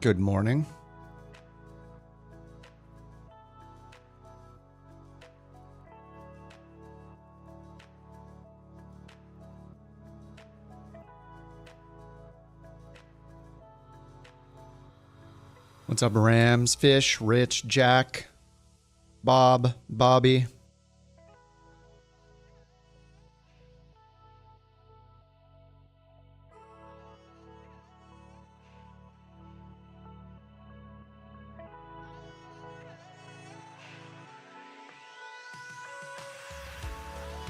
Good morning. What's up, Rams, Fish, Rich, Jack, Bob, Bobby?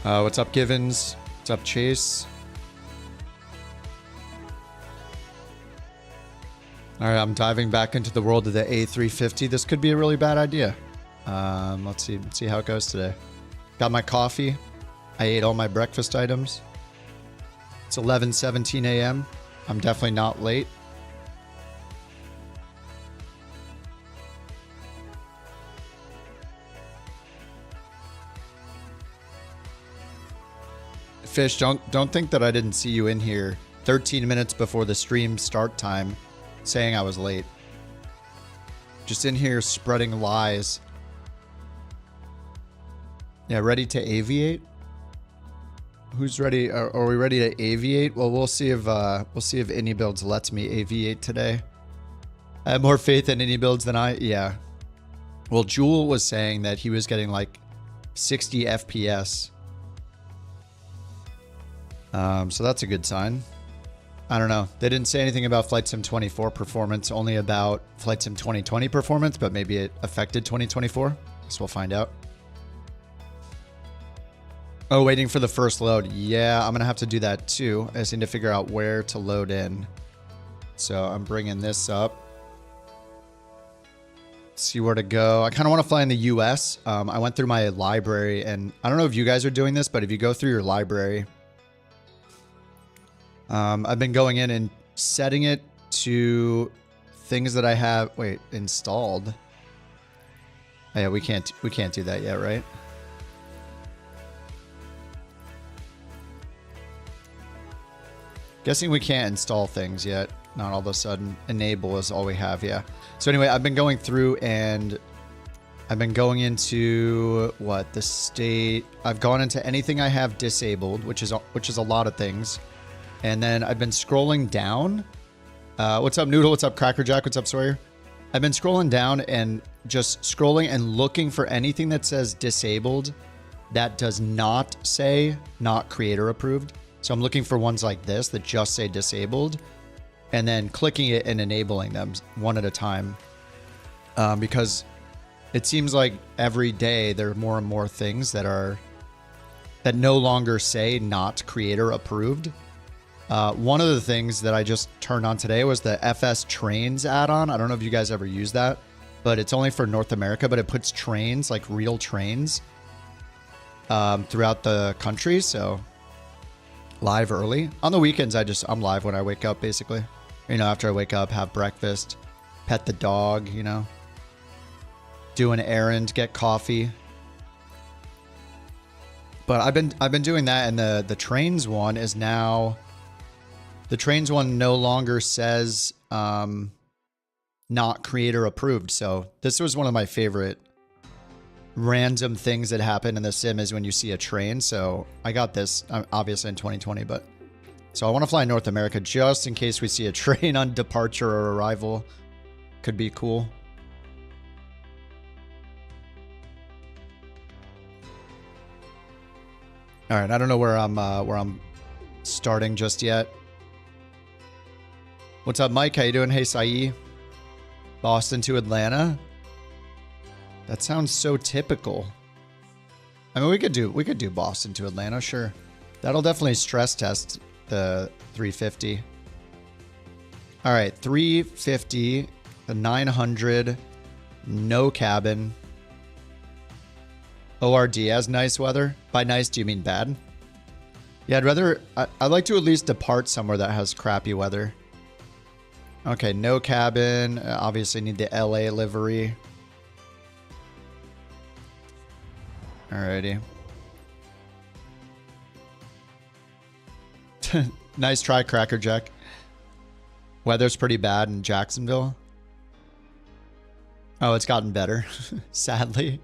What's up, Givens? What's up, Chase? All right, I'm diving back into the world of the A350. This could be a really bad idea. Let's see how it goes today. Got my coffee. I ate all my breakfast items. It's 11:17 a.m. I'm definitely not late. Fish, don't think that I didn't see you in here 13 minutes before the stream start time saying I was late. Just in here spreading lies. Yeah, ready to aviate? Who's ready? Are we ready to aviate? Well, we'll see if iniBuilds lets me aviate today. I have more faith in iniBuilds than yeah. Well, Jewel was saying that he was getting like 60 FPS. So that's a good sign. I don't know. They didn't say anything about Flight Sim 24 performance, only about Flight Sim 2020 performance, but maybe it affected 2024. Guess we'll find out. Oh, waiting for the first load. Yeah, I'm going to have to do that too. I just need to figure out where to load in. So I'm bringing this up. See where to go. I kind of want to fly in the US. I went through my library, and I don't know if you guys are doing this, but if you go through your library, I've been going in and setting it to things that I have installed. Oh, yeah, we can't do that yet, right? Guessing we can't install things yet. Not all of a sudden. Enable is all we have, yeah. So anyway, I've been going through and I've been going into the state. I've gone into anything I have disabled, which is a lot of things. And then I've been scrolling down. What's up, Noodle? What's up, Crackerjack? What's up, Sawyer? I've been scrolling down and just scrolling and looking for anything that says disabled that does not say not creator approved. So I'm looking for ones like this that just say disabled and then clicking it and enabling them one at a time. Because it seems like every day there are more and more things that no longer say not creator approved. One of the things that I just turned on today was the FS Trains add-on. I don't know if you guys ever use that, but it's only for North America, but it puts trains, like real trains, throughout the country. So live early. On the weekends, I'm live when I wake up, basically. You know, after I wake up, have breakfast, pet the dog, you know, do an errand, get coffee. But I've been doing that, and the trains one is now... The trains one no longer says not creator approved. So this was one of my favorite random things that happen in the sim is when you see a train. So I got this obviously in 2020, but so I want to fly North America just in case we see a train on departure or arrival. Could be cool. All right, I don't know where I'm starting just yet. What's up, Mike? How you doing? Hey, Sai. Boston to Atlanta. That sounds so typical. I mean, we could do Boston to Atlanta, sure. That'll definitely stress test the 350. All right, 350, the 900, no cabin. ORD has nice weather. By nice, do you mean bad? Yeah, I'd like to at least depart somewhere that has crappy weather. Okay, no cabin. Obviously need the LA livery. Alrighty. Nice try, Crackerjack. Weather's pretty bad in Jacksonville. Oh, it's gotten better, sadly.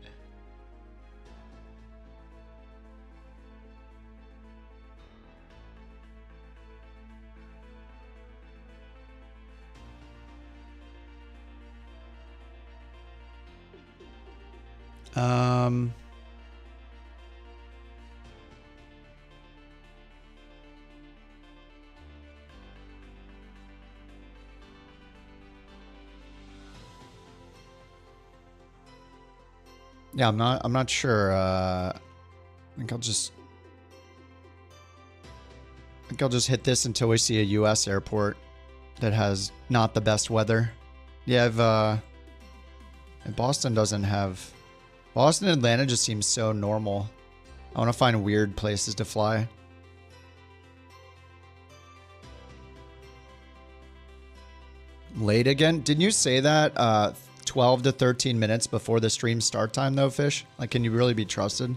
Yeah, I'm not sure. I think I'll just hit this until we see a US airport that has not the best weather. Yeah, Boston doesn't have... Boston and Atlanta just seems so normal. I want to find weird places to fly. Late again? Didn't you say that 12 to 13 minutes before the stream start time though, Fish? Like, can you really be trusted?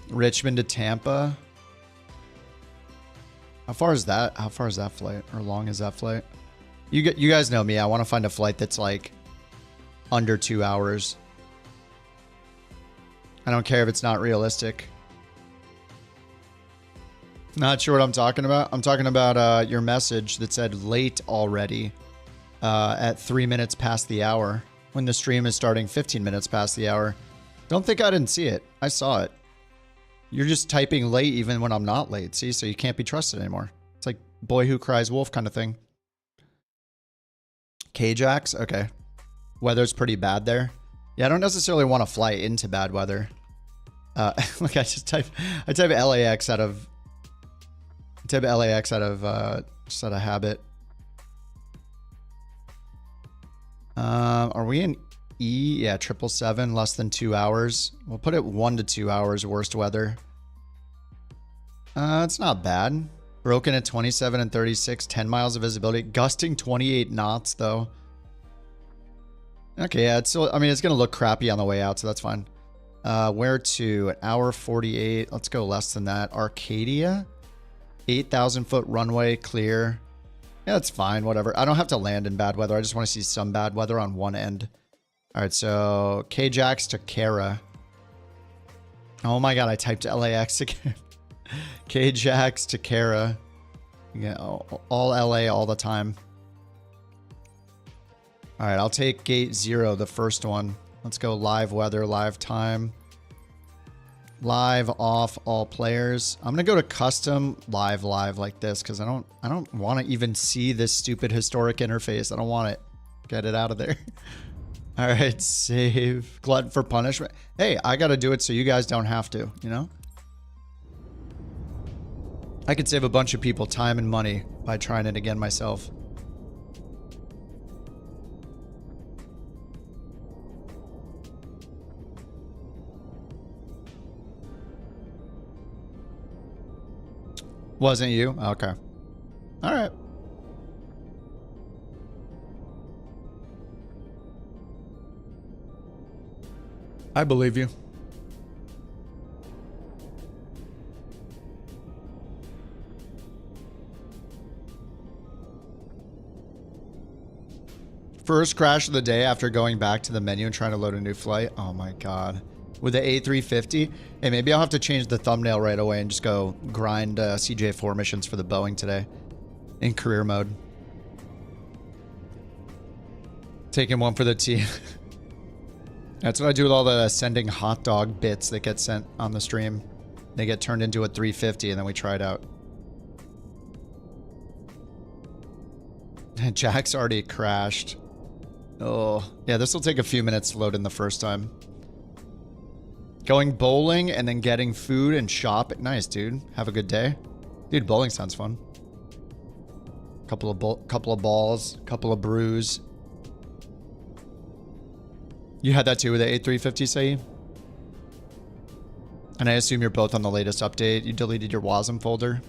Richmond to Tampa. How far is that? How far is that flight? Or long is that flight? You guys know me. I want to find a flight that's like under 2 hours. I don't care if it's not realistic. Not sure what I'm talking about. I'm talking about your message that said late already at 3 minutes past the hour when the stream is starting 15 minutes past the hour. Don't think I didn't see it. I saw it. You're just typing late even when I'm not late. See, so you can't be trusted anymore. It's like boy who cries wolf kind of thing. K-Jax? Okay. Weather's pretty bad there. Yeah, I don't necessarily want to fly into bad weather. Look, I type LAX out of... just out of habit. Are we in E? Yeah, 777, less than 2 hours. We'll put it 1 to 2 hours, worst weather. It's not bad. Broken at 27 and 36, 10 miles of visibility. Gusting 28 knots, though. Okay, yeah, it's still, I mean, it's going to look crappy on the way out, so that's fine. Where to? An hour 48. Let's go less than that. Arcadia? 8,000 foot runway, clear. Yeah, that's fine, whatever. I don't have to land in bad weather. I just want to see some bad weather on one end. All right, so K-Jax to Kara. Oh my god, I typed LAX again. K-Jax to Kara. Yeah, all LA all the time. All right, I'll take gate 0, the first one. Let's go live weather, live time. Live off all players. I'm gonna go to custom live like this because I don't want to even see this stupid historic interface. I don't want it. Get it out of there. All right, save. Glutton for punishment. Hey, I got to do it so you guys don't have to, you know? I could save a bunch of people time and money by trying it again myself. Wasn't you? Okay. All right. I believe you. First crash of the day after going back to the menu and trying to load a new flight. Oh my god. With the A350. Hey, maybe I'll have to change the thumbnail right away and just go grind CJ4 missions for the Boeing today. In career mode. Taking one for the team. That's what I do with all the sending hot dog bits that get sent on the stream. They get turned into a 350 and then we try it out. Jack's already crashed. Oh, yeah, this will take a few minutes to load in the first time. Going bowling and then getting food and shop. Nice, dude. Have a good day. Dude, bowling sounds fun. Couple of balls, couple of brews. You had that too with the A350, say? And I assume you're both on the latest update. You deleted your WASM folder.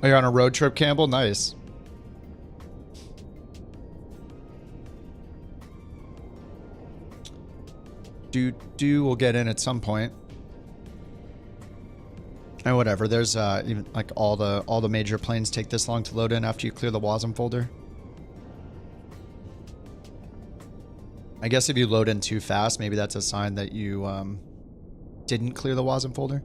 Oh, you're on a road trip, Campbell? Nice. We'll get in at some point. And whatever. There's even like all the major planes take this long to load in after you clear the WASM folder. I guess if you load in too fast, maybe that's a sign that you didn't clear the WASM folder.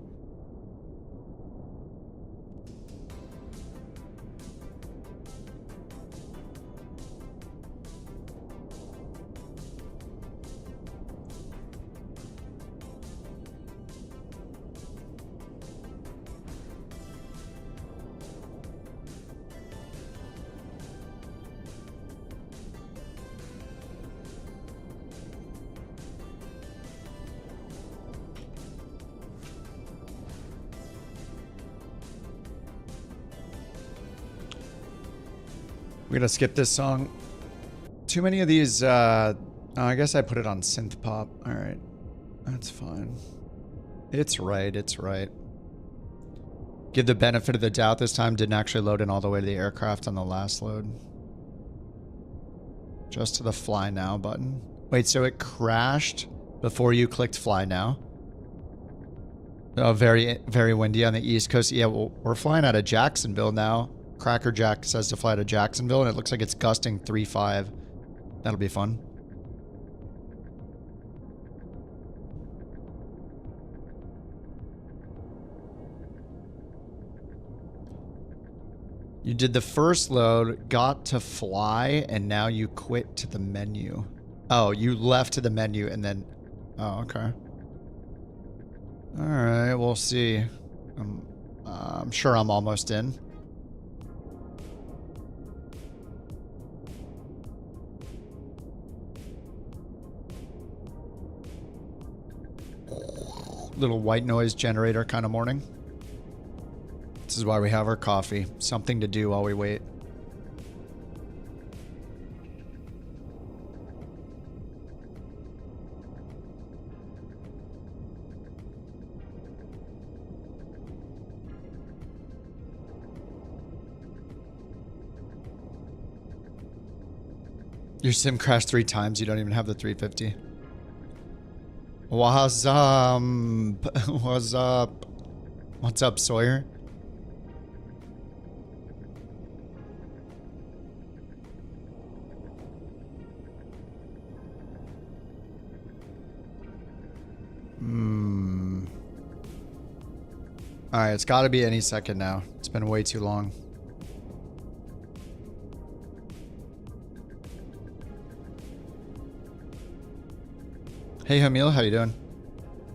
We're gonna skip this song. Too many of these, oh, I guess I put it on synth pop. All right, that's fine. It's right, it's right. Give the benefit of the doubt this time. Didn't actually load in all the way to the aircraft on the last load. Just to the fly now button. Wait, so it crashed before you clicked fly now? Oh, very, very windy on the East Coast. Yeah, well, we're flying out of Jacksonville now. Cracker Jack says to fly to Jacksonville, and it looks like it's gusting 3.5. That'll be fun. You did the first load, got to fly, and now you quit to the menu. Oh, you left to the menu and then... Oh, okay. Alright, we'll see. I'm sure I'm almost in. Little white noise generator kind of morning. This is why we have our coffee. Something to do while we wait. Your sim crashed 3 times. You don't even have the 350. What's up? What's up, Sawyer? Alright, it's got to be any second now. It's been way too long. Hey Hamil, how you doing?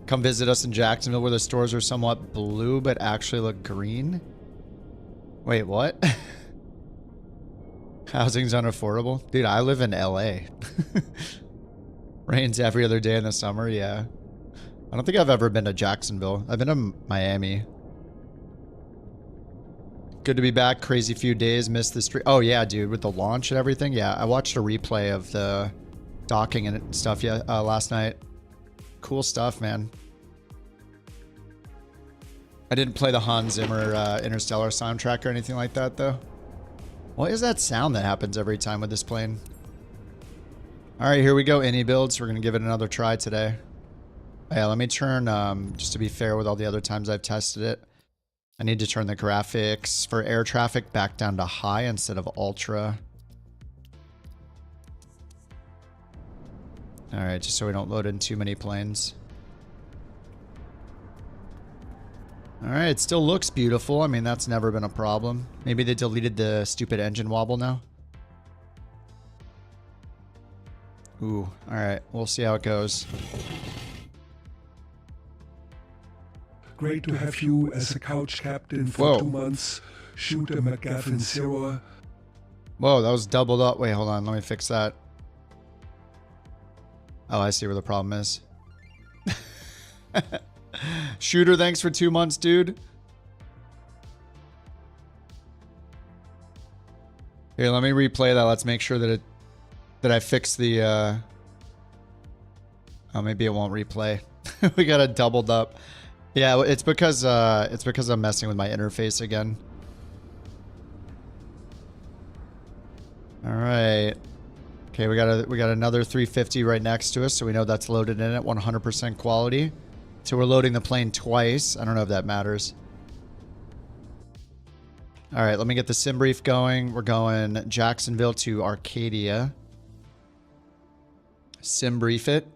Come visit us in Jacksonville where the stores are somewhat blue but actually look green. Wait, what? Housing's unaffordable? Dude, I live in LA. Rains every other day in the summer, yeah. I don't think I've ever been to Jacksonville. I've been to Miami. Good to be back. Crazy few days. Missed the street. Oh yeah, dude, with the launch and everything. Yeah, I watched a replay of the docking and stuff last night. Cool stuff, man. I didn't play the Hans Zimmer Interstellar soundtrack or anything like that, though. What is that sound that happens every time with this plane? All right, here we go. iniBuilds. We're going to give it another try today. Yeah, let me turn, just to be fair with all the other times I've tested it, I need to turn the graphics for air traffic back down to high instead of ultra. All right, just so we don't load in too many planes. All right, it still looks beautiful. I mean, that's never been a problem. Maybe they deleted the stupid engine wobble now. Ooh, all right, we'll see how it goes. Great to have you as a couch captain for 2 months. Shooter McGuffin Zero. Whoa, that was doubled up. Wait, hold on. Let me fix that. Oh, I see where the problem is. Shooter, thanks for 2 months, dude. Here, let me replay that. Let's make sure that I fix the oh, maybe it won't replay. We got it doubled up. Yeah, it's because I'm messing with my interface again. All right. Okay, we got another 350 right next to us, so we know that's loaded in at 100% quality. So we're loading the plane twice. I don't know if that matters. All right, let me get the sim brief going. We're going Jacksonville to Arcadia. Sim brief it.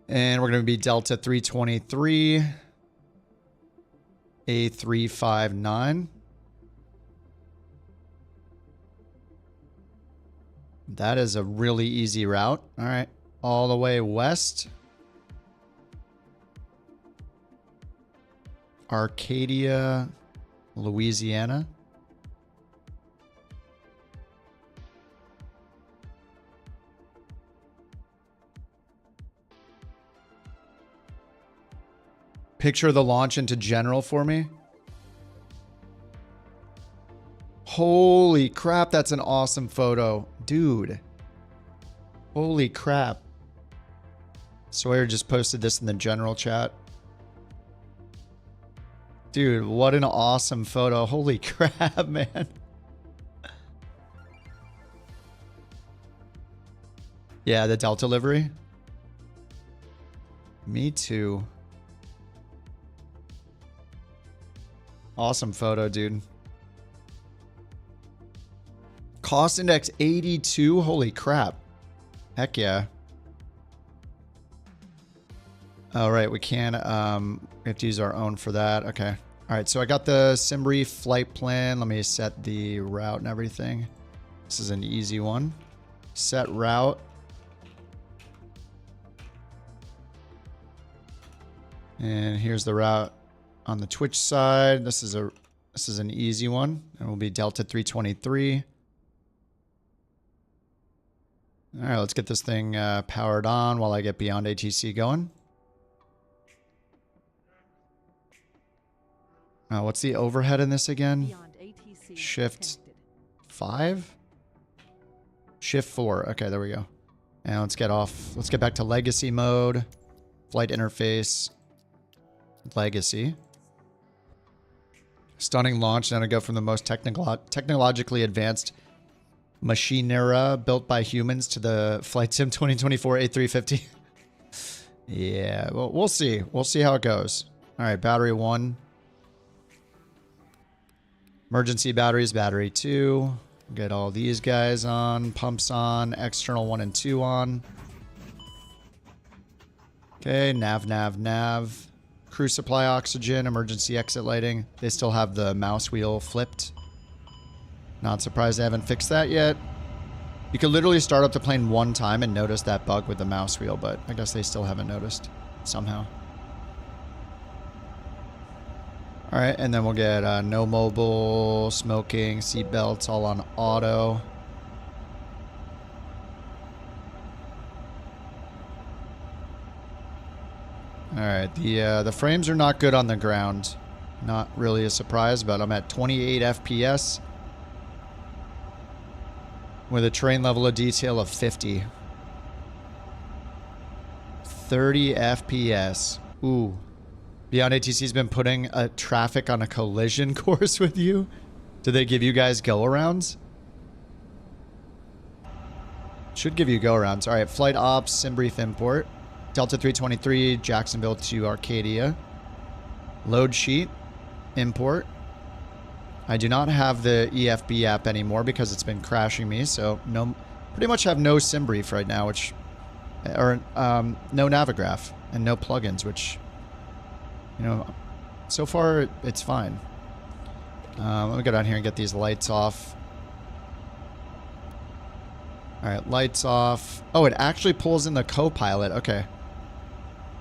And we're going to be Delta 323, A359. That is a really easy route. All right, all the way west. Arcadia, Louisiana. Picture the launch into general for me. Holy crap, that's an awesome photo. Dude. Holy crap. Sawyer just posted this in the general chat. Dude, what an awesome photo. Holy crap, man. Yeah, the Delta livery. Me too. Awesome photo, dude. Cost index 82. Holy crap. Heck yeah. All right, we can we have to use our own for that. Okay. All right, so I got the sim brief flight plan. Let me set the route and everything. This is an easy one. Set route. And here's the route on the Twitch side. This is an easy one. It will be Delta 323. All right, let's get this thing powered on while I get Beyond ATC going. What's the overhead in this again? Shift 5? Shift 4. Okay, there we go. And let's get off. Let's get back to legacy mode. Flight interface. Legacy. Stunning launch. Now to go from the most technologically advanced machinera built by humans to the Flight Sim 2024 A350. Yeah, well, we'll see. We'll see how it goes. All right, battery 1. Emergency batteries, battery 2. Get all these guys on. Pumps on. External 1 and 2 on. Okay, nav. Crew supply oxygen, emergency exit lighting. They still have the mouse wheel flipped. Not surprised they haven't fixed that yet. You could literally start up the plane one time and notice that bug with the mouse wheel, but I guess they still haven't noticed somehow. All right, and then we'll get no mobile, smoking, seat belts, all on auto. All right, the frames are not good on the ground. Not really a surprise, but I'm at 28 FPS with a terrain level of detail of 50. 30 FPS. Ooh. Beyond ATC's been putting traffic on a collision course with you? Do they give you guys go-arounds? Should give you go-arounds. All right, flight ops, sim brief import. Delta 323, Jacksonville to Arcadia. Load sheet, import. I do not have the EFB app anymore because it's been crashing me, so pretty much have no sim brief right now, no Navigraph and no plugins, which, you know, so far it's fine. Let me go down here and get these lights off. All right, lights off. Oh, it actually pulls in the co-pilot. Okay.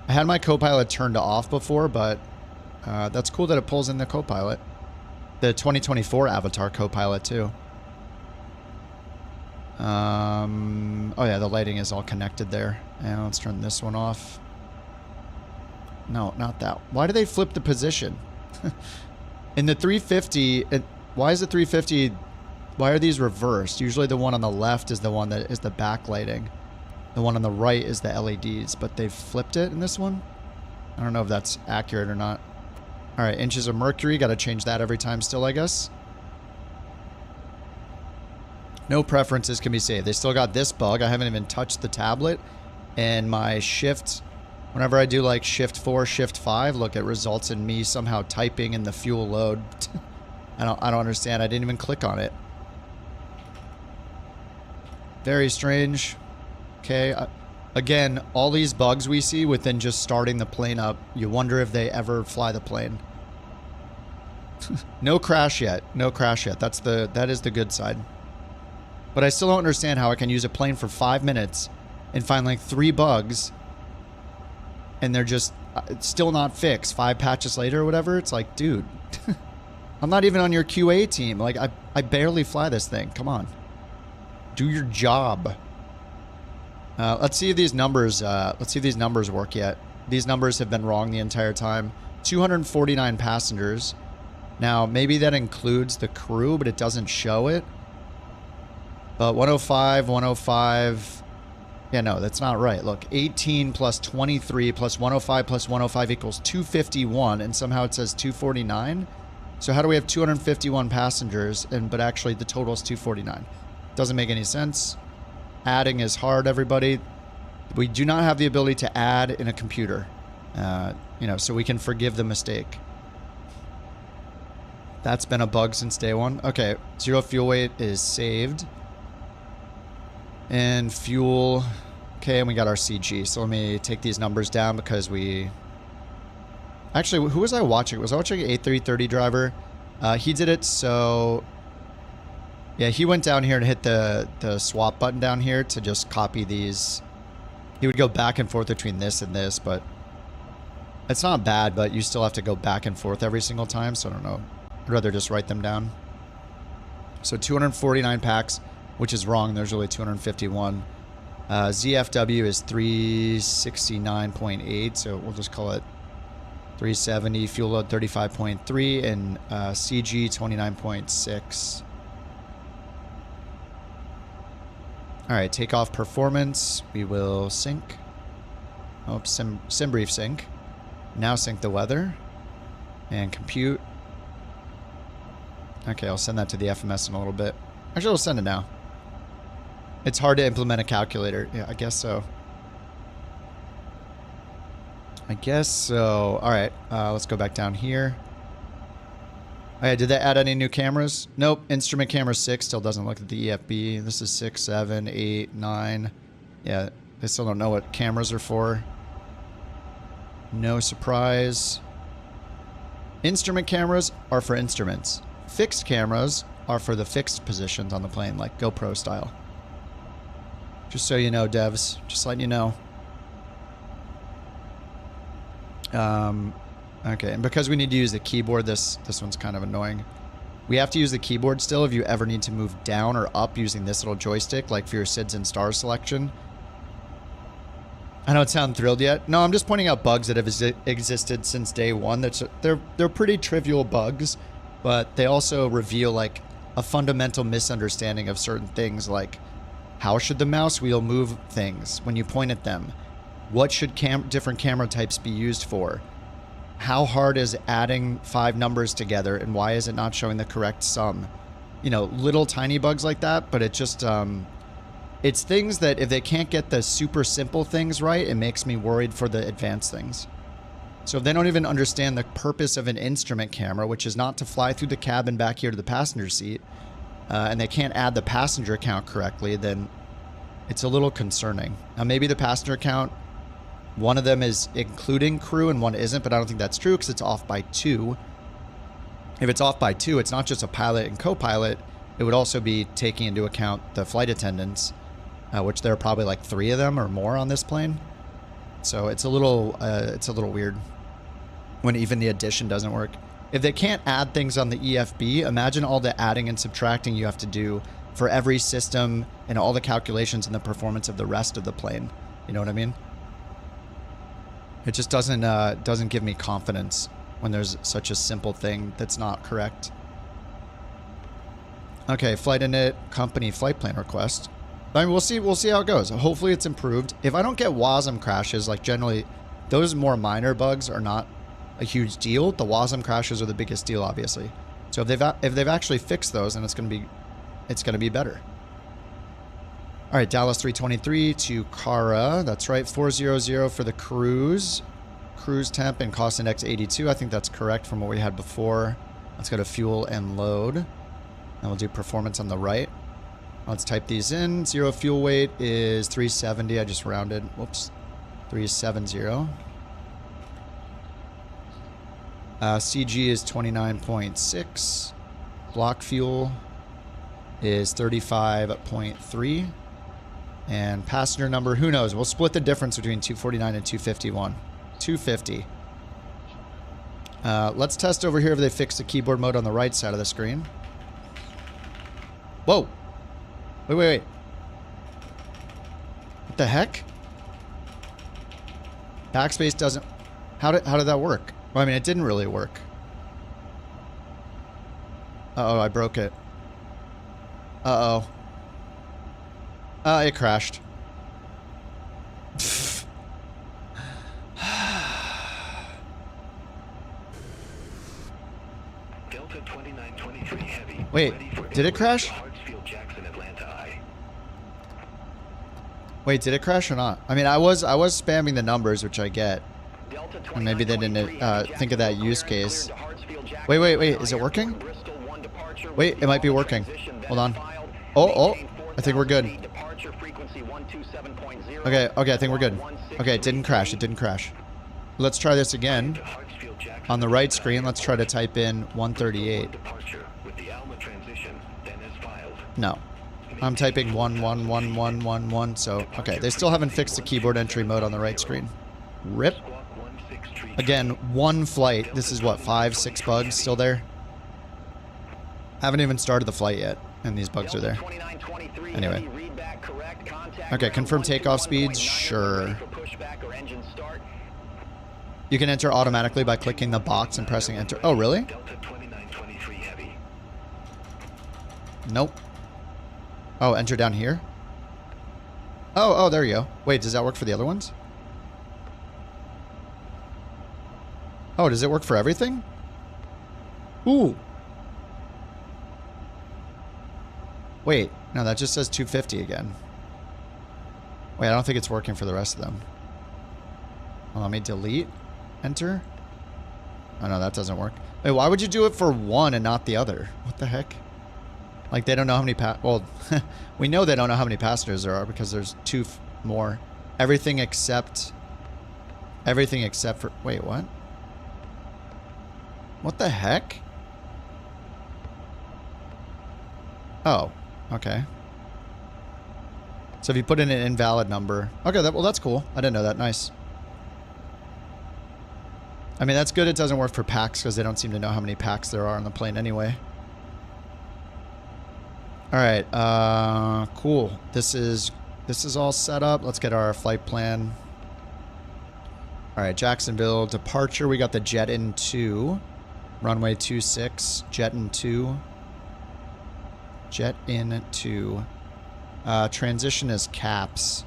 I had my co-pilot turned off before, but that's cool that it pulls in the co-pilot. The 2024 Avatar co-pilot, too. Oh, yeah, the lighting is all connected there. And let's turn this one off. No, not that. Why do they flip the position? In the 350, why is the 350... Why are these reversed? Usually the one on the left is the one that is the backlighting. The one on the right is the LEDs, but they've flipped it in this one? I don't know if that's accurate or not. All right, inches of mercury. Got to change that every time still, I guess. No preferences can be saved. They still got this bug. I haven't even touched the tablet. And my shift Whenever I do like shift 4, shift 5, look, it results in me somehow typing in the fuel load. I don't understand. I didn't even click on it. Very strange. Okay. Again, all these bugs we see within just starting the plane up, you wonder if they ever fly the plane. No crash yet. No crash yet. That is the good side. But I still don't understand how I can use a plane for 5 minutes and find like 3 bugs and they're just still not fixed 5 patches later or whatever. It's like, dude, I'm not even on your QA team. Like, I barely fly this thing. Come on. Do your job. Let's see if these numbers work yet. These numbers have been wrong the entire time. 249 passengers. Now, maybe that includes the crew, but it doesn't show it. But 105, 105. Yeah, no, that's not right. Look, 18 plus 23 plus 105 plus 105 equals 251, and somehow it says 249. So how do we have 251 passengers, but actually the total is 249? Doesn't make any sense. Adding is hard, everybody. We do not have the ability to add in a computer, so we can forgive the mistake. That's been a bug since day one. Okay, 0 fuel weight is saved. And fuel. Okay, and we got our CG. So let me take these numbers down because we... Actually, who was I watching? Was I watching an A330 driver? He did it, so... Yeah, he went down here and hit the swap button down here to just copy these. He would go back and forth between this and this, but... It's not bad, but you still have to go back and forth every single time, so I don't know. I'd rather just write them down. So 249 packs, which is wrong. There's really 251. ZFW is 369.8, so we'll just call it 370. Fuel load 35.3 and CG 29.6. All right, takeoff performance. We will sync. Oh, sim brief sync. Now sync the weather and compute. Okay, I'll send that to the FMS in a little bit. Actually, I'll send it now. It's hard to implement a calculator. Yeah, I guess so. I guess so. All right, let's go back down here. Oh, yeah, did they add any new cameras? Nope. Instrument camera 6 still doesn't look at the EFB. This is 6, 7, 8, 9. Yeah, they still don't know what cameras are for. No surprise. Instrument cameras are for instruments. Fixed cameras are for the fixed positions on the plane, like GoPro style. Just so you know, devs. Just letting you know. Okay, and because we need to use the keyboard, this one's kind of annoying. We have to use the keyboard still if you ever need to move down or up using this little joystick, like for your SIDS and stars selection. I don't sound thrilled yet. No, I'm just pointing out bugs that have existed since day one. They're pretty trivial bugs, but they also reveal like a fundamental misunderstanding of certain things, like how should the mouse wheel move things when you point at them? What should different camera types be used for? How hard is adding 5 numbers together, and why is it not showing the correct sum? You know, little tiny bugs like that, but it just, it's things that if they can't get the super simple things right, it makes me worried for the advanced things. So if they don't even understand the purpose of an instrument camera, which is not to fly through the cabin back here to the passenger seat, and they can't add the passenger count correctly, then it's a little concerning. Now maybe the passenger count, one of them is including crew and one isn't, but I don't think that's true because it's off by 2. If it's off by 2, it's not just a pilot and co-pilot. It would also be taking into account the flight attendants, which there are probably like 3 of them or more on this plane. So it's a little weird when even the addition doesn't work. If they can't add things on the EFB, imagine all the adding and subtracting you have to do for every system and all the calculations and the performance of the rest of the plane. You know what I mean? It just doesn't give me confidence when there's such a simple thing that's not correct. Okay, flight init company flight plan request. I mean, we'll see how it goes. Hopefully it's improved. If I don't get WASM crashes, like generally those more minor bugs are not a huge deal. The WASM crashes are the biggest deal, obviously. So if they've actually fixed those, then it's gonna be better. All right, Dallas 323 to Kara. That's right, 400 for the cruise. Cruise temp and cost index 82. I think that's correct from what we had before. Let's go to fuel and load. And we'll do performance on the right. Let's type these in. Zero fuel weight is 370. I just rounded. Whoops. 370. CG is 29.6. Block fuel is 35.3. And passenger number, who knows? We'll split the difference between 249 and 251. 250. Let's test over here if they fixed the keyboard mode on the right side of the screen. Whoa. Wait. What the heck? Backspace doesn't... How did that work? Well, I mean, it didn't really work. Uh-oh, I broke it. Uh-oh. It crashed. Delta 2923 heavy. Wait, did it crash? Wait, did it crash or not? I mean, I was spamming the numbers, which I get. And maybe they didn't think of that use case. Wait, is it working? Wait, it might be working. Hold on. Oh, I think we're good. Okay, I think we're good. Okay, it didn't crash. Let's try this again. On the right screen, let's try to type in 138. No. I'm typing 11111, so okay, they still haven't fixed the keyboard entry mode on the right screen. RIP. Again, one flight. This is what, 5-6 bugs still there? Haven't even started the flight yet, and these bugs are there. Anyway. Okay, confirm takeoff speeds? Sure. You can enter automatically by clicking the box and pressing enter. Oh, really? Nope. Oh, enter down here? Oh, there you go. Wait, does that work for the other ones? Oh, does it work for everything? Ooh. Wait, no, that just says 250 again. Wait, I don't think it's working for the rest of them. Well, let me delete. Enter. Oh, no, that doesn't work. Wait, why would you do it for one and not the other? What the heck? Like, they don't know how many well, we know they don't know how many passengers there are because there's two more. Everything except for... Wait, what? What the heck? Oh, okay. So if you put in an invalid number... Okay, well, that's cool. I didn't know that. Nice. I mean, that's good it doesn't work for packs because they don't seem to know how many packs there are on the plane anyway. All right, cool. This is all set up. Let's get our flight plan. All right, Jacksonville departure. We got the jet in 2, runway 26, jet in 2, jet in 2. Transition is caps.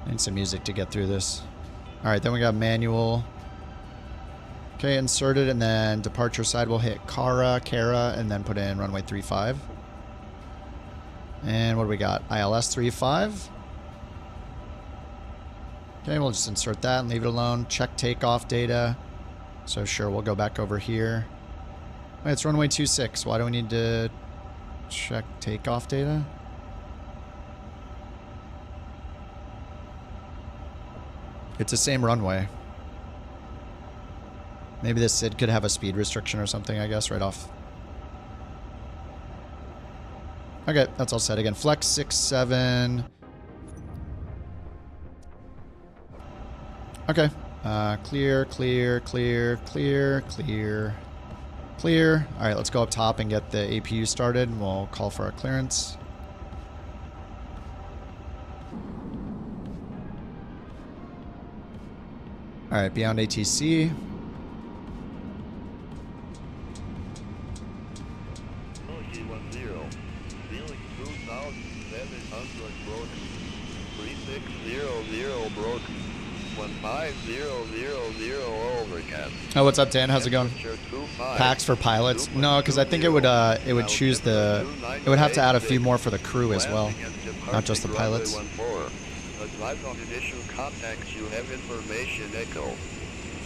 I need some music to get through this. All right, then we got manual. Okay, inserted, and then departure side will hit Kara, and then put in runway 35. And what do we got? ILS 35. Okay, we'll just insert that and leave it alone. Check takeoff data. So sure, we'll go back over here. Wait, it's runway 26. Why do we need to check takeoff data? It's the same runway. Maybe this SID could have a speed restriction or something, I guess, right off. Okay, that's all set again. Flex 6-7. Okay. Clear. All right, let's go up top and get the APU started, and we'll call for our clearance. All right, beyond ATC. Oh, what's up, Dan? How's it going? Packs for pilots? No, because I think it would choose the. It would have to add a few more for the crew as well, not just the pilots. All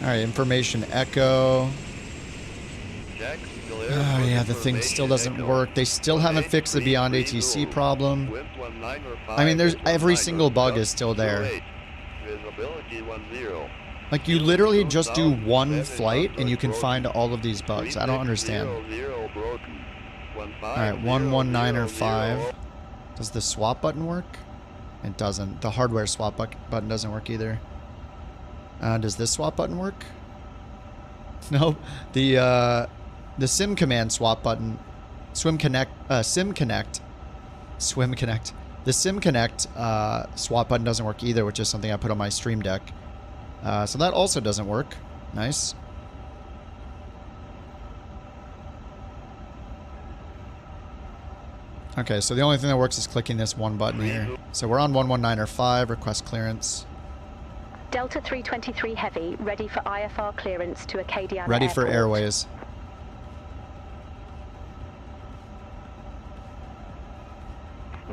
right, information echo. Oh yeah, the thing still doesn't work. They still haven't fixed the beyond ATC problem. I mean, there's every single bug is still there. Like, you literally just do one flight and you can find all of these bugs. I don't understand. Alright, 11905. Does the swap button work? It doesn't. The hardware swap button doesn't work either. Does this swap button work? Nope. The sim command swap button, swim connect. The sim connect swap button doesn't work either, which is something I put on my stream deck. So that also doesn't work. Nice. Okay, so the only thing that works is clicking this one button here. So we're on 11905, request clearance. Delta 323 Heavy, ready for IFR clearance to Acadiana Ready for Airport. airways.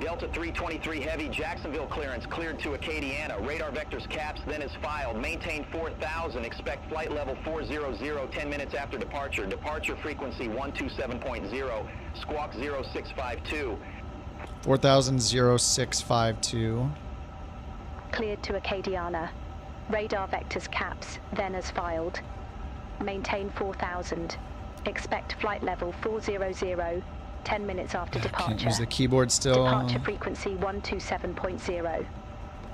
Delta 323 Heavy, Jacksonville clearance cleared to Acadiana. Radar vectors caps, then is filed. Maintain 4000. Expect flight level 400 10 minutes after departure. Departure frequency 127.0. Squawk 0652. 4000 0652. Cleared to Acadiana. Radar vectors caps, then as filed. Maintain 4000. Expect flight level 400 10 minutes after departure. Can't use the keyboard still. Departure frequency 127.0.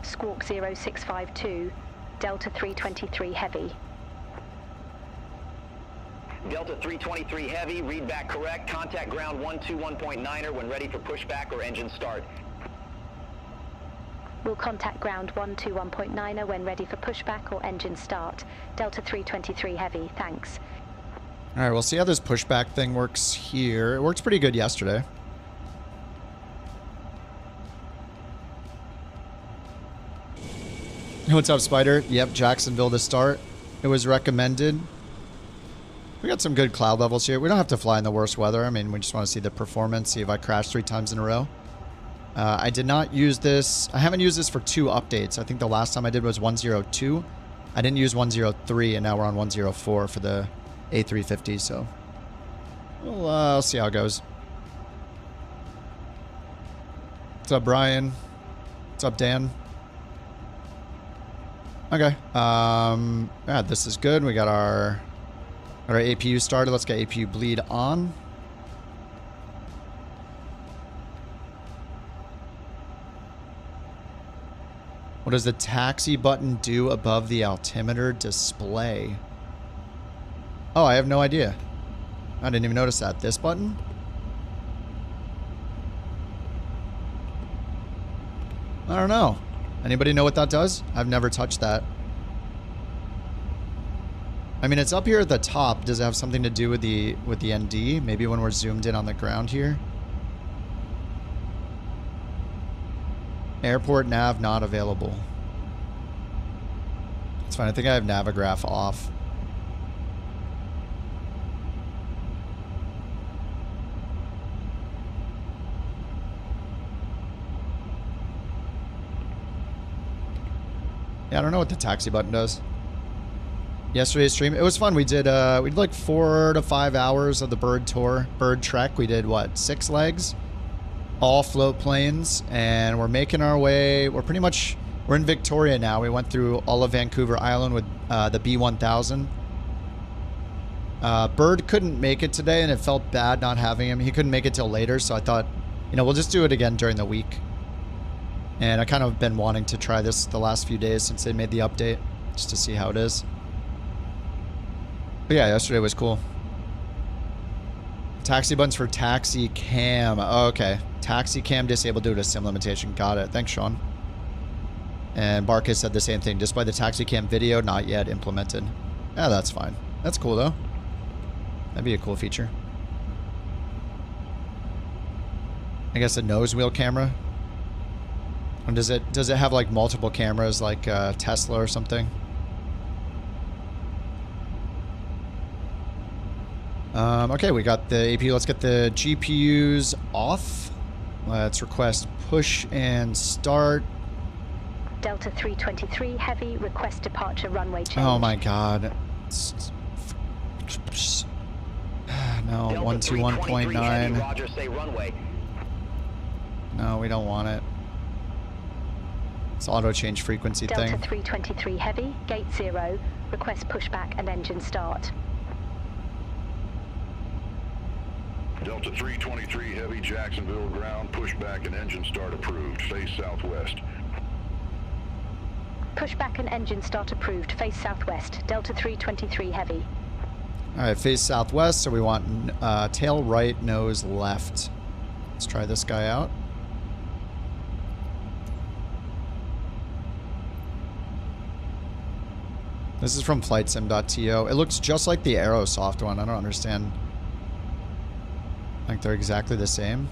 Squawk 0652. Delta 323 Heavy. Delta 323 Heavy, read back correct. Contact ground 121.9er when ready for pushback or engine start. Will contact ground 121.9er when ready for pushback or engine start. Delta 323 Heavy, thanks. Alright, we'll see how this pushback thing works here. It worked pretty good yesterday. What's up, Spider? Yep, Jacksonville to start. It was recommended. We got some good cloud levels here. We don't have to fly in the worst weather. I mean, we just want to see the performance, see if I crash 3 times in a row. I did not use this. I haven't used this for 2 updates. I think the last time I did was 102. I didn't use 103, and now we're on 104 for the A350, so we'll see how it goes. What's up, Brian? What's up, Dan? Okay. Yeah, this is good. We got our APU started. Let's get APU bleed on. What does the taxi button do above the altimeter display? Oh, I have no idea. I didn't even notice that. This button? I don't know. Anybody know what that does? I've never touched that. I mean, it's up here at the top. Does it have something to do with the ND? Maybe when we're zoomed in on the ground here? Airport nav not available. It's fine. I think I have Navigraph off. Yeah, I don't know what the taxi button does. Yesterday's stream, it was fun. We did like 4 to 5 hours of the bird tour, bird trek. We did what, 6 legs, all float planes, and we're making our way. We're in Victoria now. We went through all of Vancouver Island with the B1000. Bird couldn't make it today, and it felt bad not having him. He couldn't make it till later, so I thought, you know, we'll just do it again during the week. And I kind of been wanting to try this the last few days since they made the update, just to see how it is. But yeah, yesterday was cool. Taxi buttons for taxi cam. Oh, okay. Taxi cam disabled due to sim limitation. Got it. Thanks, Sean. And Bark has said the same thing. Display the taxi cam video not yet implemented. Yeah, that's fine. That's cool, though. That'd be a cool feature. I guess a nose wheel camera. And does it have like multiple cameras like Tesla or something? Okay, we got the APU. Let's get the GPUs off. Let's request push and start. Delta 323 Heavy, request departure runway change. Oh my god. No, Delta 121.9. Roger, say runway. No, we don't want it. It's auto change frequency Delta thing. 323 Heavy, gate 0, request pushback and engine start. Delta 323 Heavy, Jacksonville ground, pushback and engine start approved. Face southwest. Pushback and engine start approved, face southwest. Delta 323 Heavy. Alright, face southwest, so we want tail right, nose left. Let's try this guy out. This is from flightsim.to. It looks just like the Aerosoft one. I don't understand. Like they're exactly the same.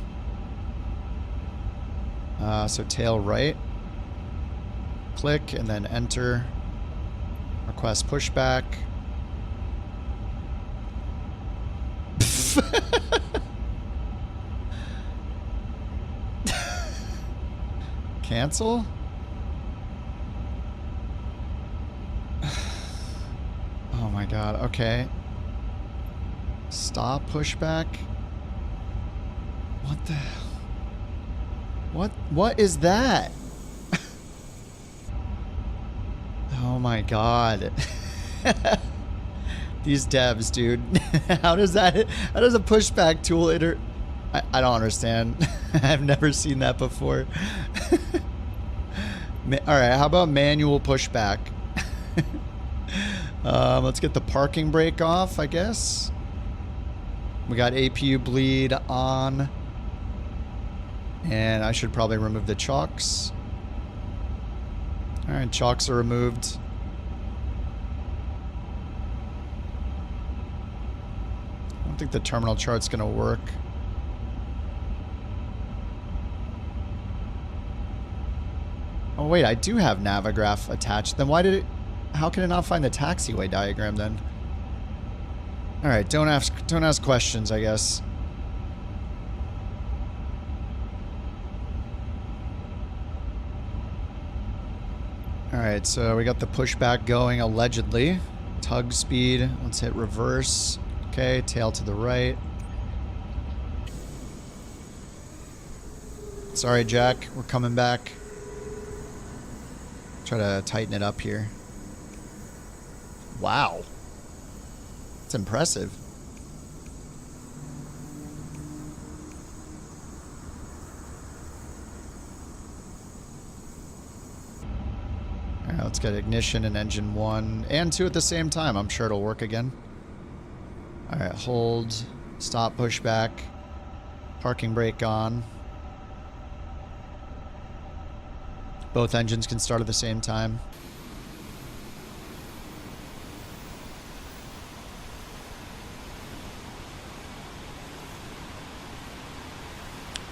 So tail right. Click and then enter. Request pushback. Cancel? Oh my god, okay. Stop pushback. What the hell? What is that? Oh my god. These devs, dude. How does a pushback tool I don't understand. I've never seen that before. Alright, how about manual pushback? Let's get the parking brake off, I guess. We got APU bleed on. And I should probably remove the chocks. Alright, chocks are removed. I don't think the terminal chart's gonna work. Oh wait, I do have Navigraph attached. Then why did it... How can it not find the taxiway diagram then? Alright, don't ask questions, I guess. Alright, so we got the pushback going, allegedly. Tug speed. Let's hit reverse. Okay, tail to the right. Sorry, Jack. We're coming back. Try to tighten it up here. Wow. It's impressive. Alright, let's get ignition and engine 1 and 2 at the same time. I'm sure it'll work again. Alright, hold. Stop pushback. Parking brake on. Both engines can start at the same time.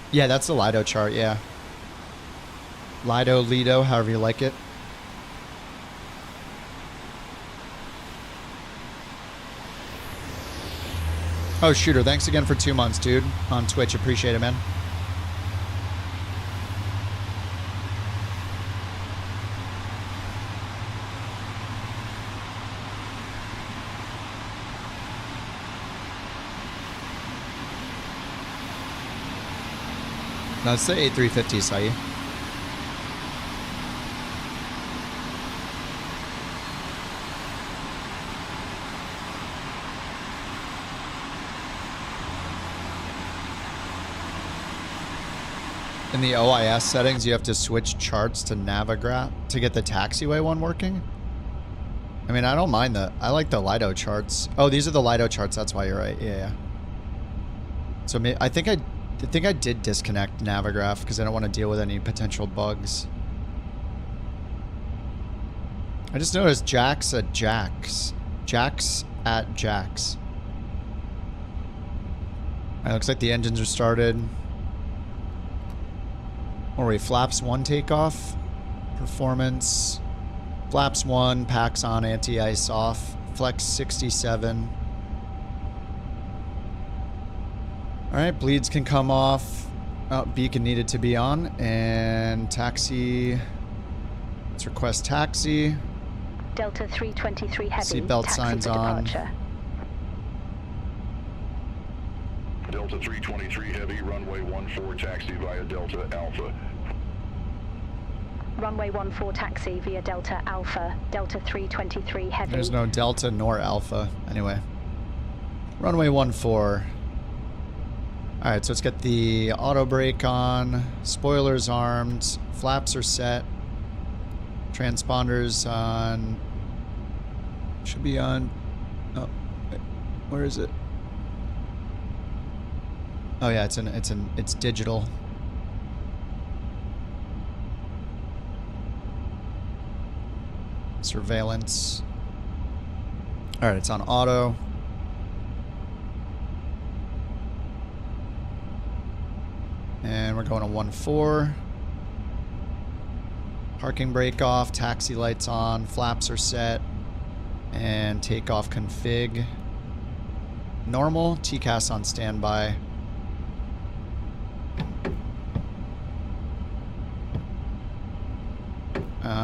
Yeah, that's the Lido chart, yeah. Lido, however you like it. Oh, Shooter, thanks again for 2 months, dude. On Twitch, appreciate it, man. That's the A350, Sai. In the OIS settings, you have to switch charts to Navigraph to get the taxiway one working. I mean, I don't mind that. I like the Lido charts. Oh, these are the Lido charts. That's why you're right. Yeah. So I think I did disconnect Navigraph because I don't want to deal with any potential bugs. I just noticed Jax at Jax. Jax at Jax. It looks like the engines are started. Or wait, flaps 1 takeoff. Performance. Flaps 1, packs on, anti-ice off. Flex 67. Alright, bleeds can come off. Oh, beacon needed to be on. And taxi. Let's request taxi. Delta 323 Heavy. Seatbelt taxi signs for on. departure. Delta 323 Heavy, runway 14 taxi via Delta Alpha. Runway 14 taxi via Delta Alpha. Delta 323 Heavy. There's no Delta nor Alpha. Anyway. Runway 14. Alright, so let's get the auto brake on. Spoilers armed. Flaps are set. Transponders on. Should be on. Oh, wait, where is it? Oh yeah, it's digital. Surveillance. All right, it's on auto. And we're going to 14. Parking brake off, taxi lights on, flaps are set, and takeoff config. Normal, TCAS on standby.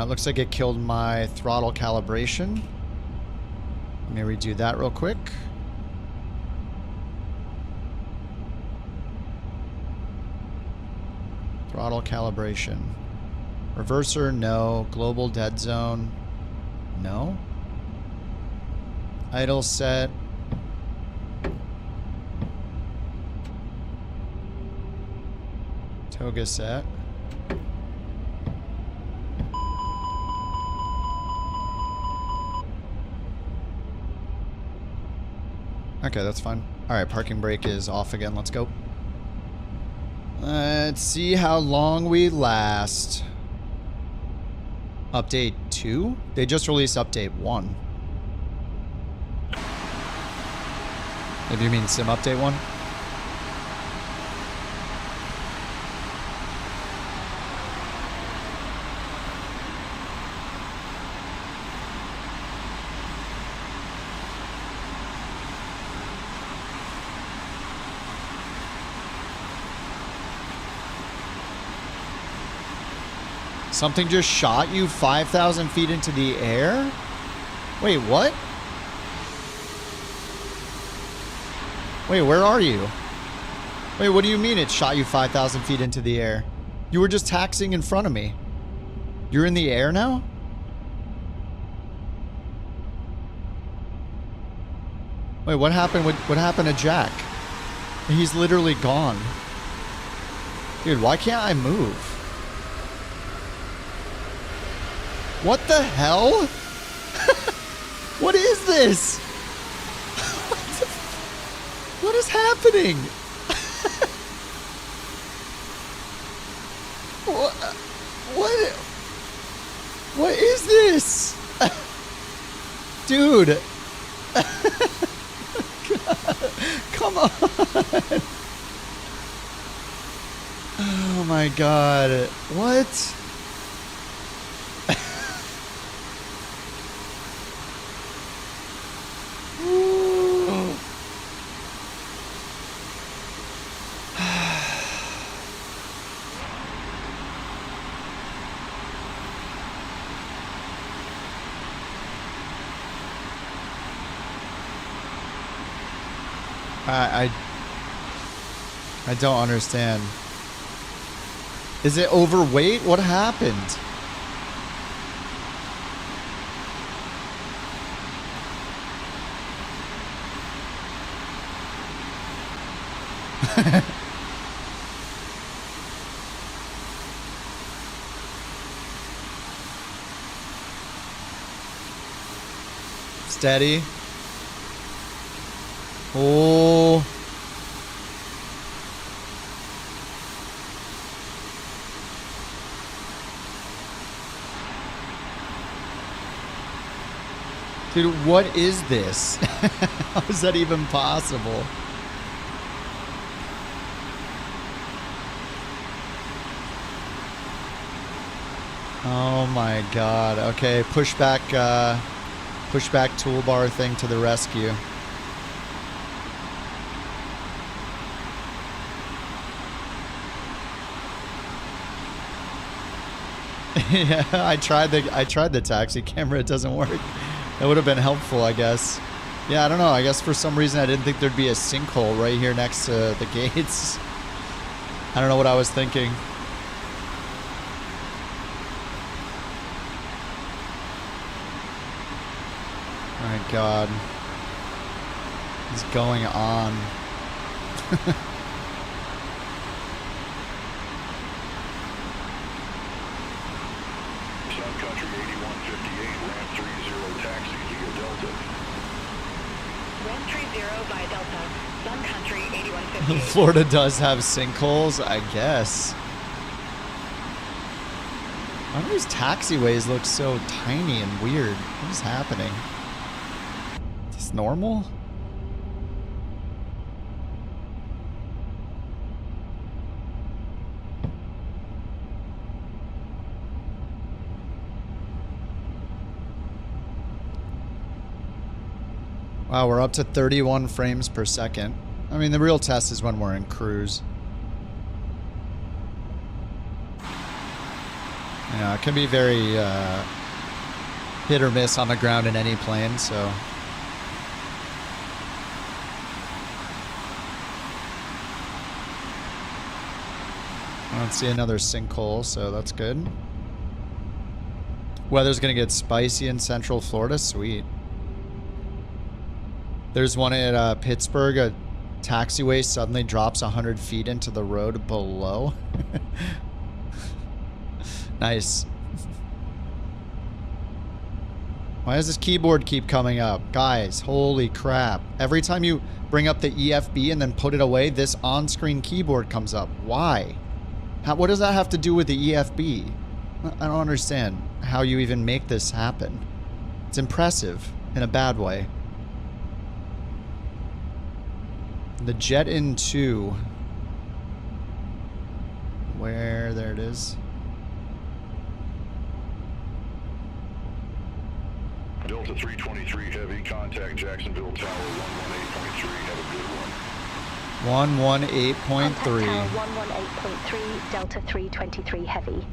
Looks like it killed my throttle calibration. Let me redo that real quick. Throttle calibration. Reverser, no. Global dead zone, no. Idle set. Toga set. Okay, that's fine. Alright, parking brake is off again. Let's go. Let's see how long we last. Update 2? They just released update 1. If you mean sim update 1? Something just shot you 5,000 feet into the air? Wait, what? Wait, where are you? Wait, what do you mean it shot you 5,000 feet into the air? You were just taxiing in front of me. You're in the air now? Wait, what happened? What happened to Jack? He's literally gone. Dude, why can't I move? What the hell? What is this? What is happening? What is this? Dude. Come on. Oh my god. What? I don't understand. Is it overweight? What happened? Steady. Oh. Dude, what is this? How is that even possible? Oh my god. Okay, pushback toolbar thing to the rescue. Yeah, I tried the taxi camera, it doesn't work. That would have been helpful, I guess. Yeah, I don't know. I guess for some reason I didn't think there'd be a sinkhole right here next to the gates. I don't know what I was thinking. Oh my god. What's going on? Sun Country 8158, ramp 30 taxi via Delta. Ramp 30 via Delta. Sun Country 8158. Florida does have sinkholes, I guess. Why do these taxiways look so tiny and weird? What is happening? Is this normal? Wow, we're up to 31 frames per second. I mean, the real test is when we're in cruise. Yeah, it can be very hit or miss on the ground in any plane, so. I don't see another sinkhole, so that's good. Weather's gonna get spicy in Central Florida, sweet. There's one at Pittsburgh, a taxiway suddenly drops 100 feet into the road below. Nice. Why does this keyboard keep coming up? Guys, holy crap. Every time you bring up the EFB and then put it away, this on-screen keyboard comes up. Why? What does that have to do with the EFB? I don't understand how you even make this happen. It's impressive in a bad way. The Jet in 2. Where? There it is. Delta 323 Heavy, contact Jacksonville Tower 118.3. Have a good one. 118.3. Contact Tower 118.3, Delta 323 Heavy.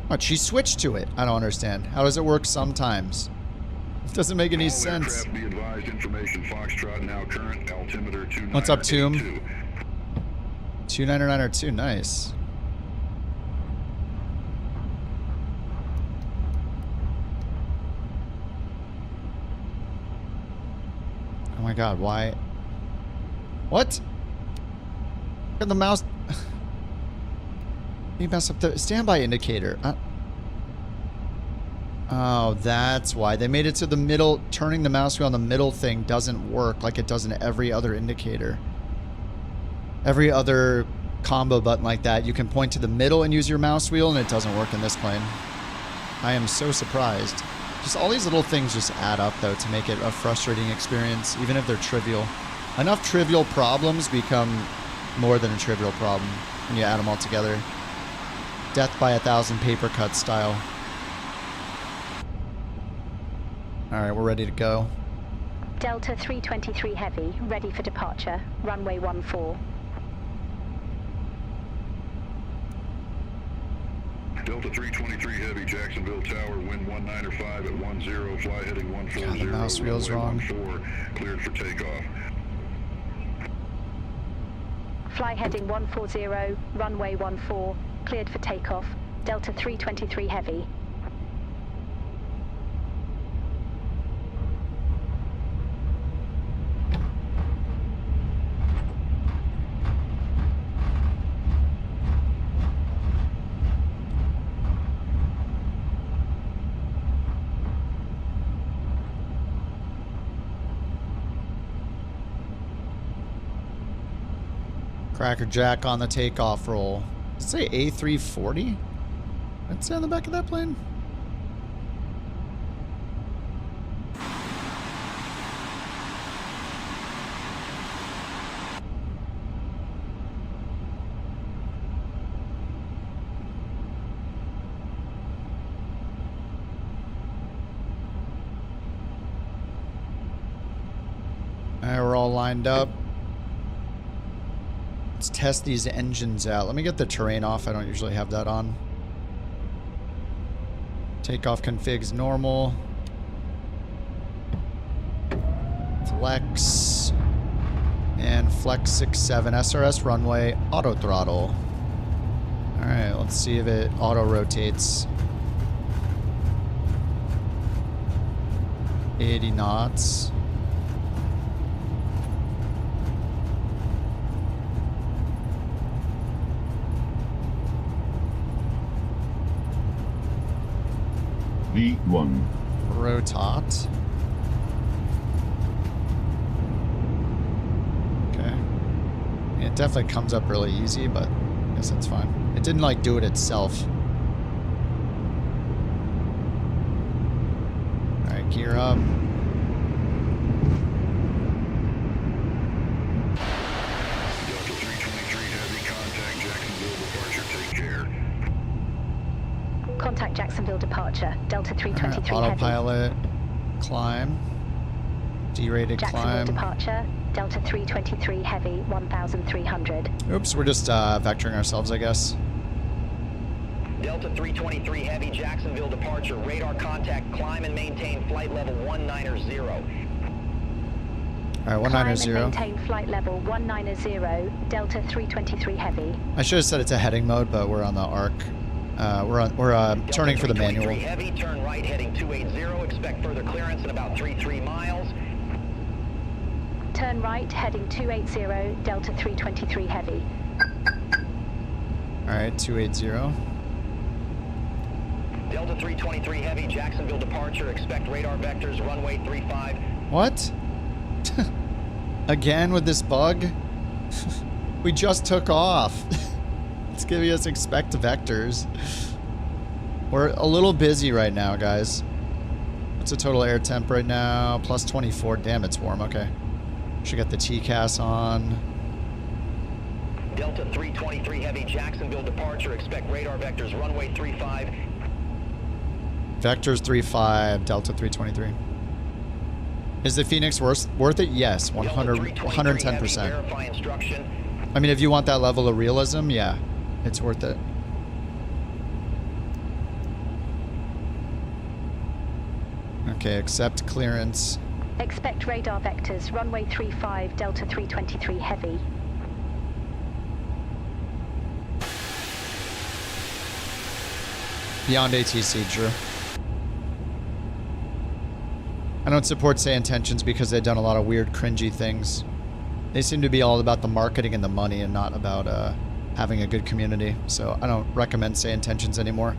What? She switched to it. I don't understand. How does it work sometimes? It doesn't make any sense. Be advised, information Foxtrot now current, altimeter 2982. What's up, Tomb? 2992, nice. Oh my god, why? What? Look at the mouse. You messed up the standby indicator. Oh, that's why. They made it to the middle. Turning the mouse wheel on the middle thing doesn't work like it does in every other indicator. Every other combo button like that, you can point to the middle and use your mouse wheel, and it doesn't work in this plane. I am so surprised. Just all these little things just add up, though, to make it a frustrating experience, even if they're trivial. Enough trivial problems become more than a trivial problem when you add them all together. Death by 1,000 paper cuts style. Alright, we're ready to go. Delta 323 Heavy, ready for departure. Runway 14. Delta 323 Heavy, Jacksonville Tower, wind 1905 at 10, fly heading 140. God, the mouse wheel's wrong. 14, cleared for takeoff. Fly heading 140, runway 14, cleared for takeoff. Delta 323 Heavy. Cracker Jack on the takeoff roll. Does it say A340? What's on the back of that plane? Alright, we're all lined up. Let's test these engines out. Let me get the terrain off. I don't usually have that on. Takeoff configs normal. Flex. And flex 67. SRS runway. Auto throttle. Alright, let's see if it auto rotates. 80 knots. V1. Rotot. Okay. It definitely comes up really easy, but I guess that's fine. It didn't like do it itself. Alright, gear up. Delta 323 Heavy, contact Jacksonville departure. Take care. Contact Jacksonville departure. Delta 323 Alright, Heavy. autopilot. Climb. D-rated Jacksonville climb. departure. Delta 323 Heavy, 1,300. Oops, we're just vectoring ourselves, I guess. Delta 323 Heavy, Jacksonville departure. Radar contact. Climb and maintain flight level 190. Alright, Climb 190. and maintain flight level 190. Delta 323 Heavy. I should have said it's a heading mode, but we're on the arc. We're turning for the Delta 323 manual. Heavy, turn right heading 280. Expect further clearance in about 33 miles. Turn right heading 280. Delta 323 Heavy. Alright, 280. Delta 323 Heavy, Jacksonville departure. Expect radar vectors, runway 35. What? Again with this bug? We just took off. It's giving us expect vectors. We're a little busy right now, guys. What's the total air temp right now? Plus 24. Damn, it's warm. Okay. Should get the TCAS on. Delta 323 Heavy, Jacksonville departure. Expect radar vectors, runway 35. Vectors 3-5, Delta 323. Is the Phoenix worth it? Yes, 110%. Verify instruction. I mean, if you want that level of realism, yeah, it's worth it. Okay, accept clearance. Expect radar vectors, runway 35, Delta 323 Heavy. Beyond ATC, Drew. I don't support Say Intentions because they've done a lot of weird, cringy things. They seem to be all about the marketing and the money and not about having a good community. So I don't recommend Say Intentions anymore.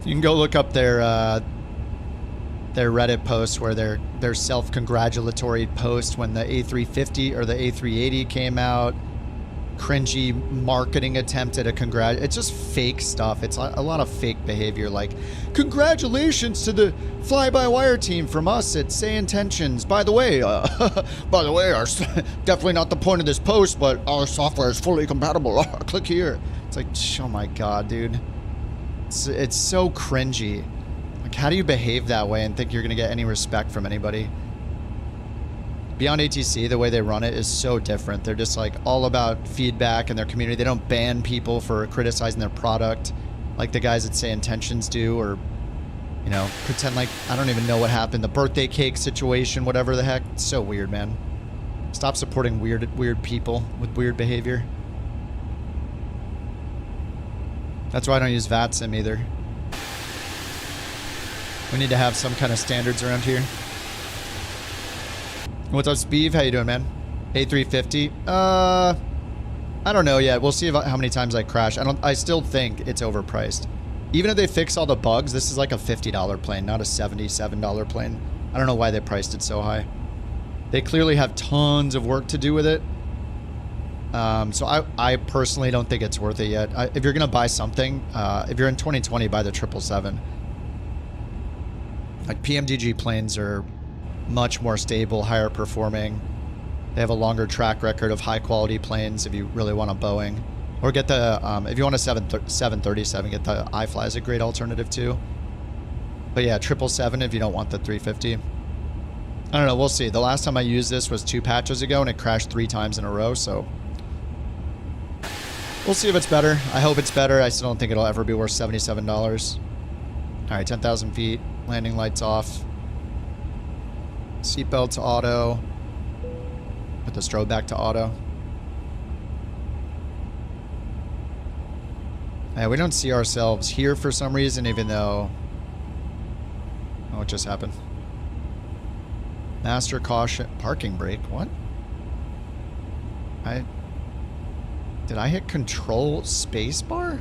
You can go look up their Reddit post where their self-congratulatory post when the A350 or the A380 came out. Cringy marketing attempt at a it's just fake stuff. It's a lot of fake behavior, like congratulations to the fly-by-wire team from us at Say Intentions. By the way, our definitely not the point of this post, but our software is fully compatible. Click here. It's like, oh my god, dude. It's so cringy. Like, how do you behave that way and think you're gonna get any respect from anybody? Beyond ATC, the way they run it is so different. They're just like all about feedback and their community. They don't ban people for criticizing their product like the guys at Say Intentions do, or, you know, pretend like I don't even know what happened. The birthday cake situation, whatever the heck. It's so weird, man. Stop supporting weird people with weird behavior. That's why I don't use VATSIM either. We need to have some kind of standards around here. What's up, Speeve? How you doing, man? A350? I don't know yet. We'll see how many times I crash. I still think it's overpriced. Even if they fix all the bugs, this is like a $50 plane, not a $77 plane. I don't know why they priced it so high. They clearly have tons of work to do with it. So I personally don't think it's worth it yet. If you're going to buy something, if you're in 2020, buy the 777. Like PMDG planes are much more stable, higher performing. They have a longer track record of high quality planes if you really want a Boeing. Or get the, if you want a 737, get the iFly as a great alternative too. But yeah, 777 if you don't want the 350. I don't know, we'll see. The last time I used this was 2 patches ago and it crashed 3 times in a row, so we'll see if it's better. I hope it's better. I still don't think it'll ever be worth $77. All right, 10,000 feet. Landing lights off. Seatbelt to auto. Put the strobe back to auto. Yeah, we don't see ourselves here for some reason, even though... Oh, what just happened? Master caution. Parking brake. What? Did I hit control spacebar?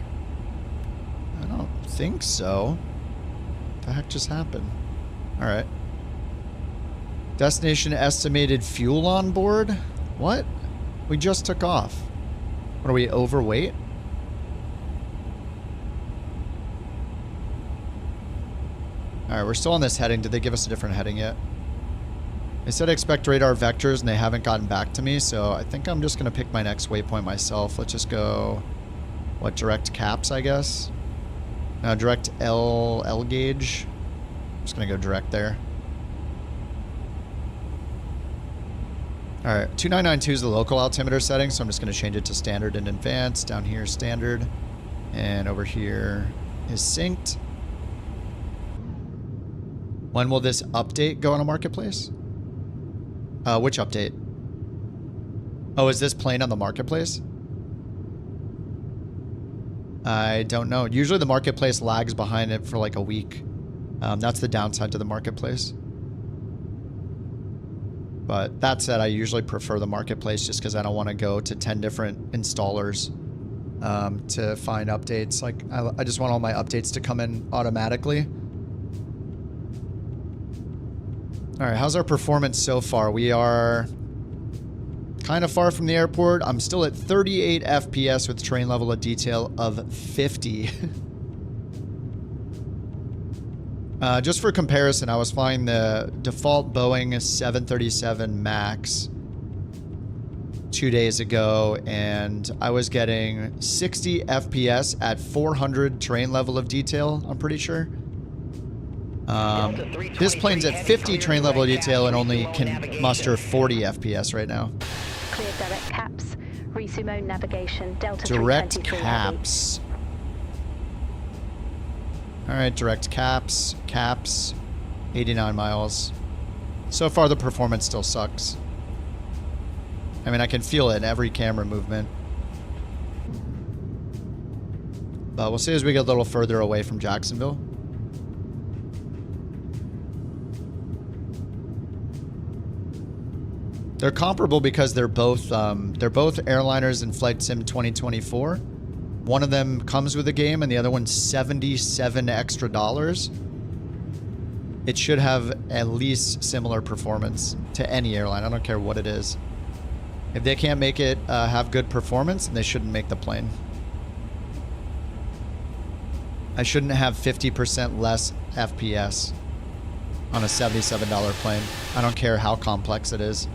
I don't think so. What the heck just happened? Alright. Destination estimated fuel on board? What? We just took off. What, are we overweight? Alright, we're still on this heading. Did they give us a different heading yet? They said expect radar vectors and they haven't gotten back to me, so I think I'm just going to pick my next waypoint myself. Let's just go, what, direct caps, I guess? No, direct L gauge. I'm just going to go direct there. Alright, 2992 is the local altimeter setting, so I'm just going to change it to standard and advanced. Down here, standard. And over here is synced. When will this update go on a marketplace? Which update? Oh, is this plane on the marketplace? I don't know. Usually the marketplace lags behind it for like a week. That's the downside to the marketplace. But that said, I usually prefer the marketplace just because I don't want to go to 10 different installers to find updates. Like, I just want all my updates to come in automatically. Alright, how's our performance so far? We are kind of far from the airport. I'm still at 38 FPS with train level of detail of 50. Just for comparison, I was flying the default Boeing 737 MAX 2 days ago, and I was getting 60 FPS at 400 train level of detail, I'm pretty sure. This plane's at 50 train level of detail and only can muster 40 FPS right now. Clear direct caps. Resume own navigation. Delta direct caps. Alright, direct caps. Caps. 89 miles. So far the performance still sucks. I mean, I can feel it in every camera movement. But we'll see as we get a little further away from Jacksonville. They're comparable because they're both airliners in Flight Sim 2024. One of them comes with a game and the other one's $77 extra. It should have at least similar performance to any airline. I don't care what it is. If they can't make it have good performance, then they shouldn't make the plane. I shouldn't have 50% less FPS on a $77 plane. I don't care how complex it is.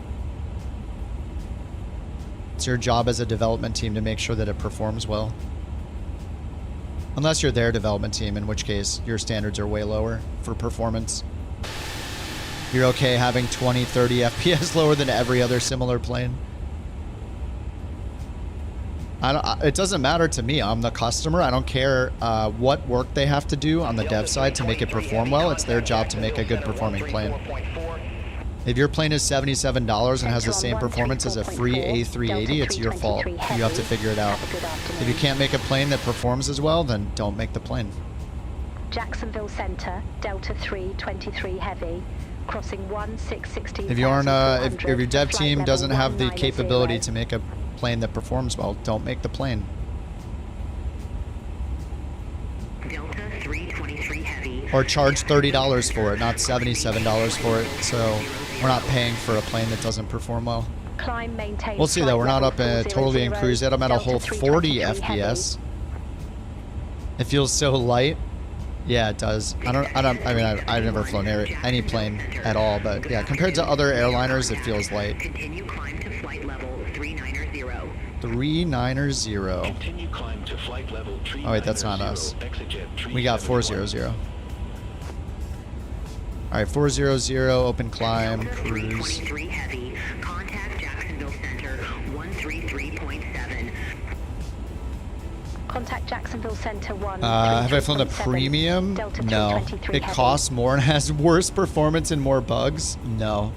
It's your job as a development team to make sure that it performs well. Unless you're their development team, in which case your standards are way lower for performance. You're okay having 20, 30 FPS lower than every other similar plane. It doesn't matter to me. I'm the customer. I don't care what work they have to do on the dev side to make it perform well. It's their job to make a good performing plane. If your plane is $77 and has the same performance as a free A380, it's your fault. You have to figure it out. If you can't make a plane that performs as well, then don't make the plane. Jacksonville Center, Delta 323 Heavy, crossing 1660. If you aren't, if your dev team doesn't have the capability to make a plane that performs well, don't make the plane. Delta 323 Heavy. Or charge $30 for it, not $77 for it. So we're not paying for a plane that doesn't perform well. Climb, maintain. We'll see though. We're not up totally in cruise yet. I'm at a whole 40 FPS. It feels so light. Yeah, it does. I mean, I've never flown any plane at all, but yeah, compared to other airliners, it feels light. Continue climb to flight level 390. 390. Continue climb to flight level 390. Oh wait, that's not us. Exit We got 400. All right, 400, open climb, Delta cruise. 323 Heavy. Contact Jacksonville Center 133.7. Contact Jacksonville Center 1. Have I flown the premium? Delta No. 323 It Heavy. costs more and has worse performance and more bugs? No.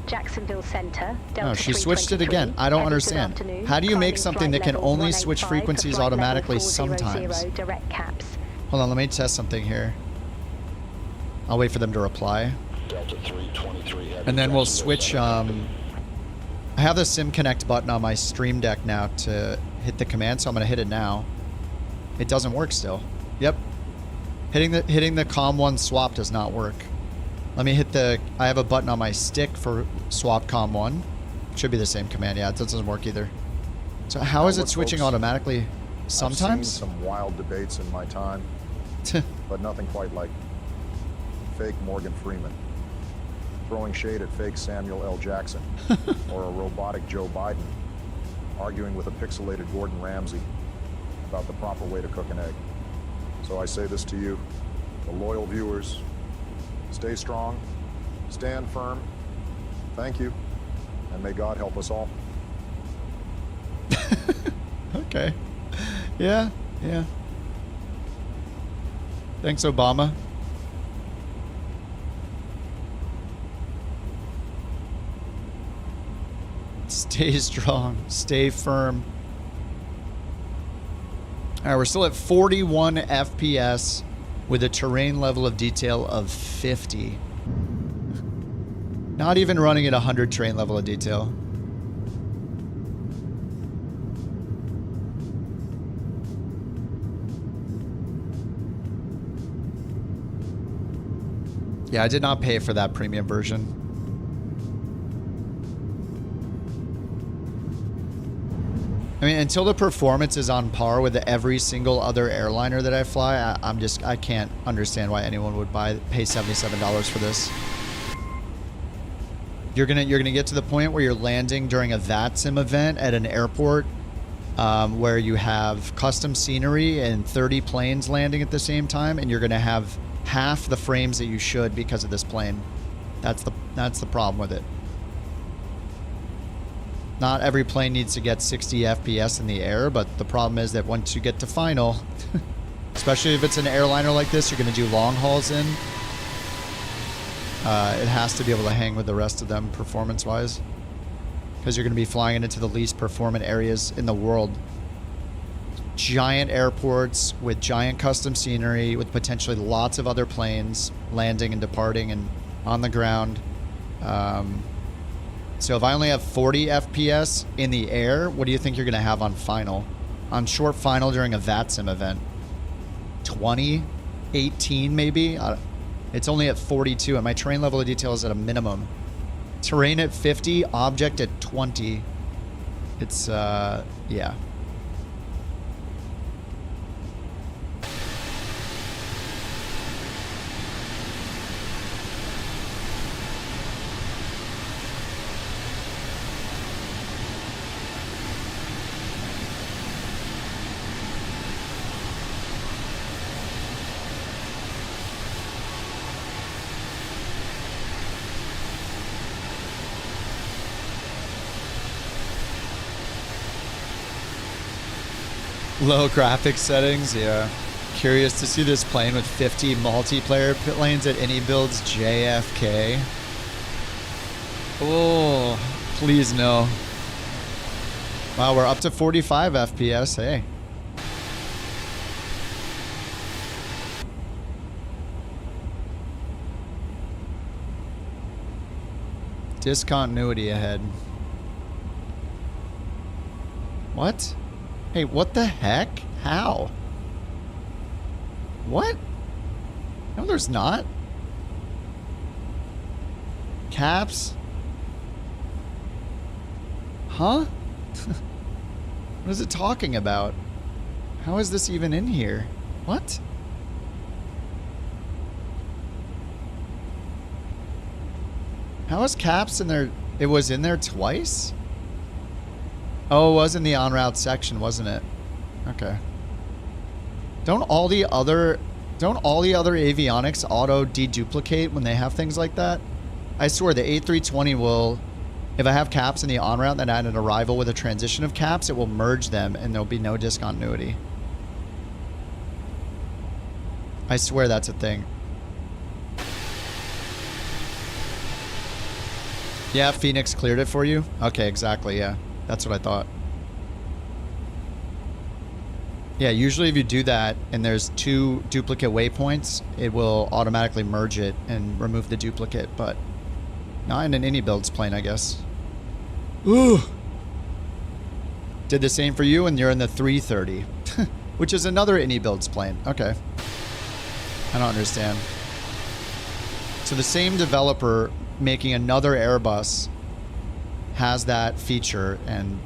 Jacksonville Center. Delta Oh, she switched it 323. again. I don't Heavy, good understand. afternoon. How do you make Climbing something that flight can level only switch 185 for frequencies flight level automatically 400, sometimes? direct caps. Hold on, let me test something here. I'll wait for them to reply. Delta 323 Heavy. And then we'll Jacksonville switch. Center. I have the Sim Connect button on my Stream Deck now to hit the command, so I'm going to hit it now. It doesn't work still. Yep. Hitting the COM1 swap does not work. Let me hit the... I have a button on my stick for swap COM1. Should be the same command. Yeah, it doesn't work either. So how is it Look, switching folks, automatically I've sometimes? seen some wild debates in my time, but nothing quite like fake Morgan Freeman throwing shade at fake Samuel L. Jackson or a robotic Joe Biden arguing with a pixelated Gordon Ramsay about the proper way to cook an egg. So I say this to you, the loyal viewers, stay strong, stand firm, thank you, and may God help us all. Okay. Yeah, yeah. Thanks, Obama. Stay strong. Stay firm. All right, we're still at 41 FPS with a terrain level of detail of 50. Not even running at 100 terrain level of detail. Yeah, I did not pay for that premium version. I mean, until the performance is on par with every single other airliner that I fly, I can't understand why anyone would pay $77 for this. You're gonna get to the point where you're landing during a VATSIM event at an airport where you have custom scenery and 30 planes landing at the same time, and you're gonna have half the frames that you should because of this plane. That's the problem with it. Not every plane needs to get 60 FPS in the air, but the problem is that once you get to final, especially if it's an airliner like this, you're going to do long hauls in. It has to be able to hang with the rest of them performance-wise, because you're going to be flying it into the least performant areas in the world. Giant airports with giant custom scenery, with potentially lots of other planes landing and departing and on the ground. So if I only have 40 FPS in the air, what do you think you're going to have on final? On short final during a VATSIM event? 20? 18 maybe? It's only at 42, and my terrain level of detail is at a minimum. Terrain at 50, object at 20. It's, yeah. Low graphics settings, yeah. Curious to see this plane with 50 multiplayer lanes at iniBuilds JFK. Oh, please no. Wow, we're up to 45 FPS, hey. Discontinuity ahead. What? Hey, what the heck? How? What? No, there's not. Caps? Huh? What is it talking about? How is this even in here? What? How is caps in there? It was in there twice? Oh, it was in the en route section, wasn't it? Okay. Don't all the other avionics auto deduplicate when they have things like that? I swear the A320 will, if I have caps in the en route and I add an arrival with a transition of caps, it will merge them and there'll be no discontinuity. I swear that's a thing. Yeah, Phoenix cleared it for you? Okay, exactly, yeah. That's what I thought. Yeah, usually if you do that and there's 2 duplicate waypoints, it will automatically merge it and remove the duplicate, but not in an iniBuilds plane, I guess. Ooh. Did the same for you and you're in the 330, which is another iniBuilds plane. Okay. I don't understand. So the same developer making another Airbus has that feature and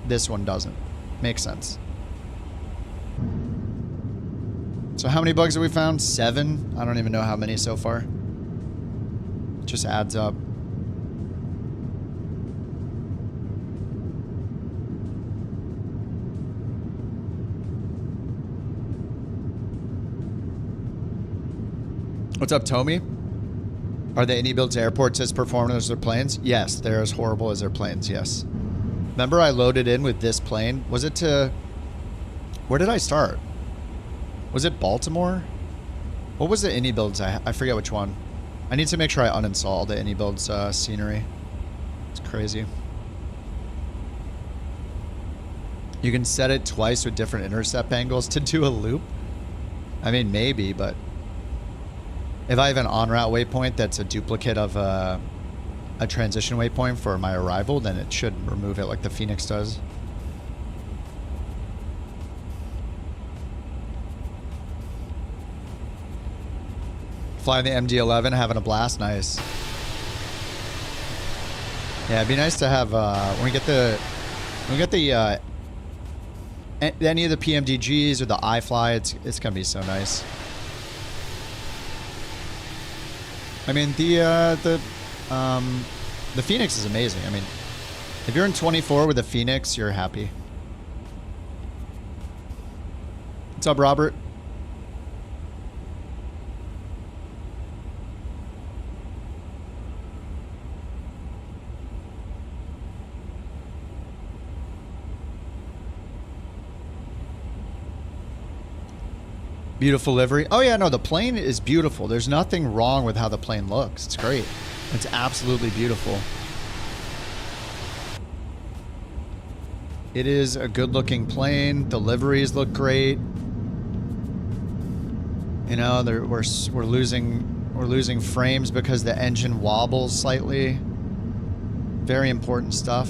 this one doesn't. Makes sense. So how many bugs have we found? 7? I don't even know how many so far. Just adds up. What's up, Tommy? Are the iniBuilds airports as performant as their planes? Yes, they're as horrible as their planes, yes. Remember I loaded in with this plane? Was it to... Where did I start? Was it Baltimore? What was the iniBuilds? I forget which one. I need to make sure I uninstall the iniBuilds scenery. It's crazy. You can set it twice with different intercept angles to do a loop? I mean, maybe, but... If I have an en route waypoint that's a duplicate of a transition waypoint for my arrival, then it should remove it like the Phoenix does. Flying the MD-11, having a blast, nice. Yeah, it'd be nice to have when we get the any of the PMDGs or the iFly, it's gonna be so nice. I mean, the Phoenix is amazing. I mean, if you're in 24 with a Phoenix, you're happy. What's up, Robert? Beautiful livery. Oh yeah, no, the plane is beautiful. There's nothing wrong with how the plane looks. It's great. It's absolutely beautiful. It is a good looking plane. The liveries look great. You know, we're losing frames because the engine wobbles slightly. Very important stuff.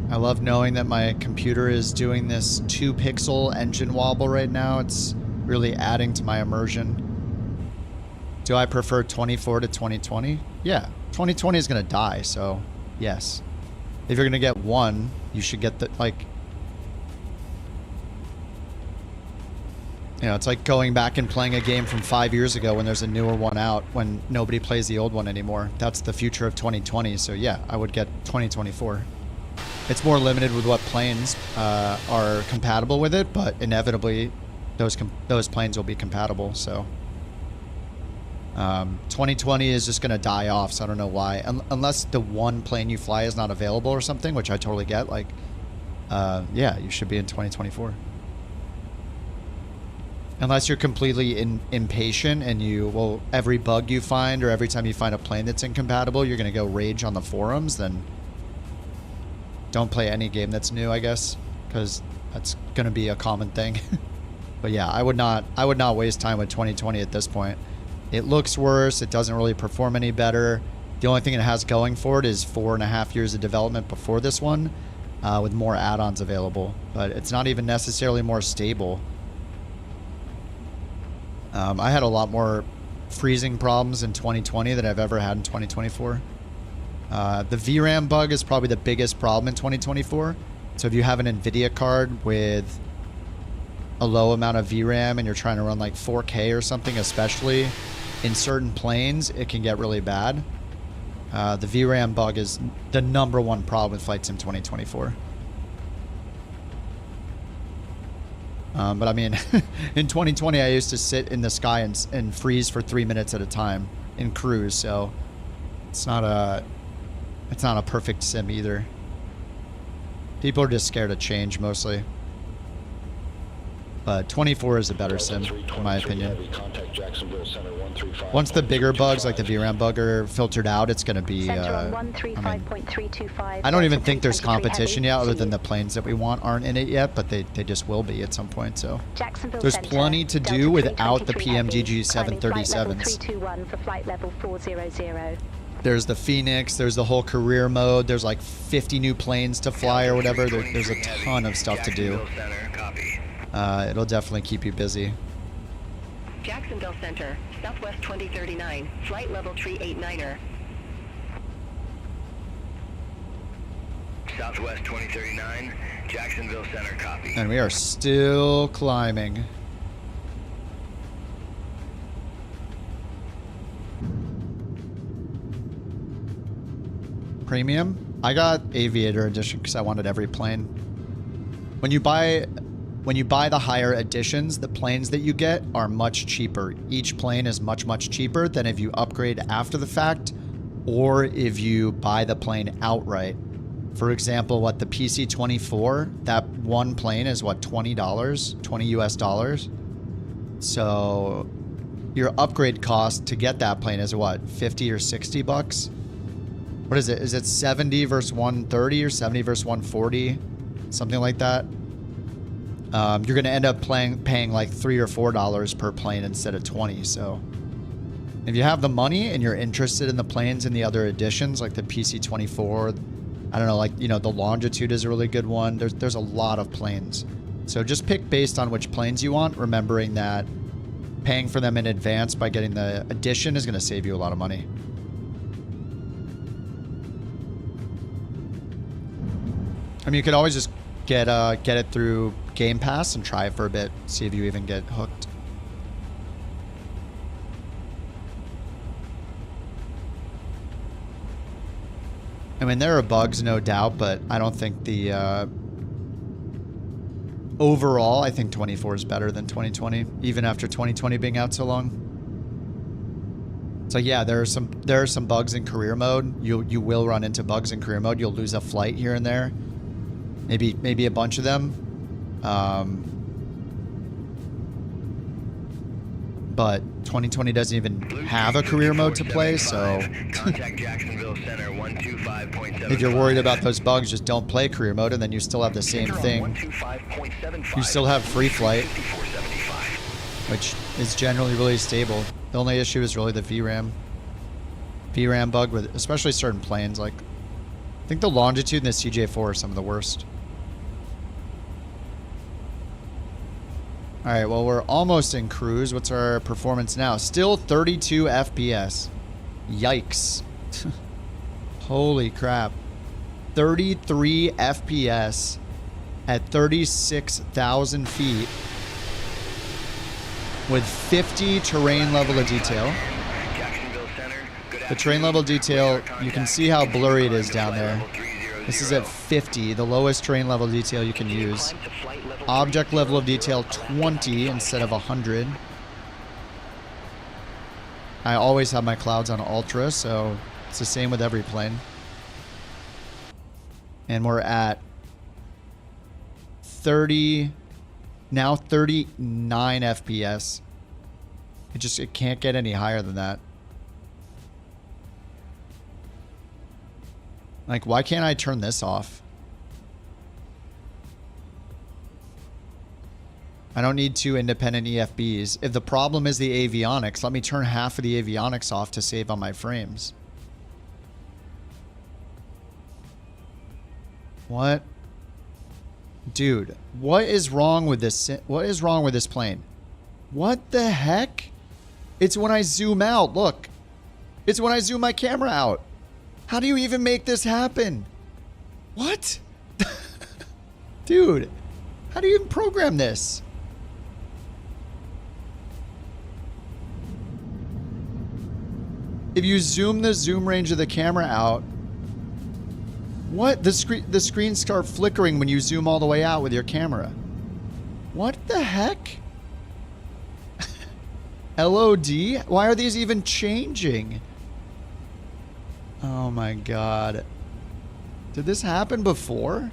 I love knowing that my computer is doing this 2-pixel engine wobble right now. It's really adding to my immersion. Do I prefer 24 to 2020? Yeah, 2020 is going to die, so yes. If you're going to get one, you should get the, like... You know, it's like going back and playing a game from 5 years ago when there's a newer one out, when nobody plays the old one anymore. That's the future of 2020, so yeah, I would get 2024. It's more limited with what planes are compatible with it, but inevitably those planes will be compatible. So 2020 is just going to die off, so I don't know why. Unless the one plane you fly is not available or something, which I totally get. Like, yeah, you should be in 2024. Unless you're completely impatient and well, every bug you find or every time you find a plane that's incompatible, you're going to go rage on the forums, then... Don't play any game that's new, I guess, because that's going to be a common thing. But yeah, I would not waste time with 2020 at this point. It looks worse. It doesn't really perform any better. The only thing it has going for it is 4.5 years of development before this one, with more add-ons available. But it's not even necessarily more stable. I had a lot more freezing problems in 2020 than I've ever had in 2024. The VRAM bug is probably the biggest problem in 2024. So if you have an NVIDIA card with a low amount of VRAM and you're trying to run like 4K or something, especially in certain planes, it can get really bad. The VRAM bug is the #1 problem with Flight Sim 2024. But I mean, in 2020, I used to sit in the sky and freeze for 3 minutes at a time in cruise. So it's not a perfect sim either. People are just scared of change mostly. But 24 is a better sim, in my opinion. Once the bigger bugs, like the VRAM bug, are filtered out, it's going to be... I don't even think there's competition yet, other than the planes that we want aren't in it yet, but they just will be at some point, so... There's plenty to do without the PMGG 737s. There's the Phoenix, there's the whole career mode, there's like 50 new planes to fly or whatever. There's a ton of stuff to do. It'll definitely keep you busy. Jacksonville Center, Southwest 2039, flight level tree 89er. Southwest 2039, Jacksonville Center, copy. And we are still climbing. Premium? I got Aviator Edition because I wanted every plane. When you buy the higher editions, the planes that you get are much cheaper. Each plane is much, much cheaper than if you upgrade after the fact or if you buy the plane outright. For example, what the PC-24, that one plane is what, $20? 20 US dollars? So your upgrade cost to get that plane is what, 50 or 60 bucks? What is it? Is it 70 versus 130 or 70 versus 140? Something like that. You're going to end up paying like $3 or $4 per plane instead of 20. So if you have the money and you're interested in the planes in the other editions, like the PC-24, I don't know, like, you know, the Longitude is a really good one. There's a lot of planes. So just pick based on which planes you want, remembering that paying for them in advance by getting the edition is going to save you a lot of money. I mean, you could always just get it through Game Pass and try it for a bit, see if you even get hooked. I mean, there are bugs, no doubt, but I don't think the overall, I think 24 is better than 2020, even after 2020 being out so long. So yeah, there are some bugs in career mode. You will run into bugs in career mode. You'll lose a flight here and there. Maybe a bunch of them. But 2020 doesn't even have a career mode to play, so if you're worried about those bugs, just don't play career mode, and then you still have the same thing. You still have free flight, which is generally really stable. The only issue is really the VRAM bug with especially certain planes. Like, I think the Longitude and the CJ4 are some of the worst. All right, well, we're almost in cruise. What's our performance now? Still 32 FPS. Yikes. Holy crap. 33 FPS at 36,000 feet with 50 terrain level of detail. The terrain level detail, you can see how blurry it is down there. This is at 50, the lowest terrain level detail you can use. Object level of detail 20 instead of 100. I always have my clouds on ultra, so it's the same with every plane. And we're at 39 FPS. It can't get any higher than that. Like, why can't I turn this off? I don't need 2 independent EFBs. If the problem is the avionics, let me turn half of the avionics off to save on my frames. What? Dude, what is wrong with this? What is wrong with this plane? What the heck? It's when I zoom out. Look. It's when I zoom my camera out. How do you even make this happen? What? Dude, how do you even program this? if you zoom the zoom range of the camera out, what? The screens start flickering when you zoom all the way out with your camera. What the heck? LOD? Why are these even changing? Oh my god. Did this happen before?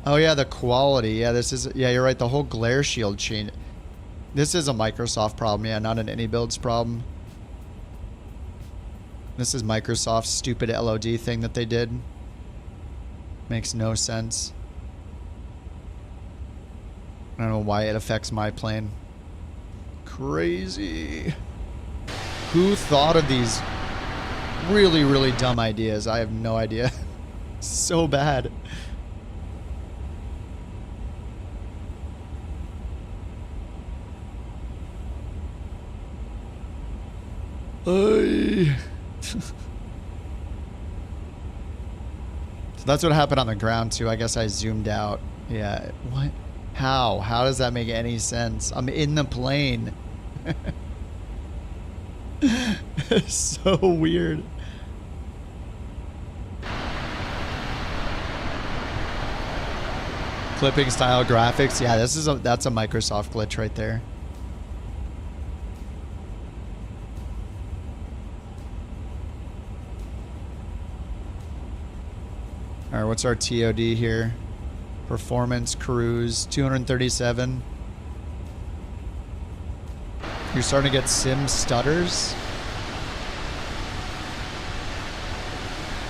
Oh yeah, the quality. Yeah, this is, yeah, you're right. The whole glare shield changed. This is a Microsoft problem. Yeah, not an iniBuilds problem. This is Microsoft's stupid LOD thing that they did. Makes no sense. I don't know why it affects my plane. Crazy. Who thought of these really, really dumb ideas? I have no idea. So bad. So that's what happened on the ground too. I guess I zoomed out. Yeah. What? How? How does that make any sense? I'm in the plane. So weird. Clipping style graphics. Yeah, that's a Microsoft glitch right there. All right, what's our TOD here? Performance cruise 237. You're starting to get sim stutters.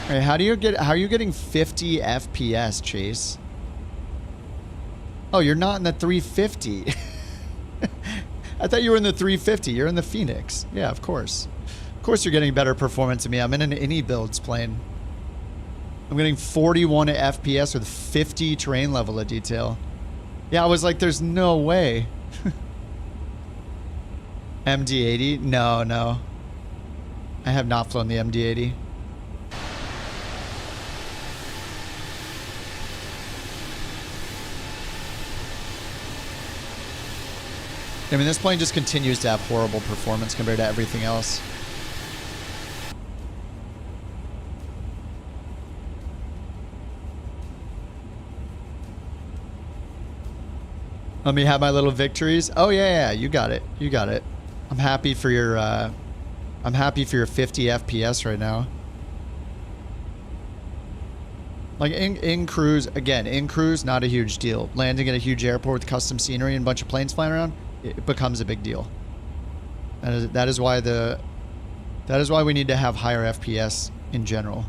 All right, how are you getting 50 FPS, Chase? Oh, you're not in the 350. I thought you were in the 350. You're in the Phoenix. Yeah, of course. Of course you're getting better performance than me. I'm in an iniBuilds plane. I'm getting 41 FPS with 50 terrain level of detail. Yeah, I was like, there's no way. MD-80? No, no. I have not flown the MD-80. I mean, this plane just continues to have horrible performance compared to everything else. Let me have my little victories. Oh yeah, yeah, you got it. You got it. I'm happy for your 50 FPS right now. Like in cruise, again, in cruise, not a huge deal. Landing at a huge airport with custom scenery and a bunch of planes flying around, it becomes a big deal. That is why we need to have higher FPS in general.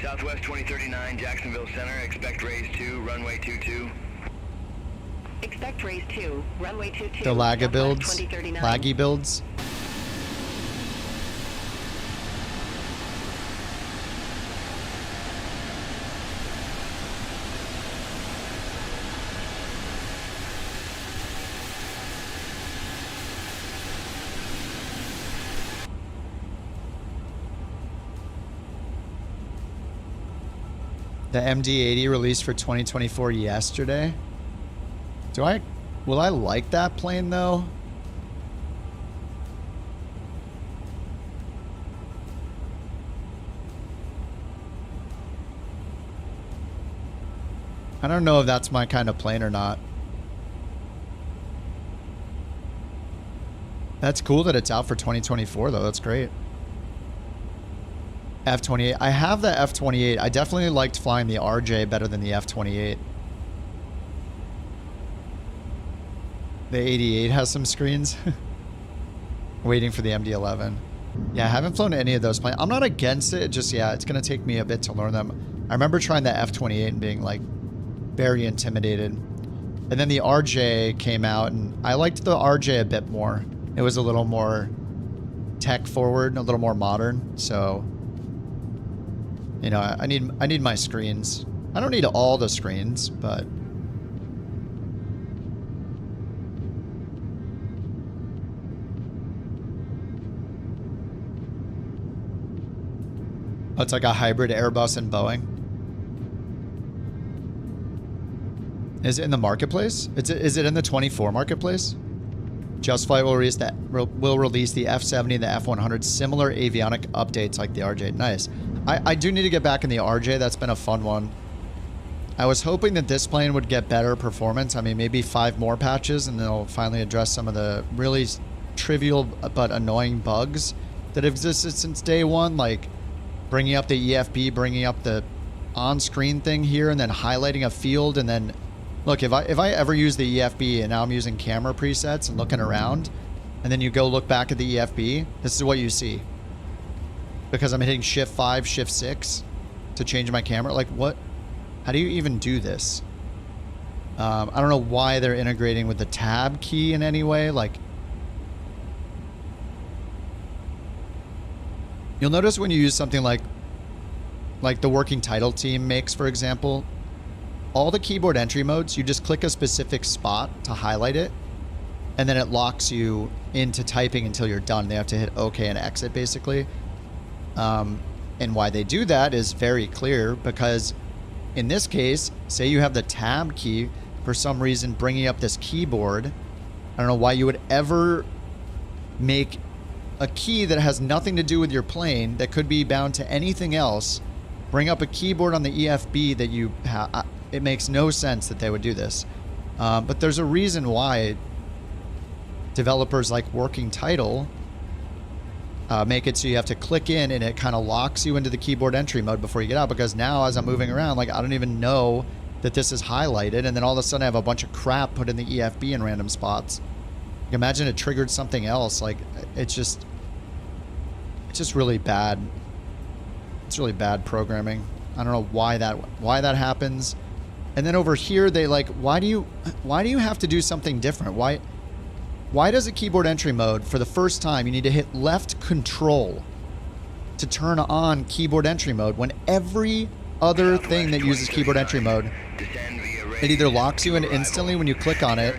Southwest 2039, Jacksonville Center. Expect raise 2, runway 22. Expect raise 2, runway 22. The laggy builds. The MD-80 released for 2024 yesterday. Will I like that plane though? I don't know if that's my kind of plane or not. That's cool that it's out for 2024 though. That's great. F-28. I have the F-28. I definitely liked flying the RJ better than the F-28. The 88 has some screens. Waiting for the MD-11. Yeah, I haven't flown any of those planes. I'm not against it. Just, yeah, it's going to take me a bit to learn them. I remember trying the F-28 and being, like, very intimidated. And then the RJ came out, and I liked the RJ a bit more. It was a little more tech-forward, a little more modern. So, you know, I need my screens. I don't need all the screens, but... Oh, it's like a hybrid Airbus and Boeing. Is it in the marketplace? Is it in the 24 marketplace? Just Flight will release the F-70 and the F-100 similar avionic updates like the RJ. Nice. I do need to get back in the RJ. That's been a fun one. I was hoping that this plane would get better performance. I mean, maybe 5 more patches and they'll finally address some of the really trivial but annoying bugs that have existed since day one, like bringing up the EFB, bringing up the on-screen thing here, and then highlighting a field. And then, look, if I ever use the EFB and now I'm using camera presets and looking around, and then you go look back at the EFB, this is what you see. Because I'm hitting Shift 5, Shift 6 to change my camera. Like, what? How do you even do this? I don't know why they're integrating with the tab key in any way. Like, you'll notice when you use something like the working title team makes, for example, all the keyboard entry modes, you just click a specific spot to highlight it, and then it locks you into typing until you're done. They have to hit OK and exit, basically. And why they do that is very clear, because in this case, say you have the tab key for some reason bringing up this keyboard. I don't know why you would ever make a key that has nothing to do with your plane, that could be bound to anything else, bring up a keyboard on the EFB that you have. It makes no sense that they would do this. But there's a reason why developers like Working Title make it so you have to click in and it kind of locks you into the keyboard entry mode before you get out, because now as I'm moving around, like, I don't even know that this is highlighted, and then all of a sudden I have a bunch of crap put in the EFB in random spots. Imagine it triggered something else. Like, it's just really bad. It's really bad programming. I don't know why that happens. And then over here they like, why do you have to do something different? Why does a keyboard entry mode, for the first time, you need to hit left control to turn on keyboard entry mode, when every other thing that uses keyboard entry mode, it either locks you in instantly when you click on it,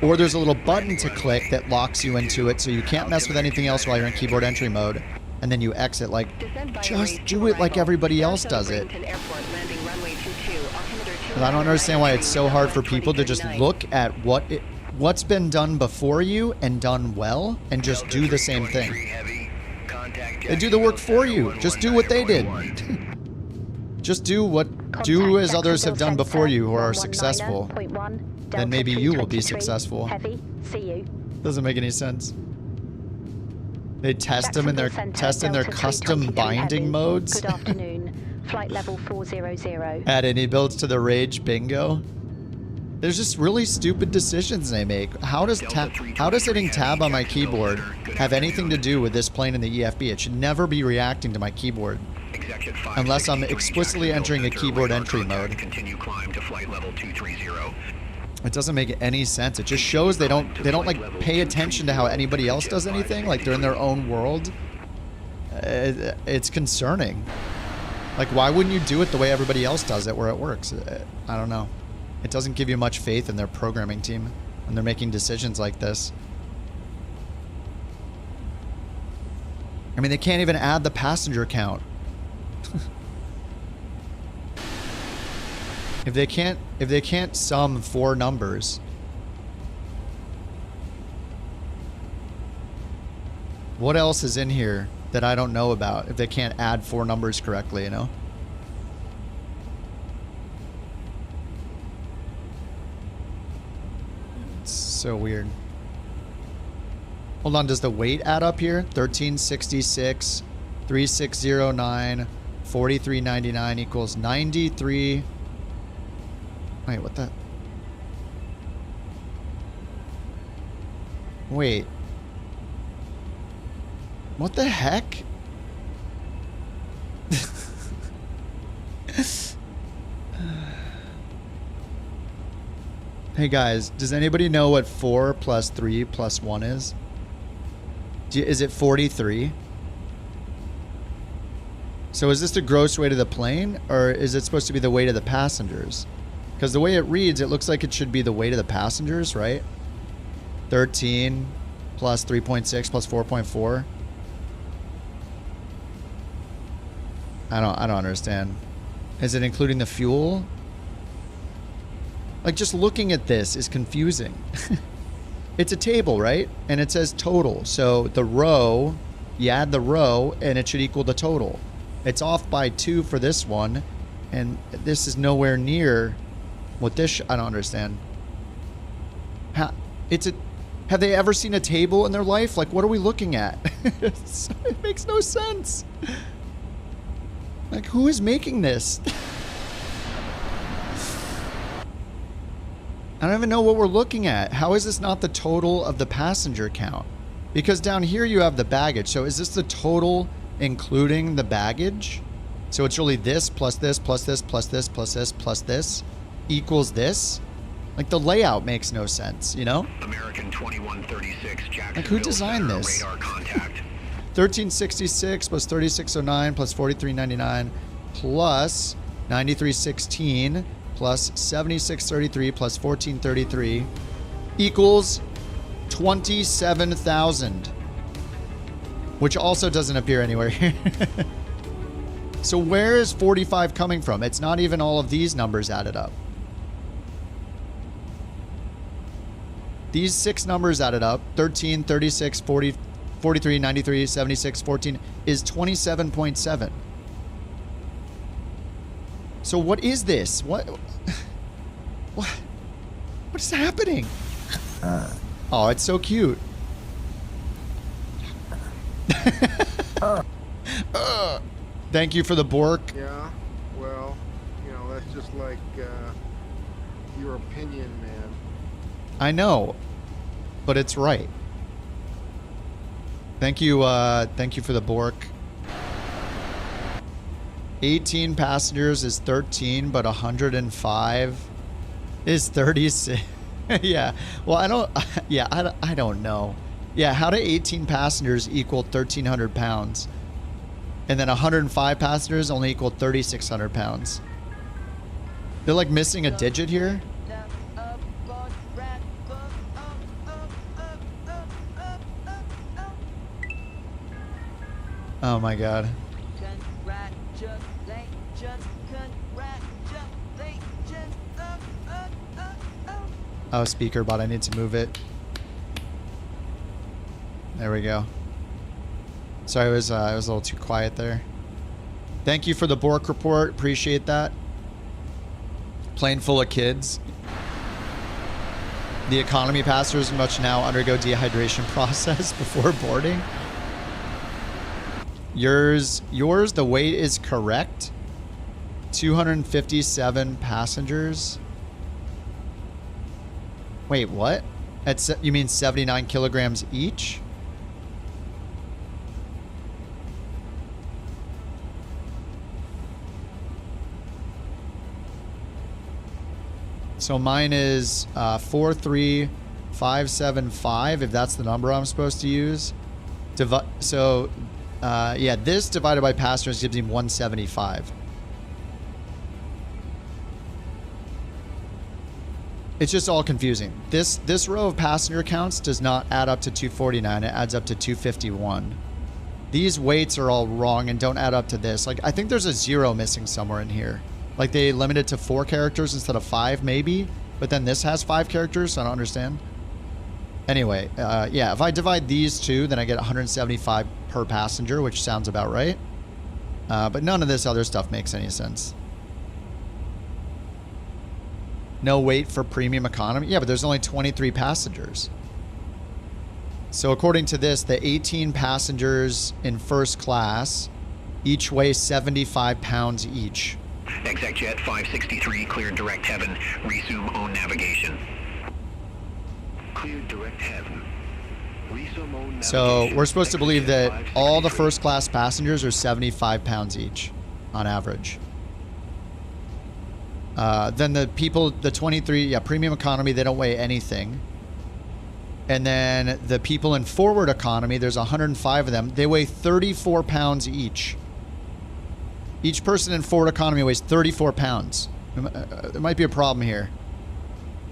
or there's a little button to click that locks you into it, so you can't mess with anything else while you're in keyboard entry mode, and then you exit. Like, just do it like everybody else does it. And I don't understand why it's so hard for people to just look at what's been done before you and done well, and just do the same thing. They do the work for you. Just do what they did. Just do as others have done before you who are successful. Then maybe you will be successful. Doesn't make any sense. They test them in their custom binding modes. Good afternoon. Flight level 400. Add iniBuilds to the Rage bingo. There's just really stupid decisions they make. How does hitting tab on my keyboard have anything to do with this plane in the EFB? It should never be reacting to my keyboard unless I'm explicitly entering a keyboard entry mode. It doesn't make any sense. It just shows they don't like pay attention to how anybody else does anything. Like, they're in their own world. It's concerning. Like, why wouldn't you do it the way everybody else does it where it works? I don't know. It doesn't give you much faith in their programming team when they're making decisions like this. I mean, they can't even add the passenger count. If they can't sum 4 numbers, what else is in here that I don't know about? If they can't add 4 numbers correctly, you know? So weird. Hold on, does the weight add up here? 1366, 3609, 4399 equals 93. Wait, what the? Wait. What the heck? Hey guys, does anybody know what 4 plus 3 plus 1 is? Is it 43? So is this the gross weight of the plane, or is it supposed to be the weight of the passengers? Because the way it reads, it looks like it should be the weight of the passengers, right? 13 plus 3.6 plus 4.4. I don't understand. Is it including the fuel? Like, just looking at this is confusing. It's a table, right? And it says total. So the row, you add the row, and it should equal the total. It's off by 2 for this one, and this is nowhere near what this. I don't understand. Have they ever seen a table in their life? Like, what are we looking at? It makes no sense. Like, who is making this? I don't even know what we're looking at. How is this not the total of the passenger count? Because down here you have the baggage. So is this the total including the baggage? So it's really this plus this plus this plus this plus this plus this equals this? Like, the layout makes no sense, you know? American 2136 Jacksonville. Like, who designed this? Radar contact. 1366 plus 3609 plus 4399 plus 9316 plus 7633 plus 1433 equals 27,000, which also doesn't appear anywhere here. So where is 45 coming from? It's not even all of these numbers added up. These 6 numbers added up, 13, 36, 40, 43, 93, 76, 14, is 27.7. So what is this? What is happening? Oh, it's so cute. Thank you for the bork. Yeah, well, that's just like your opinion, man. I know, but it's right. Thank you for the bork. 18 passengers is 13, but 105 is 36. Yeah. Well, I don't know. Yeah, how do 18 passengers equal 1,300 pounds? And then 105 passengers only equal 3,600 pounds. They're like missing a digit here. Oh my god. Oh, speaker bot, I need to move it. There we go. Sorry, I was a little too quiet there. Thank you for the bork report. Appreciate that. Plane full of kids. The economy passengers must now undergo dehydration process before boarding. Yours, the weight is correct. 257 passengers. Wait, what? You mean 79 kilograms each? So mine is 43575, if that's the number I'm supposed to use. Yeah, this divided by passengers gives me 175. It's just all confusing. This row of passenger counts does not add up to 249. It adds up to 251. These weights are all wrong and don't add up to this. Like, I think there's a 0 missing somewhere in here. Like, they limit it to 4 characters instead of 5, maybe. But then this has 5 characters, so I don't understand. Anyway, yeah, if I divide these two, then I get 175 per passenger, which sounds about right. But none of this other stuff makes any sense. No weight for premium economy? Yeah, but there's only 23 passengers. So according to this, the 18 passengers in first class each weigh 75 pounds each. Exec Jet 563, cleared direct heaven. Resume own navigation. Cleared direct heaven. Resume own navigation. So we're supposed to believe that all the first class passengers are 75 pounds each on average. Then the people, the 23, yeah, premium economy, they don't weigh anything. And then the people in forward economy, there's 105 of them. They weigh 34 pounds each. Each person in forward economy weighs 34 pounds. There might be a problem here.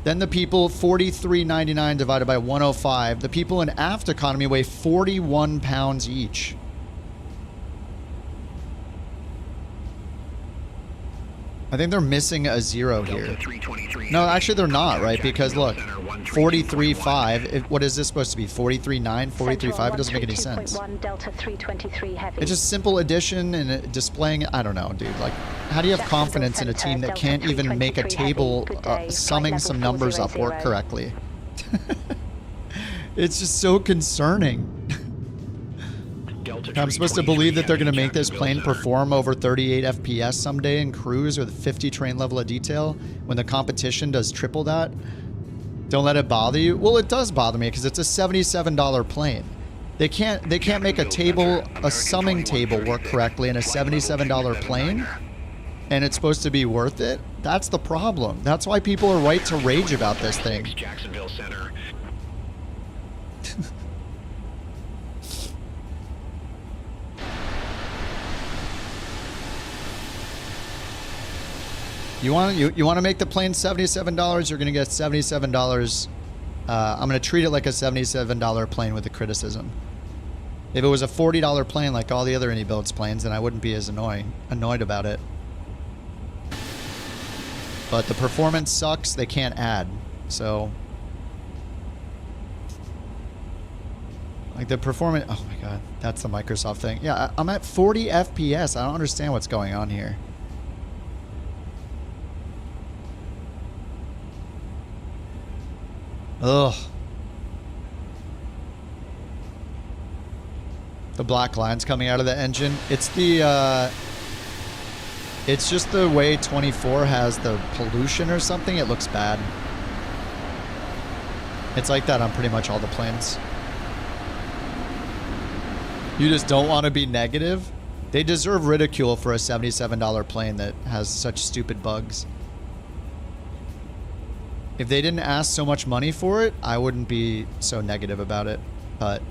Then the people, 43.99 divided by 105. The people in aft economy weigh 41 pounds each. I think they're missing a 0 here. Delta 323 No, actually they're not, right? Because look, Jacksonville Center, 43.5. What is this supposed to be? 43.9, 43.5? It doesn't make any sense. Delta 323 heavy. It's just simple addition and displaying. I don't know, dude. Like, how do you have confidence in a team that can't even make a table summing some numbers up work correctly? It's just so concerning. I'm supposed to believe that they're going to make this plane perform over 38 FPS someday in cruise with 50 train level of detail when the competition does triple that. Don't let it bother you. Well, it does bother me because it's a $77 plane. They can't make a table, a summing table work correctly in a $77 plane, and it's supposed to be worth it. That's the problem. That's why people are right to rage about this thing. Jacksonville Center. You want to make the plane $77? You're going to get $77. I'm going to treat it like a $77 plane with a criticism. If it was a $40 plane like all the other iniBuilds planes, then I wouldn't be as annoyed about it. But the performance sucks. They can't add. So, like the performance. Oh my god, that's the Microsoft thing. Yeah, I'm at 40 FPS. I don't understand what's going on here. Ugh. The black lines coming out of the engine. It's the, it's just the way 24 has the pollution or something. It looks bad. It's like that on pretty much all the planes. You just don't want to be negative. They deserve ridicule for a $77 plane that has such stupid bugs. If they didn't ask so much money for it, I wouldn't be so negative about it. But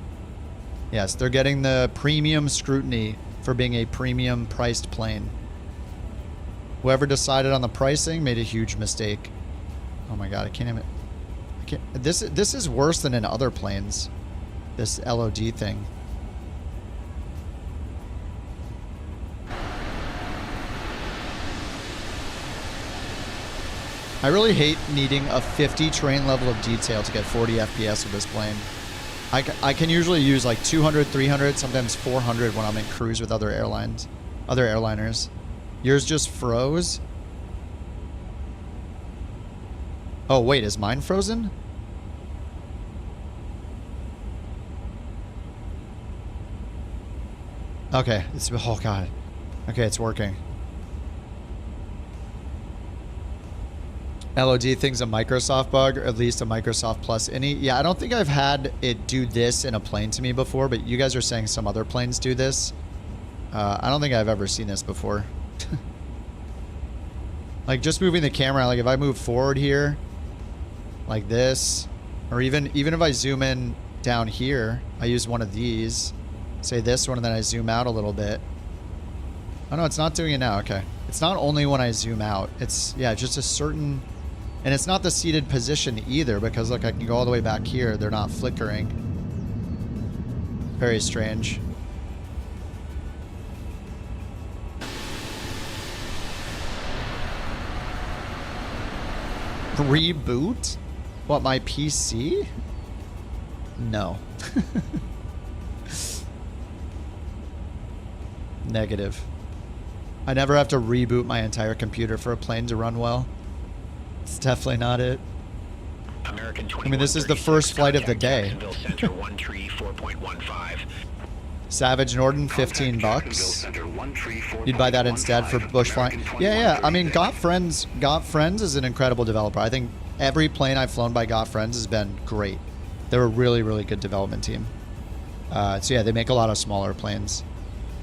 yes, they're getting the premium scrutiny for being a premium priced plane. Whoever decided on the pricing made a huge mistake. Oh my god, I can't even. This is worse than in other planes. This LOD thing. I really hate needing a 50 train level of detail to get 40 FPS with this plane. I can usually use like 200, 300, sometimes 400 when I'm in cruise with other airliners. Yours just froze? Oh wait, is mine frozen? Okay, oh god. Okay, it's working. LOD thing's a Microsoft bug, or at least a Microsoft plus any. Yeah, I don't think I've had it do this in a plane to me before, but you guys are saying some other planes do this. I don't think I've ever seen this before. Like just moving the camera, like if I move forward here, like this, or even if I zoom in down here, I use one of these, say this one, and then I zoom out a little bit. Oh no, it's not doing it now. Okay. It's not only when I zoom out. It's, yeah, just a certain... And it's not the seated position either, because look, I can go all the way back here. They're not flickering. Very strange. Reboot? What, my PC? No. Negative. I never have to reboot my entire computer for a plane to run well. It's definitely not it. I mean, this is the first flight of the day. Savage Norden, $15. You'd buy that instead for bush flying. Yeah. I mean, Got Friends is an incredible developer. I think every plane I've flown by Got Friends has been great. They're a really, really good development team. So yeah, they make a lot of smaller planes.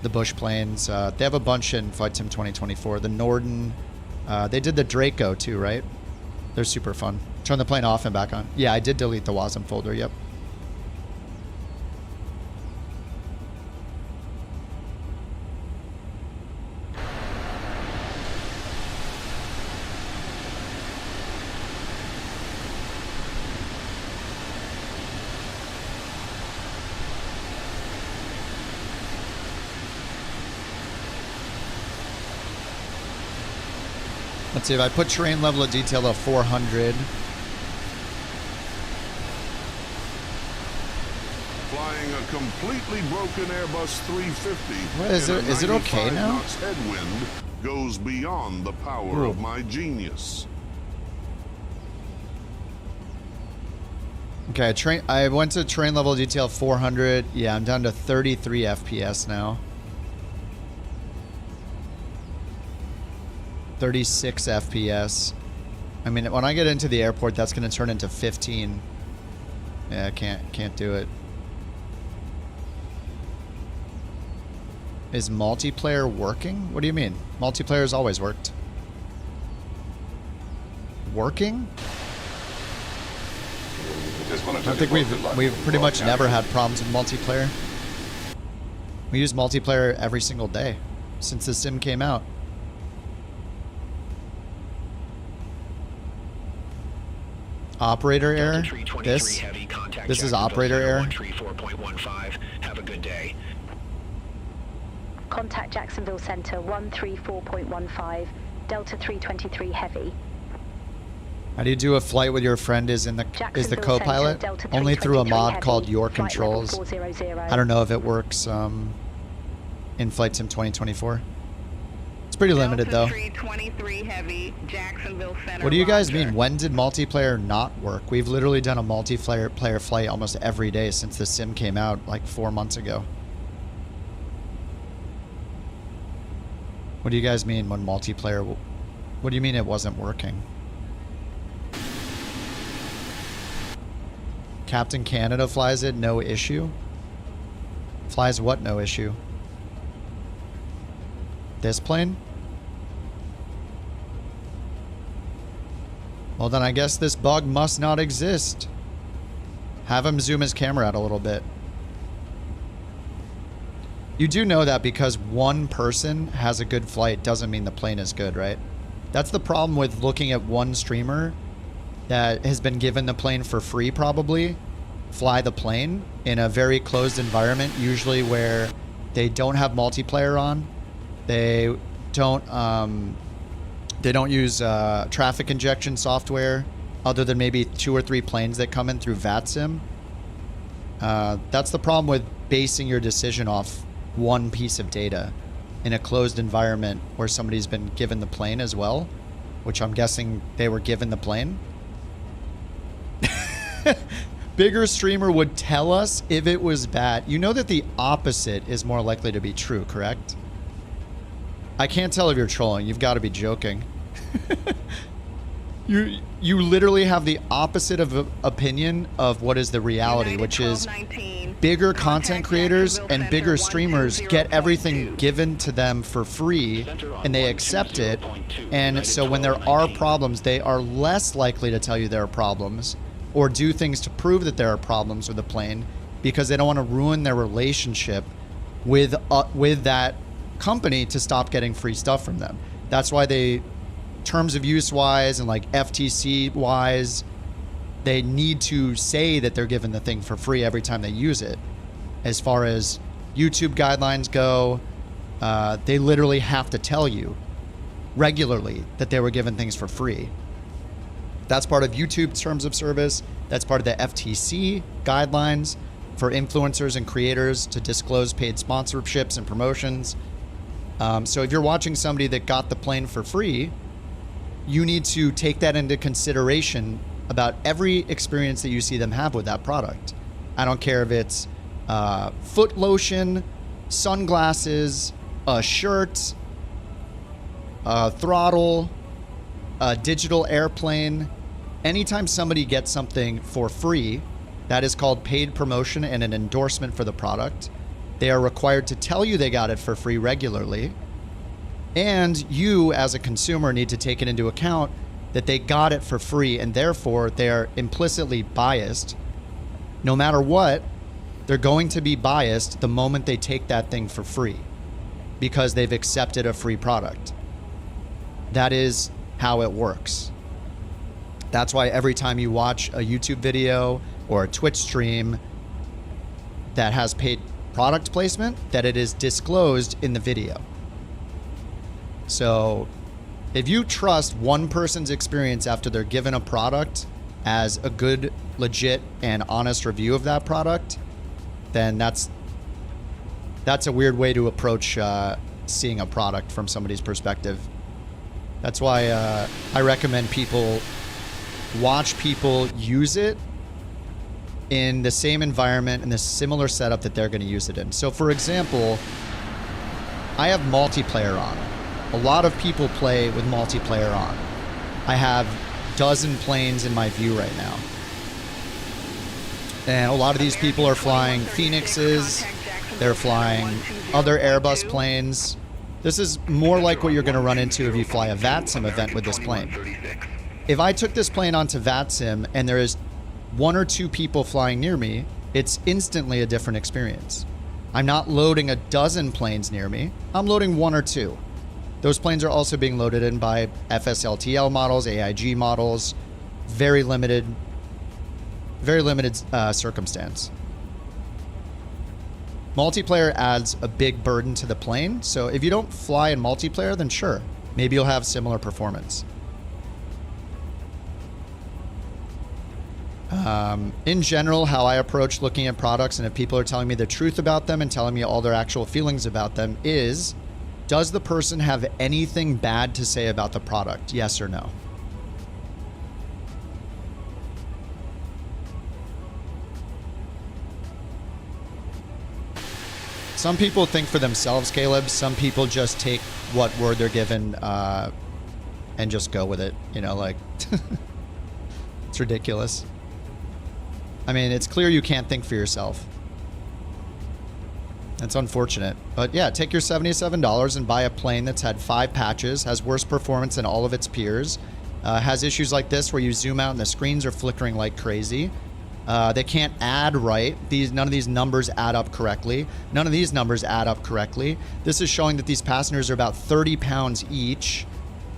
The bush planes. They have a bunch in Flight Sim 2024. The Norden. They did the Draco too, right? They're super fun. Turn the plane off and back on. Yeah, I did delete the WASM folder, yep. Let's see if I put terrain level of detail to 400. Flying a completely broken Airbus 350. What is it? Is it okay now? Knots headwind goes beyond the power of my genius. Okay, I went to terrain level detail 400. Yeah, I'm down to 33 FPS now. 36 FPS. I mean, when I get into the airport, that's going to turn into 15. Yeah, I can't do it. Is multiplayer working? What do you mean? Multiplayer has always worked. Working? I think we've pretty much never had problems with multiplayer. We use multiplayer every single day since the sim came out. Operator error? This is operator error. 134.15. Have a good day. Contact Jacksonville Center 134.15, Delta 323 Heavy. How do you do a flight with your friend is the co-pilot? Only through a mod called Your Controls. I don't know if it works in Flight Sim 2024. It's pretty limited though. What do you guys mean? When did multiplayer not work? We've literally done a multiplayer flight almost every day since the sim came out like 4 months ago. What do you guys mean when multiplayer... What do you mean it wasn't working? Captain Canada flies it, no issue? Flies what, no issue? This plane? Well then I guess this bug must not exist. Have him zoom his camera out a little bit. You do know that because one person has a good flight doesn't mean the plane is good, right? That's the problem with looking at one streamer that has been given the plane for free probably, fly the plane in a very closed environment, usually where they don't have multiplayer on. They don't use traffic injection software other than maybe 2 or 3 planes that come in through VATSIM. That's the problem with basing your decision off one piece of data in a closed environment where somebody's been given the plane as well, which I'm guessing they were given the plane. Bigger streamer would tell us if it was bad. You know that the opposite is more likely to be true, correct? I can't tell if you're trolling. You've got to be joking. You literally have the opposite of opinion of what is the reality, which is bigger content creators and bigger streamers get everything given to them for free and they accept it. And so when there are problems, they are less likely to tell you there are problems or do things to prove that there are problems with the plane because they don't want to ruin their relationship with that company to stop getting free stuff from them. That's why they, terms of use wise and like FTC wise, they need to say that they're given the thing for free every time they use it. As far as YouTube guidelines go, they literally have to tell you regularly that they were given things for free. That's part of YouTube's terms of service. That's part of the FTC guidelines for influencers and creators to disclose paid sponsorships and promotions. So if you're watching somebody that got the plane for free, you need to take that into consideration about every experience that you see them have with that product. I don't care if it's foot lotion, sunglasses, a shirt, a throttle, a digital airplane. Anytime somebody gets something for free, that is called paid promotion and an endorsement for the product. They are required to tell you they got it for free regularly. And you, as a consumer, need to take it into account that they got it for free and therefore they are implicitly biased. No matter what, they're going to be biased the moment they take that thing for free because they've accepted a free product. That is how it works. That's why every time you watch a YouTube video or a Twitch stream that has paid product placement, that it is disclosed in the video. So If you trust one person's experience after they're given a product as a good, legit, and honest review of that product, then that's a weird way to approach seeing a product from somebody's perspective. That's why I recommend people watch people use it in the same environment and the similar setup that they're going to use it in. So for example, I have multiplayer on. A lot of people play with multiplayer on. I have dozen planes in my view right now. And a lot of these people are flying Phoenixes. They're flying other Airbus planes. This is more like what you're going to run into if you fly a VATSIM event with this plane. If I took this plane onto VATSIM and there is 1 or 2 people flying near me, it's instantly a different experience. I'm not loading a dozen planes near me. I'm loading 1 or 2. Those planes are also being loaded in by FSLTL models, AIG models, very limited circumstance. Multiplayer adds a big burden to the plane, so if you don't fly in multiplayer, then sure, maybe you'll have similar performance. In general, how I approach looking at products, and if people are telling me the truth about them and telling me all their actual feelings about them, is, does the person have anything bad to say about the product? Yes or no? Some people think for themselves, Caleb. Some people just take what word they're given and just go with it. You know, like, it's ridiculous. I mean, it's clear you can't think for yourself. That's unfortunate. But yeah, take your $77 and buy a plane that's had 5 patches, has worse performance than all of its peers, has issues like this where you zoom out and the screens are flickering like crazy. They can't add right. None of these numbers add up correctly. None of these numbers add up correctly. This is showing that these passengers are about 30 pounds each.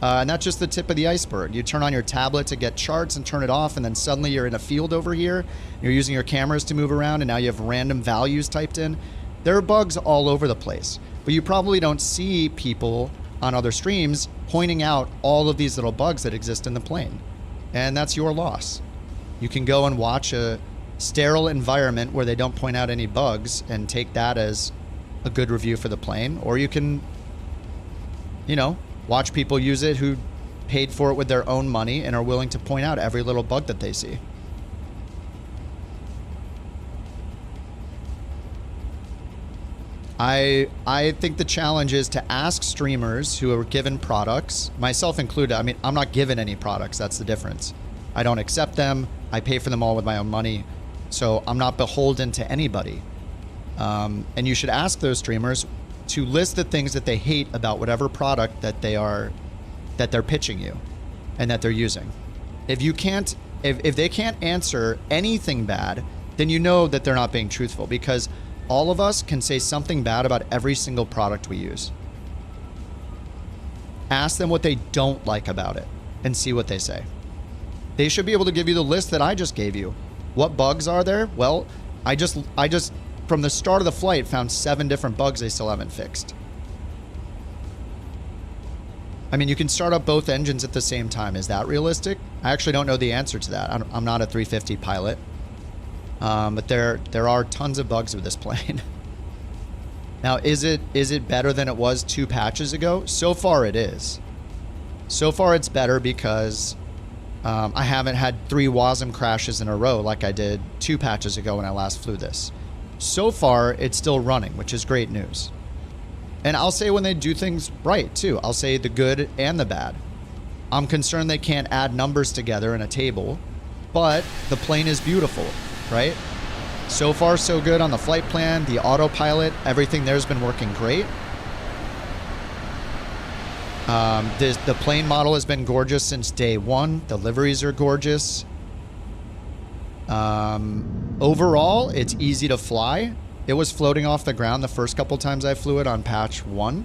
And that's just the tip of the iceberg. You turn on your tablet to get charts and turn it off, and then suddenly you're in a field over here. You're using your cameras to move around, and now you have random values typed in. There are bugs all over the place, but you probably don't see people on other streams pointing out all of these little bugs that exist in the plane. And that's your loss. You can go and watch a sterile environment where they don't point out any bugs and take that as a good review for the plane. Or you can, you know, watch people use it who paid for it with their own money and are willing to point out every little bug that they see. I think the challenge is to ask streamers who are given products, myself included. I mean, I'm not given any products. That's the difference. I don't accept them. I pay for them all with my own money. So I'm not beholden to anybody. And you should ask those streamers to list the things that they hate about whatever product that they're pitching you and that they're using. If you can't, if they can't answer anything bad, then you know that they're not being truthful, because all of us can say something bad about every single product we use. Ask them what they don't like about it and see what they say. They should be able to give you the list that I just gave you. What bugs are there? Well, I just from the start of the flight found 7 different bugs they still haven't fixed. I mean, you can start up both engines at the same time. Is that realistic? I actually don't know the answer to that. I'm not a 350 pilot. But there are tons of bugs with this plane. Now, is it better than it was 2 patches ago? So far it is. So far it's better because I haven't had 3 WASM crashes in a row like I did 2 patches ago when I last flew this. So far it's still running, which is great news. And I'll say when they do things right too. I'll say the good and the bad. I'm concerned they can't add numbers together in a table, but the plane is beautiful. Right? So far, so good on the flight plan, the autopilot, everything there's been working great. The plane model has been gorgeous since day 1. The liveries are gorgeous. Overall, it's easy to fly. It was floating off the ground the first couple times I flew it on patch 1.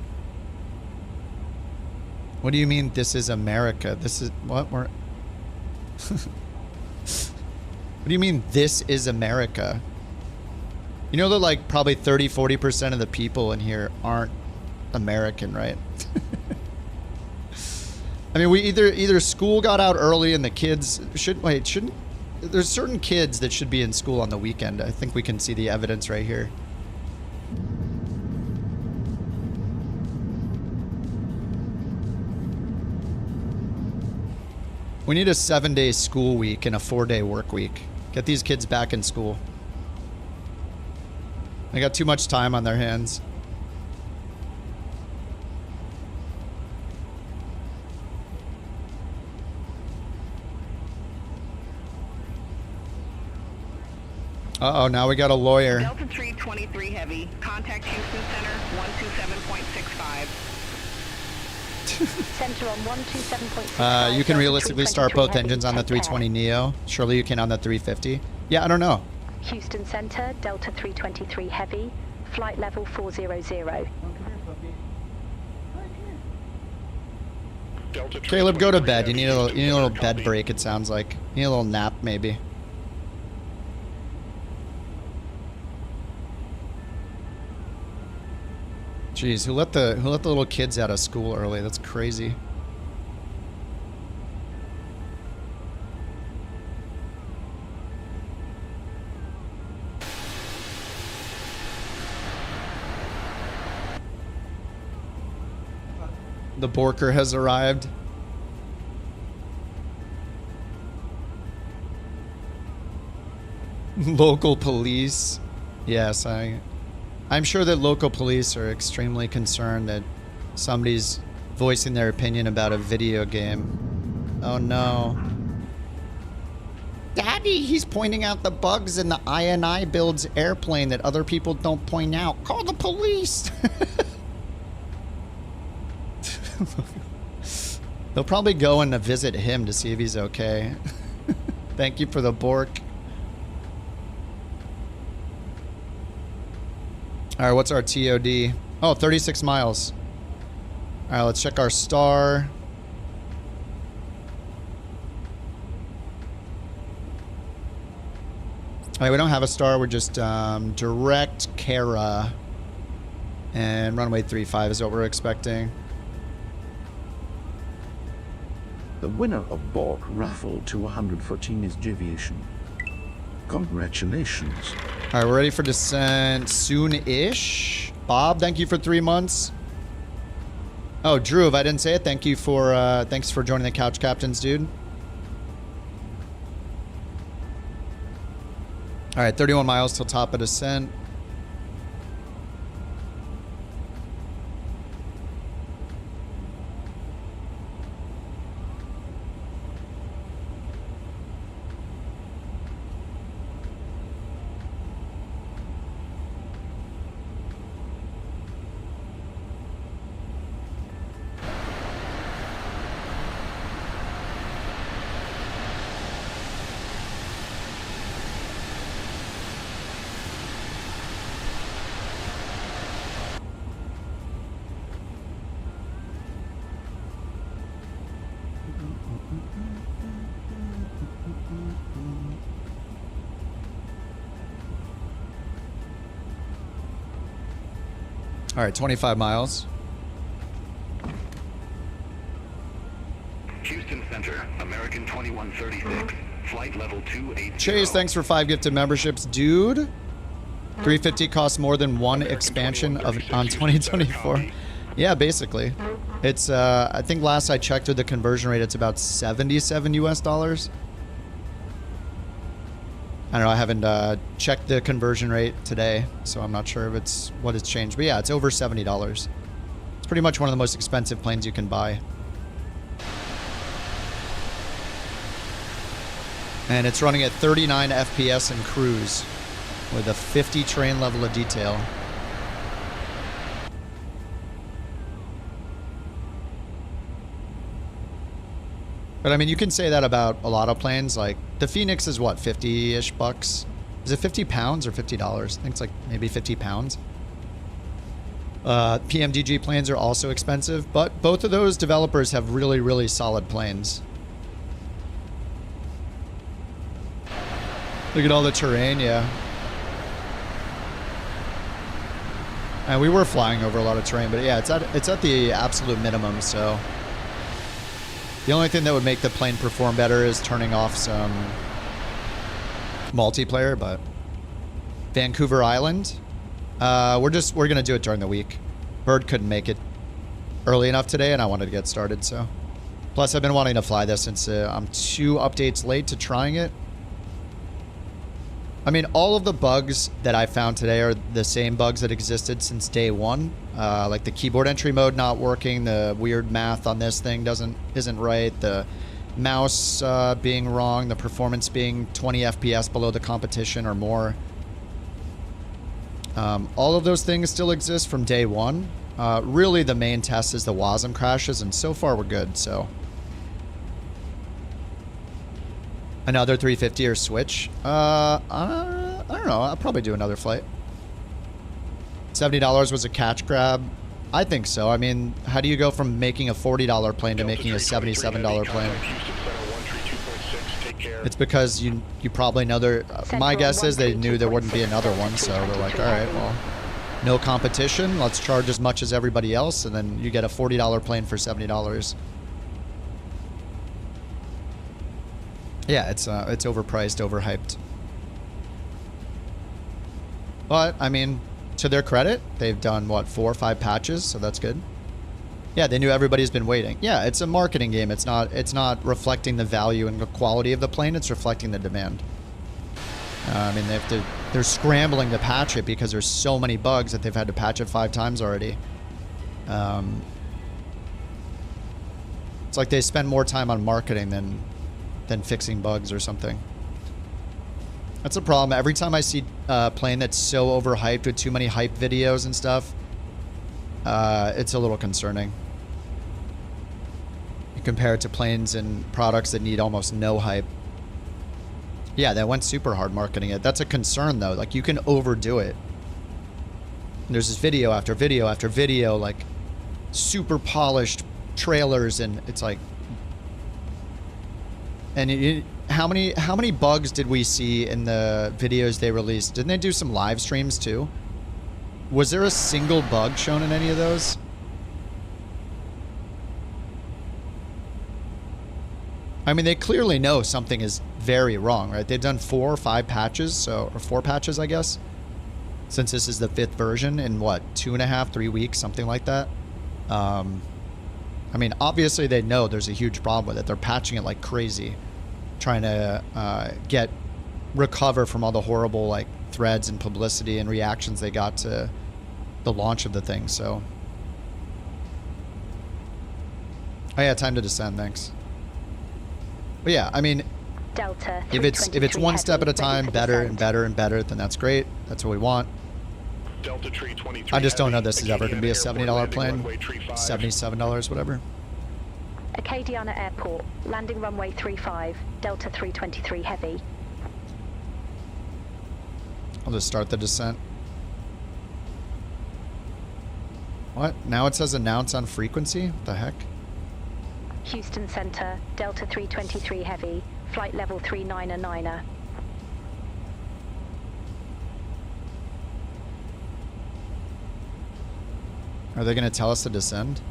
What do you mean, this is America? This is what we're... What do you mean, this is America? You know that like probably 30-40% of the people in here aren't American, right? I mean, we either school got out early and the kids shouldn't. There's certain kids that should be in school on the weekend. I think we can see the evidence right here. We need a 7-day school week and a 4-day work week. Get these kids back in school. They got too much time on their hands. Uh-oh, now we got a lawyer. Delta 323 Heavy, contact Houston Center 127.65. Center on 127.65. You can realistically start both engines on the 320 Neo. Surely you can on the 350. Yeah, I don't know. Houston Center, Delta 323 Heavy, flight level 400. Caleb, go to bed. You need a little bed break, it sounds like. You need a little nap, maybe. Jeez, who let the little kids out of school early? That's crazy. The Borker has arrived. Local police. Yes, I'm sure that local police are extremely concerned that somebody's voicing their opinion about a video game. Oh no. Daddy, he's pointing out the bugs in the iniBuilds airplane that other people don't point out. Call the police. They'll probably go and visit him to see if he's okay. Thank you for the bork. All right, what's our TOD? Oh, 36 miles. All right, let's check our star. All right, we don't have a star. We're just direct Kara. And runway 35 is what we're expecting. The winner of Bork raffle to 114 is Deviation. Congratulations. All right, we're ready for descent soon-ish. Bob, thank you for 3 months. Oh, Drew, if I didn't say it, thank you for thanks for joining the Couch Captains, dude. All right, 31 miles till top of descent. All right, 25 miles. Houston Center, American 2136, flight level 280. Chase, thanks for 5 gifted memberships, dude. 350 costs more than one expansion on 2024. Yeah, basically. It's I think last I checked with the conversion rate, it's about $77 US. I don't know, I haven't checked the conversion rate today, so I'm not sure if it's what it's changed. But yeah, it's over $70. It's pretty much one of the most expensive planes you can buy. And it's running at 39 FPS in cruise with a 50 train level of detail. But I mean, you can say that about a lot of planes. Like the Phoenix is what, 50-ish bucks? Is it 50 pounds or $50? I think it's like maybe 50 pounds. PMDG planes are also expensive, but both of those developers have really, really solid planes. Look at all the terrain, yeah. And we were flying over a lot of terrain, but yeah, it's at the absolute minimum, so. The only thing that would make the plane perform better is turning off some multiplayer, but Vancouver Island, we're gonna do it during the week. Bird couldn't make it early enough today, and I wanted to get started, so. Plus, I've been wanting to fly this since I'm 2 updates late to trying it. I mean, all of the bugs that I found today are the same bugs that existed since day 1. Like the keyboard entry mode not working, the weird math on this thing isn't right, the mouse being wrong, the performance being 20 FPS below the competition or more. All of those things still exist from day 1. Really, the main test is the WASM crashes, and so far we're good, so. Another 350 or switch? I don't know. I'll probably do another flight. $70 was a catch grab. I think so. I mean, how do you go from making a $40 plane to making a $77 plane? It's because you probably know there. My guess is they knew there wouldn't be another one, so they're like, all right, well, no competition. Let's charge as much as everybody else, and then you get a $40 plane for $70. Yeah, it's overpriced, overhyped. But I mean, to their credit, they've done what, 4 or 5 patches, so that's good. Yeah, they knew everybody's been waiting. Yeah, it's a marketing game. It's not reflecting the value and the quality of the plane. It's reflecting the demand. I mean, they're scrambling to patch it because there's so many bugs that they've had to patch it 5 times already. It's like they spend more time on marketing than fixing bugs or something. That's a problem. Every time I see a plane that's so overhyped with too many hype videos and stuff, it's a little concerning. You compare it to planes and products that need almost no hype. Yeah, they went super hard marketing it. That's a concern, though. Like, you can overdo it. And there's this video after video after video, like, super polished trailers, and it's like... And how many bugs did we see in the videos they released? Didn't they do some live streams, too? Was there a single bug shown in any of those? I mean, they clearly know something is very wrong, right? They've done 4 or 5 patches, or 4 patches, I guess, since this is the 5th version in, what, 2.5, 3 weeks, something like that. I mean, obviously they know there's a huge problem with it. They're patching it like crazy, trying to recover from all the horrible, like, threads and publicity and reactions they got to the launch of the thing, so. Oh yeah, time to descend, thanks. But yeah, I mean, Delta, if it's one step at a time, better and better and better, then that's great. That's what we want. Delta 323 I just don't know this is ever going to be a $70 plane. $77, whatever. Acadiana Airport, landing runway 35, Delta 323 Heavy. I'll just start the descent. What? Now it says announce on frequency? What the heck? Houston Center, Delta 323 Heavy, flight level 39er. Are they going to tell us to descend?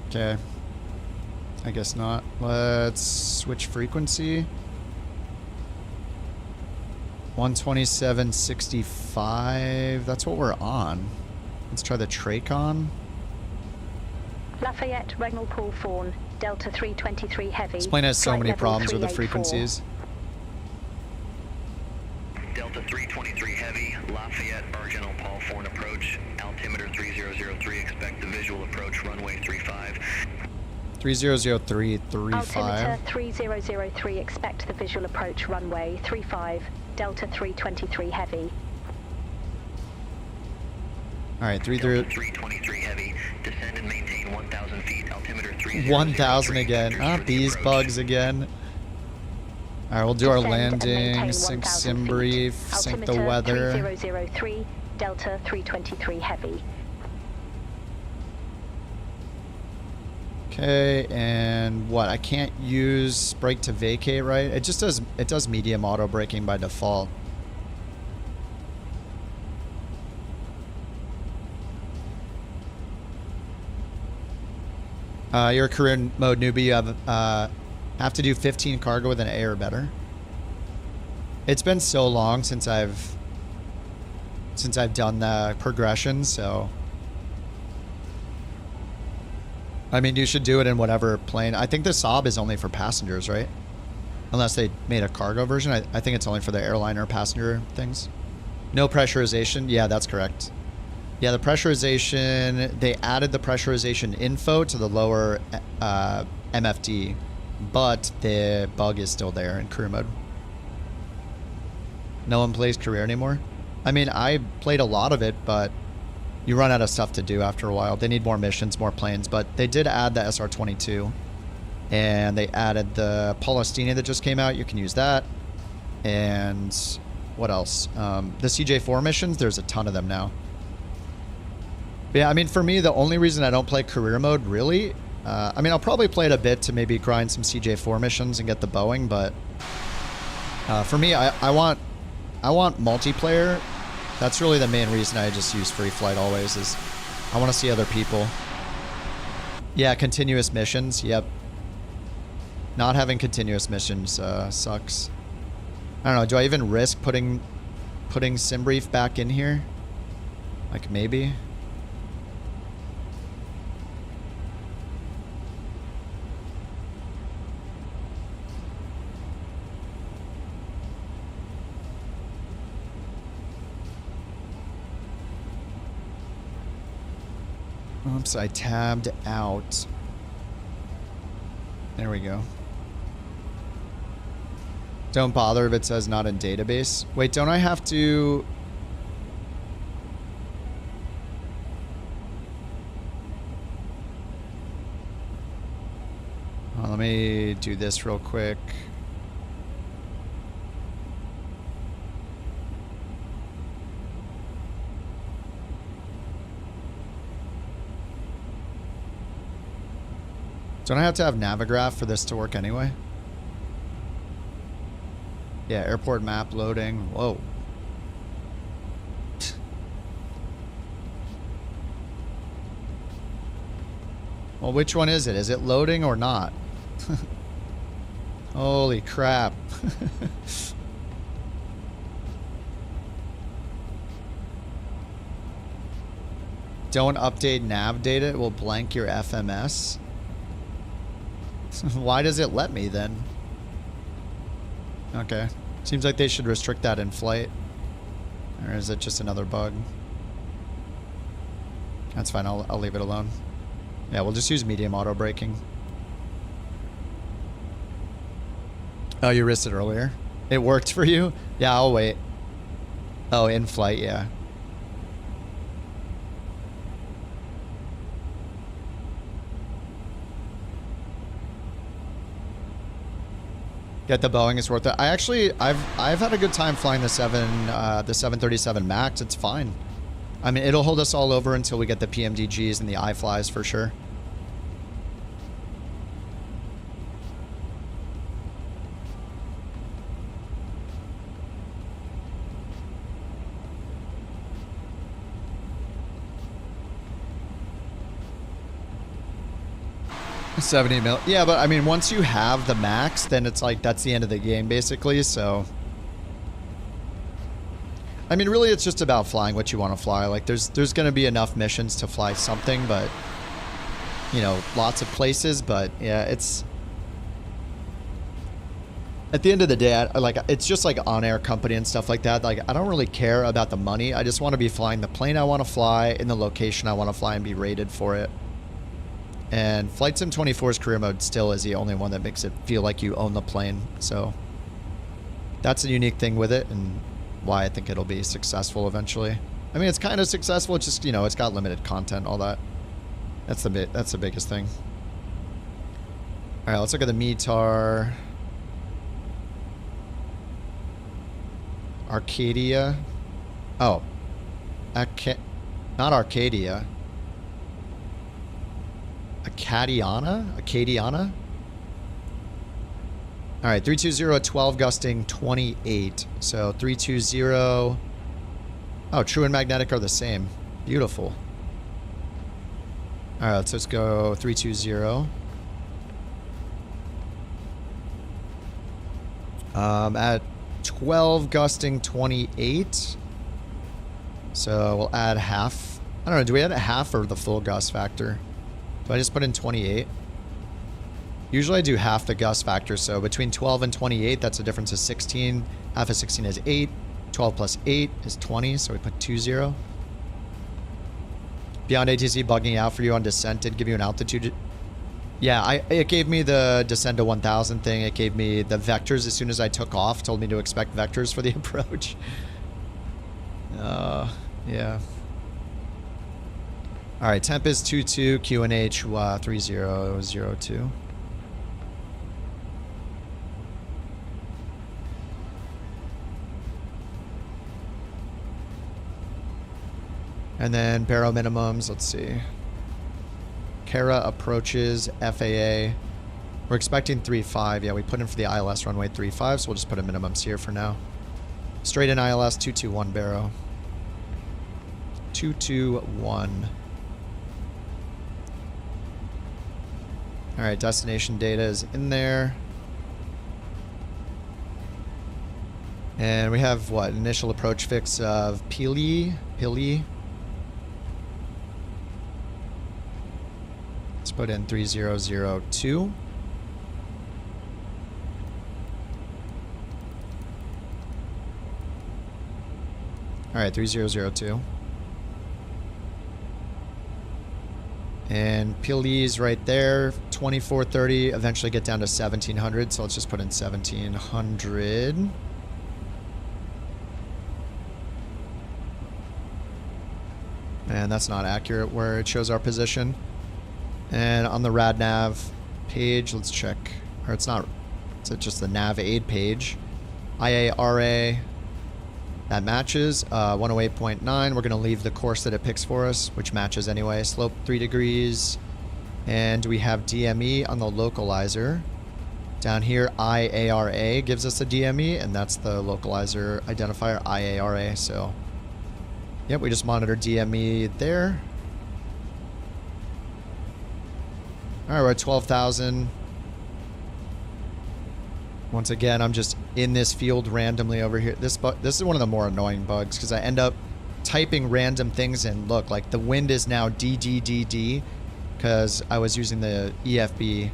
Okay. I guess not. Let's switch frequency. 127.65. That's what we're on. Let's try the Tracon. Lafayette, Regnal Paul Fawn, Delta 323 Heavy. This plane has so many problems with the frequencies. Delta 323 Heavy, Lafayette, Regnal Paul Fawn approach, altimeter 3003, expect the visual approach, runway 35. 3003, 35. Altimeter 3003, expect the visual approach, runway 35, Delta 323 Heavy. Alright, 323 Heavy, descend and maintain 1,000 feet, altimeter 3003. 1,000 again. Not these bugs again. Alright, we'll do our landing, sync sim brief, sync the weather. 3003, Delta 323 Heavy. Okay, and what? I can't use brake to vacate, right? It just does, it does medium auto braking by default. You're a career mode newbie. You have to do 15 cargo with an A or better. It's been so long since I've done the progression, so I mean, you should do it in whatever plane. I think the Saab is only for passengers, right? Unless they made a cargo version. I think it's only for the airliner passenger things. No pressurization. Yeah, that's correct. Yeah, the pressurization, they added the pressurization info to the lower MFD, but the bug is still there in career mode. No one plays career anymore. I mean, I played a lot of it, but you run out of stuff to do after a while. They need more missions, more planes, but they did add the SR-22, and they added the Palestina that just came out. You can use that. And what else? The CJ4 missions, there's a ton of them now. But yeah, I mean, for me, the only reason I don't play career mode, really, I mean, I'll probably play it a bit to maybe grind some CJ4 missions and get the Boeing, but for me, I want multiplayer. That's really the main reason I just use free flight always, is I want to see other people. Yeah, continuous missions. Yep. Not having continuous missions sucks. I don't know. Do I even risk putting SimBrief back in here? Like, maybe. Oops, I tabbed out. There we go. Don't bother if it says not in database. Wait, don't I have to... Let me do this real quick. Don't I have to have Navigraph for this to work anyway? Yeah, airport map loading. Whoa. Well, which one is it? Is it loading or not? Holy crap. Don't update nav data. It will blank your FMS. Why does it let me then? Okay. Seems like they should restrict that in flight. Or is it just another bug? That's fine. I'll leave it alone. Yeah, we'll just use medium auto braking. Oh, you risked it earlier? It worked for you? Yeah, I'll wait. Oh, in flight, yeah. Get the Boeing, it's worth it. I've had a good time flying the 737 MAX. It's fine. I mean, it'll hold us all over until we get the PMDGs and the iFlies for sure. $70 million. Yeah, but I mean, once you have the max, then it's like that's the end of the game, basically. So, I mean, really, it's just about flying what you want to fly. Like, there's going to be enough missions to fly something, but you know, lots of places. But yeah, it's at the end of the day, it's just like on-air company and stuff like that. Like, I don't really care about the money. I just want to be flying the plane I want to fly in the location I want to fly and be rated for it. And Flight Sim 24's career mode still is the only one that makes it feel like you own the plane. So that's a unique thing with it and why I think it'll be successful eventually. I mean, it's kind of successful. It's just, you know, it's got limited content, all that. That's the biggest thing. All right, let's look at the METAR. Arcadia. Oh. Not Arcadia. Acadiana? All right, 320 at 12, gusting 28. So 320. Oh, true and magnetic are the same. Beautiful. All right, let's go 320. At 12, gusting 28. So we'll add half. I don't know, do we add a half or the full gust factor? Do I just put in 28? Usually I do half the gust factor, so between 12 and 28, that's a difference of 16. Half of 16 is 8. 12 plus 8 is 20, so we put 20. Beyond ATC bugging out for you on descent did give you an altitude. Yeah, it gave me the descend to 1000 thing. It gave me the vectors as soon as I took off. Told me to expect vectors for the approach. Yeah. All right, temp is 22, QNH 3002. And then baro minimums, let's see. Kara approaches FAA. We're expecting 3.5. Yeah, we put in for the ILS runway 3.5, so we'll just put in minimums here for now. Straight in ILS 221 baro. 221. All right, destination data is in there. And we have what? Initial approach fix of Pili. Let's put in 3002. All right, 3002. And Pili's right there, 2430. Eventually get down to 1700. So let's just put in 1700. And that's not accurate where it shows our position. And on the RadNav page, let's check. Or it's not, it's just the nav aid page. IARA, that matches. 108.9. We're going to leave the course that it picks for us, which matches anyway. Slope 3 degrees. And we have DME on the localizer. Down here, IARA gives us a DME, and that's the localizer identifier, IARA. So, yep, we just monitor DME there. All right, we're at 12,000. Once again, I'm just in this field randomly over here. This is one of the more annoying bugs because I end up typing random things and look, like the wind is now DDDD because I was using the EFB.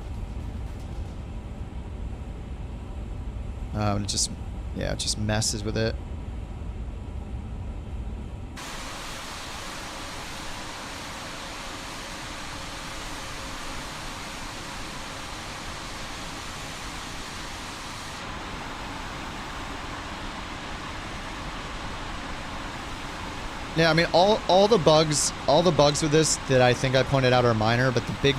It just messes with it. Yeah, I mean all the bugs with this that I think I pointed out are minor, but the big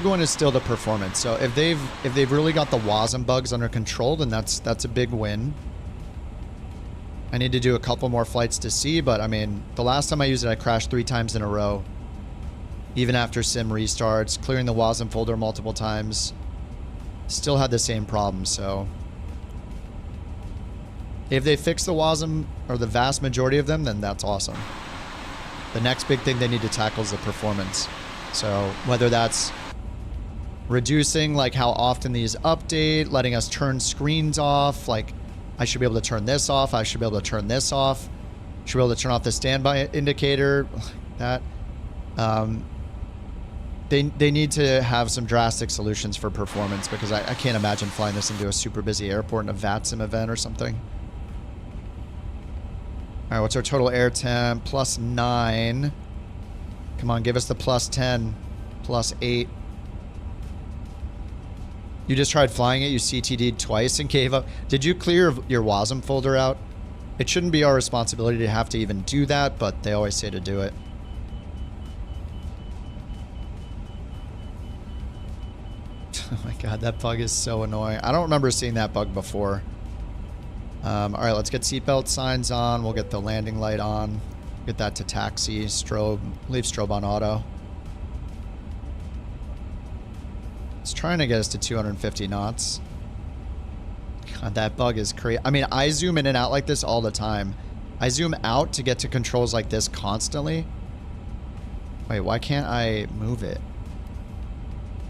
one is still the performance. So if they've really got the WASM bugs under control, then that's a big win. I need to do a couple more flights to see, but I mean, the last time I used it, I crashed 3 times in a row. Even after sim restarts, clearing the WASM folder multiple times, still had the same problem, so if they fix the WASM, or the vast majority of them, then that's awesome. The next big thing they need to tackle is the performance. So whether that's reducing like how often these update, letting us turn screens off, like I should be able to turn this off, I should be able to turn this off, should be able to turn off the standby indicator, that. They need to have some drastic solutions for performance because I can't imagine flying this into a super busy airport in a VATSIM event or something. All right, what's our total air temp? +9. Come on, give us the +10. +8. You just tried flying it. You CTD'd twice and gave up. Did you clear your WASM folder out? It shouldn't be our responsibility to have to even do that, but they always say to do it. Oh my god, that bug is so annoying. I don't remember seeing that bug before. All right, let's get seatbelt signs on. We'll get the landing light on. Get that to taxi. Strobe. Leave strobe on auto. It's trying to get us to 250 knots. God, that bug is crazy. I mean, I zoom in and out like this all the time. I zoom out to get to controls like this constantly. Wait, why can't I move it?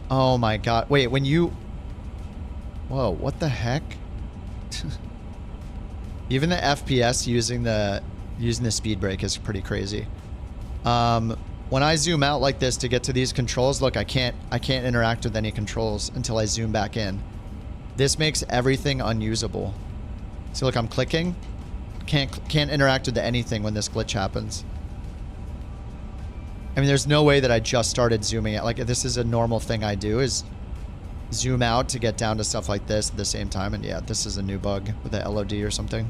Oh my god. Wait, when you... Whoa, what the heck? Even the FPS using the speed brake is pretty crazy. When I zoom out like this to get to these controls, look, I can't interact with any controls until I zoom back in. This makes everything unusable. See, look, I'm clicking. Can't interact with anything when this glitch happens. I mean, there's no way that I just started zooming out. Like, if this is a normal thing I do, is zoom out to get down to stuff like this at the same time. And yeah, this is a new bug with the LOD or something.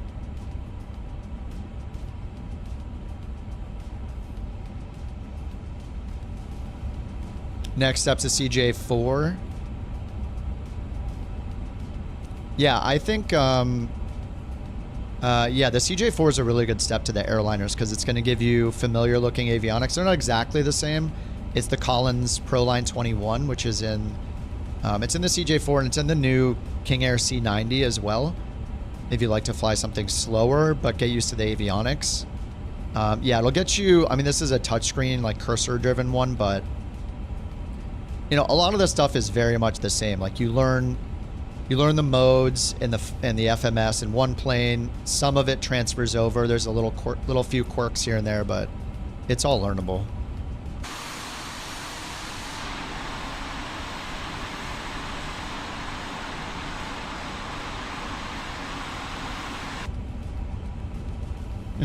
Next step's a CJ4. Yeah, I think, yeah, the CJ4 is a really good step to the airliners because it's going to give you familiar looking avionics. They're not exactly the same. It's the Collins Proline 21, which is in, it's in the CJ4 and it's in the new King Air C90 as well. If you like to fly something slower, but get used to the avionics. Yeah, it'll get you, I mean, this is a touchscreen, like cursor driven one, but you know, a lot of the stuff is very much the same. Like you learn the modes in the FMS in one plane. Some of it transfers over. There's a little few quirks here and there, but it's all learnable.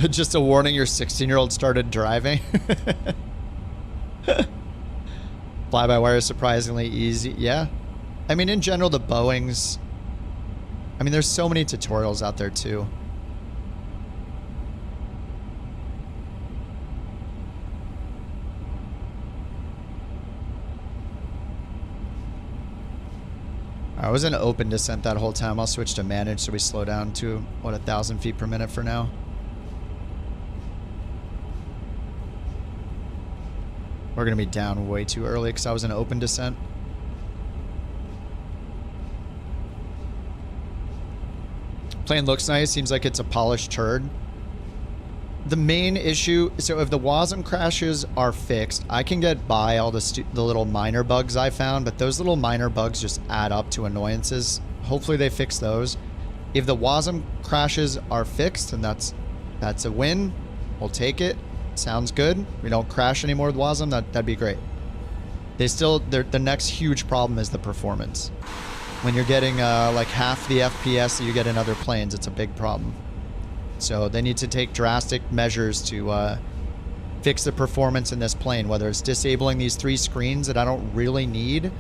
Just a warning, your 16-year-old started driving. Fly-by-wire is surprisingly easy. Yeah. I mean, in general, the Boeings... I mean, there's so many tutorials out there, too. I was in open descent that whole time. I'll switch to managed so we slow down to, what, 1,000 feet per minute for now. We're going to be down way too early because I was in open descent. Plane looks nice. Seems like it's a polished turd. The main issue... So if the WASM crashes are fixed, I can get by all the little minor bugs I found, but those little minor bugs just add up to annoyances. Hopefully they fix those. If the WASM crashes are fixed, then that's a win. We'll take it. Sounds good. We don't crash anymore with WASM. That'd be great. The next huge problem is the performance. When you're getting like half the FPS that you get in other planes, it's a big problem. So they need to take drastic measures to fix the performance in this plane, whether it's disabling these 3 screens that I don't really need.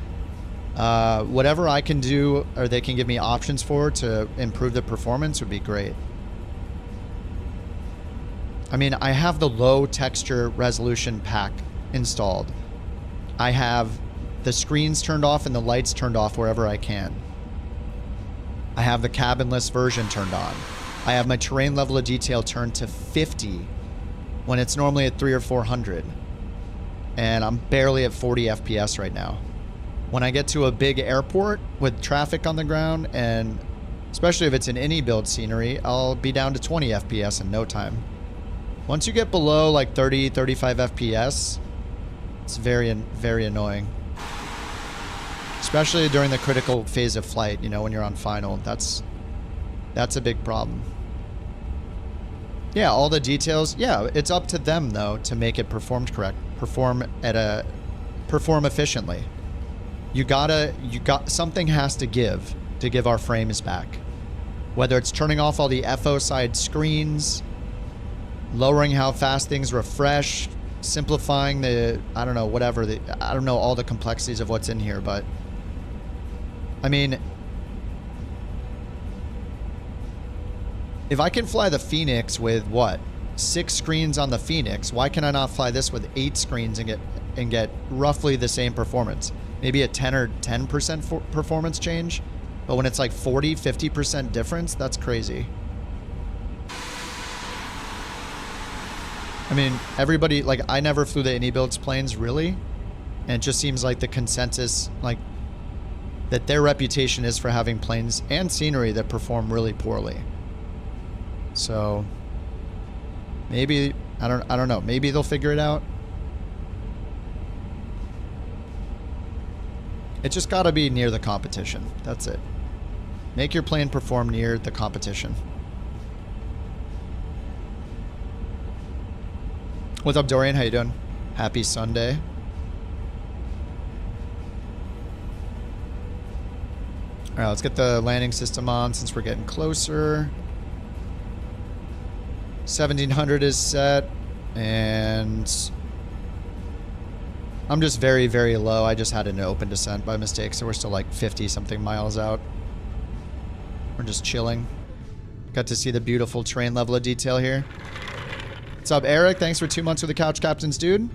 Whatever I can do or they can give me options for to improve the performance would be great. I mean, I have the low texture resolution pack installed. I have the screens turned off and the lights turned off wherever I can. I have the cabinless version turned on. I have my terrain level of detail turned to 50 when it's normally at 300 or 400. And I'm barely at 40 FPS right now. When I get to a big airport with traffic on the ground, and especially if it's an iniBuild scenery, I'll be down to 20 FPS in no time. Once you get below like 30, 35 FPS, it's very, very annoying. Especially during the critical phase of flight, you know, when you're on final. That's a big problem. Yeah, all the details. Yeah, it's up to them though to make it performed correct. Perform efficiently. Something has to give our frames back. Whether it's turning off all the FO side screens, lowering how fast things refresh, simplifying the, I don't know, whatever. I don't know all the complexities of what's in here, but I mean, if I can fly the Phoenix with what, 6 screens on the Phoenix, why can I not fly this with 8 screens and get roughly the same performance? Maybe a 10 or 10% performance change, but when it's like 40, 50% difference, that's crazy. I mean, everybody, like, I never flew the iniBuilds planes, really. And it just seems like the consensus, like, that their reputation is for having planes and scenery that perform really poorly. So maybe, I don't know, maybe they'll figure it out. It just got to be near the competition. That's it. Make your plane perform near the competition. What's up, Dorian? How you doing? Happy Sunday. All right, let's get the landing system on since we're getting closer. 1700 is set, and I'm just very, very low. I just had an open descent by mistake, so we're still like 50-something miles out. We're just chilling. Got to see the beautiful terrain level of detail here. What's up, Eric? Thanks for 2 months with the Couch Captains, dude.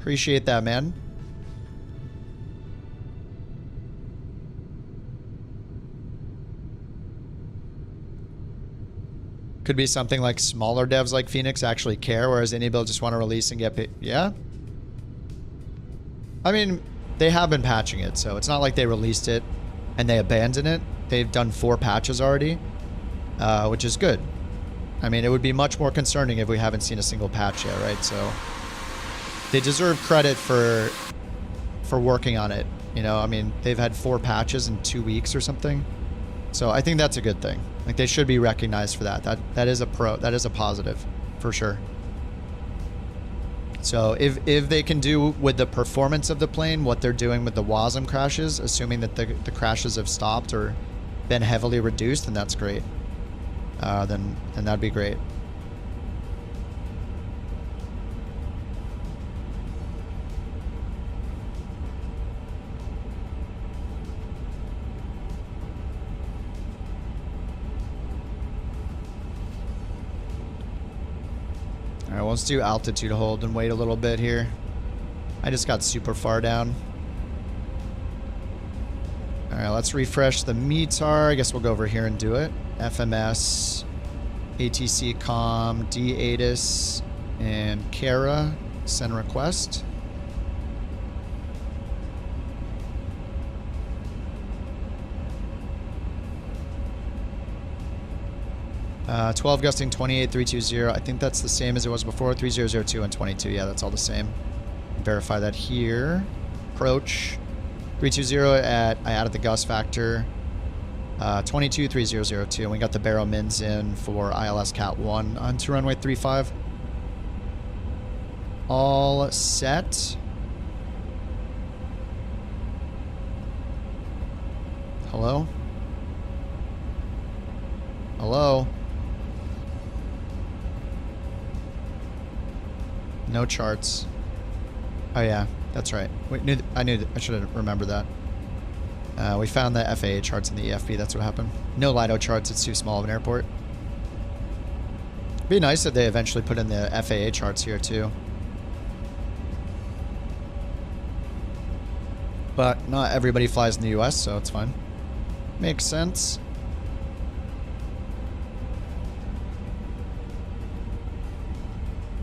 Appreciate that, man. Could be something like smaller devs like Phoenix actually care, whereas iniBuilds just want to release and get paid. Yeah? I mean, they have been patching it, so it's not like they released it and they abandoned it. They've done 4 patches already, which is good. I mean, it would be much more concerning if we haven't seen a single patch yet, right? So they deserve credit for working on it. You know, I mean, they've had 4 patches in 2 weeks or something. So I think that's a good thing. Like, they should be recognized for that. That is a positive, for sure. So if they can do with the performance of the plane what they're doing with the WASM crashes, assuming that the crashes have stopped or been heavily reduced, then that's great. Then that'd be great. All right, well, let's do altitude hold and wait a little bit here. I just got super far down. All right, let's refresh the METAR. I guess we'll go over here and do it. FMS, ATC COM, D-ATIS, and Kara, send request. Uh, 12 gusting 28, 320. I think that's the same as it was before. 3002 and 22. Yeah, that's all the same. Verify that here. Approach 320 at, I added the gust factor. 22, 3002. And we got the barrel mins in for ILS Cat 1 onto runway 35. All set. Hello? Hello? No charts. Oh yeah, that's right. I should have remembered that. We found the FAA charts in the EFB. That's what happened. No Lido charts. It's too small of an airport. It'd be nice if they eventually put in the FAA charts here too. But not everybody flies in the US, so it's fine. Makes sense.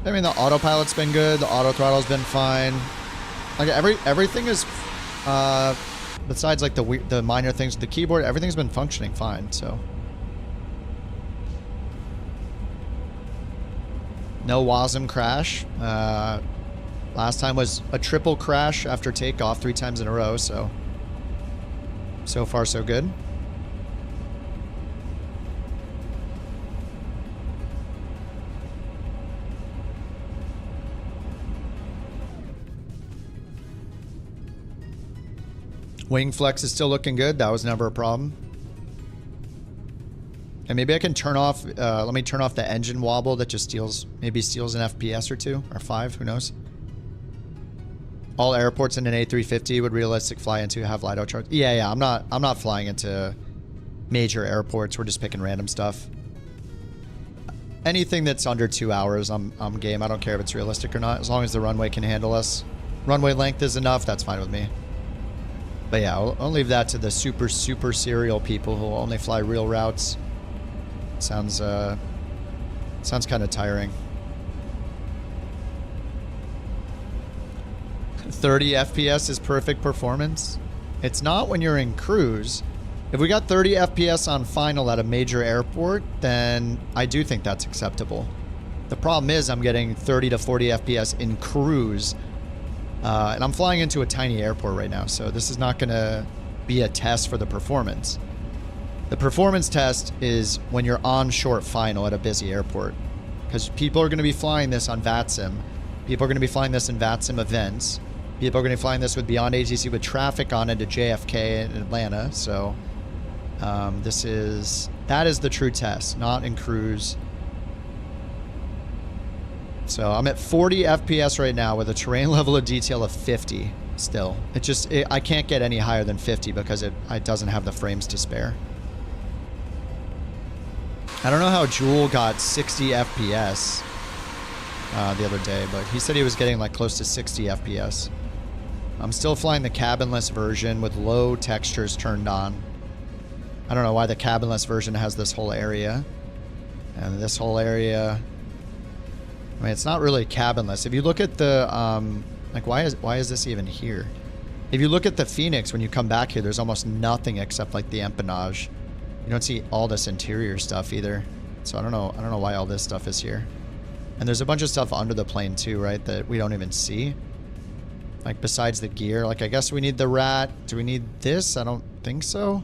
I mean, the autopilot's been good. The auto throttle's been fine. Like everything is, besides like the minor things with the keyboard, everything's been functioning fine. So no WASM crash. Last time was a triple crash after takeoff 3 times in a row. So far so good. Wing flex is still looking good. That was never a problem. And maybe I can turn off, let me turn off the engine wobble that just maybe steals an FPS or 2 or 5, who knows. All airports in an A350 would realistic fly into have Lido charts. Yeah, I'm not flying into major airports. We're just picking random stuff. Anything that's under 2 hours, I'm game. I don't care if it's realistic or not, as long as the runway can handle us. Runway length is enough, that's fine with me. But yeah, I'll leave that to the super serial people who will only fly real routes. Sounds kind of tiring. 30 FPS is perfect performance. It's not when you're in cruise. If we got 30 FPS on final at a major airport, then I do think that's acceptable. The problem is I'm getting 30 to 40 FPS in cruise, and I'm flying into a tiny airport right now, so this is not going to be a test for the performance. The performance test is when you're on short final at a busy airport, because people are going to be flying this on VATSIM. People are going to be flying this in VATSIM events. People are going to be flying this with Beyond ATC with traffic on into JFK in Atlanta, so that is the true test, not in cruise. So I'm at 40 FPS right now with a terrain level of detail of 50 still. I can't get any higher than 50 because it doesn't have the frames to spare. I don't know how Jewel got 60 FPS the other day, but he said he was getting like close to 60 FPS. I'm still flying the cabinless version with low textures turned on. I don't know why the cabinless version has this whole area. And this whole area... I mean, it's not really cabinless. If you look at the... like, why is this even here? If you look at the Phoenix, when you come back here, there's almost nothing except, like, the empennage. You don't see all this interior stuff either. So I don't know why all this stuff is here. And there's a bunch of stuff under the plane, too, right, that we don't even see. Like, besides the gear. Like, I guess we need the rat. Do we need this? I don't think so.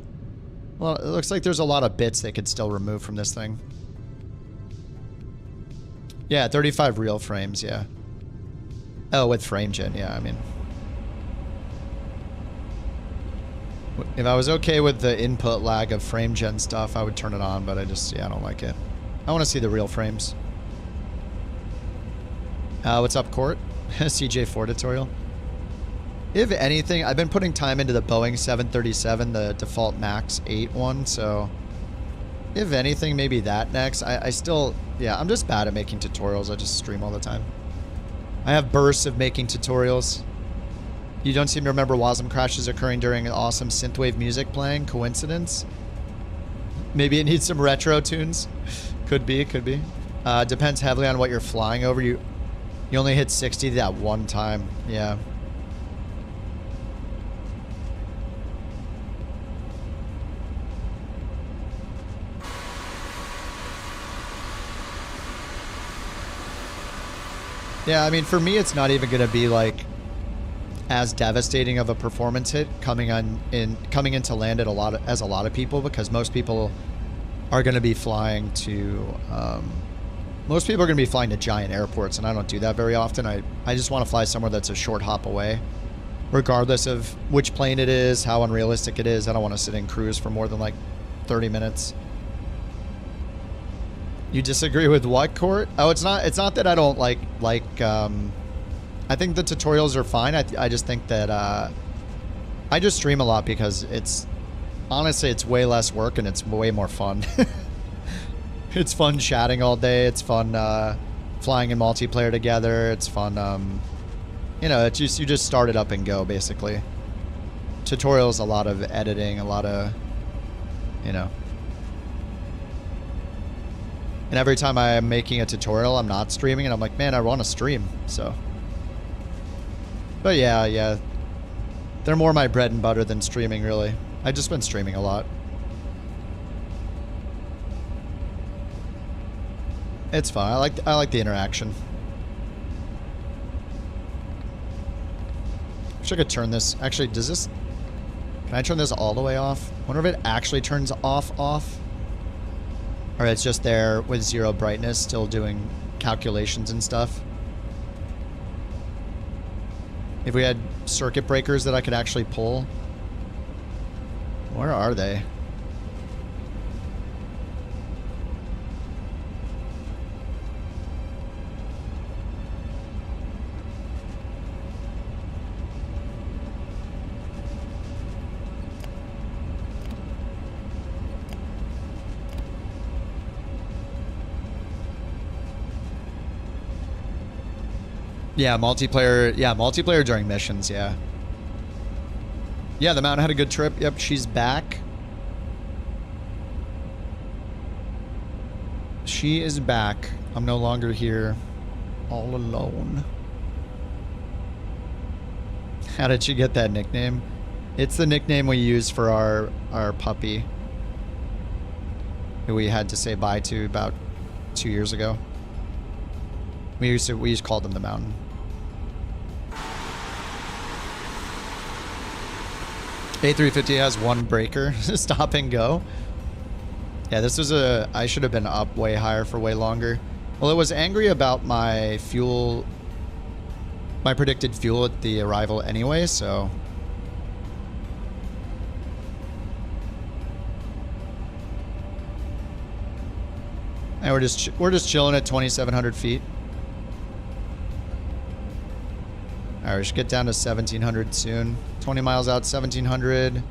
Well, it looks like there's a lot of bits they could still remove from this thing. Yeah, 35 real frames, yeah. Oh, with frame gen, yeah, I mean. If I was okay with the input lag of frame gen stuff, I would turn it on, but I don't like it. I want to see the real frames. What's up, Court? CJ4 tutorial. If anything, I've been putting time into the Boeing 737, the default MAX 8 one, so if anything, maybe that next. I still, yeah, I'm just bad at making tutorials. I just stream all the time. I have bursts of making tutorials. You don't seem to remember WASM crashes occurring during awesome synthwave music playing. Coincidence? Maybe it needs some retro tunes. Could be, could be. Depends heavily on what you're flying over. You only hit 60 that one time. Yeah. Yeah, I mean, for me, it's not even going to be like as devastating of a performance hit coming into land at a lot of people, because most people are going to be flying to giant airports, and I don't do that very often. I just want to fly somewhere that's a short hop away, regardless of which plane it is, how unrealistic it is. I don't want to sit in cruise for more than like 30 minutes. You disagree with what, Court? Oh, it's not that I don't like I think the tutorials are fine. I just think that I just stream a lot because honestly it's way less work and it's way more fun. It's fun chatting all day. It's fun flying in multiplayer together. It's fun you know, it's just, you just start it up and go basically. Tutorials, a lot of editing, a lot of, you know. And every time I'm making a tutorial, I'm not streaming, and I'm like, man, I want to stream, so. But yeah. They're more my bread and butter than streaming, really. I've just been streaming a lot. It's fun. I like the interaction. Wish I could turn this. Actually, does this... Can I turn this all the way off? Wonder if it actually turns off? Or it's just there with zero brightness, still doing calculations and stuff. If we had circuit breakers that I could actually pull. Where are they? Yeah, multiplayer during missions, yeah. Yeah, the Mountain had a good trip. Yep, she's back. She is back. I'm no longer here all alone. How did she get that nickname? It's the nickname we use for our puppy, who we had to say bye to about 2 years ago. We used to call them the Mountain. A350 has one breaker, stop and go. Yeah, this was I should have been up way higher for way longer. Well, it was angry about my fuel, my predicted fuel at the arrival anyway, so. And we're just chilling at 2,700 feet. All right, we should get down to 1,700 soon. 20 miles out, 1,700.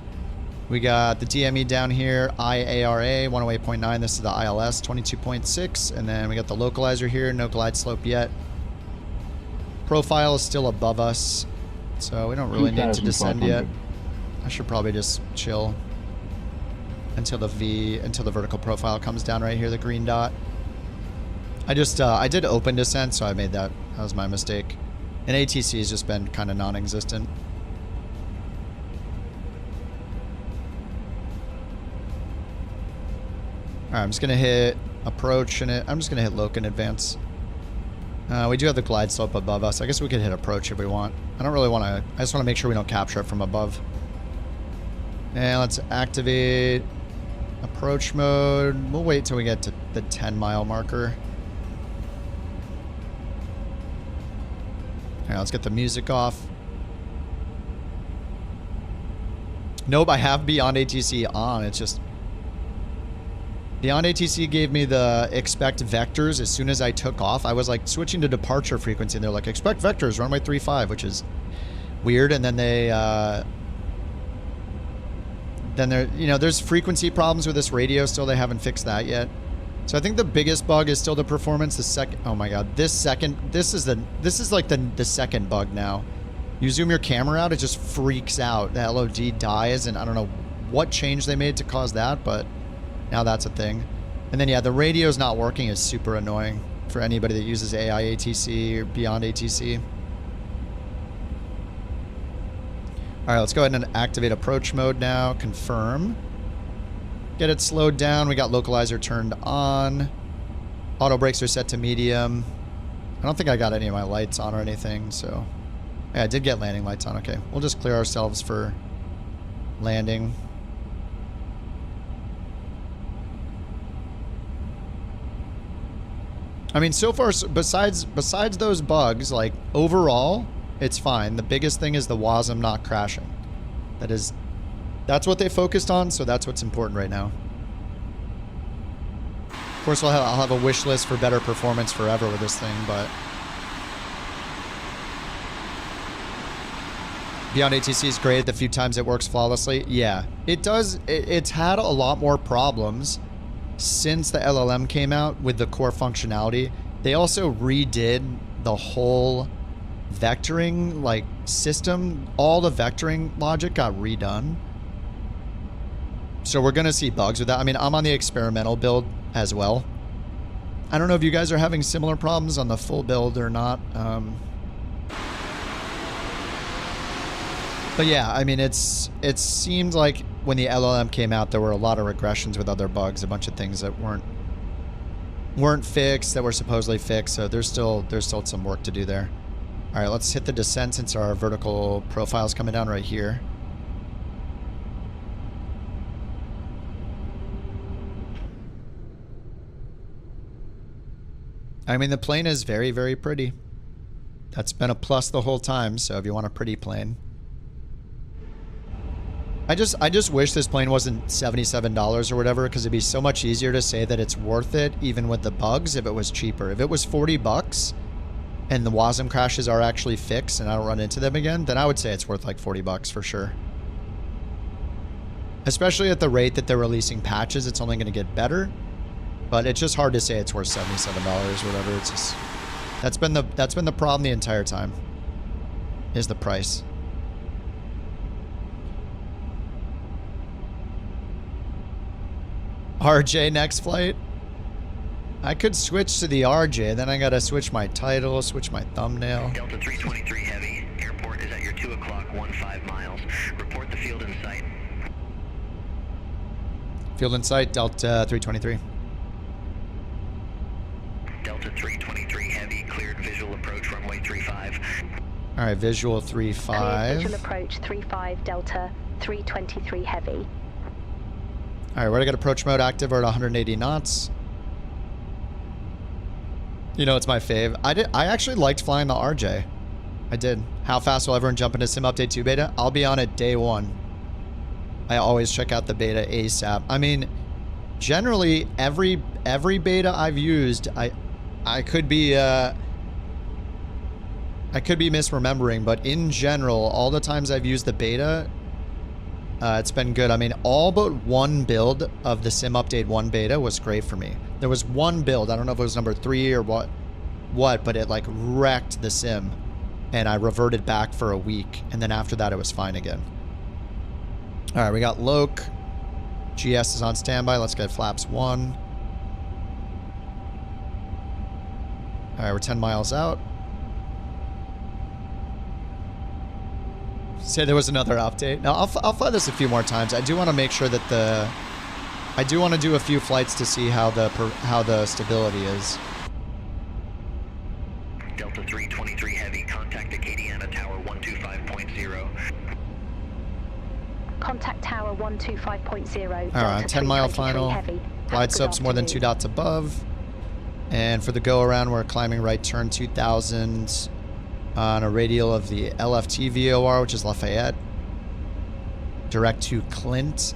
We got the DME down here, IARA 108.9. This is the ILS 22.6, and then we got the localizer here. No glide slope yet. Profile is still above us, so we don't really need to descend yet. I should probably just chill until the vertical profile comes down right here, the green dot. I did open descent, so I made that. That was my mistake. And ATC has just been kind of non-existent. Alright, I'm just going to hit approach and I'm just going to hit loc in advance. We do have the glide slope above us. I guess we could hit approach if we want. I don't really want to. I just want to make sure we don't capture it from above. And let's activate approach mode. We'll wait till we get to the 10-mile marker. Alright, let's get the music off. Nope, I have Beyond ATC on. It's just... Beyond ATC gave me the expect vectors as soon as I took off. I was like switching to departure frequency and they're like, expect vectors, runway 35, which is weird. And then they, there's frequency problems with this radio still. They haven't fixed that yet. So I think the biggest bug is still the performance. The second, oh my God, this is like the second bug now. You zoom your camera out, it just freaks out. The LOD dies, and I don't know what change they made to cause that, but now that's a thing. And then yeah, the radio's not working is super annoying for anybody that uses AI ATC or Beyond ATC. All right, let's go ahead and activate approach mode now. Confirm. Get it slowed down. We got localizer turned on. Auto brakes are set to medium. I don't think I got any of my lights on or anything, so... Yeah, I did get landing lights on. Okay, we'll just clear ourselves for landing. I mean, so far, besides those bugs, like, overall, it's fine. The biggest thing is the WASM not crashing. That's what they focused on, so that's what's important right now. Of course, I'll have a wish list for better performance forever with this thing, but... Beyond ATC is great. The few times it works flawlessly. Yeah, it does. It's had a lot more problems since the LLM came out with the core functionality. They also redid the whole vectoring like system. All the vectoring logic got redone. So we're going to see bugs with that. I mean, I'm on the experimental build as well. I don't know if you guys are having similar problems on the full build or not. But yeah, I mean, it seemed like when the LLM came out, there were a lot of regressions with other bugs, a bunch of things that weren't fixed, that were supposedly fixed. So there's still some work to do there. All right, let's hit the descent since our vertical profile's coming down right here. I mean, the plane is very, very pretty. That's been a plus the whole time, so if you want a pretty plane. I just wish this plane wasn't $77 or whatever, because it'd be so much easier to say that it's worth it, even with the bugs, if it was cheaper. If it was 40 bucks and the WASM crashes are actually fixed and I don't run into them again, then I would say it's worth like 40 bucks for sure. Especially at the rate that they're releasing patches, it's only going to get better. But it's just hard to say it's worth $77 or whatever. It's just that's been the problem the entire time. Is the price. RJ next flight. I could switch to the RJ, then I gotta switch my title, switch my thumbnail. Delta 323 Heavy, airport is at your 2 o'clock, 15 miles. Report the field in sight. Field in sight, Delta 323. Delta 323 Heavy, cleared visual approach runway 35. All right, visual Cleared 35. visual approach 35 Delta 323 Heavy. All right, we're gonna get approach mode active. We're at 180 knots. You know, it's my fave. I actually liked flying the RJ. I did. How fast will everyone jump into Sim Update 2 beta? I'll be on it day 1. I always check out the beta ASAP. I mean, generally every beta I've used, I could be misremembering, but in general, all the times I've used the beta, it's been good. I mean, all but one build of the Sim Update 1 beta was great for me. There was one build, I don't know if it was number 3 or what, but it like wrecked the sim, and I reverted back for a week, and then after that it was fine again. All right, we got Loke. GS is on standby. Let's get flaps 1. All right, we're 10 miles out. Say there was another update. Now, I'll fly this a few more times. I do want to make sure that I do want to do a few flights to see how the stability is. Delta 323 Heavy, contact Acadiana Tower 125.0. Contact Tower 125.0. All right, 10-mile final. Glide slope's more than 2 dots above. And for the go-around, we're climbing right turn 2000 on a radial of the LFT VOR, which is Lafayette. Direct to Clint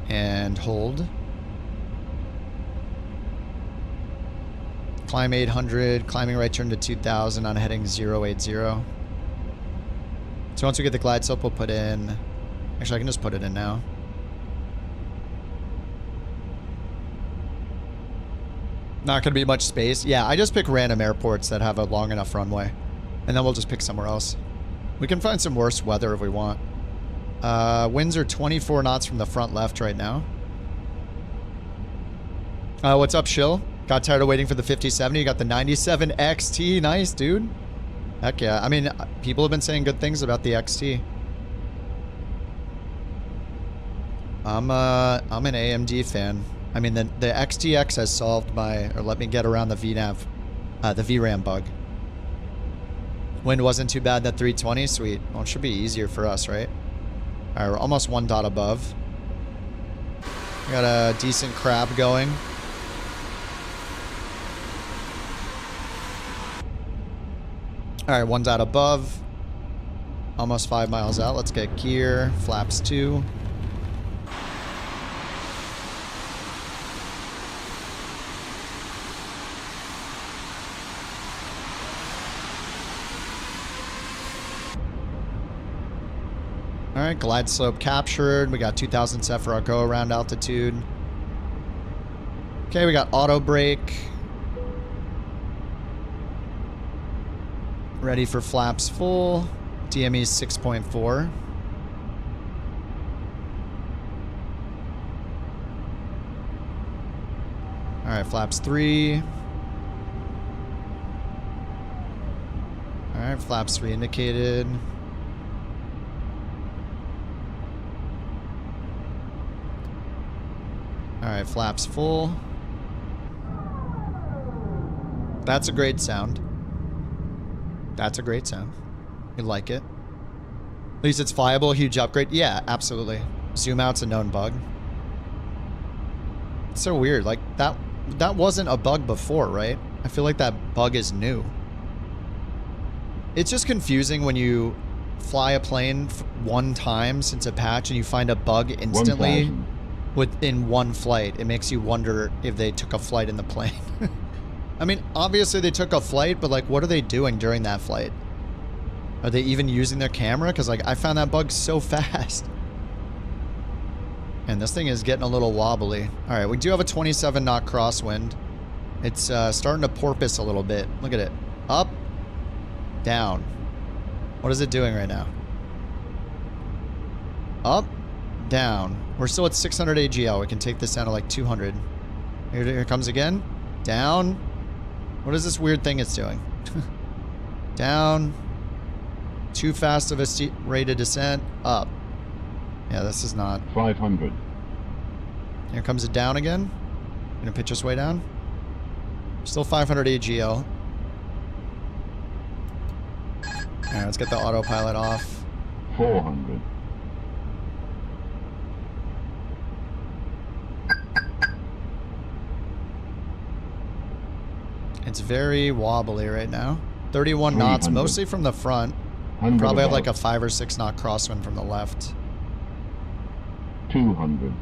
and hold. Climb 800, climbing right turn to 2000 on heading 080. So once we get the glide slope, we'll put in... Actually, I can just put it in now. Not going to be much space. Yeah, I just pick random airports that have a long enough runway. And then we'll just pick somewhere else. We can find some worse weather if we want. Winds are 24 knots from the front left right now. What's up, Shill? Got tired of waiting for the 5070. You got the 97 XT. Nice, dude. Heck yeah. I mean, people have been saying good things about the XT. I'm an AMD fan. I mean, the XTX has solved my, or let me get around the VNAV, the VRAM bug. Wind wasn't too bad, that 320, sweet. Well, it should be easier for us, right? All right, we're almost 1 dot above. We got a decent crab going. All right, 1 dot above. Almost 5 miles out. Let's get gear. Flaps 2. All right, glide slope captured. We got 2000 set for our go-around altitude. Okay, we got auto brake. Ready for flaps full. DME 6.4. All right, flaps 3. All right, flaps 3 indicated. All right, flaps full. That's a great sound. That's a great sound. You like it? At least it's flyable, huge upgrade. Yeah, absolutely. Zoom out's a known bug. It's so weird. Like, that wasn't a bug before, right? I feel like that bug is new. It's just confusing when you fly a plane one time since a patch and you find a bug instantly within one flight. It makes you wonder if they took a flight in the plane. I mean, obviously they took a flight, but like, what are they doing during that flight? Are they even using their camera? Because like, I found that bug so fast. And this thing is getting a little wobbly. All right, we do have a 27 knot crosswind. It's starting to porpoise a little bit. Look at it. Up, down. What is it doing right now? Up, down. We're still at 600 AGL. We can take this down to like 200. Here it comes again. Down. What is this weird thing it's doing? Down. Too fast of a rate of descent. Up. Yeah, this is not. 500. Here comes it down again. Gonna pitch us way down. Still 500 AGL. Alright, let's get the autopilot off. 400. It's very wobbly right now. 31 knots, mostly from the front. Probably have like a 5 or 6 knot crosswind from the left. 200.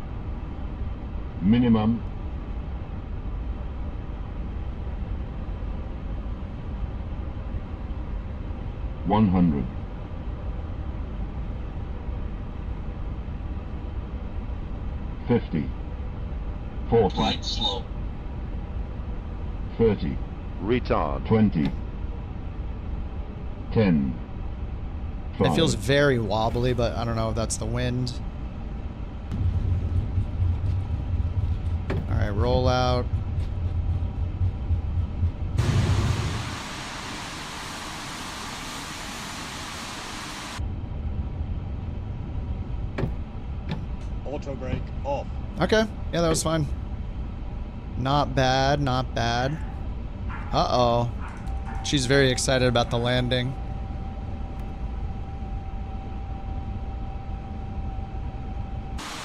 Minimum. 100. 50. 40. Right slow. 30. Retard. 20. 10. It feels very wobbly, but I don't know if that's the wind. All right, roll out. Auto brake off. Okay, yeah, that was fine. Not bad, not bad. Uh-oh. She's very excited about the landing.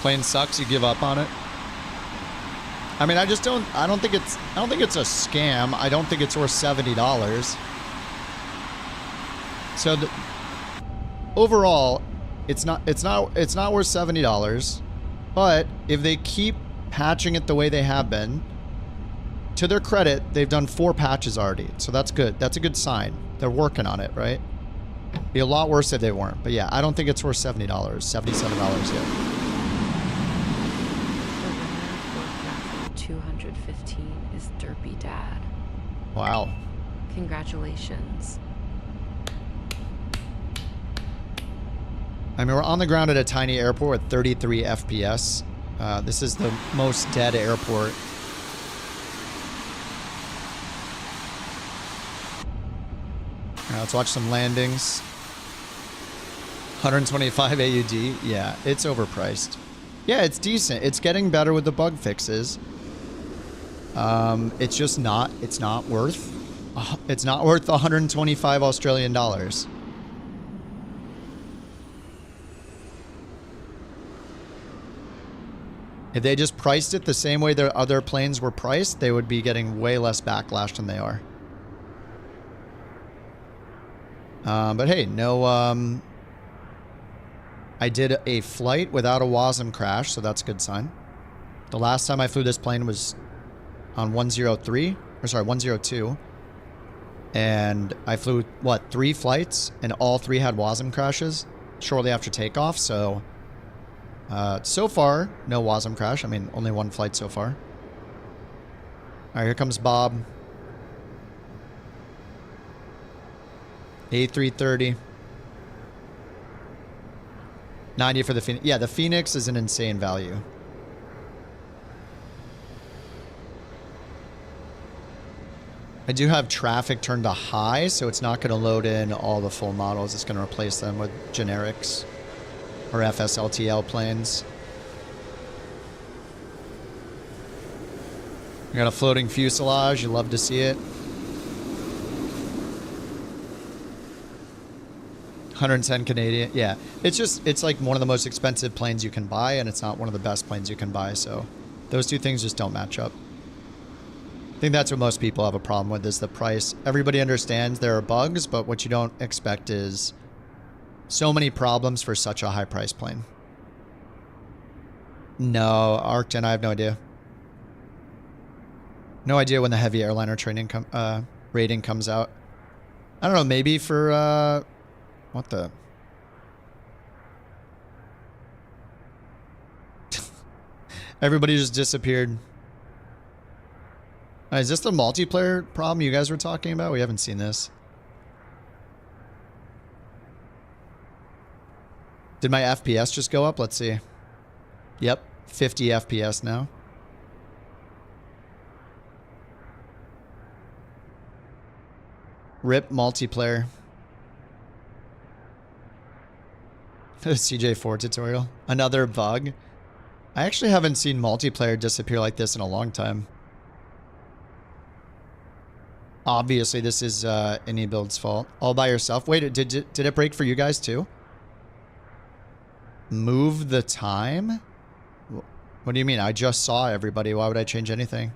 Plane sucks, you give up on it. I mean, I don't think it's a scam. I don't think it's worth $70. So overall, it's not worth $70. But if they keep patching it the way they have been, to their credit, they've done 4 patches already. So that's good. That's a good sign. They're working on it, right? Be a lot worse if they weren't. But yeah, I don't think it's worth $70, $77 yet. 215 is Derpy Dad. Wow. Congratulations. I mean, we're on the ground at a tiny airport with 33 FPS. This is the most dead airport. All right, let's watch some landings. 125 AUD. Yeah, it's overpriced. Yeah, it's decent. It's getting better with the bug fixes. It's just not. It's not worth. It's not worth 125 Australian dollars. If they just priced it the same way their other planes were priced, they would be getting way less backlash than they are. But hey, no, I did a flight without a WASM crash, so that's a good sign. The last time I flew this plane was on 102. And I flew, what, 3 flights? And all 3 had WASM crashes shortly after takeoff, so... so far, no WASM crash. I mean, only 1 flight so far. Alright, here comes Bob. A330. 90 for the Phoenix. Yeah, the Phoenix is an insane value. I do have traffic turned to high, so it's not going to load in all the full models. It's going to replace them with generics. Or FSLTL planes. We got a floating fuselage. You love to see it. 110 Canadian. Yeah. It's like one of the most expensive planes you can buy, and it's not one of the best planes you can buy, so those two things just don't match up. I think that's what most people have a problem with, is the price. Everybody understands there are bugs, but what you don't expect is so many problems for such a high price plane. No, Arcton, I have no idea. No idea when the heavy airliner training rating comes out. I don't know, maybe for what the everybody just disappeared. Is this the multiplayer problem you guys were talking about? We haven't seen this. Did my FPS just go up? Let's see. Yep, 50 FPS now. RIP multiplayer. CJ4 tutorial. Another bug. I actually haven't seen multiplayer disappear like this in a long time. Obviously, this is iniBuilds' fault. All by yourself. Wait, did it break for you guys too? Move the time? What do you mean? I just saw everybody. Why would I change anything?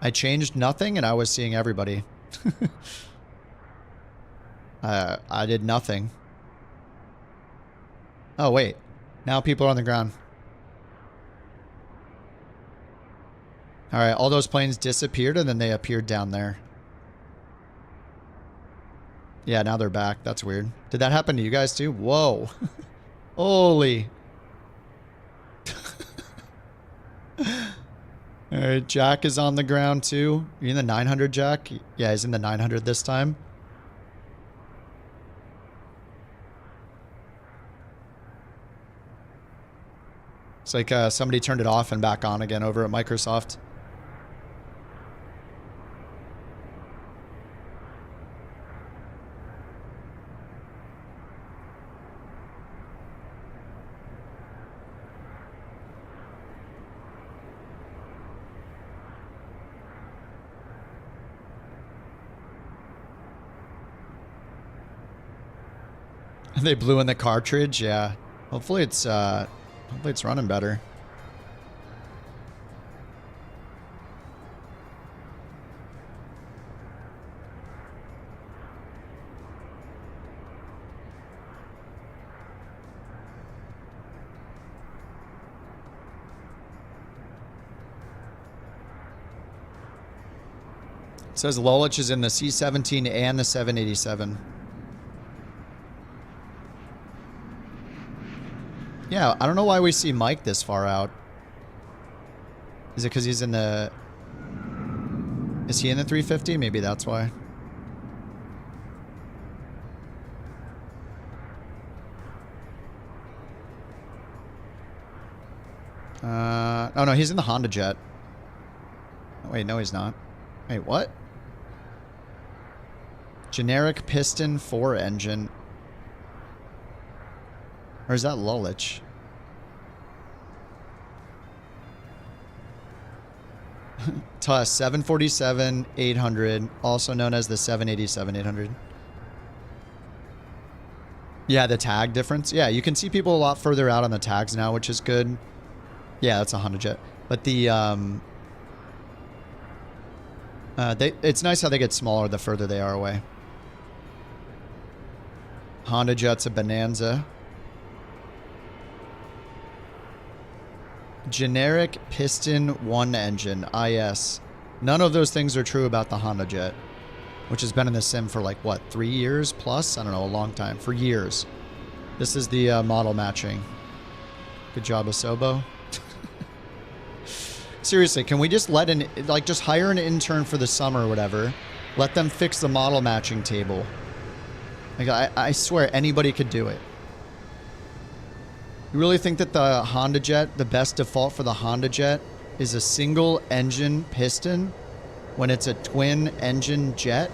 I changed nothing and I was seeing everybody. I did nothing. Oh, wait. Now people are on the ground. Alright, all those planes disappeared and then they appeared down there. Yeah, now they're back. That's weird. Did that happen to you guys too? Whoa. Holy. Alright, Jack is on the ground too. Are you in the 900, Jack? Yeah, he's in the 900 this time. It's like somebody turned it off and back on again over at Microsoft. They blew in the cartridge, yeah. Hopefully it's running better. It says Lolich is in the C-17 and the 787. Yeah, I don't know why we see Mike this far out. Is it because he's in the... Is he in the 350? Maybe that's why. Oh no, he's in the Honda Jet. Oh, wait, no he's not. Wait, what? Generic piston 4 engine. Or is that Lolich? TUS 747-800, also known as the 787-800. Yeah, the tag difference. Yeah, you can see people a lot further out on the tags now, which is good. Yeah, that's a Honda Jet. But the it's nice how they get smaller the further they are away. Honda Jet's a Bonanza. Generic piston 1 engine, IS. None of those things are true about the Honda Jet, which has been in the sim for like, what, 3 years plus? I don't know, a long time. For years. This is the model matching. Good job, Asobo. Seriously, can we just let just hire an intern for the summer or whatever, let them fix the model matching table. Like, I swear, anybody could do it. You really think that the Honda Jet, the best default for the Honda Jet, is a single engine piston when it's a twin engine jet?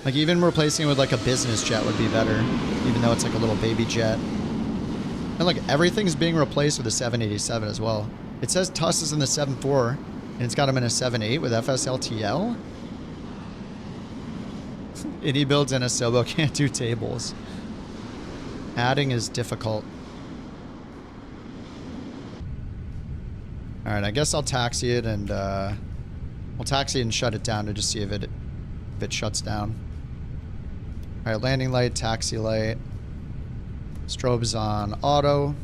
Like, even replacing it with like a business jet would be better, even though it's like a little baby jet. And look, everything's being replaced with a 787 as well. It says TUS is in the 7.4, and it's got them in a 7.8 with FSLTL. iniBuilds and Asobo can't do tables. Adding is difficult. Alright, I guess I'll taxi it and we'll taxi it and shut it down to just see if it shuts down. Alright, landing light, taxi light. Strobes on auto.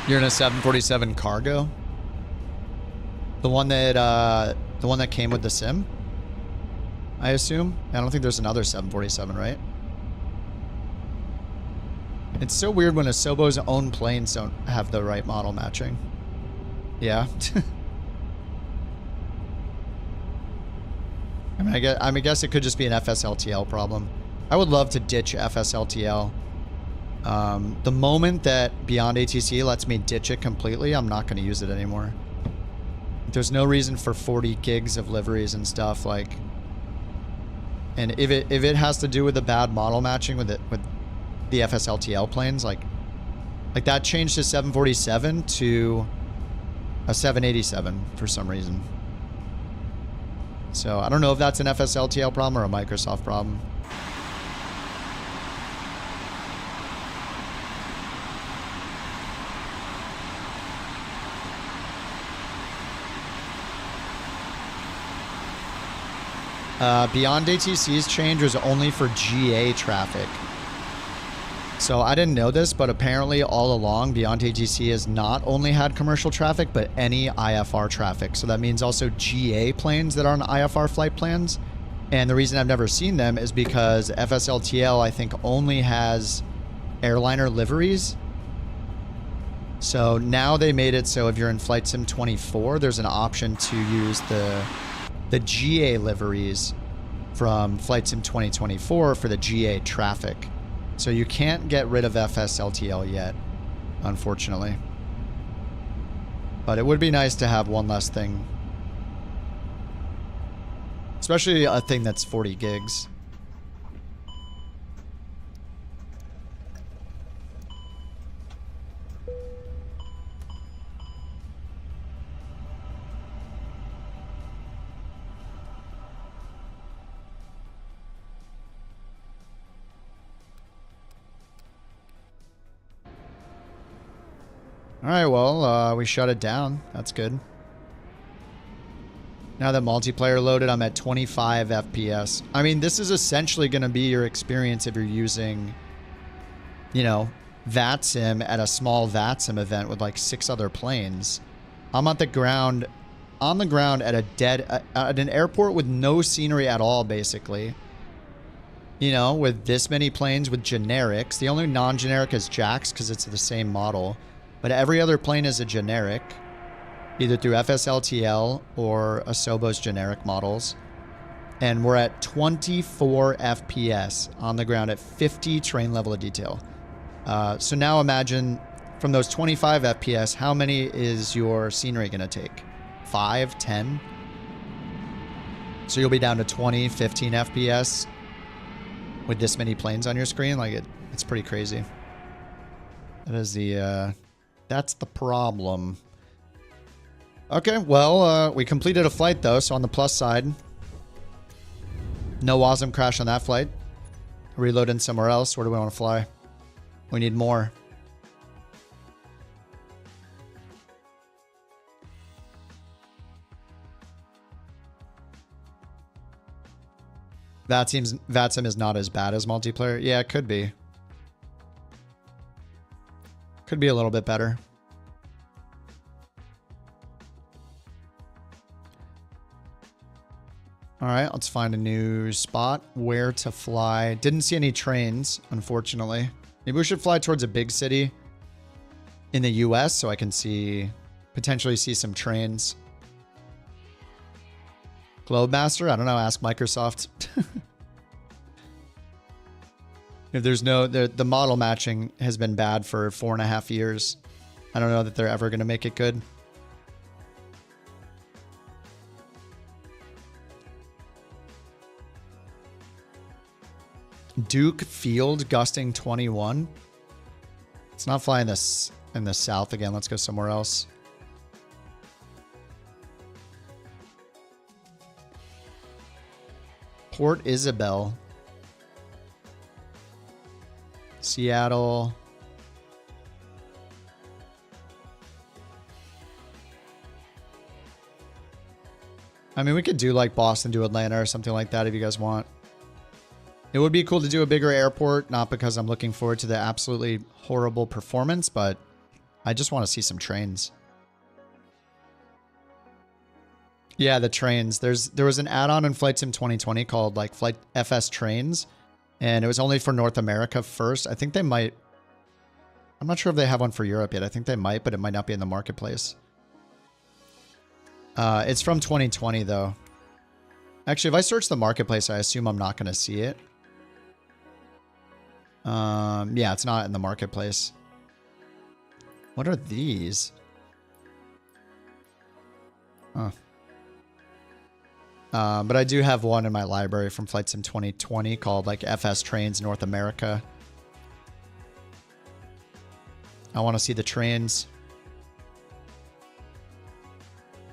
You're in a 747 cargo? The one that came with the sim? I assume? I don't think there's another 747, right? It's so weird when Asobo's own planes don't have the right model matching. Yeah. I guess it could just be an FSLTL problem. I would love to ditch FSLTL. The moment that Beyond ATC lets me ditch it completely, I'm not going to use it anymore. There's no reason for 40 gigs of liveries and stuff, like, and if it has to do with the bad model matching with the FSLTL planes, like that changed to 747 to a 787 for some reason. So I don't know if that's an FSLTL problem or a Microsoft problem. Beyond ATC's change was only for GA traffic. So I didn't know this, but apparently all along, Beyond ATC has not only had commercial traffic, but any IFR traffic. So that means also GA planes that are on IFR flight plans. And the reason I've never seen them is because FSLTL, I think, only has airliner liveries. So now they made it so if you're in Flight Sim 24, there's an option to use the GA liveries from Flight Sim 2024 for the GA traffic. So you can't get rid of FSLTL yet, unfortunately. But it would be nice to have one less thing. Especially a thing that's 40 gigs. All right, well, we shut it down. That's good. Now that multiplayer loaded, I'm at 25 FPS. I mean, this is essentially going to be your experience if you're using, you know, VATSIM at a small VATSIM event with like 6 other planes. I'm on the ground at at an airport with no scenery at all, basically. You know, with this many planes with generics. The only non-generic is Jax because it's the same model. But every other plane is a generic, either through FSLTL or Asobo's generic models. And we're at 24 FPS on the ground at 50 train level of detail. So now imagine from those 25 FPS, how many is your scenery going to take? 5, 10? So you'll be down to 20, 15 FPS with this many planes on your screen. Like it's pretty crazy. That is the... That's the problem. Okay, well, we completed a flight, though, so on the plus side, no WASM crash on that flight. Reloading somewhere else. Where do we want to fly? We need more. VATSIM is not as bad as multiplayer. Yeah, it could be. Could be a little bit better. All right, let's find a new spot where to fly. Didn't see any trains, unfortunately. Maybe we should fly towards a big city in the US so I can potentially see some trains. Globemaster? I don't know, ask Microsoft. If there's the model matching has been bad for 4.5 years. I don't know that they're ever going to make it good. Duke Field gusting 21. It's not flying this in the south again. Let's go somewhere else. Port Isabel. Seattle. I mean, we could do like Boston to Atlanta or something like that if you guys want. It would be cool to do a bigger airport, not because I'm looking forward to the absolutely horrible performance, but I just want to see some trains. Yeah, the trains. There was an add-on in Flight Sim 2020 called like Flight FS Trains. And it was only for North America first. I think they might... I'm not sure if they have one for Europe yet. I think they might, but it might not be in the marketplace. It's from 2020, though. Actually, if I search the marketplace, I assume I'm not going to see it. Yeah, it's not in the marketplace. What are these? Huh. But I do have one in my library from Flight Sim 2020 called like FS Trains North America. I want to see the trains.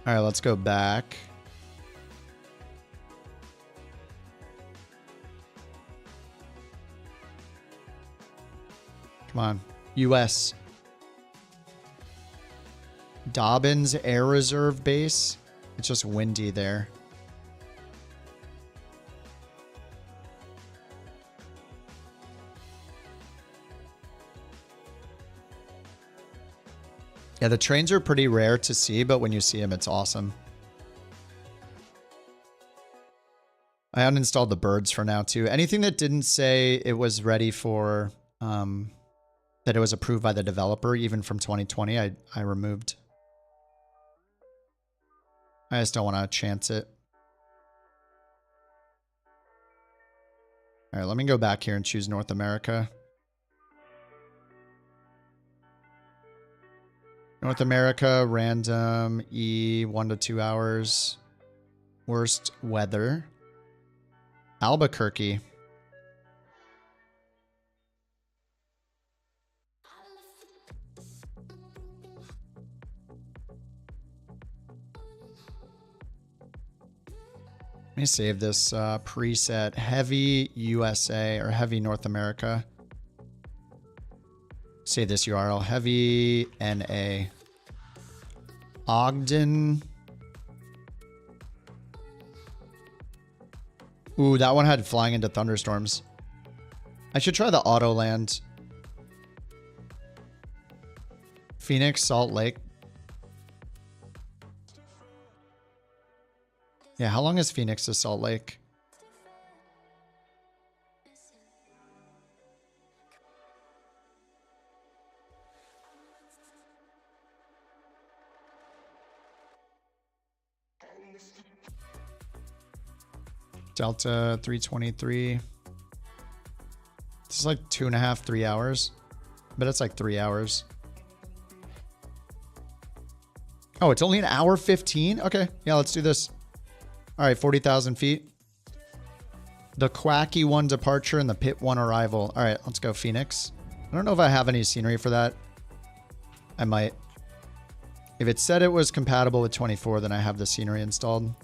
All right, let's go back. Come on. US. Dobbins Air Reserve Base. It's just windy there. Yeah, the trains are pretty rare to see, but when you see them, it's awesome. I uninstalled the birds for now, too. Anything that didn't say it was ready for, that it was approved by the developer, even from 2020, I removed. I just don't want to chance it. All right, let me go back here and choose North America. North America, random, E, 1 to 2 hours. Worst weather. Albuquerque. Let me save this preset. Heavy USA or heavy North America. Save this URL. Heavy NA. Ogden. Ooh, that one had flying into thunderstorms. I should try the auto land. Phoenix, Salt Lake. Yeah, how long is Phoenix to Salt Lake? Delta 323. This is like 2.5, 3 hours. But it's like 3 hours. Oh, it's only an hour 15? Okay, yeah, let's do this. All right, 40,000 feet. The Quacky 1 departure and the Pit 1 arrival. All right, let's go Phoenix. I don't know if I have any scenery for that. I might. If it said it was compatible with 24, then I have the scenery installed.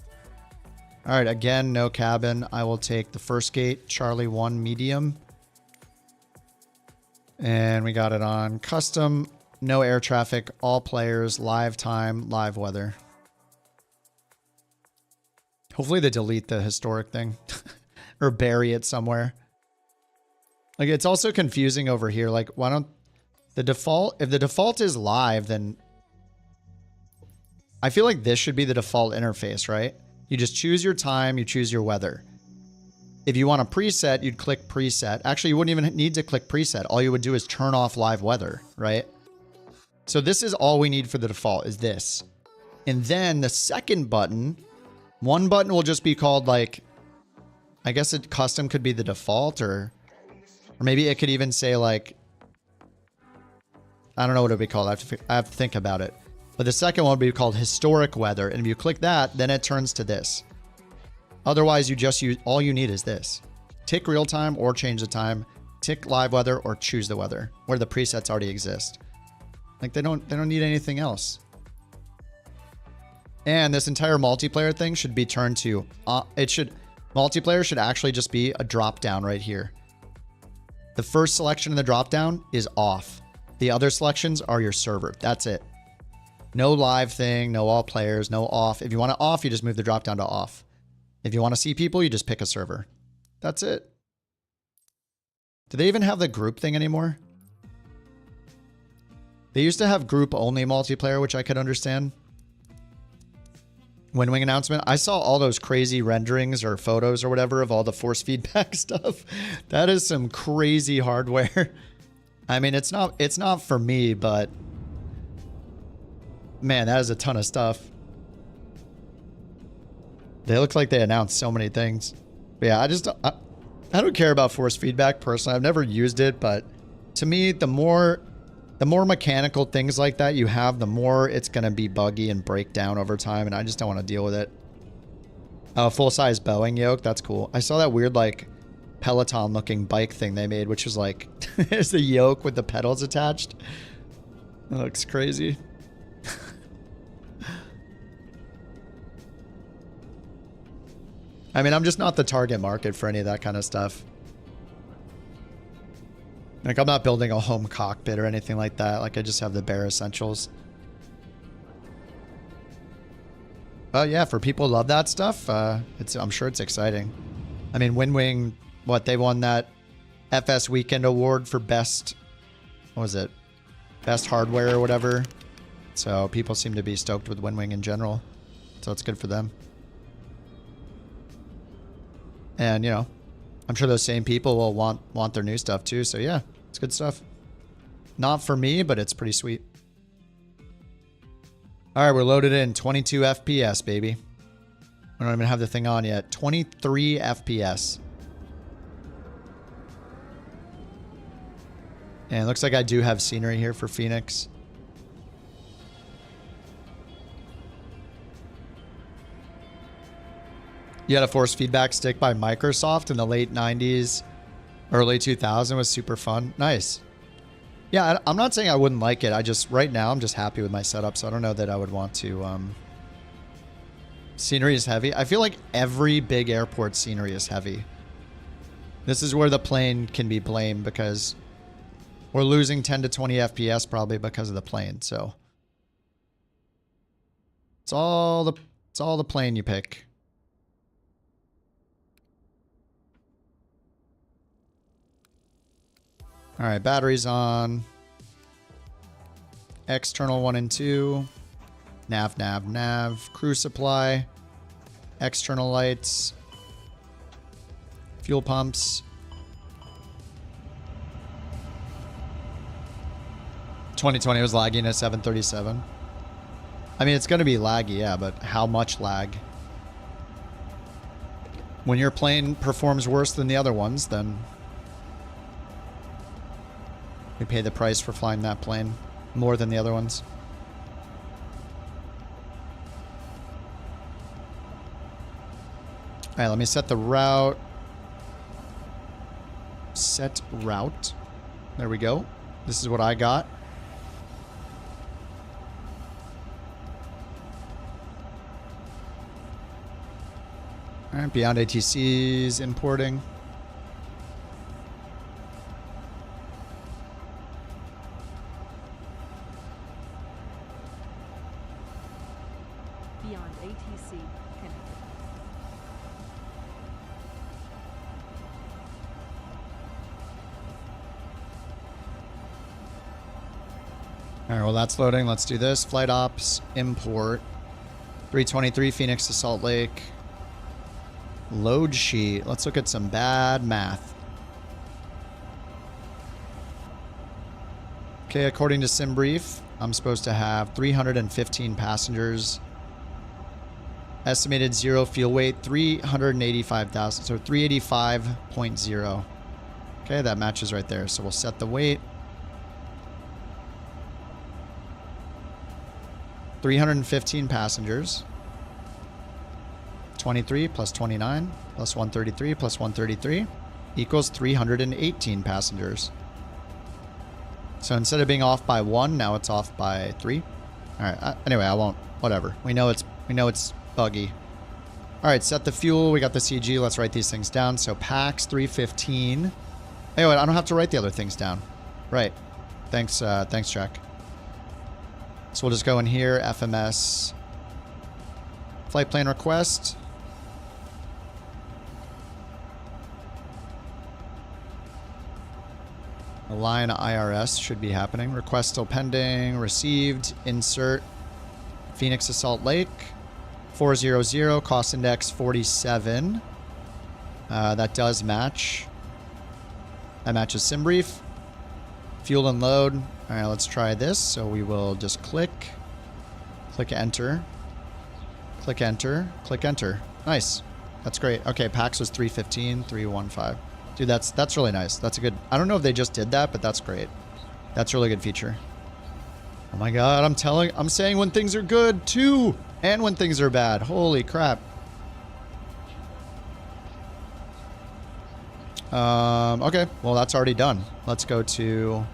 All right, again, no cabin. I will take the first gate, Charlie 1 medium. And we got it on custom, no air traffic, all players, live time, live weather. Hopefully they delete the historic thing or bury it somewhere. Like, it's also confusing over here. Like, why don't the default, if the default is live, then I feel like this should be the default interface, right? You just choose your time, you choose your weather. If you want a preset, you'd click preset. Actually, you wouldn't even need to click preset. All you would do is turn off live weather, right? So this is all we need for the default, is this. And then the second button, one button will just be called, like, I guess it custom could be the default, or maybe it could even say, like, I don't know what it would be called. I have to think about it. But the second one would be called historic weather. And if you click that, then it turns to this. Otherwise, you just use, all you need is this. Tick real time or change the time. Tick live weather or choose the weather, where the presets already exist. Like, they don't need anything else. And this entire multiplayer thing should be turned to, multiplayer should actually just be a drop down right here. The first selection in the drop down is off. The other selections are your server. That's it. No live thing, no all players, no off. If you want to off, you just move the drop down to off. If you want to see people, you just pick a server. That's it. Do they even have the group thing anymore? They used to have group only multiplayer, which I could understand. Wing announcement. I saw all those crazy renderings or photos or whatever of all the force feedback stuff. That is some crazy hardware. I mean, it's not for me, but man, that is a ton of stuff. They look like they announced so many things. But yeah, I don't care about force feedback personally. I've never used it, but to me, the more The more mechanical things like that you have, the more it's going to be buggy and break down over time, and I just don't want to deal with it. Oh, full-size Boeing yoke. That's cool. I saw that weird, like, Peloton-looking bike thing they made, which was like, there's the yoke with the pedals attached. That looks crazy. I mean, I'm just not the target market for any of that kind of stuff. Like, I'm not building a home cockpit or anything like that. Like, I just have the bare essentials. But yeah, for people who love that stuff, I'm sure it's exciting. I mean, WinWing, what, they won that FS Weekend Award for best, what was it? Best hardware or whatever. So people seem to be stoked with WinWing in general. So it's good for them. And, you know, I'm sure those same people will want their new stuff too. So yeah, it's good stuff. Not for me, but it's pretty sweet. All right, we're loaded in. 22 FPS, baby. I don't even have the thing on yet. 23 FPS. And it looks like I do have scenery here for Phoenix. You had a force feedback stick by Microsoft in the late 90s, early 2000s. Was super fun. Nice. Yeah, I'm not saying I wouldn't like it. I just, right now, I'm just happy with my setup, so I don't know that I would want to... Scenery is heavy. I feel like every big airport scenery is heavy. This is where the plane can be blamed because we're losing 10 to 20 FPS probably because of the plane, so... It's all the plane you pick. All right, batteries on. External 1 and 2. Nav. Crew supply. External lights. Fuel pumps. 2020 was lagging at 737. I mean, it's going to be laggy, yeah, but how much lag? When your plane performs worse than the other ones, then... we pay the price for flying that plane more than the other ones. All right, let me set the route. Set route. There we go. This is what I got. All right, beyond ATCs, importing. All right, well, that's loading. Let's do this. Flight ops, import. 323 Phoenix to Salt Lake. Load sheet. Let's look at some bad math. Okay, according to SimBrief, I'm supposed to have 315 passengers. Estimated zero fuel weight, 385,000. So 385.0. Okay, that matches right there. So we'll set the weight. 315 passengers. 23 plus 29 plus 133 plus 133 equals 318 passengers. So instead of being off by 1, now it's off by 3. All right. Anyway, I won't. Whatever. We know it's buggy. All right. Set the fuel. We got the CG. Let's write these things down. So PAX 315. Anyway, I don't have to write the other things down. Right. Thanks, Jack. So we'll just go in here. FMS. Flight plan request. Align IRS should be happening. Request still pending. Received. Insert. Phoenix to Salt Lake. 400. Cost index 47. That does match. That matches SimBrief. Fuel and load. All right, let's try this. So we will just click enter. Click enter. Click enter. Nice. That's great. Okay, PAX was 315, 315. Dude, that's really nice. That's a good... I don't know if they just did that, but that's great. That's a really good feature. Oh my god, I'm saying when things are good too, and when things are bad. Holy crap. Okay, well that's already done. Let's go to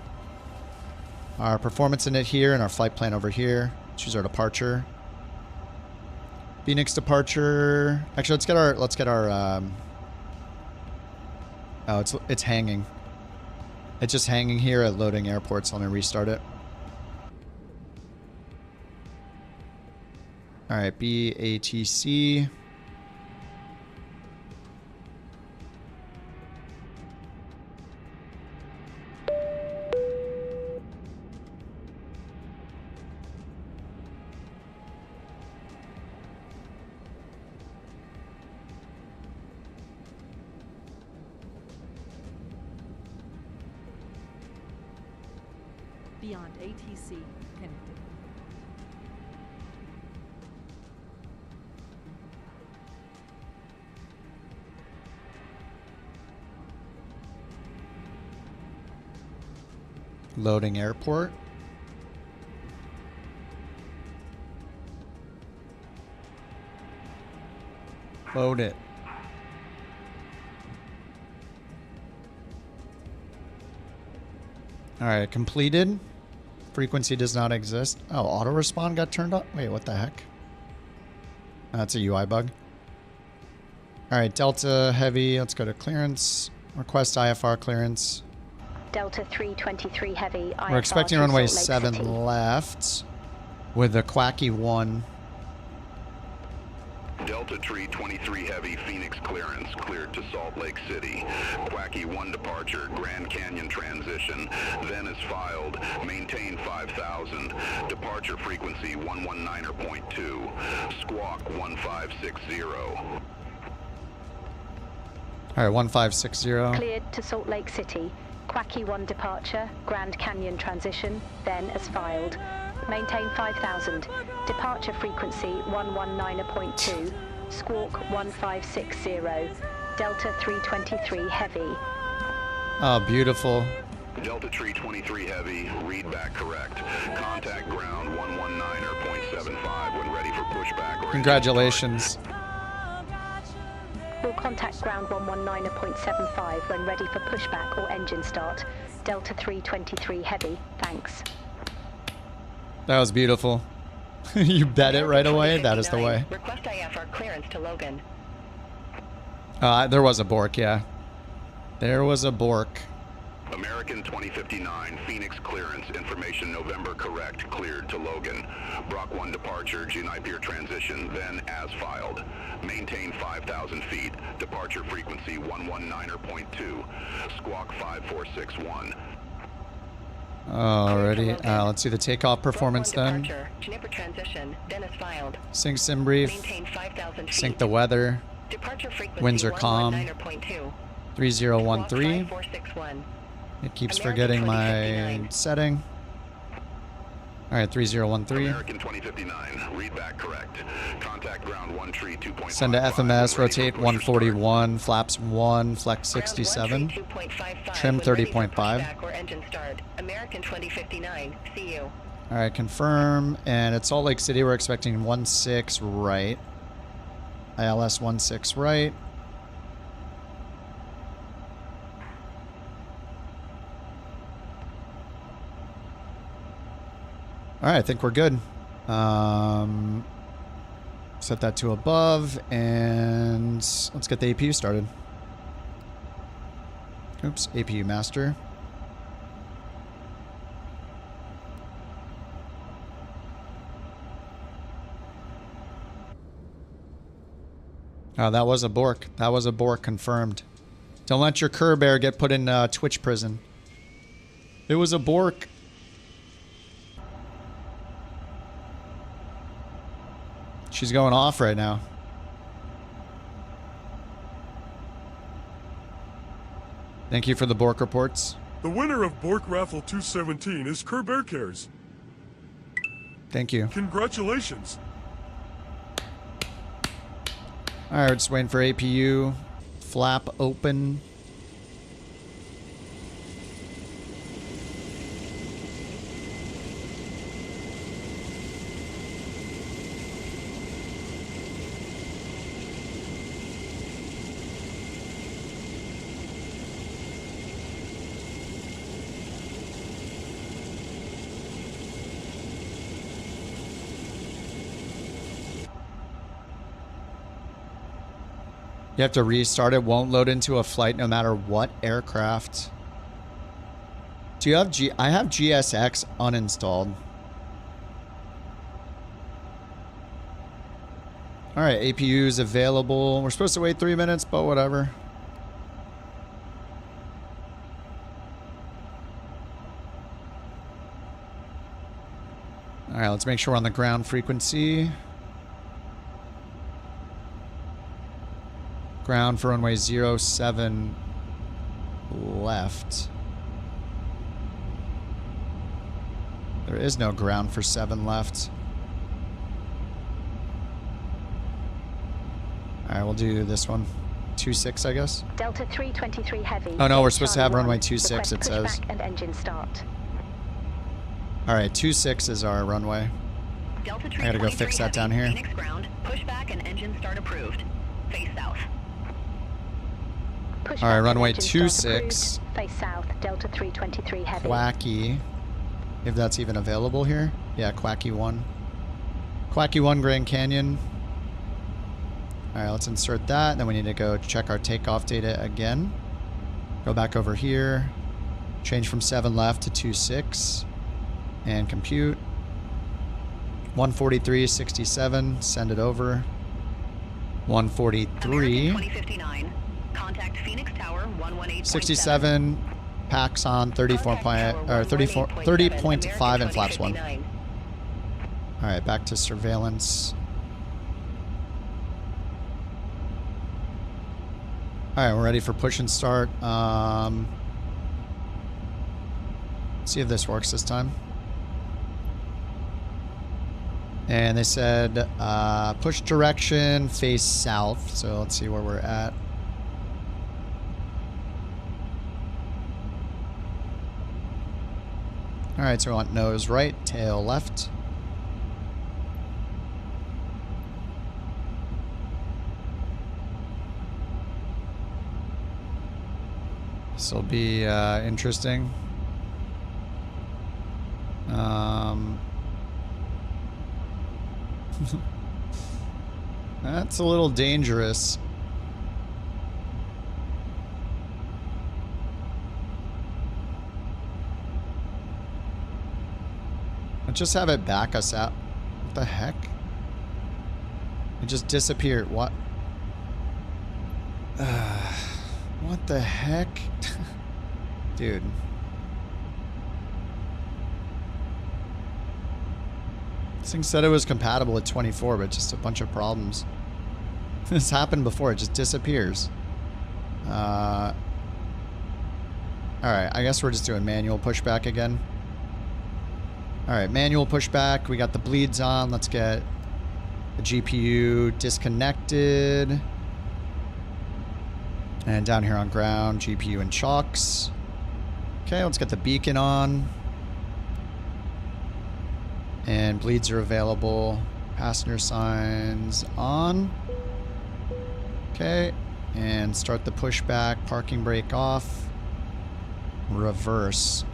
our performance init here and our flight plan over here. Choose our departure. Phoenix departure. Actually, let's get our oh, it's hanging. It's just hanging here at loading airport, so let me restart it. All right, BATC. Beyond ATC connected. Loading airport. Load it. All right, completed. Frequency does not exist. Oh, auto respawn got turned on. Wait, what the heck? That's a UI bug. All right, Delta Heavy. Let's go to clearance. Request IFR clearance. Delta 323 Heavy. IFR We're expecting to runway Salt Lake 7 City. left with the Quacky 1. Delta 323 Heavy, Phoenix clearance, cleared to Salt Lake City. Quacky 1 departure, Grand Canyon transition, then is filed. Maintain 5,000. Departure frequency 119.2. Squawk 1560. All right, 1560. Cleared to Salt Lake City. Quacky 1 departure, Grand Canyon transition, then as filed. Maintain 5,000. Departure frequency 119.2. Squawk 1560. Delta 323 Heavy. Oh, beautiful. Delta 323 Heavy, read back correct. Contact ground 119.75 when ready for pushback. Or Congratulations. Will contact ground 119.75 when ready for pushback or engine start. Delta 323 Heavy, thanks. That was beautiful. You bet it right away. That is the way. Request IFR clearance to Logan. There was a bork, yeah. There was a bork. American 2059, Phoenix clearance, information November correct, cleared to Logan. Brock 1 departure, Genipir transition, then as filed. Maintain 5,000 feet, departure frequency 119.2, squawk 5461. Alrighty, let's see the takeoff performance then. Genipir transition, then as filed. Sync sim brief. Maintain 5,000 feet. Sync the weather. Departure frequency Winds are calm. 119.2. 3013. 5461. It keeps forgetting my setting. Alright, 3013. American 2059, read back correct. Contact ground 132.5. Send to FMS, rotate 141, flaps 1, flex 67. Trim 30.5. Or engine start. American 2059, see you. Alright, confirm. And at Salt Lake City, we're expecting 16 right. ILS 16 right. All right, I think we're good. Set that to above, and let's get the APU started. Oops, APU master. Oh, that was a bork. That was a bork confirmed. Don't let your Kerr Bear get put in Twitch prison. It was a bork. She's going off right now. Thank you for the Bork reports. The winner of Bork Raffle 217 is Kerr Bear Cares. Thank you. Congratulations. All right, we're just waiting for APU. Flap open. You have to restart it. Won't load into a flight no matter what aircraft. Do you have I have GSX uninstalled. All right, APU is available. We're supposed to wait 3 minutes, but whatever. All right, let's make sure we're on the ground frequency. Ground for runway 07 left. There is no ground for 7 left. All right, we'll do this one. 26, I guess. Delta 323 heavy. Oh no, we're supposed to have runway 26, it says. And engine start. All right, 26 is our runway. Delta I gotta go fix that down here. Phoenix ground, pushback and engine start approved. Face south. Pushback All right, runway and engine start 26. approved. Face south, Delta 323 heavy. Quacky. If that's even available here. Yeah, Quacky 1. Quacky 1, Grand Canyon. All right, let's insert that. Then we need to go check our takeoff data again. Go back over here. Change from 7 left to 26. And compute. 143.67. Send it over. 143. 2059. Contact Phoenix Tower 118.7. 67. Packs on 30.5 and flaps 1. All right, back to surveillance. All right, we're ready for push and start. See if this works this time. And they said push direction, face south. So let's see where we're at. All right, so we want nose right, tail left. This will be interesting. That's a little dangerous. Let's just have it back us out. What the heck? It just disappeared. What? What the heck? Dude. This thing said it was compatible with 24, but just a bunch of problems. This happened before. It just disappears. Alright, I guess we're just doing manual pushback again. Alright, manual pushback. We got the bleeds on. Let's get the GPU disconnected. And down here on ground, GPU and chocks. Okay, let's get the beacon on. And bleeds are available. Passenger signs on. Okay, and start the pushback. Parking brake off. Reverse.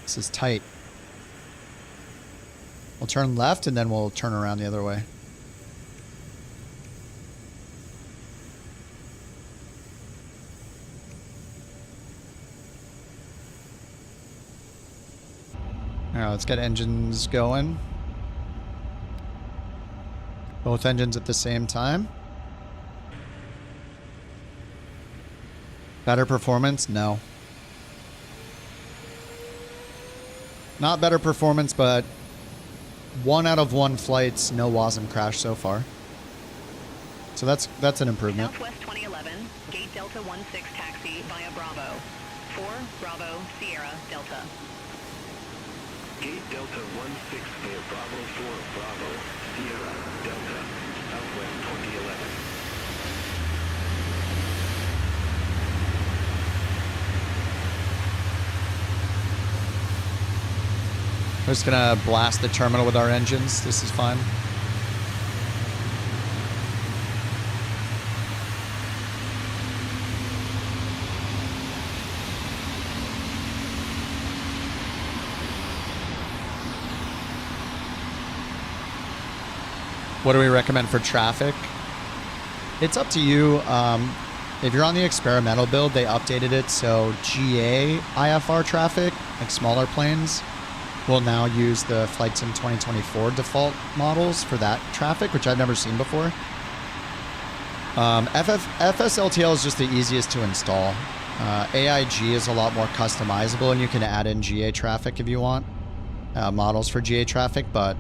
This is tight. We'll turn left and then we'll turn around the other way. Alright, let's get engines going. Both engines at the same time. Better performance? No. Not better performance, but 1 out of 1 flights, no WASM crash so far. So that's an improvement. Southwest 2011, gate Delta 16 taxi via Bravo. 4 Bravo Sierra Delta. Gate Delta 16 via Bravo 4 Bravo Sierra Delta, Southwest 2011. We're just gonna blast the terminal with our engines. This is fine. What do we recommend for traffic? It's up to you. If you're on the experimental build, they updated it so GA IFR traffic, like smaller planes, will now use the Flight Sim 2024 default models for that traffic, which I've never seen before. FSLTL is just the easiest to install. AIG is a lot more customizable, and you can add in GA traffic if you want, models for GA traffic, but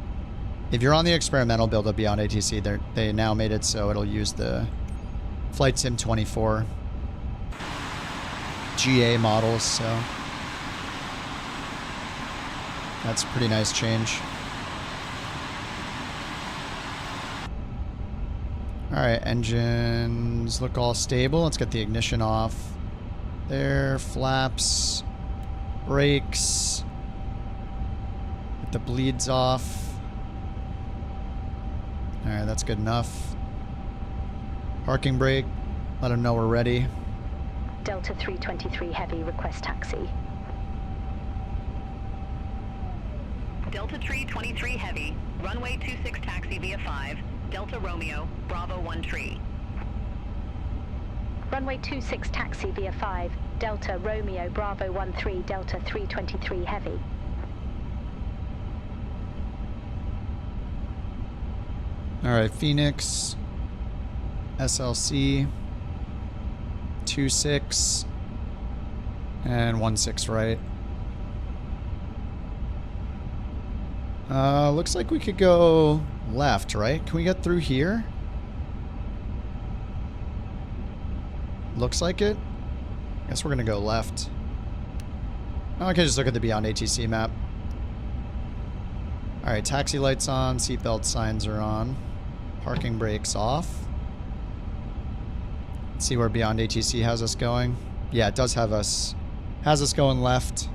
if you're on the experimental build of Beyond ATC, they now made it so it'll use the Flight Sim 24 GA models, so that's a pretty nice change. Alright, engines look all stable. Let's get the ignition off. There, flaps, brakes, get the bleeds off. Alright, that's good enough. Parking brake, let them know we're ready. Delta 323 Heavy, request taxi. Delta 323 Heavy, runway 26 taxi via 5, Delta Romeo, Bravo 1 tree. Runway 26 taxi via 5, Delta Romeo, Bravo 13, Delta 323 Heavy. Alright, Phoenix, SLC, 26, and 16 right. Looks like we could go left, right? Can we get through here? Looks like it. Guess we're gonna go left. Oh, I can just look at the Beyond ATC map. Alright, taxi lights on, seatbelt signs are on. Parking brakes off. Let's see where Beyond ATC has us going. Yeah, it does have us. Has us going left.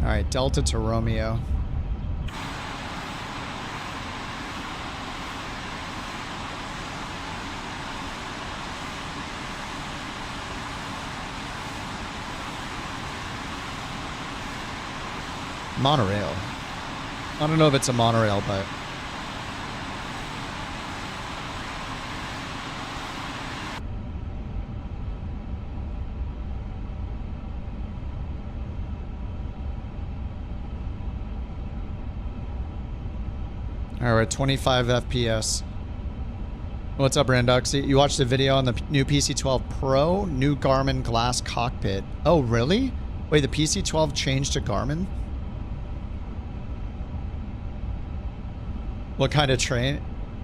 Alright, Delta to Romeo. Monorail. I don't know if it's a monorail, but... Alright, 25 FPS. What's up, Randux? You watched the video on the new PC-12 Pro? New Garmin glass cockpit. Oh, really? Wait, the PC-12 changed to Garmin? What kind of train?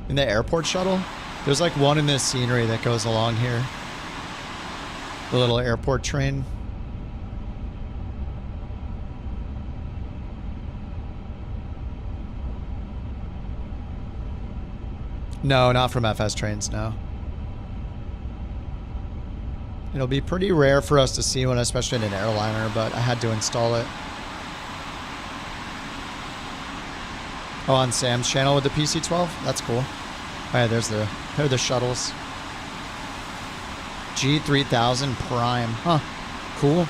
In the airport shuttle? There's like one in this scenery that goes along here. The little airport train. No, not from FS trains, no. It'll be pretty rare for us to see one, especially in an airliner, but I had to install it. Oh, on Sam's channel with the PC-12? That's cool. Alright, there are the shuttles. G3000 Prime. Huh. Cool.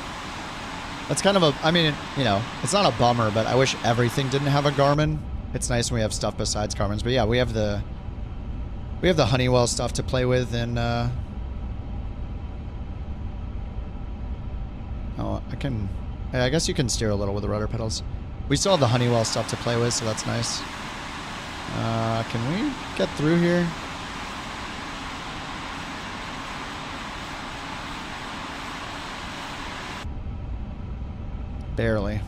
That's kind of a, I mean, you know, it's not a bummer, but I wish everything didn't have a Garmin. It's nice when we have stuff besides Garmin's. But yeah, we have the Honeywell stuff to play with, and oh, I guess you can steer a little with the rudder pedals. We still have the Honeywell stuff to play with, so that's nice. Can we get through here? Barely.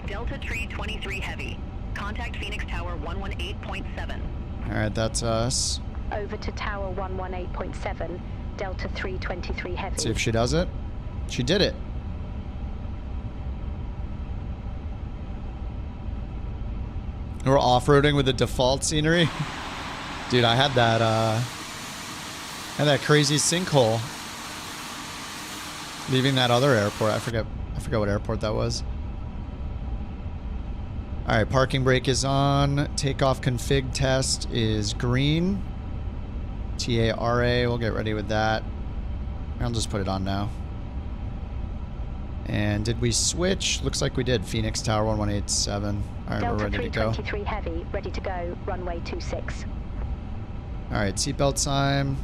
Delta Tree 23 Heavy. Contact Phoenix Tower 118.7. Alright, that's us. Over to Tower 118.7, Delta 323 Heavy. See if she does it. She did it. We're off-roading with the default scenery. Dude, I had that crazy sinkhole leaving that other airport. I forget what airport that was. Alright, parking brake is on. Takeoff config test is green. TARA, we'll get ready with that. I'll just put it on now. And did we switch? Looks like we did. Phoenix Tower 1187. All right, Delta we're ready to go. 323 Heavy, ready to go, runway 26. All right, seatbelt time.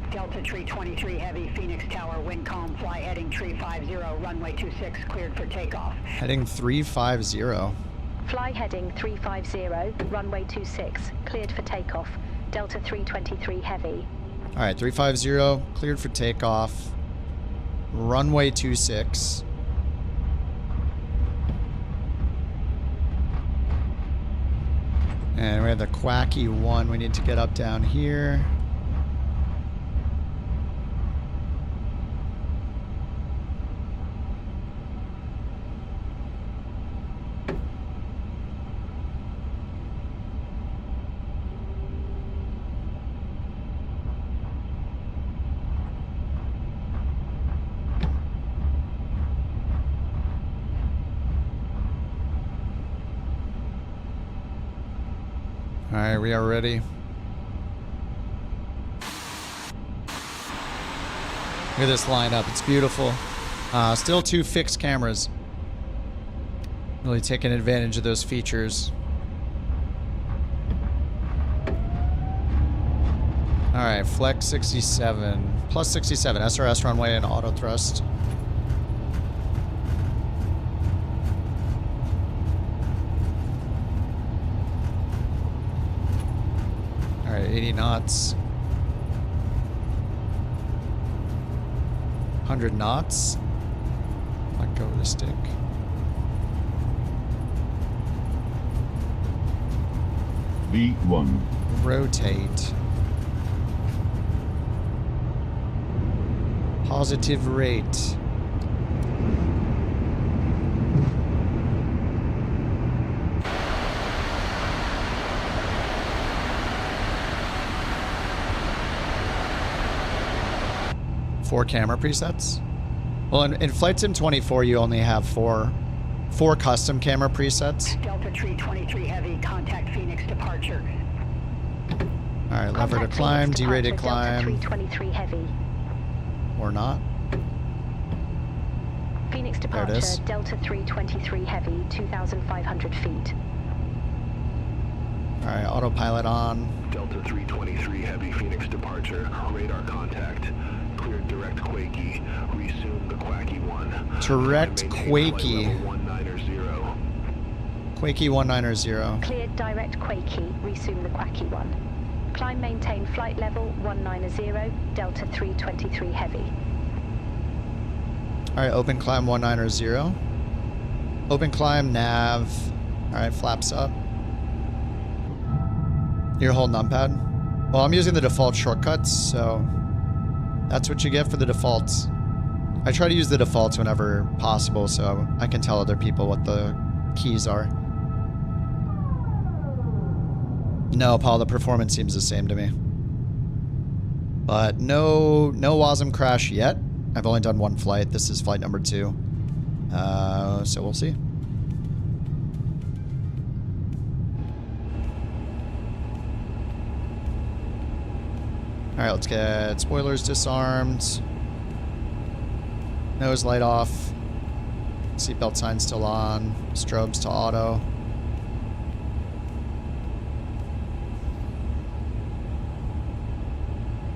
Delta 323 Heavy, Phoenix Tower, wind calm, fly heading 350, runway 26, cleared for takeoff. Heading 350. Fly heading 350, runway 26, cleared for takeoff. Delta 323 Heavy. All right, 350, cleared for takeoff. Runway 26. And we have the quacky one we need to get up down here. All right, we are ready. Look at this lineup. It's beautiful. Still 2 fixed cameras. Really taking advantage of those features. All right, flex 67. Plus 67. SRS runway and auto thrust. All right, 80 knots. 100 knots. Let go of the stick. V1. Rotate. Positive rate. Four camera presets. Well, in Flight Sim 24, you only have four custom camera presets. Delta 323 Heavy, contact Phoenix departure. All right, lever to climb, derated climb. Delta 323 Heavy. Or not. Phoenix There it departure, is. Delta 323 Heavy, 2,500 feet. All right, autopilot on. Delta 323 Heavy, Phoenix departure, radar contact. Cleared direct Quakey, resume the Quacky 1. Direct Quakey. 190. Quakey 190. Cleared direct Quakey, resume the Quacky 1. Climb maintain flight level 190, Delta 323 Heavy. All right, open climb 190. Open climb nav. All right, flaps up. You're holding numpad. Well, I'm using the default shortcuts, so that's what you get for the defaults. I try to use the defaults whenever possible so I can tell other people what the keys are. No, Paul, the performance seems the same to me. But no WASM crash yet. I've only done one flight. This is flight number 2. So we'll see. All right, let's get spoilers disarmed. Nose light off. Seatbelt sign still on. Strobes to auto.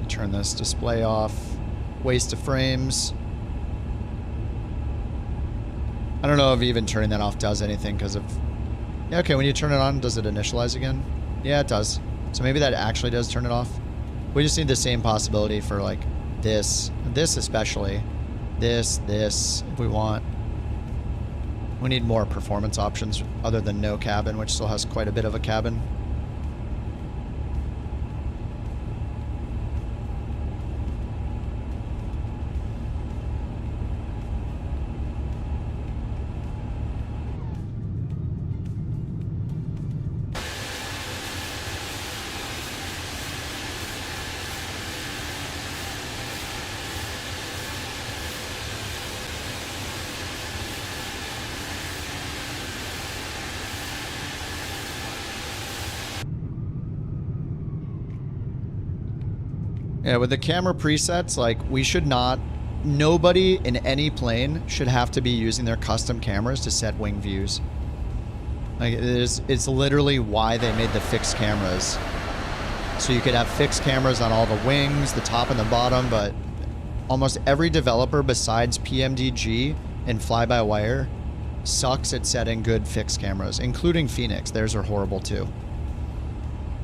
Turn this display off. Waste of frames. I don't know if even turning that off does anything because of... Yeah, okay, when you turn it on, does it initialize again? Yeah, it does. So maybe that actually does turn it off. We just need the same possibility for like this especially. This, if we want. We need more performance options other than no cabin, which still has quite a bit of a cabin. Yeah, with the camera presets, like, we should not... Nobody in any plane should have to be using their custom cameras to set wing views. Like, it's literally why they made the fixed cameras. So you could have fixed cameras on all the wings, the top and the bottom, but almost every developer besides PMDG and fly-by-wire sucks at setting good fixed cameras, including Phoenix. Theirs are horrible too.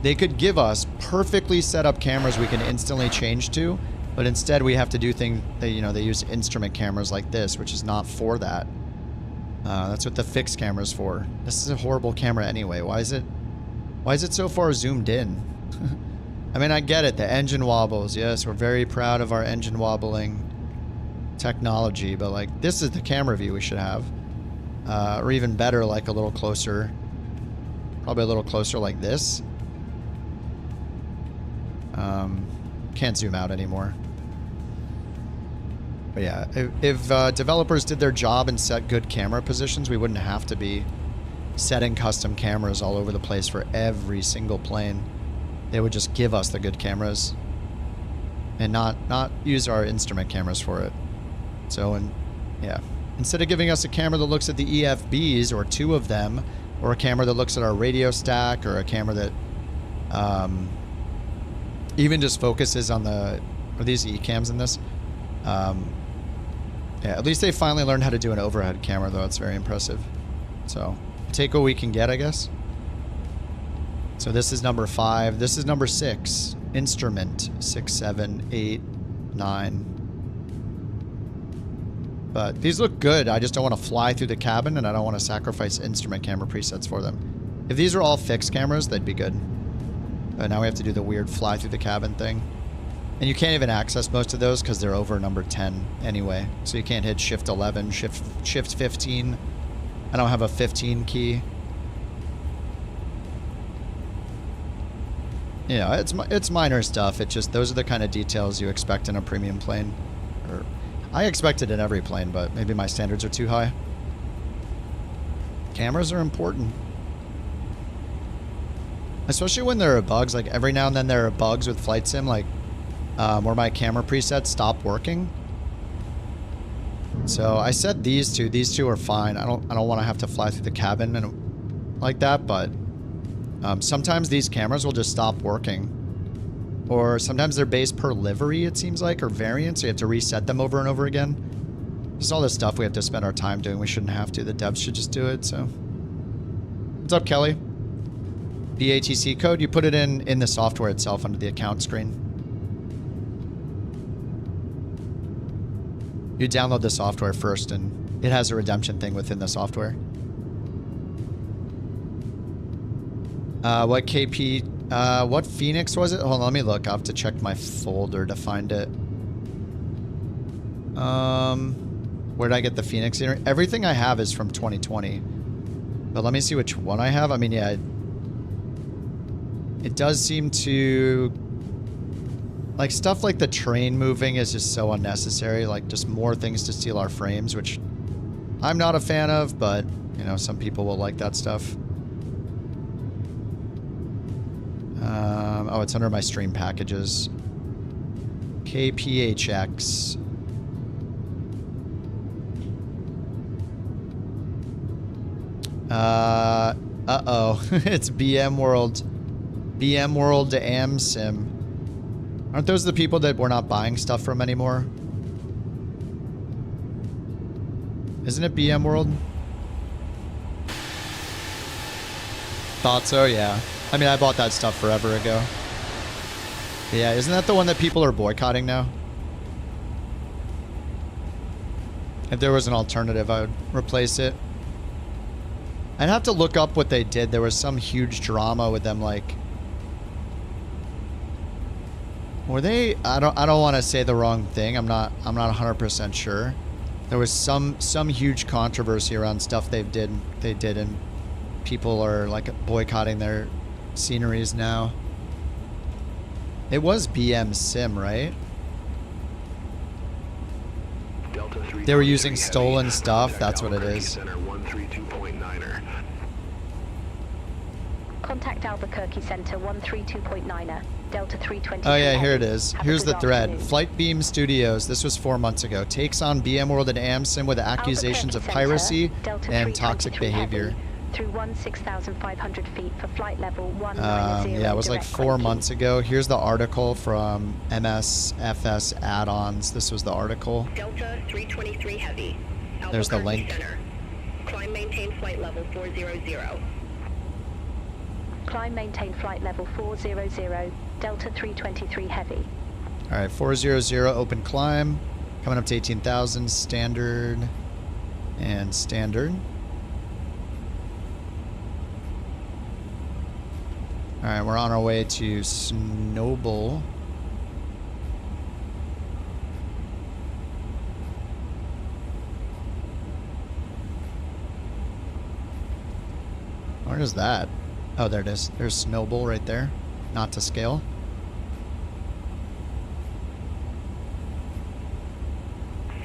They could give us perfectly set up cameras we can instantly change to, but instead we have to do things, they use instrument cameras like this, which is not for that. That's what the fixed camera's for. This is a horrible camera anyway. Why is it so far zoomed in? I mean, I get it. The engine wobbles. Yes, we're very proud of our engine wobbling technology, but like, this is the camera view we should have. Or even better, like a little closer. Probably a little closer like this. Can't zoom out anymore. But yeah, if developers did their job and set good camera positions, we wouldn't have to be setting custom cameras all over the place for every single plane. They would just give us the good cameras and not use our instrument cameras for it. So, yeah. Instead of giving us a camera that looks at the EFBs, or two of them, or a camera that looks at our radio stack, or a camera that even just focuses on the... Are these E-cams in this? Yeah, at least they finally learned how to do an overhead camera, though. It's very impressive. So, take what we can get, I guess. So this is number 5. This is number 6. Instrument 6, 7, 8, 9. But these look good. I just don't want to fly through the cabin, and I don't want to sacrifice instrument camera presets for them. If these are all fixed cameras, they'd be good. But now we have to do the weird fly through the cabin thing. And you can't even access most of those because they're over number 10 anyway. So you can't hit Shift 11, Shift 15. I don't have a 15 key. Yeah, it's minor stuff. It just, those are the kind of details you expect in a premium plane. Or I expect it in every plane, but maybe my standards are too high. Cameras are important. Especially when there are bugs. Like every now and then there are bugs with Flight Sim, like where my camera presets stop working. So I set these two. These two are fine. I don't want to have to fly through the cabin and like that, but sometimes these cameras will just stop working. Or sometimes they're based per livery, it seems like, or variant, so you have to reset them over and over again. Just all this stuff we have to spend our time doing. We shouldn't have to. The devs should just do it, so. What's up, Kelly? BATC code, you put it in the software itself under the account screen. You download the software first, and it has a redemption thing within the software. What KP... what Phoenix was it? Hold on, let me look. I'll have to check my folder to find it. Where did I get the Phoenix? Everything I have is from 2020. But let me see which one I have. I mean, yeah. It does seem to... Like, stuff like the train moving is just so unnecessary. Like, just more things to steal our frames, which I'm not a fan of, but, you know, some people will like that stuff. Oh, it's under my stream packages. KPHX. Uh-oh. It's BM World. BM World to AmSim. Aren't those the people that we're not buying stuff from anymore? Isn't it BM World? Thought so, yeah. I mean, I bought that stuff forever ago. Yeah, isn't that the one that people are boycotting now? If there was an alternative, I would replace it. I'd have to look up what they did. There was some huge drama with them, like... Were they... I don't want to say the wrong thing. I'm not 100% sure. There was some huge controversy around stuff they did, and people are, like, boycotting their sceneries now. It was BM Sim, right? They were using stolen stuff. That's what it is. Contact Albuquerque Center 132.9er. Delta 323 Oh yeah, here it Heavy. is. Have a Here's good the thread. afternoon. Flight Beam Studios. This was 4 months ago. Takes on BM World and AMSIM with accusations of Albuquerque piracy Center, Delta and toxic 323 behavior. Heavy, through 16,500 feet for flight level 190. Yeah, it was like 4 months ago. Here's the article from MSFS add-ons. This was the article. Delta 323 Heavy. There's the Albuquerque link. Center. Climb maintain flight level 400. Climb maintain flight level 400. Delta 323 Heavy. All right, 400, open climb. Coming up to 18,000, standard and standard. All right, we're on our way to Snowball. Where is that? Oh, there it is. There's Snowball right there. Not to scale.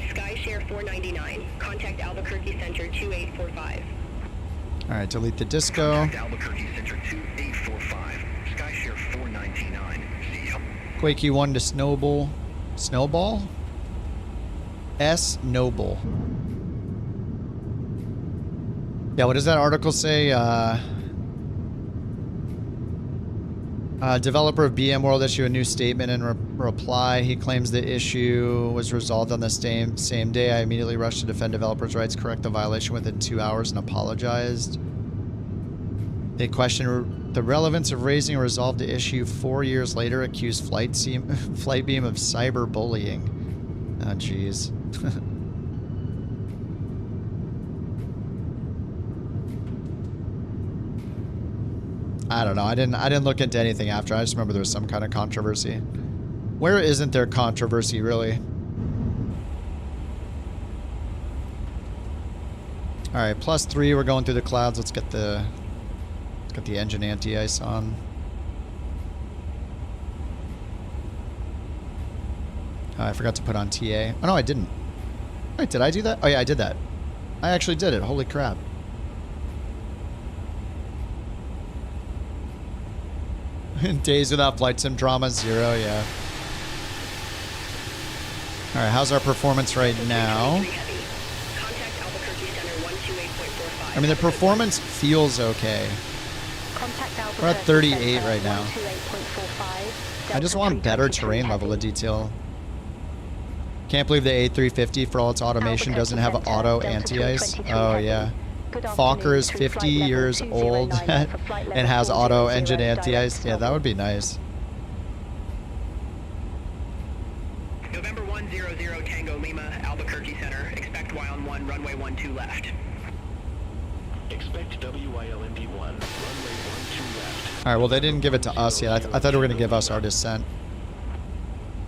Skyshare 499. Contact Albuquerque Center 2845. All right, delete the disco. Albuquerque Center 2845. Skyshare 499. See ya. Quakey 1 to Snowball. Snowball? Snowball. Yeah, what does that article say? Developer of BM World issued a new statement in reply. He claims the issue was resolved on the same day. I immediately rushed to defend developers' rights, correct the violation within 2 hours, and apologized. They questioned the relevance of raising a resolved issue 4 years later, accused Flightbeam of cyberbullying. Oh, jeez. I don't know. I didn't look into anything after. I just remember there was some kind of controversy. Where isn't there controversy, really? All right, +3. We're going through the clouds. Let's get the engine anti-ice on. I forgot to put on TA. Oh no, I didn't. Wait, did I do that? Oh yeah, I did that. I actually did it. Holy crap. Days without flight sim drama, 0, yeah. Alright, how's our performance right now? I mean, the performance feels okay. We're at 38 right now. I just want better terrain level of detail. Can't believe the A350, for all its automation, doesn't have auto anti-ice. Oh, yeah. Fokker is 50 years old and has auto engine anti-ice. Yeah, that would be nice. November 100 Tango Lima, Albuquerque Center. Expect YL1, runway 12 left. Expect WYLMP1, runway 12 left. Alright, well, they didn't give it to us yet. I thought they were going to give us our descent.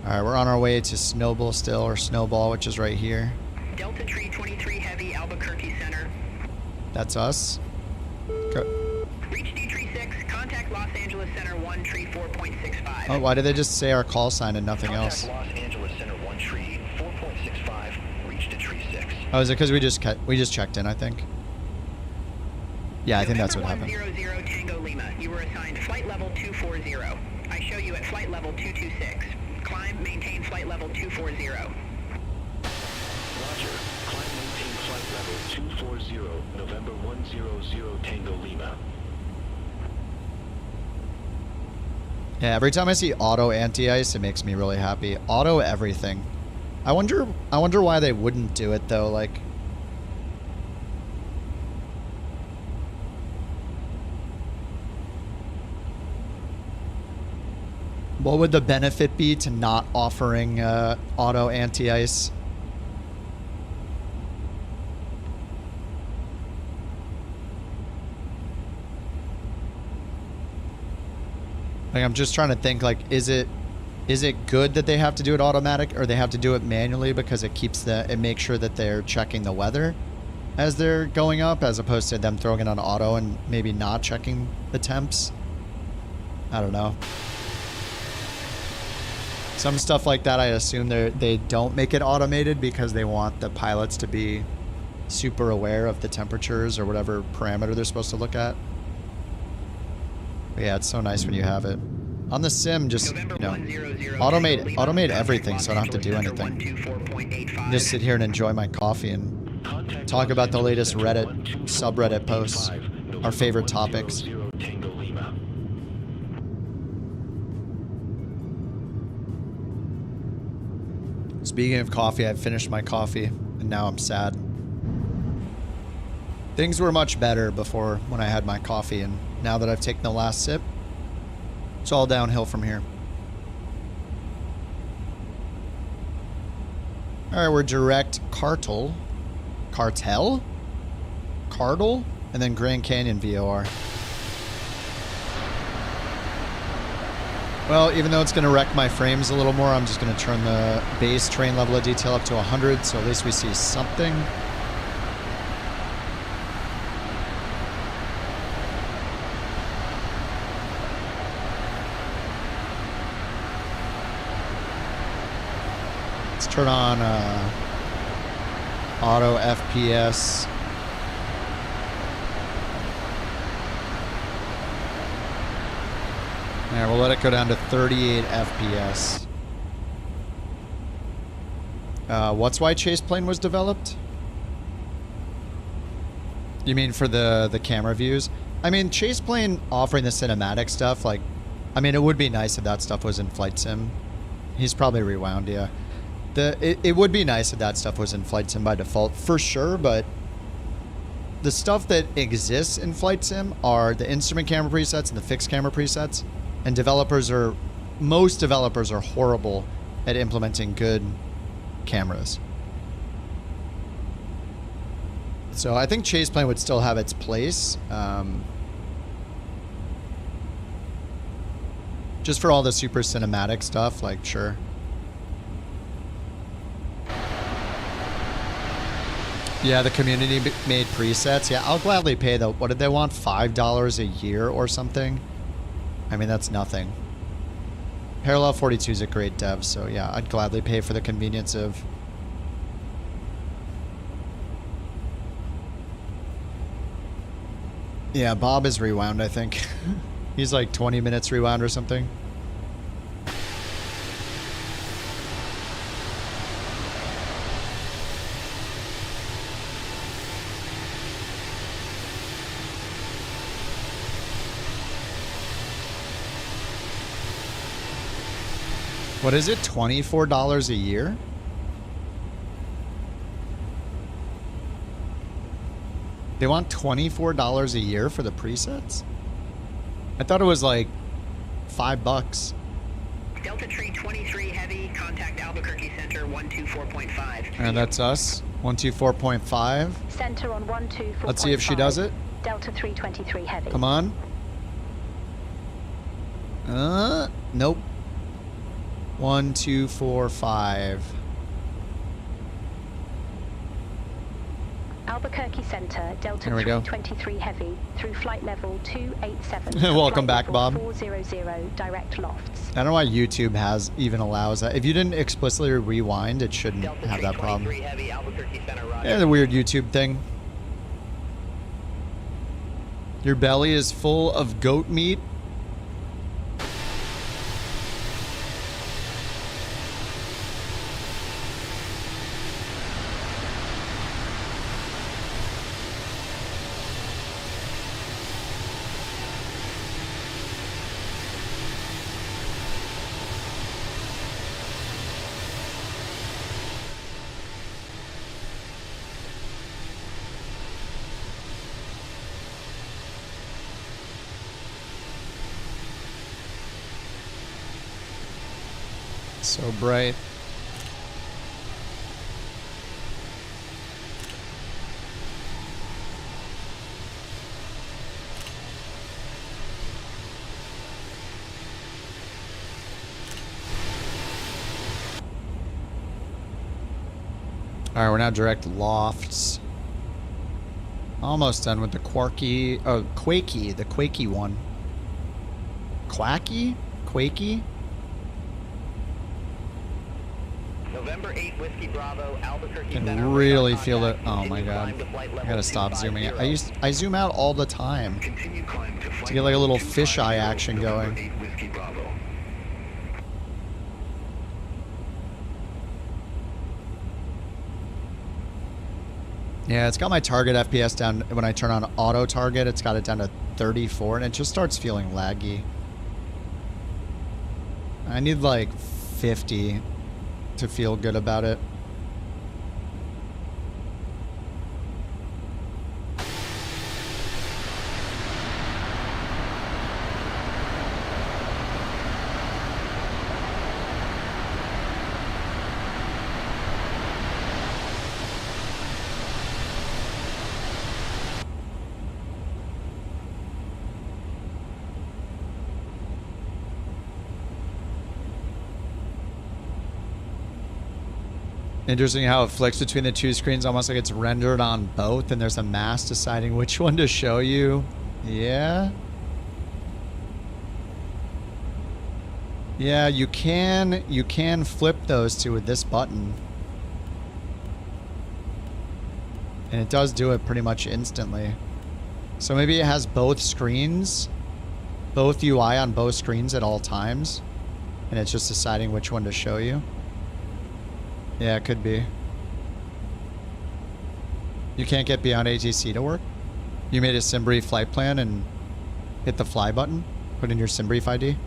Alright, we're on our way to Snowball still, or Snowball, which is right here. Delta 323 Heavy, Albuquerque Center. That's us. Go. Reach D36, contact Los Angeles Center 134.65. Oh, why did they just say our call sign and nothing else? Los Angeles Center 134.65, reach to tree 6. Oh, is it because we just checked in, I think? Yeah, I think that's what happened. 100 Tango Lima, you were assigned flight level 240. I show you at flight level 226. Climb, maintain flight level 240. Roger. Climb, maintain flight level 240, November 100 Tango Lima. Yeah, every time I see auto anti-ice, it makes me really happy. Auto everything. I wonder why they wouldn't do it though, like. What would the benefit be to not offering auto anti-ice? Like, I'm just trying to think, like, is it good that they have to do it automatic, or they have to do it manually because it makes sure that they're checking the weather as they're going up, as opposed to them throwing it on auto and maybe not checking the temps? I don't know. Some stuff like that, I assume they don't make it automated because they want the pilots to be super aware of the temperatures or whatever parameter they're supposed to look at. But yeah, it's so nice when you have it. On the sim, just, you know, automate everything so I don't have to do anything. Just sit here and enjoy my coffee and talk about the latest Reddit, subreddit posts, our favorite topics. Speaking of coffee, I finished my coffee and now I'm sad. Things were much better before when I had my coffee, and now that I've taken the last sip, it's all downhill from here. All right, we're direct Cartel, and then Grand Canyon VOR. Well, even though it's going to wreck my frames a little more, I'm just going to turn the base train level of detail up to 100, so at least we see something. Let's turn on auto FPS. Alright, we'll let it go down to 38 FPS. What's why Chase Plane was developed? You mean for the camera views? I mean, Chase Plane offering the cinematic stuff, like, I mean, it would be nice if that stuff was in Flight Sim. He's probably rewound, yeah. It would be nice if that stuff was in Flight Sim by default, for sure, but the stuff that exists in Flight Sim are the instrument camera presets and the fixed camera presets. And most developers are horrible at implementing good cameras. So I think Chase Plane would still have its place. Just for all the super cinematic stuff, like, sure. Yeah, the community made presets. Yeah, I'll gladly pay the, what did they want? $5 a year or something? I mean, that's nothing. Parallel 42 is a great dev, so yeah, I'd gladly pay for the convenience of... Yeah, Bob is rewound, I think. He's like 20 minutes rewound or something. What is it? $24 a year? They want $24 a year for the presets? I thought it was like $5. Delta Tree 23 Heavy, contact Albuquerque Center 124.5. And that's us. 124.5. Center on 124.5. Let's see if she does it. Delta 323 Heavy. Come on. Nope. 1245. Albuquerque Center, Delta 323 Heavy, through flight level 287. Welcome back, Bob. 400, direct lofts. I don't know why YouTube even allows that. If you didn't explicitly rewind, it shouldn't have that problem. Heavy, Albuquerque Center, Roger. Yeah, the weird YouTube thing. Your belly is full of goat meat. So bright. All right, we're now direct lofts. Almost done with the Quakey, the Quakey one. Quacky? Quakey? November 8 Whiskey Bravo, Albuquerque Can Center. really feel it. Oh my god. I gotta stop zooming out. I zoom out all the time to get like a little fisheye action going. Yeah, it's got my target FPS down. When I turn on auto target, it's got it down to 34, and it just starts feeling laggy. I need like 50 to feel good about it. Interesting how it flicks between the two screens, almost like it's rendered on both, and there's a mask deciding which one to show you. Yeah. Yeah, you can flip those two with this button. And it does do it pretty much instantly. So maybe it has both screens, both UI on both screens at all times, and it's just deciding which one to show you. Yeah, it could be. You can't get beyond ATC to work? You made a SimBrief flight plan and hit the fly button? Put in your SimBrief ID?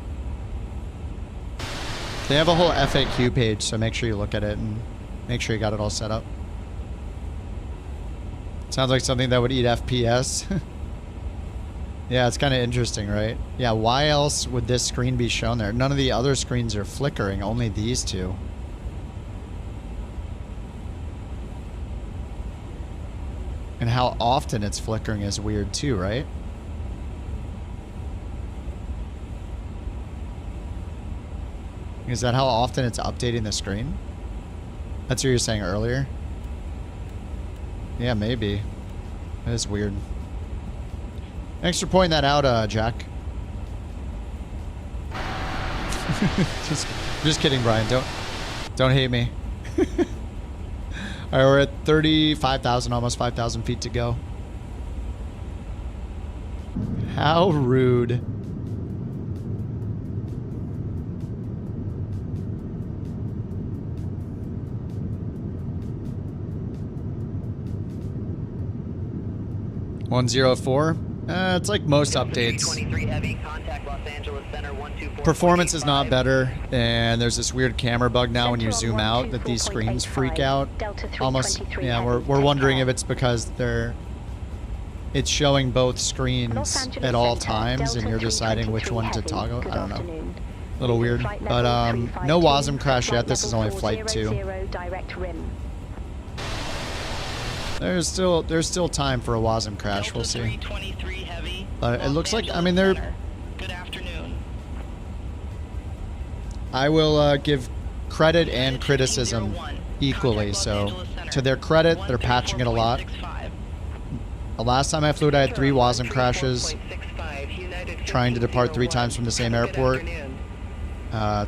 They have a whole FAQ page, so make sure you look at it and make sure you got it all set up. Sounds like something that would eat FPS. Yeah, it's kind of interesting, right? Yeah, why else would this screen be shown there? None of the other screens are flickering, only these two. And how often it's flickering is weird too, right? Is that how often it's updating the screen? That's what you were saying earlier? Yeah, maybe. That is weird. Thanks for pointing that out, Jack. just kidding, Brian. Don't hate me. All right, we're at 35,000, almost 5,000 feet to go. How rude. $104. It's like most updates. Performance is not better, and there's this weird camera bug now when you zoom out that these screens freak out. Almost, yeah, we're wondering if it's because it's showing both screens at all times, and you're deciding which one to toggle. I don't know. A little weird, but no WASM crash yet. This is only flight 2. There's still time for a WASM crash. We'll see. But it looks like, I mean, they're... Good afternoon. I will give credit and criticism equally. So to their credit, they're patching it a lot. The last time I flew it, I had 3 WASM crashes, trying to depart 3 times from the same airport.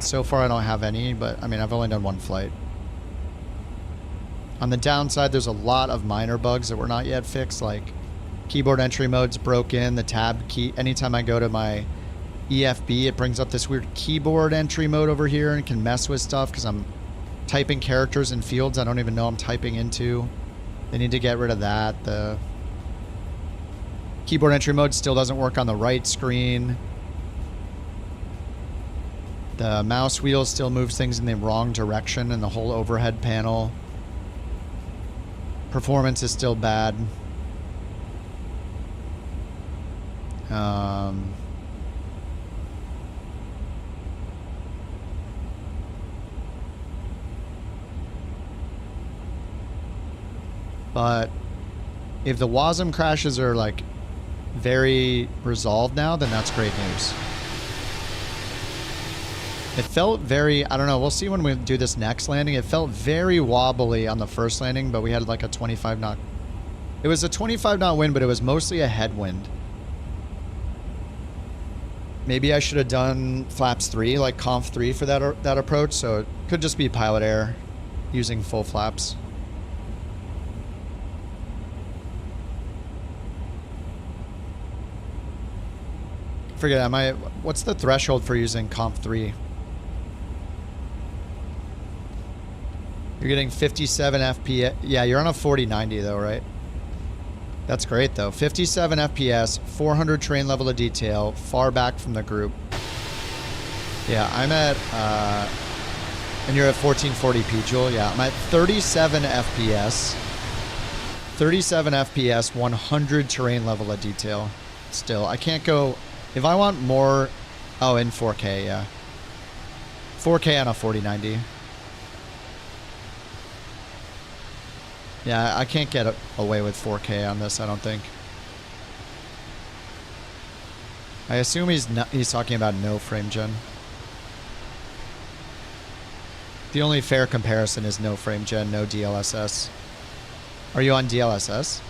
So far, I don't have any, but I mean, I've only done 1 flight. On the downside, there's a lot of minor bugs that were not yet fixed, like keyboard entry mode's broken, the tab key. Anytime I go to my EFB, it brings up this weird keyboard entry mode over here and can mess with stuff because I'm typing characters in fields I don't even know I'm typing into. They need to get rid of that. The keyboard entry mode still doesn't work on the right screen. The mouse wheel still moves things in the wrong direction in the whole overhead panel. Performance is still bad. But if the WASM crashes are like very resolved now, then that's great news. It felt very, I don't know, we'll see when we do this next landing. It felt very wobbly on the first landing, but we had like a 25 knot. It was a 25 knot wind, but it was mostly a headwind. Maybe I should have done flaps 3, like conf 3 for that approach, so it could just be pilot error using full flaps. Forget, what's the threshold for using conf 3? You're getting 57 FPS. Yeah, you're on a 4090 though, right? That's great though. 57 FPS, 400 terrain level of detail, far back from the group. Yeah, I'm at, and you're at 1440p, Jewel. Yeah, I'm at 37 FPS. 37 FPS, 100 terrain level of detail. Still, I can't go, if I want more, oh, in 4K, yeah. 4K on a 4090. Yeah, I can't get away with 4K on this, I don't think. I assume he's talking about no frame gen. The only fair comparison is no frame gen, no DLSS. Are you on DLSS?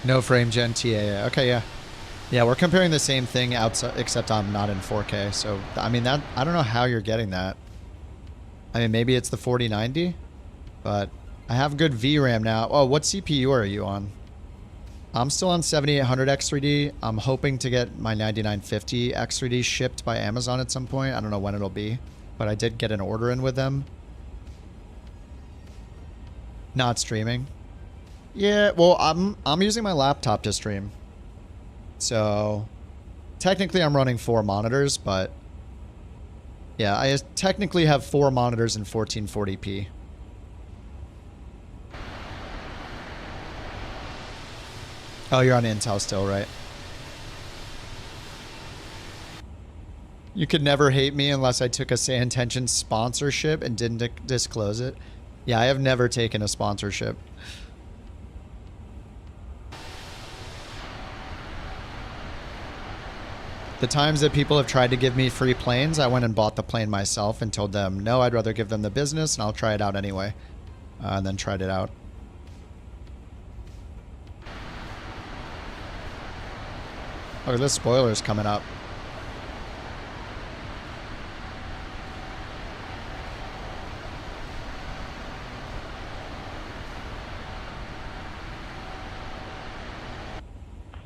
No frame gen TAA. Okay, yeah. Yeah, we're comparing the same thing outside, except I'm not in 4K. So, I mean, that I don't know how you're getting that. I mean, maybe it's the 4090, but I have good VRAM now. Oh, what CPU are you on? I'm still on 7800 X3D. I'm hoping to get my 9950 X3D shipped by Amazon at some point. I don't know when it'll be, but I did get an order in with them. Not streaming. Yeah, well, I'm using my laptop to stream. So, technically I'm running 4 monitors, but yeah, I technically have 4 monitors in 1440p. Oh, you're on Intel still, right? You could never hate me unless I took a Say Intention sponsorship and didn't disclose it. Yeah, I have never taken a sponsorship. The times that people have tried to give me free planes, I went and bought the plane myself and told them, no, I'd rather give them the business and I'll try it out anyway. And then tried it out. Look at this spoilers coming up.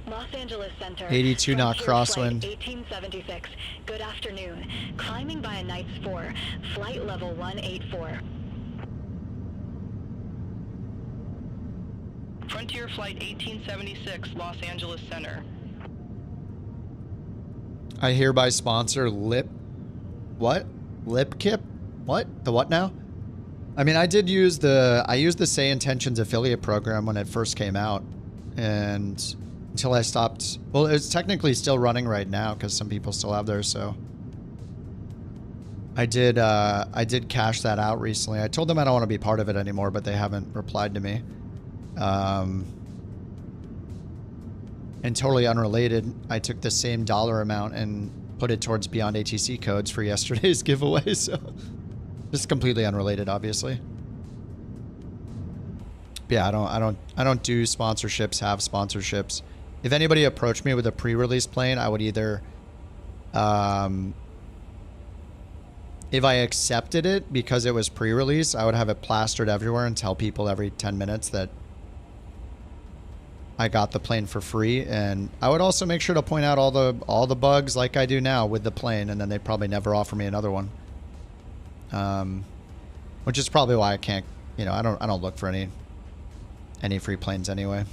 Los Angeles Center. 82 knot crosswind. 1876. Good afternoon. Climbing by a Knight's 4. Flight level 184. Frontier Flight 1876, Los Angeles Center. I hereby sponsor Lip... What? Lip Kip? What? The what now? I mean, I did use the... I used the Say Intentions affiliate program when it first came out. And... until I stopped... Well, it's technically still running right now because some people still have theirs, so... I did cash that out recently. I told them I don't want to be part of it anymore, but they haven't replied to me. And totally unrelated, I took the same dollar amount and put it towards Beyond ATC codes for yesterday's giveaway, so... just completely unrelated, obviously. But yeah, I don't do sponsorships, have sponsorships. If anybody approached me with a pre-release plane, I would either, if I accepted it because it was pre-release, I would have it plastered everywhere and tell people every 10 minutes that I got the plane for free. And I would also make sure to point out all the bugs like I do now with the plane, and then they'd probably never offer me another one. Which is probably why I can't, you know, I don't look for any free planes anyway.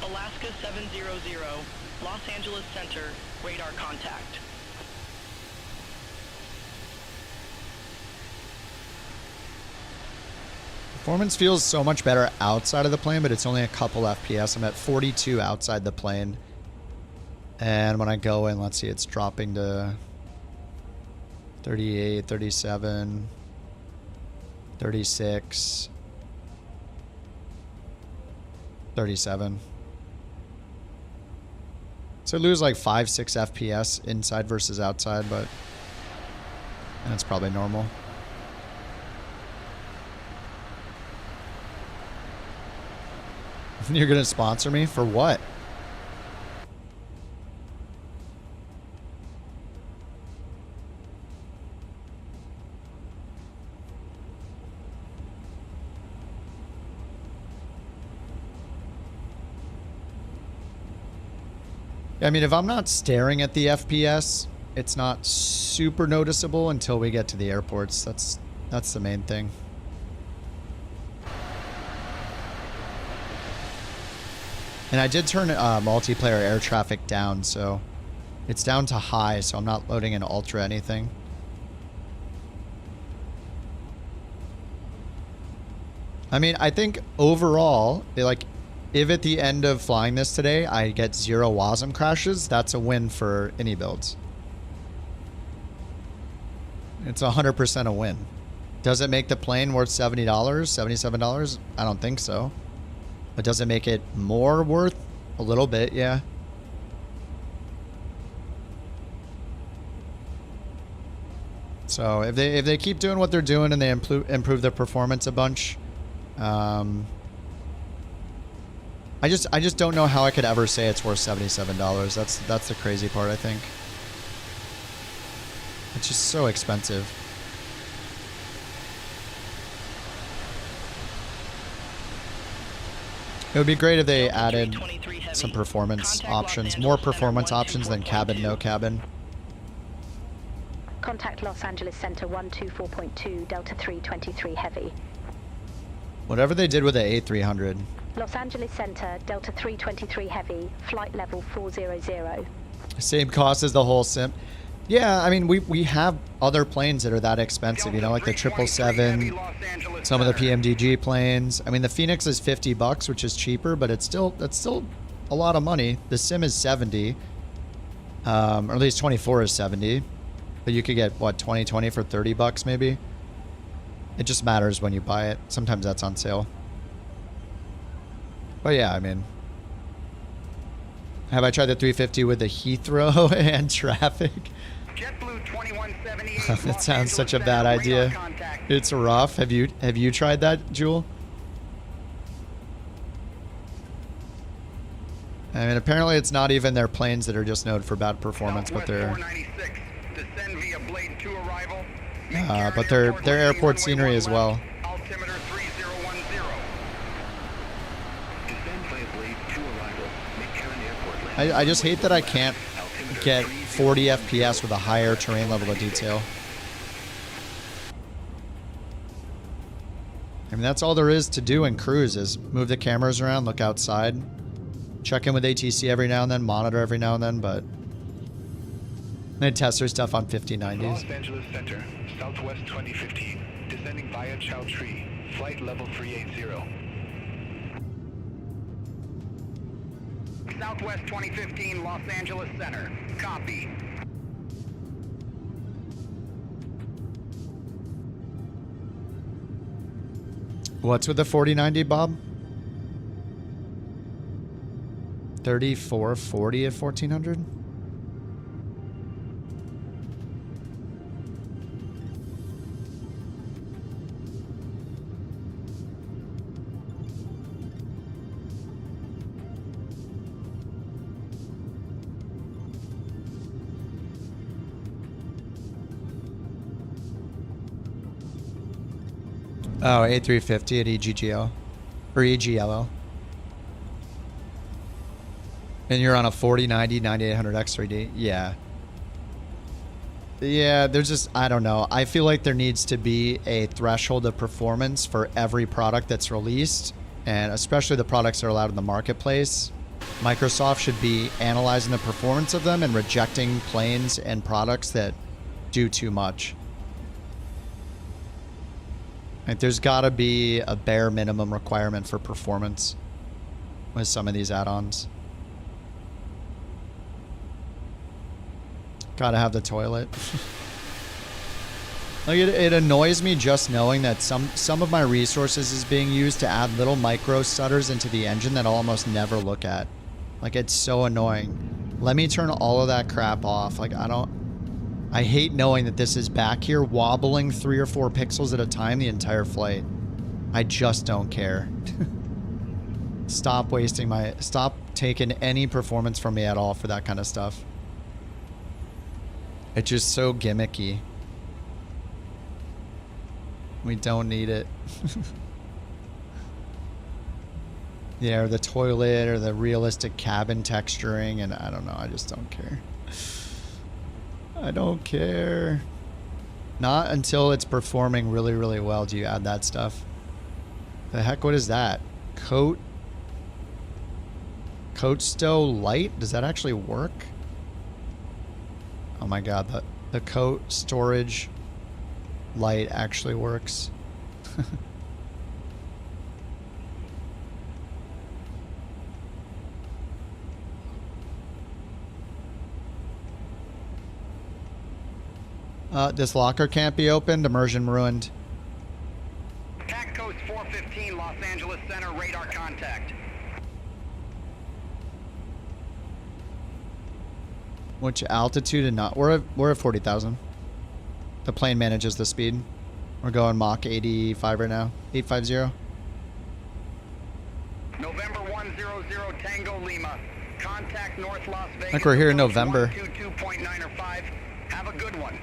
Alaska 700, Los Angeles Center, radar contact. Performance feels so much better outside of the plane, but it's only a couple FPS. I'm at 42 outside the plane. And when I go in, let's see, it's dropping to 38, 37, 36, 37. So lose like 5-6 FPS inside versus outside, but that's probably normal. You're gonna sponsor me for what? I mean, if I'm not staring at the FPS, it's not super noticeable until we get to the airports. That's the main thing. And I did turn multiplayer air traffic down, so it's down to high, so I'm not loading in ultra anything. I mean, I think overall, like, if at the end of flying this today, I get 0 WASM crashes, that's a win for iniBuilds. It's 100% a win. Does it make the plane worth $70, $77? I don't think so. But does it make it more worth? A little bit, yeah. So if they keep doing what they're doing and they improve their performance a bunch, I just don't know how I could ever say it's worth $77. That's the crazy part, I think. It's just so expensive. It would be great if they added some performance options, more performance options than cabin, no cabin. Contact Los Angeles Center 124.2 Delta 323 Heavy. Whatever they did with the A300. Los Angeles Center Delta 323 Heavy, flight level 400. Same cost as the whole sim. Yeah, I mean, we have other planes that are that expensive, you know, like the 777, some of the PMDG planes. I mean, the Phoenix is $50, which is cheaper, but that's still a lot of money. The sim is 70, or at least 24 is 70, but you could get what, 2020 for $30 maybe. It just matters when you buy it. Sometimes that's on sale. But yeah, I mean, have I tried the 350 with the Heathrow and traffic? That sounds such a bad idea. It's rough. Have you tried that, Jewel? I mean, apparently it's not even their planes that are just known for bad performance, but their airport scenery as well. I just hate that I can't get 40 FPS with a higher terrain level of detail. I mean, that's all there is to do in cruise is move the cameras around, look outside, check in with ATC every now and then, monitor every now and then, but they test their stuff on 5090s. Los Angeles Center, Southwest 2015, descending via Chow Tree, flight level 380. Southwest 2015, Los Angeles Center. Copy. What's with the 4090, Bob? 3440 at 1400? Oh, A350 at EGGL. Or EGLL. And you're on a 4090 9800 X3D? Yeah. Yeah, there's just, I don't know. I feel like there needs to be a threshold of performance for every product that's released, and especially the products that are allowed in the marketplace. Microsoft should be analyzing the performance of them and rejecting planes and products that do too much. Like, there's got to be a bare minimum requirement for performance with some of these add-ons. Gotta have the toilet. Like, it annoys me just knowing that some of my resources is being used to add little micro stutters into the engine that I'll almost never look at. Like, it's so annoying. Let me turn all of that crap off. Like, I hate knowing that this is back here wobbling 3 or 4 pixels at a time the entire flight. I just don't care. Stop taking any performance from me at all for that kind of stuff. It's just so gimmicky. We don't need it. Yeah, or the toilet or the realistic cabin texturing, and I don't know. I just don't care. I don't care. Not until it's performing really, really well do you add that stuff. The heck, what is that? Coat stow light? Does that actually work? Oh my god, the coat storage light actually works. This locker can't be opened. Immersion ruined. TAC codes 415 Los Angeles Center, radar contact. Which altitude and not? We're at 40,000. The plane manages the speed. We're going Mach 85 right now. 850. November 100 Tango Lima. Contact North Las Vegas. I think we're here in November. 122.905. Have a good one.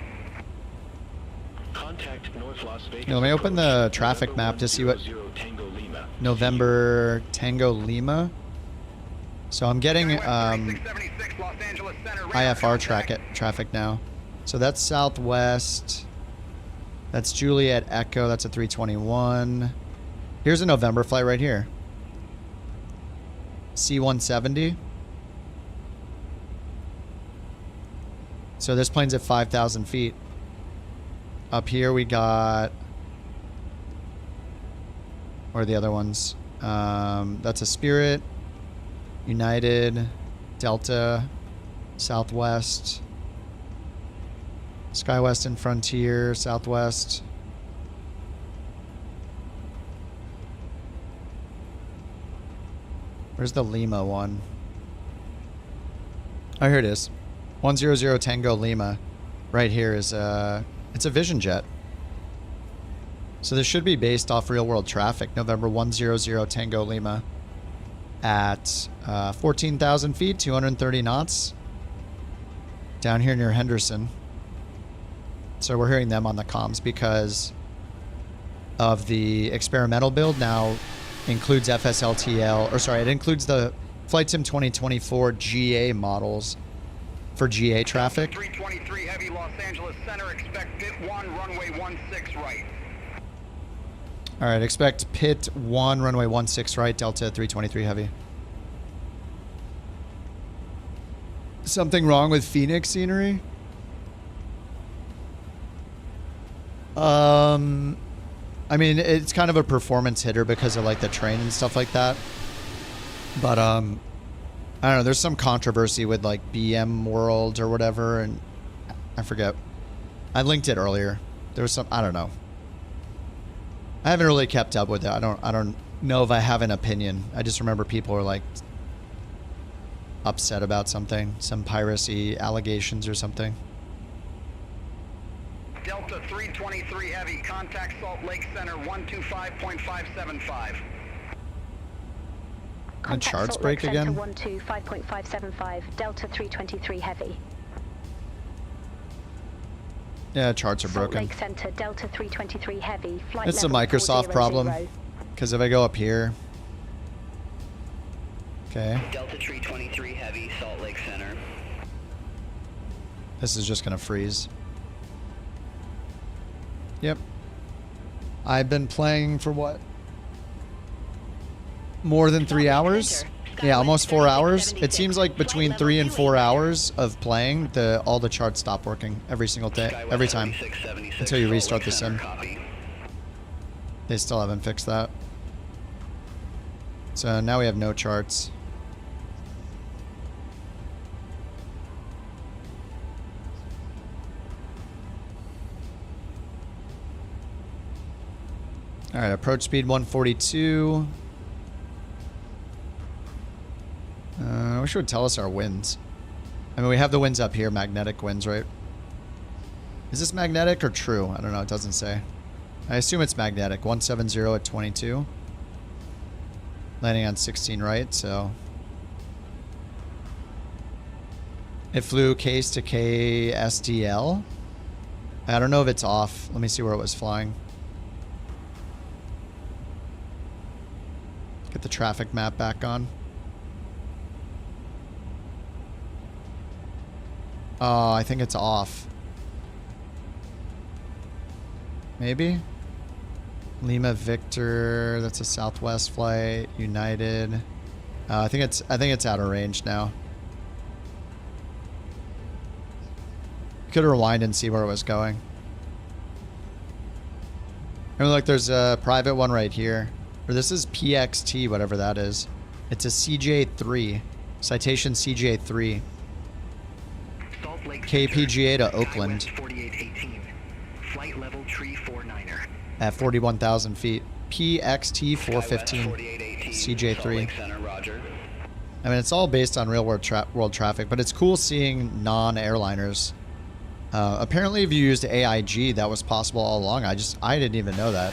Contact North Las Vegas. Let me open the traffic map to see what November Tango Lima. So I'm getting IFR traffic now. So that's Southwest. That's Juliet Echo. That's a 321. Here's a November flight right here. C-170. So this plane's at 5,000 feet. Up here we got... Where are the other ones? That's a Spirit, United, Delta, Southwest, SkyWest and Frontier, Southwest. Where's the Lima one? Oh, here it is. 100 Tango Lima. Right here is it's a Vision Jet. So this should be based off real world traffic. November 100 Tango Lima at 14,000 feet, 230 knots. Down here near Henderson. So we're hearing them on the comms because of the experimental build now includes FSLTL, or sorry, it includes the Flight Sim 2024 GA models for GA traffic. 323 Heavy Los Angeles Center, expect pit 1, runway 16 right. All right, expect pit 1, runway 16 right, Delta 323 Heavy. Something wrong with Phoenix scenery? I mean, it's kind of a performance hitter because of like the train and stuff like that. But I don't know, there's some controversy with like BM World or whatever, and I forget. I linked it earlier. There was some, I don't know. I haven't really kept up with it. I don't know if I have an opinion. I just remember people are like upset about something, some piracy allegations or something. Delta 323 Heavy, contact Salt Lake Center 125.575. And charts break again? 125.575, Delta 323 Heavy. Yeah, charts are broken. Salt Lake Center, Delta 323 Heavy, flight It's a level Microsoft 400. problem. Because if I go up here... Okay. Delta 323 Heavy, Salt Lake Center. This is just going to freeze. Yep. I've been playing for what? More than 3 hours? Yeah, almost 4 hours. It seems like between 3 and 4 hours of playing, all the charts stop working every single day, every time, until you restart the sim. They still haven't fixed that. So now we have no charts. All right, approach speed 142. I wish it would tell us our winds. I mean, we have the winds up here, magnetic winds, right? Is this magnetic or true? I don't know, it doesn't say. I assume it's magnetic. 170 at 22. Landing on 16 right, so. It flew case to KSDL. I don't know if it's off. Let me see where it was flying. Get the traffic map back on. Oh, I think it's off. Maybe? Lima Victor, that's a Southwest flight. United. I think it's out of range now. Could rewind and see where it was going. And look, there's a private one right here. Or this is PXT, whatever that is. It's a CJ3. Citation CJ3. KPGA to Oakland. 4818. Flight level tree 49er. At 41,000 feet. PXT 415. CJ3. I mean, it's all based on real world traffic, but it's cool seeing non-airliners. Apparently, if you used AIG, that was possible all along. I didn't even know that.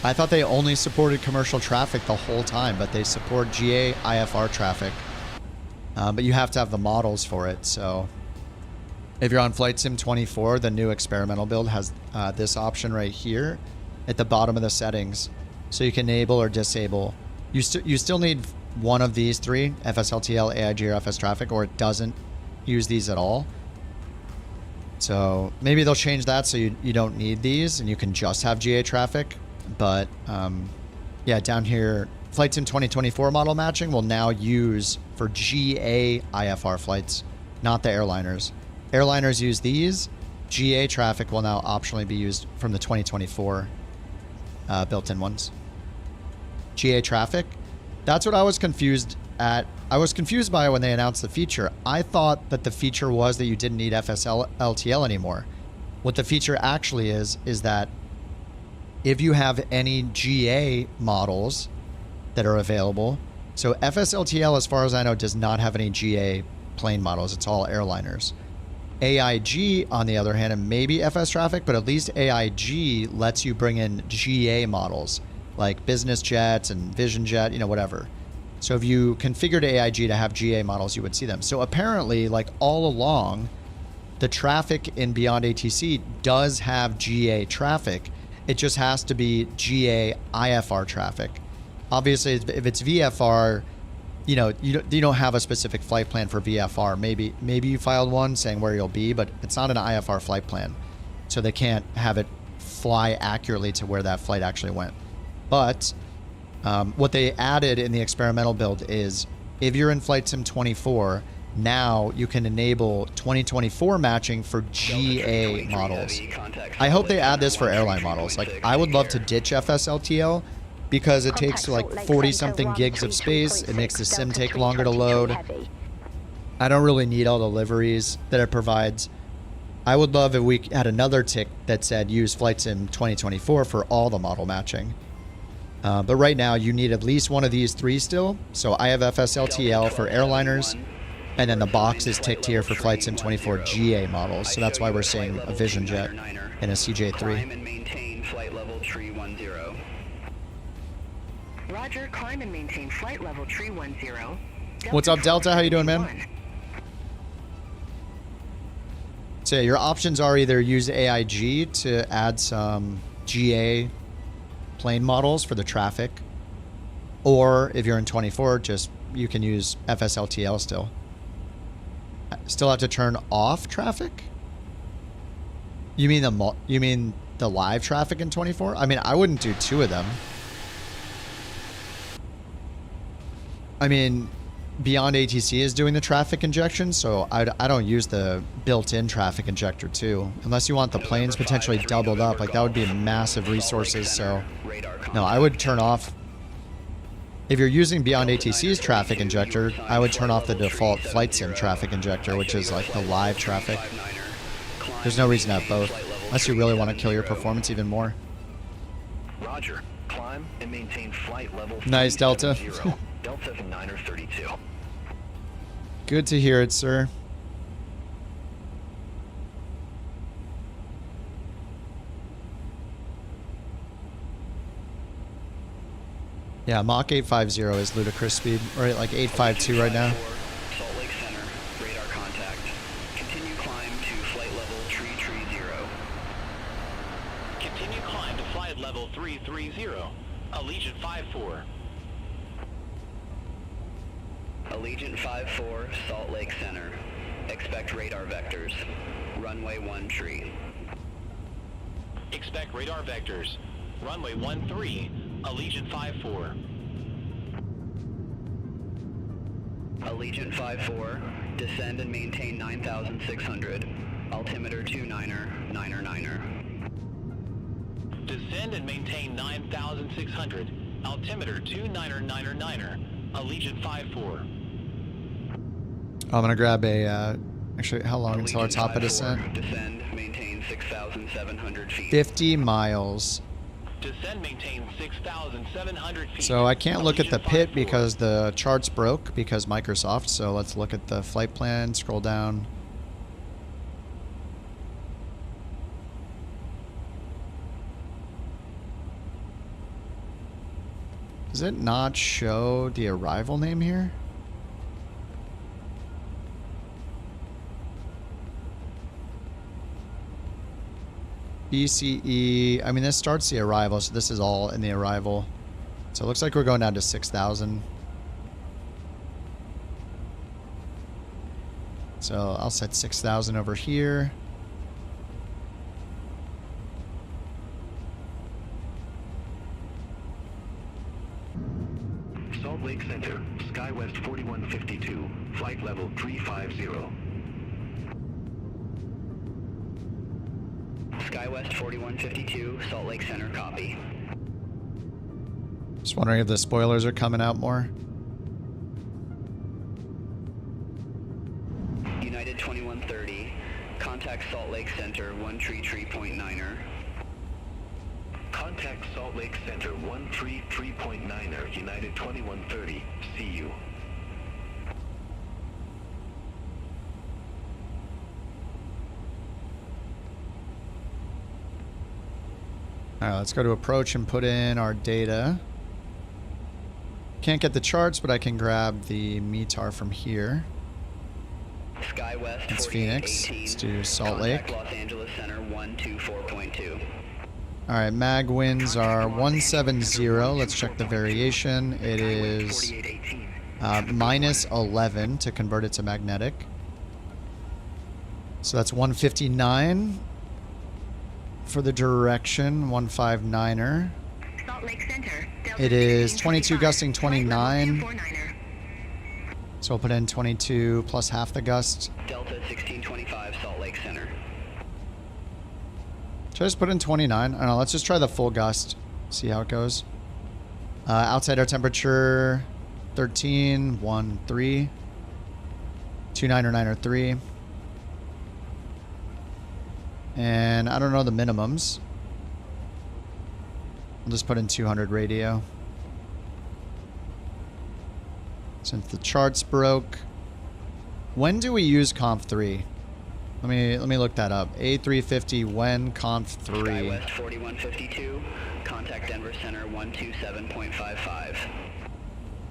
I thought they only supported commercial traffic the whole time, but they support GA IFR traffic. But you have to have the models for it. So if you're on Flight Sim 24, the new experimental build has this option right here at the bottom of the settings. So you can enable or disable. You still need one of these three, FSLTL, AIG, or FS traffic, or it doesn't use these at all. So maybe they'll change that so you don't need these and you can just have GA traffic. But yeah, down here, Flight Sim 2024 model matching will now use for GA IFR flights, not the airliners. Airliners use these. GA traffic will now optionally be used from the 2024 built-in ones. GA traffic, that's what I was confused at. I was confused by when they announced the feature. I thought that the feature was that you didn't need FSLTL anymore. What the feature actually is that if you have any GA models that are available, so FSLTL, as far as I know, does not have any GA plane models. It's all airliners. AIG, on the other hand, and maybe FS traffic, but at least AIG lets you bring in GA models like business jets and Vision Jet, you know, whatever. So if you configured AIG to have GA models, you would see them. So apparently, like all along, the traffic in Beyond ATC does have GA traffic. It just has to be GA IFR traffic. Obviously, if it's VFR, you know, you don't have a specific flight plan for VFR. Maybe you filed one saying where you'll be, but it's not an IFR flight plan. So they can't have it fly accurately to where that flight actually went. But what they added in the experimental build is if you're in Flight Sim 24, now you can enable 2024 matching for GA models. I hope they add this for airline models. Like, I would love to ditch FSLTL because it takes like 40-something gigs of space. It makes the sim take longer to load. I don't really need all the liveries that it provides. I would love if we had another tick that said use Flight Sim 2024 for all the model matching. But right now, you need at least one of these three still. So I have FSLTL for airliners, and then the box is ticked here for Flight Sim 24 GA models. So that's why we're seeing a Vision Jet and a CJ3. Roger, climb and maintain flight level tree 10. What's up, Delta? How you doing, man? So yeah, your options are either use AIG to add some GA plane models for the traffic, or if you're in 24, just you can use FSLTL still. Still have to turn off traffic? You mean the live traffic in 24? I mean, I wouldn't do two of them. I mean, Beyond ATC is doing the traffic injection, so I don't use the built-in traffic injector too, unless you want the planes potentially doubled up. Like, that would be massive resources. So no, I would turn off. If you're using Beyond ATC's traffic injector, I would turn off the default Flight Sim traffic injector, which is like the live traffic. There's no reason to have both, unless you really want to kill your performance even more. Roger. Climb and maintain flight level. Nice, Delta. Delta 9er 32. Good to hear it, sir. Yeah, Mach 850 is ludicrous speed. We're at like 852 right now. Salt Lake Center, radar contact. Continue climb to flight level 330. Continue climb to flight level 330. Allegiant 54. Allegiant 54, Salt Lake Center. Expect radar vectors. Runway 13. Expect radar vectors. Runway 13, Allegiant 54. Allegiant 54, descend and maintain 9,600. Altimeter 29er, 9er. Descend and maintain 9,600. Altimeter 29er, Allegiant 54. I'm gonna grab a, actually, how long until our top of descent? Descend, maintain 6,700 feet. 50 miles. Descend, maintain 6,700 feet. So I can't look at the pit because the charts broke because Microsoft. So let's look at the flight plan, scroll down. Does it not show the arrival name here? BCE, I mean, this starts the arrival, so this is all in the arrival. So it looks like we're going down to 6,000. So I'll set 6,000 over here. Salt Lake Center, SkyWest 4152, flight level 350. SkyWest 4152, Salt Lake Center, copy. Just wondering if the spoilers are coming out more. United 2130, contact Salt Lake Center 133.9er. Contact Salt Lake Center 133.9er, United 2130. See you. Alright, let's go to approach and put in our data. Can't get the charts, but I can grab the METAR from here. SkyWest That's Phoenix. Let's do Salt Lake. Los Angeles Center 124.2. Alright, mag winds are 170. Let's check the variation. It is minus 11 to convert it to magnetic. So that's 159 for the direction, 159er. Salt Lake Center. It is 22 gusting 29. So we'll put in 22 plus half the gust. Delta 1625, Salt Lake Center. Should I just put in 29? I don't know. Let's just try the full gust. See how it goes. Outside air temperature 13, 1, 3. 29 or 9 or 3. And I don't know the minimums. I'll just put in 200 radio. Since the charts broke. When do we use Conf 3? Let me look that up. A350 when Conf 3. SkyWest 4152, contact Denver Center 127.55.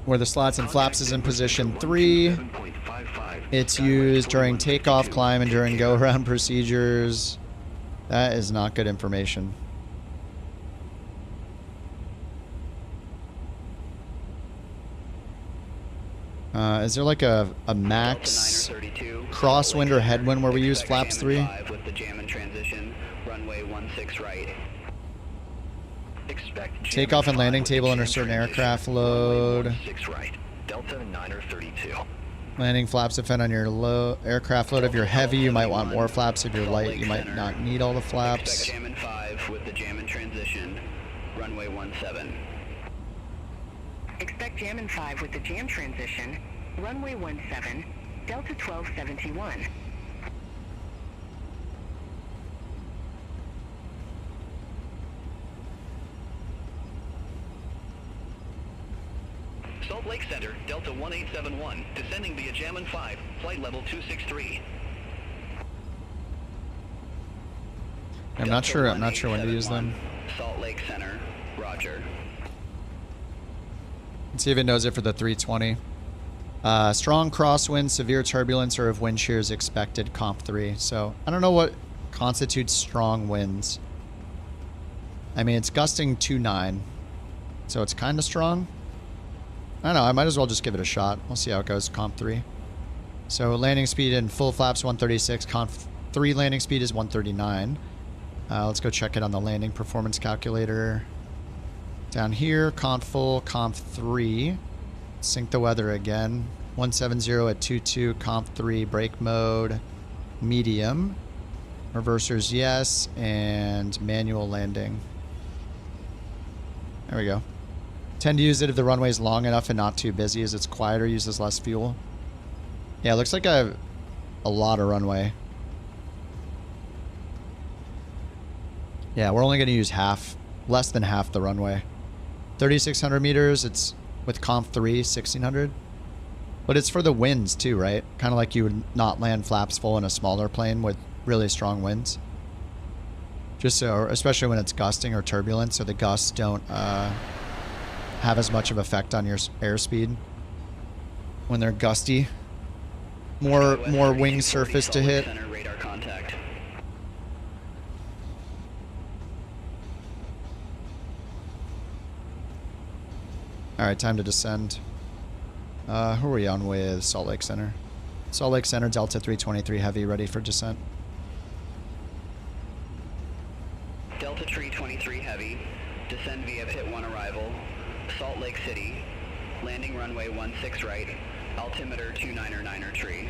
Where the slots and flaps is in position 3. It's used during takeoff, climb, and during go-around procedures. That is not good information. Is there like a max crosswind or headwind where we use flaps 3? With the jam and transition, runway 16 right. Takeoff and landing table under certain aircraft load. 6 right. Delta 9er32. Landing flaps depend on your low aircraft load. If you're heavy, you might want more flaps. If you're light, you might not need all the flaps. Expect jam and 5 with the jam and transition, runway 17. Expect jam in 5 with the jam transition, runway 17, Delta 1271. Salt Lake Center, Delta 1871, descending via jam and 5, flight level 263. I'm not sure when to use them. Salt Lake Center, roger. Let's see if it knows it for the 320. Strong crosswind, severe turbulence, or if wind shear is expected, Comp 3. So I don't know what constitutes strong winds. I mean, it's gusting 2.9, so it's kind of strong. I don't know, I might as well just give it a shot. We'll see how it goes, Comp 3. So landing speed in full flaps 136, Comp 3 landing speed is 139. Let's go check it on the landing performance calculator. Down here, Comp full, Comp 3. Sync the weather again. 170 at 22, Comp 3, brake mode, medium. Reversers, yes, and manual landing. There we go. Tend to use it if the runway is long enough and not too busy, as it's quieter, uses less fuel. Yeah, it looks like I have a lot of runway. Yeah, we're only going to use half, less than half the runway. 3,600 meters, it's with Comp 3, 1,600. But it's for the winds too, right? Kind of like you would not land flaps full in a smaller plane with really strong winds. Just so, especially when it's gusting or turbulent, so the gusts don't have as much of effect on your airspeed when they're gusty. More wing surface to hit. Alright, time to descend. Who are we on with? Salt Lake Center. Salt Lake Center, Delta 323 Heavy, ready for descent. Delta 323 Heavy, descend via pit 1 arrival, Salt Lake City, landing runway 16 right, altimeter 299er tree.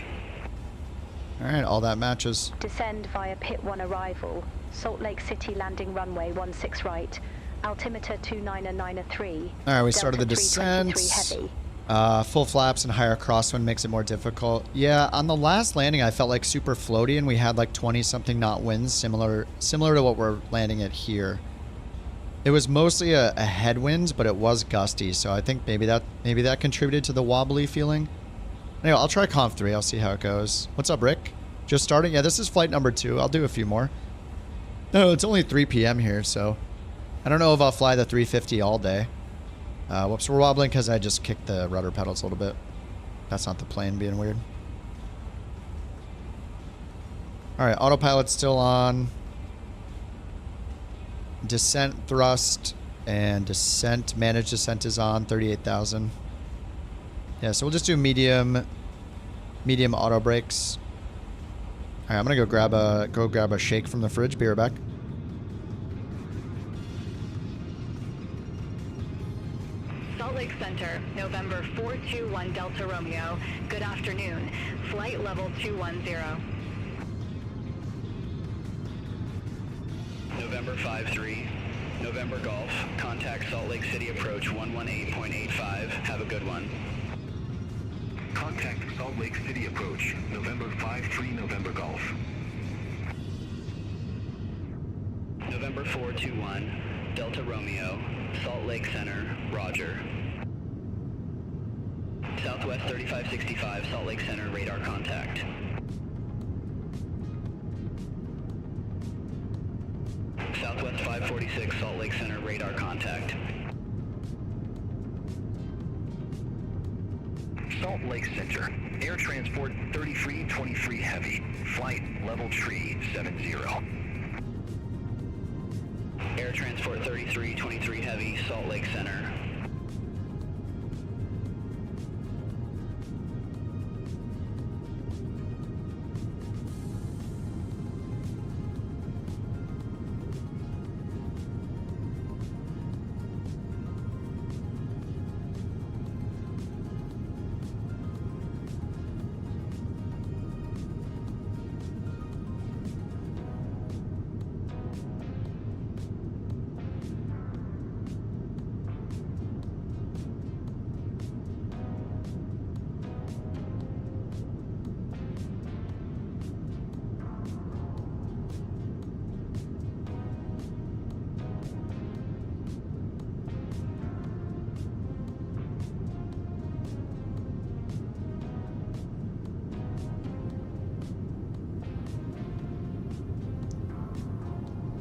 Alright, all that matches. Descend via pit 1 arrival, Salt Lake City landing runway 16 right, altimeter 299er3. Alright, we started the descent. Full flaps and higher crosswind makes it more difficult. Yeah, on the last landing I felt like super floaty and we had like 20 something knot winds, similar to what we're landing at here. It was mostly a headwind, but it was gusty, so I think maybe that contributed to the wobbly feeling. Anyway, I'll try Comp 3, I'll see how it goes. What's up, Rick? Just starting? Yeah, this is flight number 2. I'll do a few more. No, it's only 3 p.m. here, so I don't know if I'll fly the 350 all day. Whoops, we're wobbling because I just kicked the rudder pedals a little bit. That's not the plane being weird. Alright, autopilot's still on. Descent thrust and descent, managed descent is on, 38,000. Yeah, so we'll just do medium auto brakes. Alright, I'm gonna go grab a shake from the fridge, be right back. Salt Lake Center, November 421 Delta Romeo. Good afternoon. Flight level 210. November 53, November Golf, contact Salt Lake City approach 118.85. Have a good one. Contact Salt Lake City approach, November 53, November Golf. November 421, Delta Romeo, Salt Lake Center, roger. Southwest 3565, Salt Lake Center, radar contact. Southwest 546, Salt Lake Center, radar contact. Salt Lake Center, Air Transport 3323 Heavy, flight level tree 70. Air Transport 3323 Heavy, Salt Lake Center.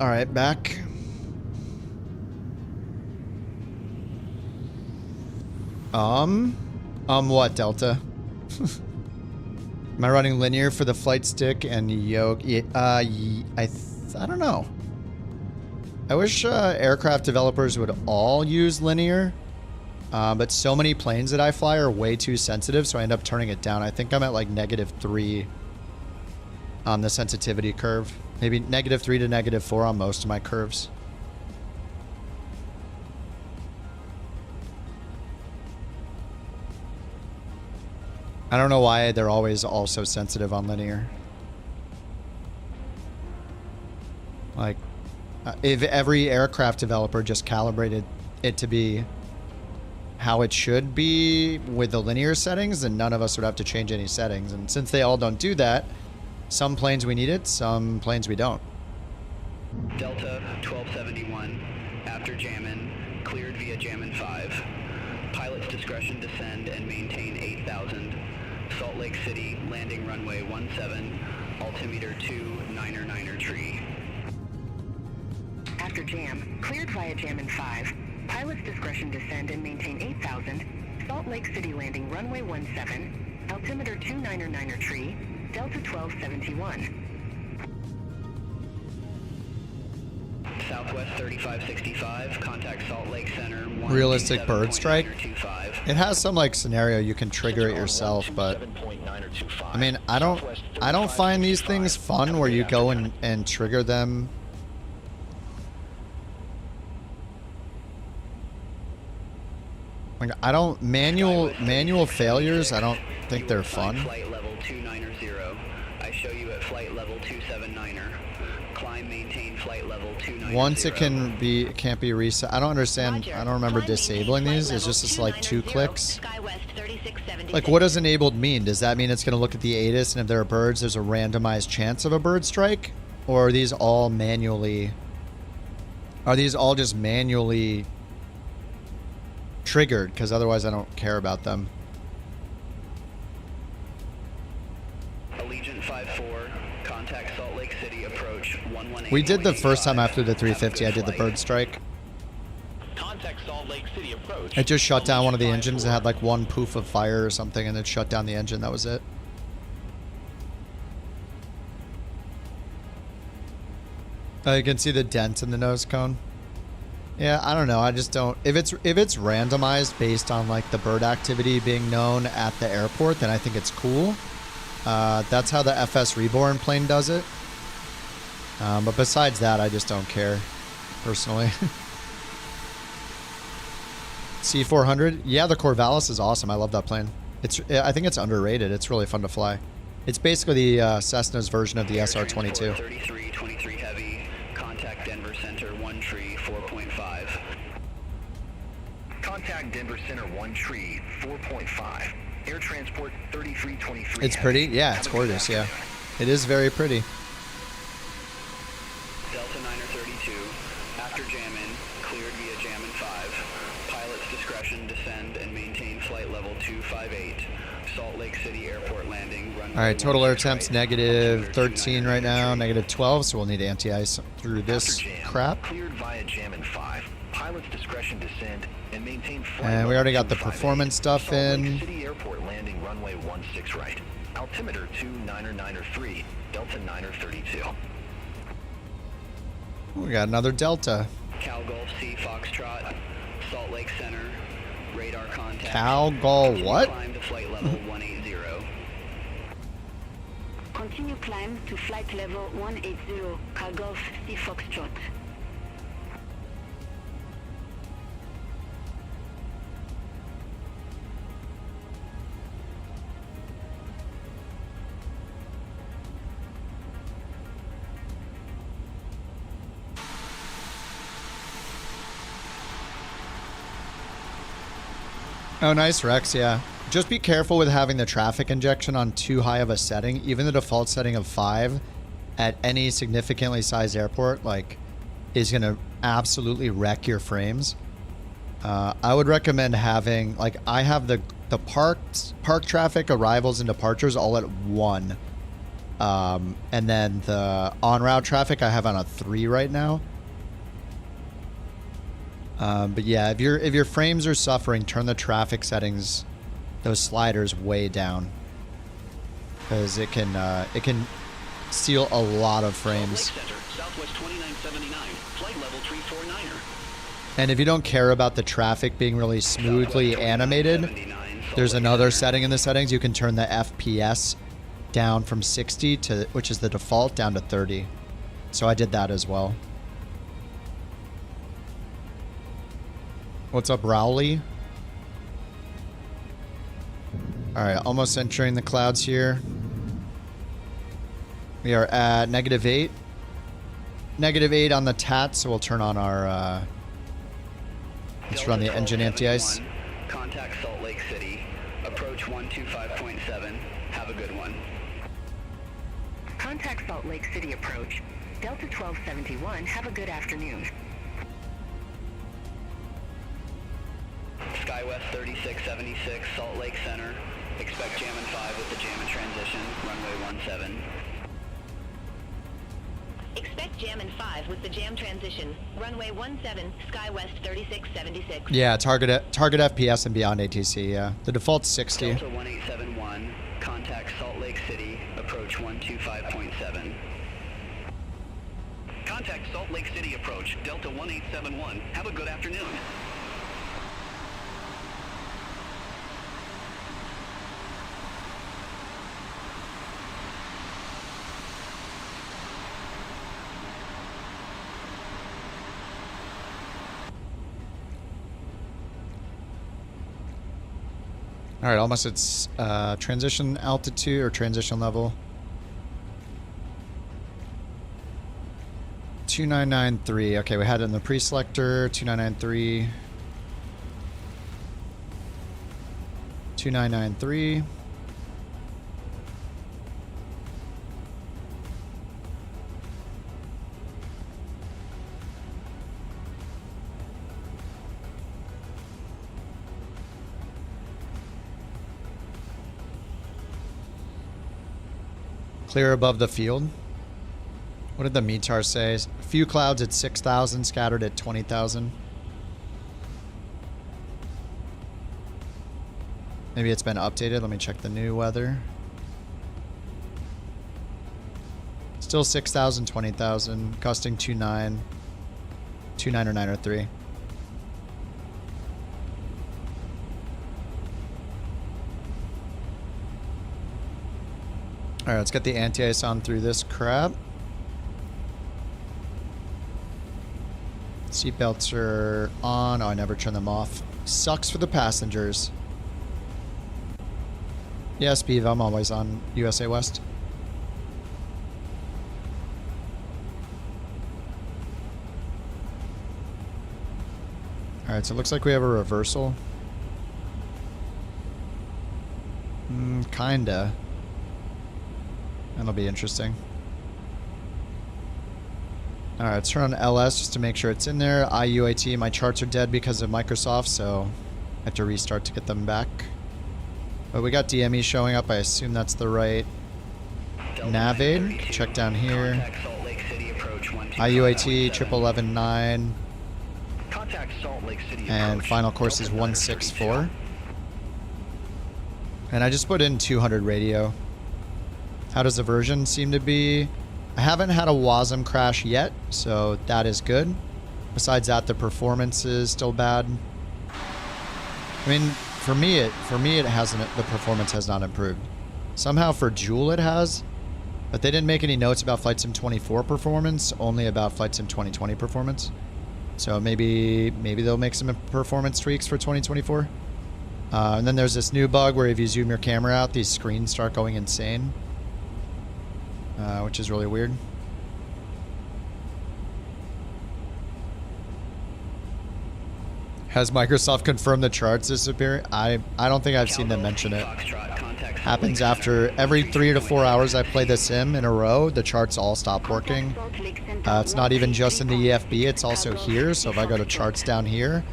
All right, back. What, Delta? Am I running linear for the flight stick and yoke? I don't know. I wish aircraft developers would all use linear. But so many planes that I fly are way too sensitive, so I end up turning it down. I think I'm at like -3 on the sensitivity curve. Maybe -3 to -4 on most of my curves. I don't know why they're always all so sensitive on linear. Like, if every aircraft developer just calibrated it to be how it should be with the linear settings, then none of us would have to change any settings. And since they all don't do that, some planes we need it, some planes we don't. Delta 1271, after jamming, cleared via jammin' 5. Pilot's discretion descend and maintain 8,000. Salt Lake City, landing runway 17, altimeter 299er tree. After jam, cleared via jammin' 5. Pilot's discretion descend and maintain 8,000. Salt Lake City landing runway 17, altimeter 299er tree, Delta 1271. Southwest 3565, contact Salt Lake Center. Realistic bird strike. It has some like scenario you can trigger it yourself, but I mean, I don't find these things fun where you go and trigger them. Like, I don't manual failures. I don't think they're fun. Flight level 290. I show you at flight level 279er. Climb, maintain flight level 290. Once it can't be reset. I don't understand. I don't remember disabling these. It's just like 2 clicks. Like, what does enabled mean? Does that mean it's going to look at the ATIS and if there are birds, there's a randomized chance of a bird strike? Or are these all manually? Are these all just manually triggered? Because otherwise I don't care about them. Allegiant 54, contact Salt Lake City, approach 118. We did the first time after the 350. I did the bird strike. Contact Salt Lake City approach. It just shut down one of the engines. It had like 1 poof of fire or something, and it shut down the engine. That was it. You can see the dent in the nose cone. Yeah, I don't know. I just don't. If it's randomized based on like the bird activity being known at the airport, then I think it's cool. That's how the FS Reborn plane does it. But besides that, I just don't care, personally. C400, yeah, the Corvallis is awesome. I love that plane. I think it's underrated. It's really fun to fly. It's basically the Cessna's version of the SR-22. 3323 heavy, contact Denver Center 1 tree 4.5. Contact Denver Center 1 tree 4.5. Air transport 3323. It's pretty? Yeah, it's gorgeous, yeah. It is very pretty. Delta 932, after jamming, cleared via jammin' 5. Pilot's discretion descend and maintain flight level 258. Salt Lake City Airport landing. All right, total air temp's -13 right now, -12, so we'll need anti-ice through this crap. Cleared via jammin' 5. Pilot's discretion descend and maintain flight And we already got the performance stuff in. Salt Lake City Airport landing runway 16 right. Altimeter 299er3, Delta 932. We got another Delta. Cal Golf C Foxtrot, Salt Lake Center, radar contact. Cal Golf what? Climb to flight level 180. Continue climb to flight level 180, Cal Golf C Foxtrot. Oh, nice, Rex, yeah. Just be careful with having the traffic injection on too high of a setting. Even the default setting of 5 at any significantly sized airport, like, is going to absolutely wreck your frames. I would recommend having, like, I have the park traffic, arrivals, and departures all at 1. And then the en-route traffic I have on a 3 right now. But yeah, if your frames are suffering, turn the traffic settings, those sliders, way down, because it can steal a lot of frames. Southwest 2979, flight level 349er. And if you don't care about the traffic being really smoothly animated, there's another setting in the settings. You can turn the FPS down from 60 to, which is the default, down to 30. So I did that as well. What's up, Rowley? Alright, almost entering the clouds here. We are at -8. -8 on the TAT, so we'll turn on our, let's run the engine anti-ice. Contact Salt Lake City. Approach 125.7. Have a good one. Contact Salt Lake City approach. Delta 1271, have a good afternoon. SkyWest 3676, Salt Lake Center. Expect Jammin' 5 with the Jammin' transition, runway 17. Expect Jammin' 5 with the Jam transition, runway 17, SkyWest 3676. Yeah, target FPS and beyond ATC, yeah. The default's 60. Delta 1871, contact Salt Lake City, approach 125.7. Contact Salt Lake City approach, Delta 1871. Have a good afternoon. All right, almost it's transition altitude or transition level. 2993. Okay, we had it in the pre-selector. 2993. 2993. Clear above the field. What did the METAR say? A few clouds at 6,000, scattered at 20,000. Maybe it's been updated. Let me check the new weather. Still 6,000, 20,000. Gusting 2.9. 2.9 or 903. Alright, let's get the anti-ice on through this crap. Seatbelts are on. Oh, I never turn them off. Sucks for the passengers. Yes, Beav, I'm always on USA West. Alright, so it looks like we have a reversal. Kinda. That'll be interesting. Alright, let's turn on LS just to make sure it's in there. IUAT, my charts are dead because of Microsoft, so I have to restart to get them back. But we got DME showing up. I assume that's the right nav aid. Check down here. IUAT, 1119. And final course is 164. And I just put in 200 radio. How does the version seem to be? I haven't had a WASM crash yet, so that is good. Besides that, the performance is still bad. I mean, for me it hasn't. The performance has not improved. Somehow for Joule it has, but they didn't make any notes about Flight Sim 24 performance. Only about Flight Sim 2020 performance. So maybe they'll make some performance tweaks for 2024. And then there's this new bug where if you zoom your camera out, these screens start going insane. Which is really weird. Has Microsoft confirmed the charts disappear? I don't think I've seen them mention it. Happens after every 3 to 4 hours I play the sim in a row, the charts all stop working. It's not even just in the EFB, it's also here. So if I go to charts down here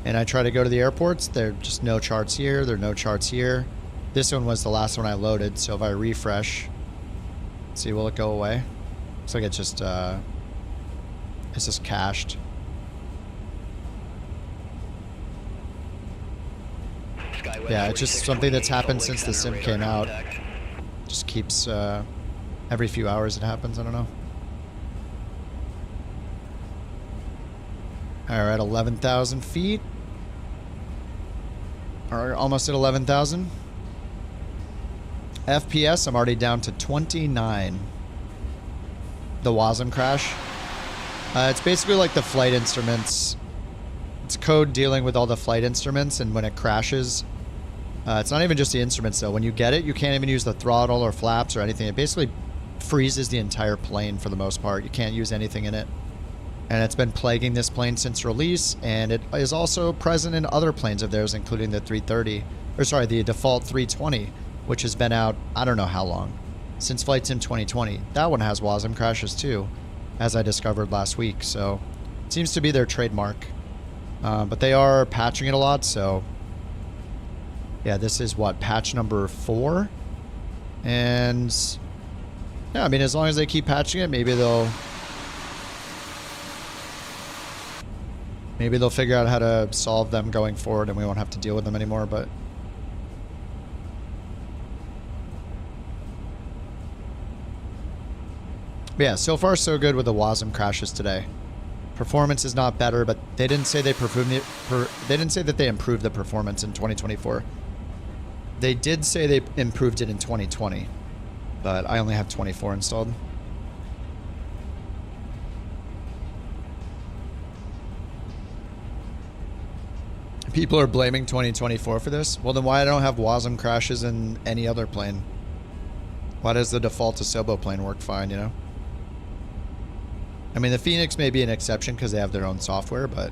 and I try to go to the airports, there are just no charts here, there are no charts here. This one was the last one I loaded, so if I refresh, see, will it go away? Looks like it's just cached. Yeah, it's just something that's happened since the sim came out. Just keeps every few hours it happens. I don't know. All right, 11,000 feet. Or almost at 11,000. FPS, I'm already down to 29. The WASM crash. It's basically like the flight instruments. It's code dealing with all the flight instruments, and when it crashes, it's not even just the instruments though. When you get it, you can't even use the throttle or flaps or anything. It basically freezes the entire plane for the most part. You can't use anything in it. And it's been plaguing this plane since release, and it is also present in other planes of theirs, including the 330, or sorry, the default 320, which has been out, I don't know how long, since Flight Sim 2020. That one has WASM crashes too, as I discovered last week, so it seems to be their trademark. But they are patching it a lot, so yeah, this is what, patch number 4? And yeah, I mean, as long as they keep patching it, maybe they'll figure out how to solve them going forward and we won't have to deal with them anymore, but yeah, so far so good with the WASM crashes today. Performance is not better, but they didn't say they didn't say that they improved the performance in 2024. They did say they improved it in 2020, but I only have 24 installed. People are blaming 2024 for this. Well, then why I don't have WASM crashes in any other plane? Why does the default Asobo plane work fine, you know? I mean, the Phoenix may be an exception because they have their own software, but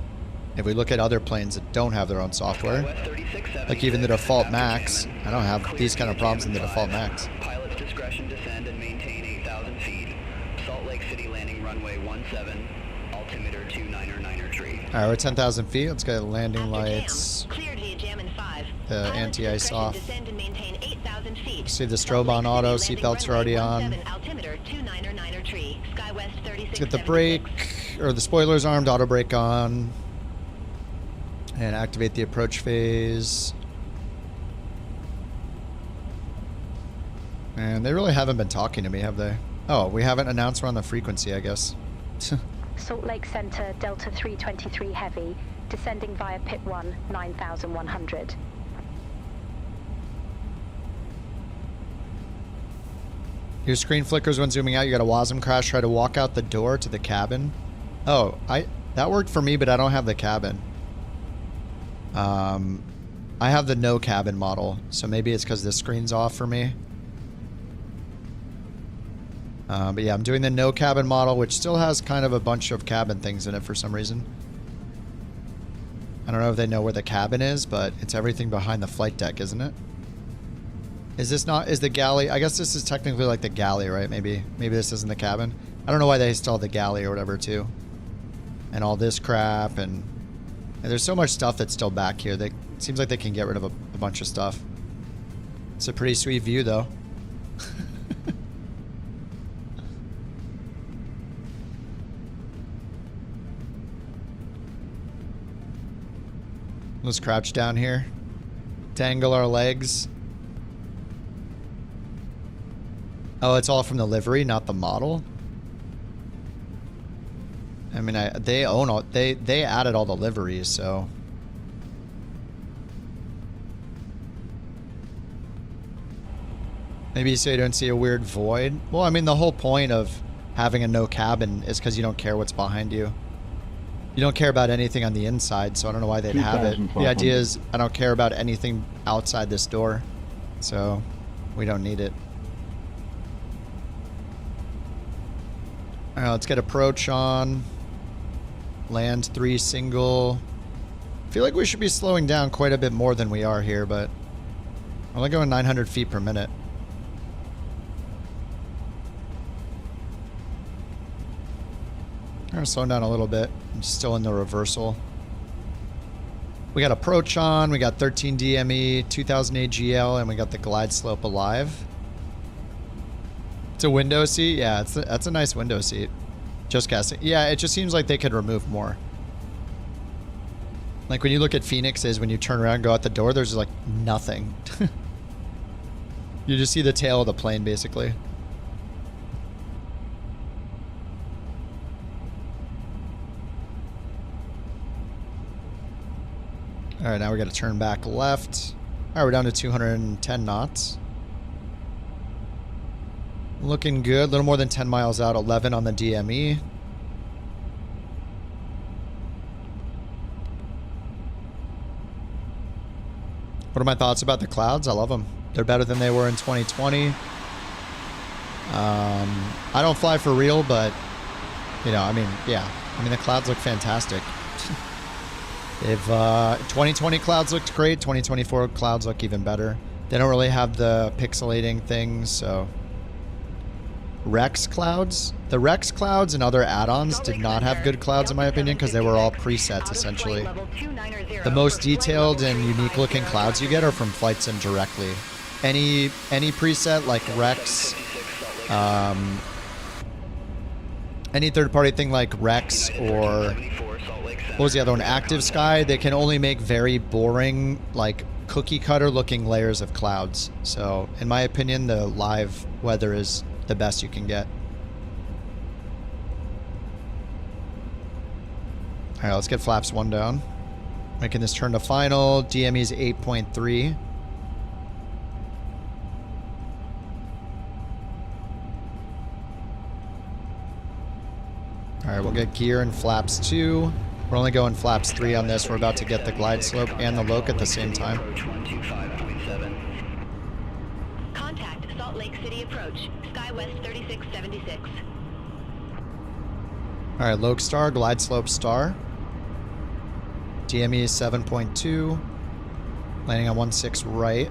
if we look at other planes that don't have their own software, like even the default Max, I don't have these kind of problems in the default Max. Pilot's discretion, descend and maintain 8,000 feet. Salt Lake City landing runway 17, altimeter 29er tree. All right, we're 10,000 feet. Let's get landing lights. Cleared via jam in 5. The anti-ice off. Descend and maintain 8,000 feet. See the strobe on auto. Seatbelts are already on. Altimeter 29er tree. Sky West 36. Let's get the brake, or the spoilers armed, auto brake on. And activate the approach phase. And they really haven't been talking to me, have they? Oh, we haven't announced we're on the frequency, I guess. Salt Lake Center, Delta 323 Heavy, descending via Pit 1, 9,100. Your screen flickers when zooming out. You got a WASM crash. Try to walk out the door to the cabin. Oh, that worked for me, but I don't have the cabin. I have the no cabin model, so maybe it's because the screen's off for me. But yeah, I'm doing the no cabin model, which still has kind of a bunch of cabin things in it for some reason. I don't know if they know where the cabin is, but it's everything behind the flight deck, isn't it? Is this not, is the galley, I guess this is technically like the galley, right? Maybe this isn't the cabin. I don't know why they still have the galley or whatever too. And all this crap, and there's so much stuff that's still back here. It seems like they can get rid of a bunch of stuff. It's a pretty sweet view though. Let's crouch down here. Dangle our legs. Oh, it's all from the livery, not the model. I mean, they own all, they added all the liveries, so. Maybe so you don't see a weird void. Well, I mean, the whole point of having a no cabin is because you don't care what's behind you. You don't care about anything on the inside, so I don't know why they'd have it. The idea is I don't care about anything outside this door, so we don't need it. All right, let's get approach on. Land 3 single. I feel like we should be slowing down quite a bit more than we are here, but we're only going 900 feet per minute. We're slowing down a little bit. I'm still in the reversal. We got approach on. We got 13 DME, 2000 AGL, and we got the glide slope alive. It's a window seat. Yeah, that's a nice window seat. Just casting. Yeah, it just seems like they could remove more. Like when you look at Phoenixes, when you turn around and go out the door, there's like nothing. You just see the tail of the plane, basically. All right, now we got to turn back left. All right, we're down to 210 knots. Looking good. A little more than 10 miles out. 11 on the DME. What are my thoughts about the clouds? I love them. They're better than they were in 2020. I don't fly for real, but, you know, I mean, yeah. I mean, the clouds look fantastic. If 2020 clouds looked great, 2024 clouds look even better. They don't really have the pixelating things, so... Rex clouds? The Rex clouds and other add-ons did not have good clouds in my opinion because they were all presets essentially. The most detailed and unique looking clouds you get are from Flight Sim directly. Any preset like Rex, any third-party thing like Rex or what was the other one? Active Sky, they can only make very boring, like cookie cutter looking layers of clouds. So in my opinion, the live weather is the best you can get. All right, let's get flaps 1 down. Making this turn to final. DME is 8.3. All right, we'll get gear and flaps 2. We're only going flaps 3 on this. We're about to get the glide slope and the loc at the same time. Contact Salt Lake City approach. SkyWest 3676. All right, loc star, glide slope star. DME is 7.2. Landing on 16 right.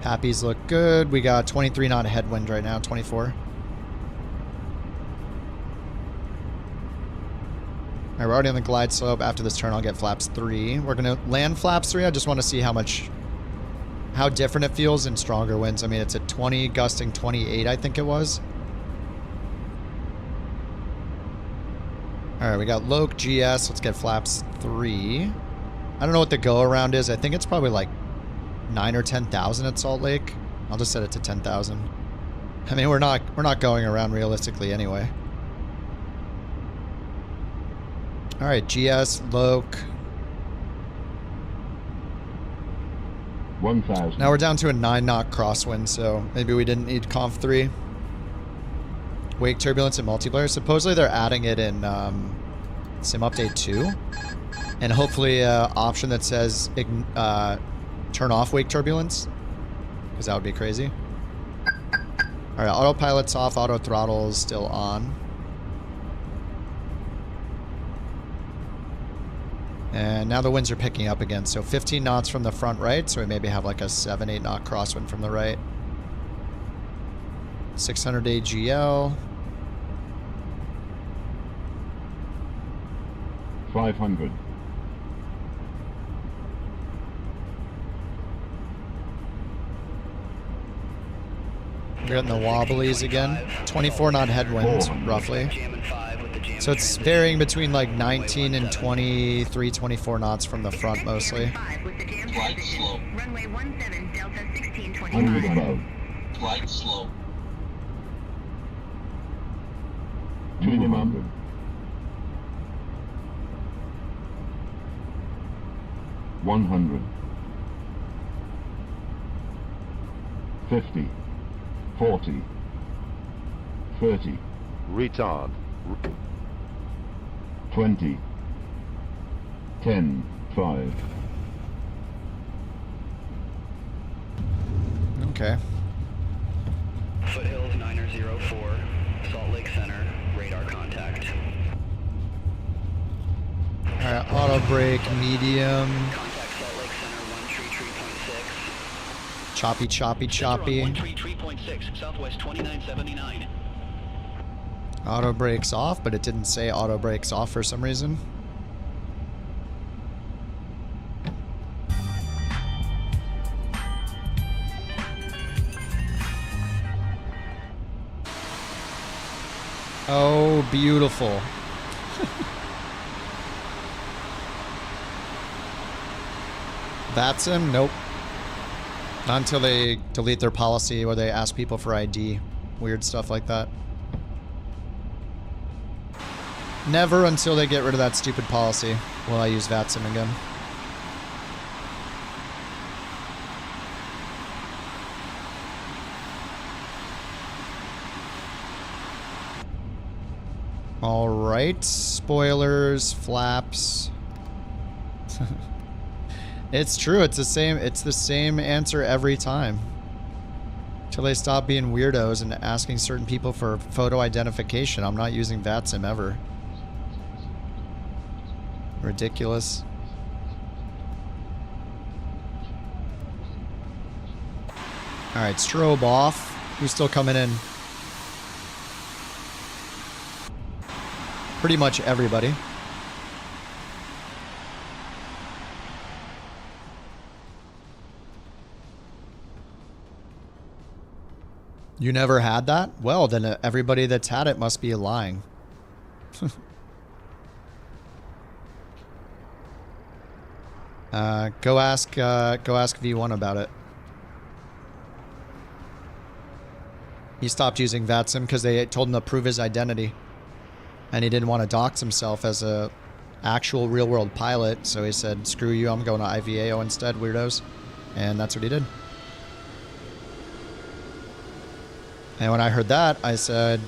Pappies look good. We got 23 knot headwind right now, 24. All right, we're already on the glide slope. After this turn, I'll get flaps 3. We're going to land flaps 3. I just want to see how different it feels in stronger winds. I mean, it's at 20, gusting 28, I think it was. All right, we got loc, GS. Let's get flaps 3. I don't know what the go around is. I think it's probably like 9 or 10,000 at Salt Lake. I'll just set it to 10,000. I mean, we're not going around realistically anyway. All right, GS, loc. 1,000. Now we're down to a 9 knot crosswind, so maybe we didn't need Conf 3. Wake turbulence and multiplayer. Supposedly they're adding it in Sim Update 2. And hopefully an option that says turn off wake turbulence. Because that would be crazy. Alright, autopilot's off, auto throttle is still on. And now the winds are picking up again. So 15 knots from the front right. So we maybe have like a 7-8 knot crosswind from the right. 600 AGL. 500. We're getting the wobblies again. 24 knot headwinds, roughly. So it's varying between like 19 and 23, 24 knots from the front mostly. Glide slope. Runway 17, Delta 1625. 100 above. Glide slope. Minimum. 100. 50. 40. 30. Retard. 20. 10. 5. Okay. Foothills 904, Salt Lake Center, radar contact. Alright, auto brake, medium. Contact Salt Lake Center, 133.6. Choppy, choppy, choppy. 133.6, Southwest 2979. Auto brakes off, but it didn't say auto brakes off for some reason. Oh, beautiful. That's him? Nope. Not until they delete their policy where they ask people for ID. Weird stuff like that. Never until they get rid of that stupid policy will I use VATSIM again. All right, spoilers, flaps. It's true. It's the same. It's the same answer every time. Till they stop being weirdos and asking certain people for photo identification. I'm not using VATSIM ever. Ridiculous. All right, strobe off. Who's still coming in? Pretty much everybody. You never had that? Well, then everybody that's had it must be lying. Go ask V1 about it. He stopped using VATSIM because they told him to prove his identity. And he didn't want to dox himself as a actual real-world pilot, so he said, screw you, I'm going to IVAO instead, weirdos. And that's what he did. And when I heard that, I said,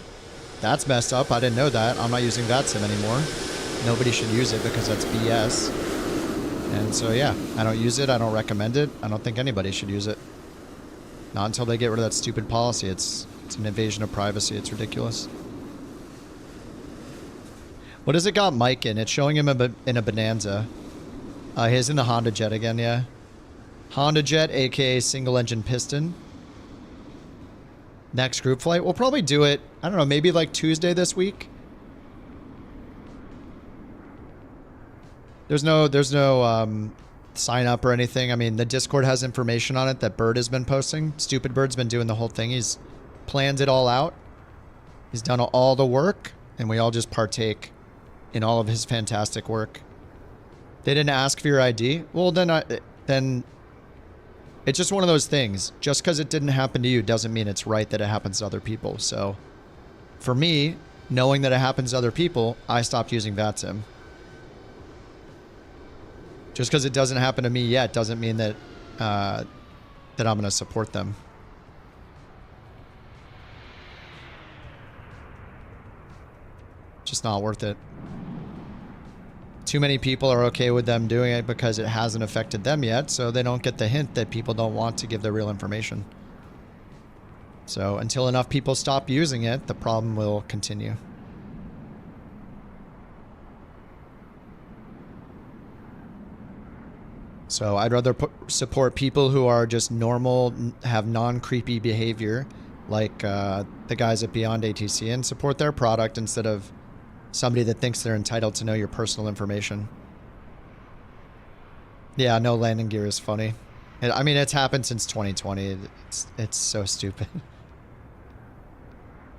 that's messed up. I didn't know that. I'm not using VATSIM anymore. Nobody should use it because that's BS. And so, yeah, I don't use it. I don't recommend it. I don't think anybody should use it. Not until they get rid of that stupid policy. It's an invasion of privacy. It's ridiculous. What has it got Mike in? It's showing him in a Bonanza. He's in the Honda Jet again, yeah. Honda Jet, aka single engine piston. Next group flight. We'll probably do it, I don't know, maybe like Tuesday this week. There's no sign up or anything. I mean, the Discord has information on it that Bird has been posting. Stupid Bird's been doing the whole thing. He's planned it all out. He's done all the work, and we all just partake in all of his fantastic work. They didn't ask for your ID? Well, then it's just one of those things. Just because it didn't happen to you doesn't mean it's right that it happens to other people. So, for me, knowing that it happens to other people, I stopped using VATSIM. Just because it doesn't happen to me yet doesn't mean that that I'm going to support them. Just not worth it. Too many people are okay with them doing it because it hasn't affected them yet, so they don't get the hint that people don't want to give the real information. So until enough people stop using it, the problem will continue. So I'd rather support people who are just normal, have non-creepy behavior, like the guys at Beyond ATC, and support their product instead of somebody that thinks they're entitled to know your personal information. Yeah, no landing gear is funny. I mean, it's happened since 2020. It's so stupid.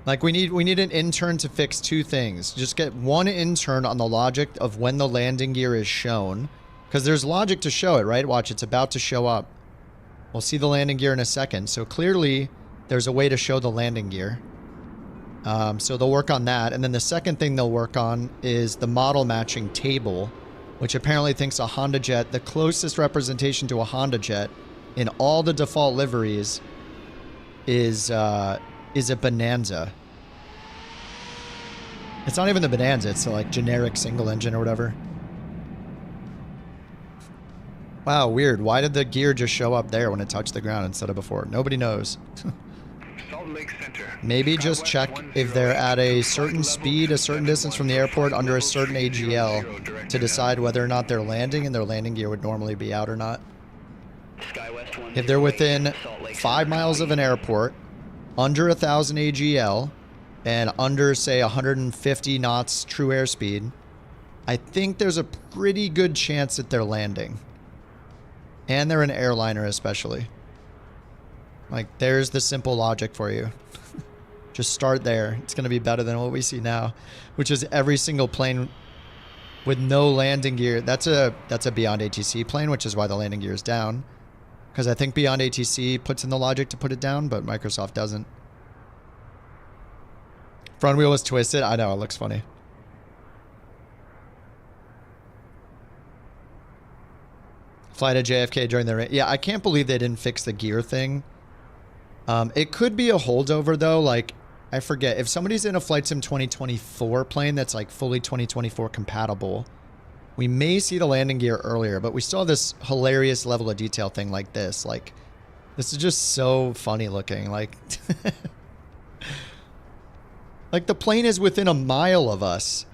Like, we need an intern to fix two things. Just get one intern on the logic of when the landing gear is shown. Because there's logic to show it, right? Watch, it's about to show up. We'll see the landing gear in a second. So clearly, there's a way to show the landing gear. So they'll work on that. And then the second thing they'll work on is the model matching table, which apparently thinks a Honda Jet, the closest representation to a Honda Jet in all the default liveries is a Bonanza. It's not even the Bonanza. It's like generic single engine or whatever. Wow, weird. Why did the gear just show up there when it touched the ground instead of before? Nobody knows. Salt Lake Center. Maybe just check if they're at a certain speed, a certain distance from the airport, under a certain AGL, to decide whether or not they're landing and their landing gear would normally be out or not. If they're within 5 miles of an airport, under 1,000 AGL, and under, say, 150 knots true airspeed, I think there's a pretty good chance that they're landing. And they're an airliner especially. Like, there's the simple logic for you. Just start there. It's going to be better than what we see now, which is every single plane with no landing gear. That's a Beyond ATC plane, which is why the landing gear is down. Because I think Beyond ATC puts in the logic to put it down, but Microsoft doesn't. Front wheel is twisted. I know, it looks funny. Fly to JFK during the rain. Yeah, I can't believe they didn't fix the gear thing. It could be a holdover though. Like, I forget. If somebody's in a Flight Sim 2024 plane that's like fully 2024 compatible, we may see the landing gear earlier, but we still have this hilarious level of detail thing like this. Like, this is just so funny looking. Like, like the plane is within a mile of us.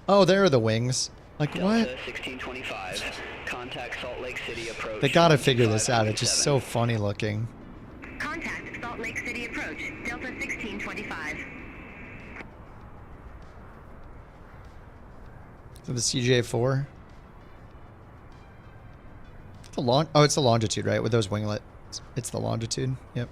Oh, there are the wings. Like, Delta what? 1625. Contact Salt Lake City approach. They gotta figure this out. It's just so funny looking. Contact Salt Lake City approach, Delta 1625. So the CJ4. The long. Oh, it's the longitude, right? With those winglets. It's the longitude. Yep.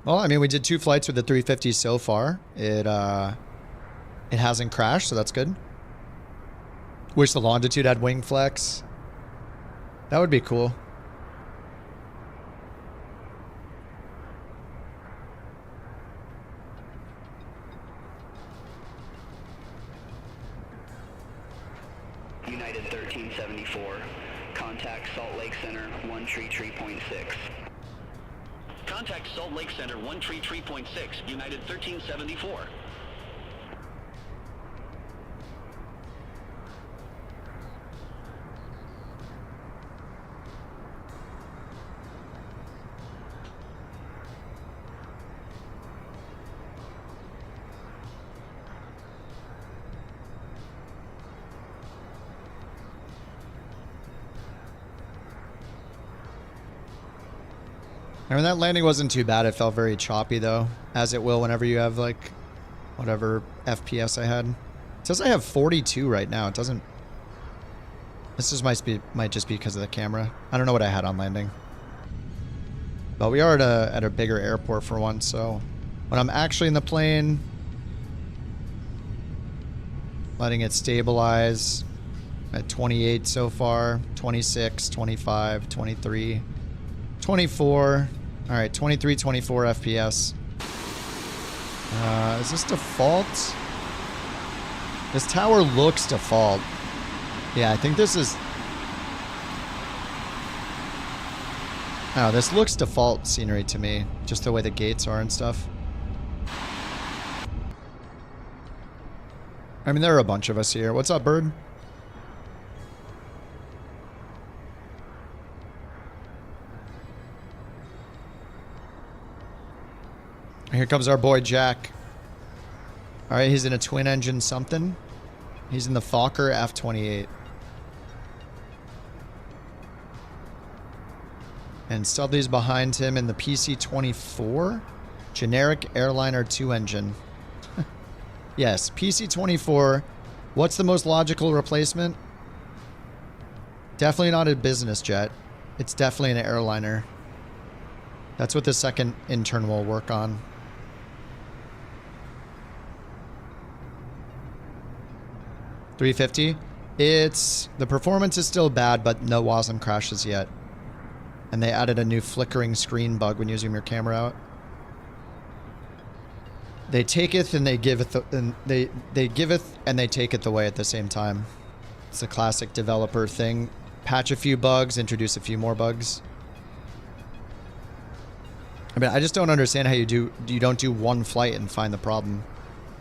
Well, I mean, we did 2 flights with the 350 so far. It hasn't crashed, so that's good. Wish the longitude had wing flex. That would be cool. United 1374. Contact Salt Lake Center 133.6. Contact Salt Lake Center 133.6, United 1374. I mean, that landing wasn't too bad. It felt very choppy, though, as it will whenever you have, like, whatever FPS I had. It says I have 42 right now. It doesn't... This just might just be because of the camera. I don't know what I had on landing. But we are at a bigger airport for once, so... When I'm actually in the plane... Letting it stabilize at 28 so far. 26, 25, 23... 24. All right, 23, 24 FPS. Is this default? This tower looks default. Yeah, I think this is... Oh, this looks default scenery to me. Just the way the gates are and stuff. I mean, there are a bunch of us here. What's up, bird? Here comes our boy Jack. All right, he's in a twin engine something. He's in the Fokker F-28. And Studley's behind him in the PC-24. Generic airliner 2 engine. Yes, PC-24. What's the most logical replacement? Definitely not a business jet. It's definitely an airliner. That's what the second intern will work on. $350. It's... The performance is still bad, but no WASM crashes yet. And they added a new flickering screen bug when you zoom your camera out. They taketh and they giveth... And they giveth and they taketh away at the same time. It's a classic developer thing. Patch a few bugs, introduce a few more bugs. I mean, I just don't understand how you don't do one flight and find the problem.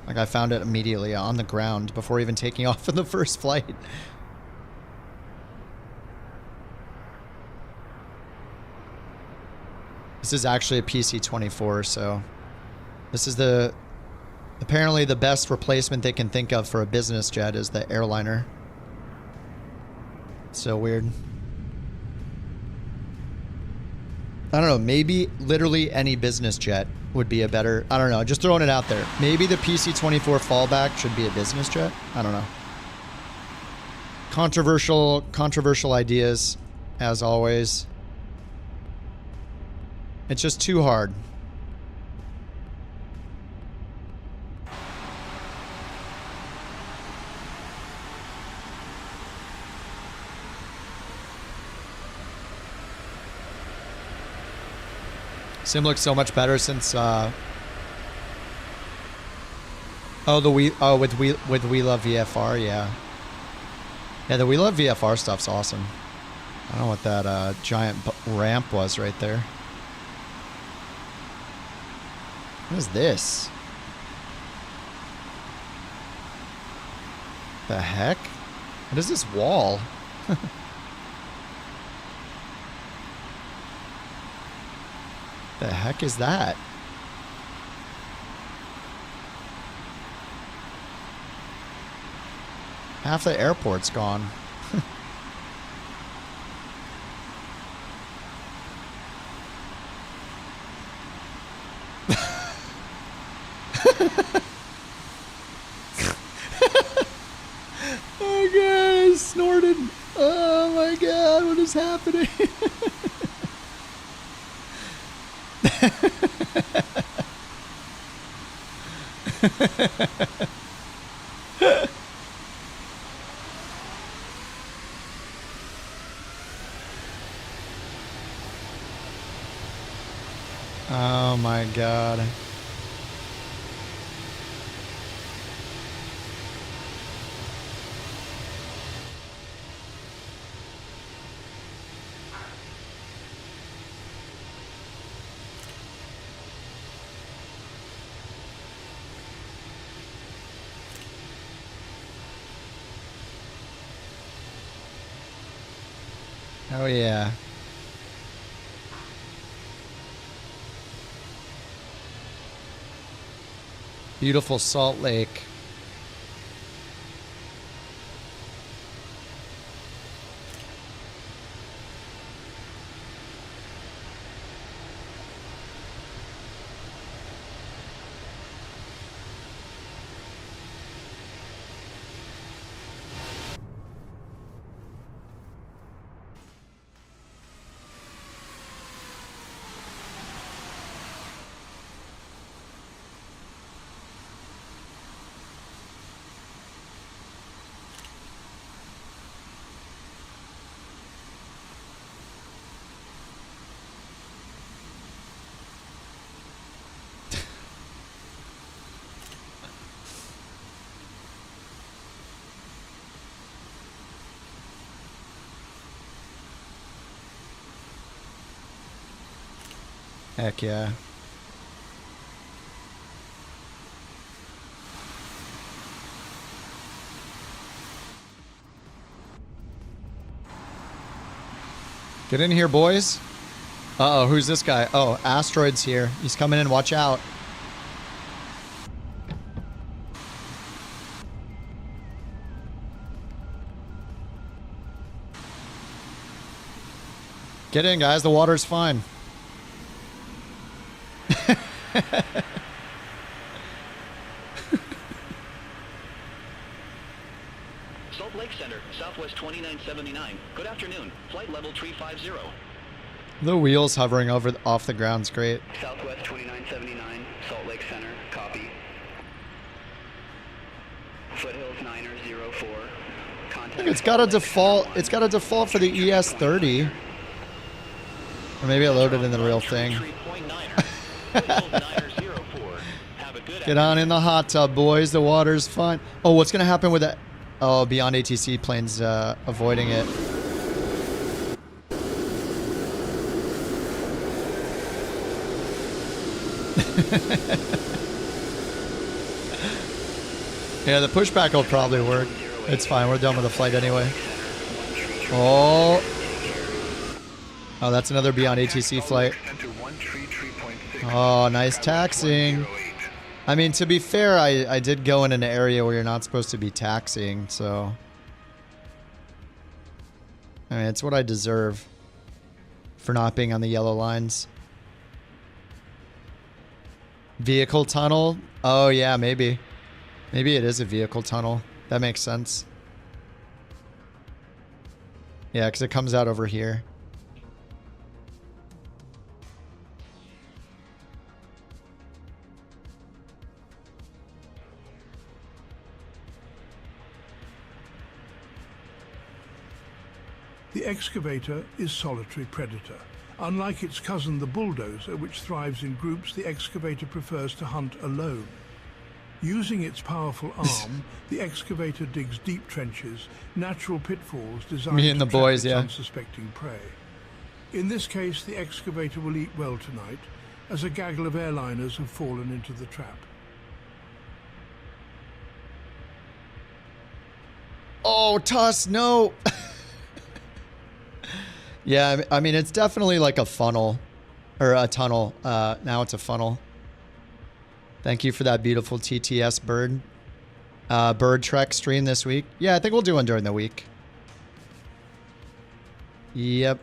Like, I found it immediately on the ground before even taking off in the first flight. This is actually a PC-24, so... This is the... Apparently the best replacement they can think of for a business jet is the airliner. So weird. I don't know, maybe literally any business jet would be a better... I don't know, just throwing it out there. Maybe the PC-24 fallback should be a business jet? I don't know. Controversial ideas, as always. It's just too hard. Sim looks so much better since with We Love VFR, yeah. Yeah, the We Love VFR stuff's awesome. I don't know what that giant ramp was right there. What is this? The heck? What is this wall? The heck is that? Half the airport's gone. Oh god, I snorted. Oh my god, what is happening? Oh my god. Oh yeah. Beautiful Salt Lake. Heck yeah. Get in here, boys. Uh-oh, who's this guy? Oh, Asteroid's here. He's coming in, watch out. Get in, guys, the water's fine. Salt Lake Center, Southwest 2979. Good afternoon. Flight level 350. The wheels hovering over off the ground's great. Southwest 2979, Salt Lake Center. Copy. Foothills 904. Contact. Look, it's got a default. It's got a default for the ES30. Or maybe I loaded in the real thing. Get on in the hot tub, boys. The water's fine. Oh, what's going to happen with that? Oh, Beyond ATC planes avoiding it. Yeah, the pushback will probably work. It's fine. We're done with the flight anyway. Oh. Oh, that's another Beyond ATC flight. Oh, nice taxiing. I mean, to be fair, I did go in an area where you're not supposed to be taxiing, so... I mean, it's what I deserve for not being on the yellow lines. Vehicle tunnel? Oh, yeah, maybe. Maybe it is a vehicle tunnel. That makes sense. Yeah, because it comes out over here. The excavator is solitary predator Unlike its cousin the bulldozer, which thrives in groups, the excavator prefers to hunt alone. Using its powerful arm, the excavator digs deep trenches, natural pitfalls designed Me and to the trap boys, its yeah. unsuspecting prey. In this case, the excavator will eat well tonight, as a gaggle of airliners have fallen into the trap. Oh, Tuss, no. Yeah, I mean, it's definitely like a funnel or a tunnel. Now it's a funnel. Thank you for that beautiful TTS bird. Bird Trek stream this week. Yeah, I think we'll do one during the week. Yep.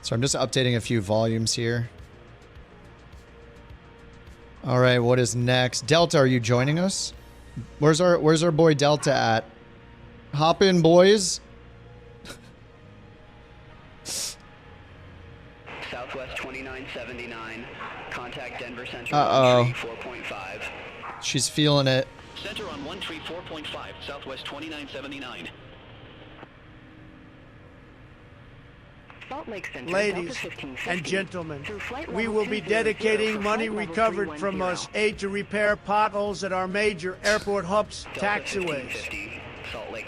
So I'm just updating a few volumes here. All right, what is next? Delta, are you joining us? Where's our boy Delta at? Hop in, boys. Southwest 2979. Contact Denver Central. Uh-oh. 4.5. She's feeling it. Center on 134.5, Southwest 2979. Salt Lake Center, Ladies and gentlemen, we will be dedicating money recovered from us aid to repair potholes at our major airport hubs, taxiways.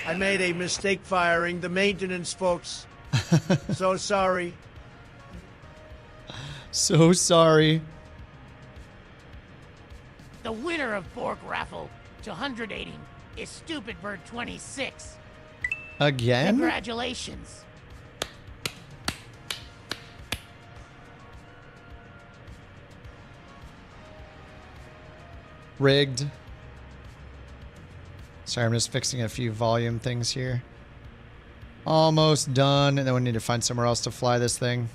I made a mistake firing the maintenance folks. So sorry. So sorry. The winner of Bork Raffle to 180 is Stupid Bird 26. Again? Congratulations. Rigged. Sorry, I'm just fixing a few volume things here. Almost done, and then we need to find somewhere else to fly this thing.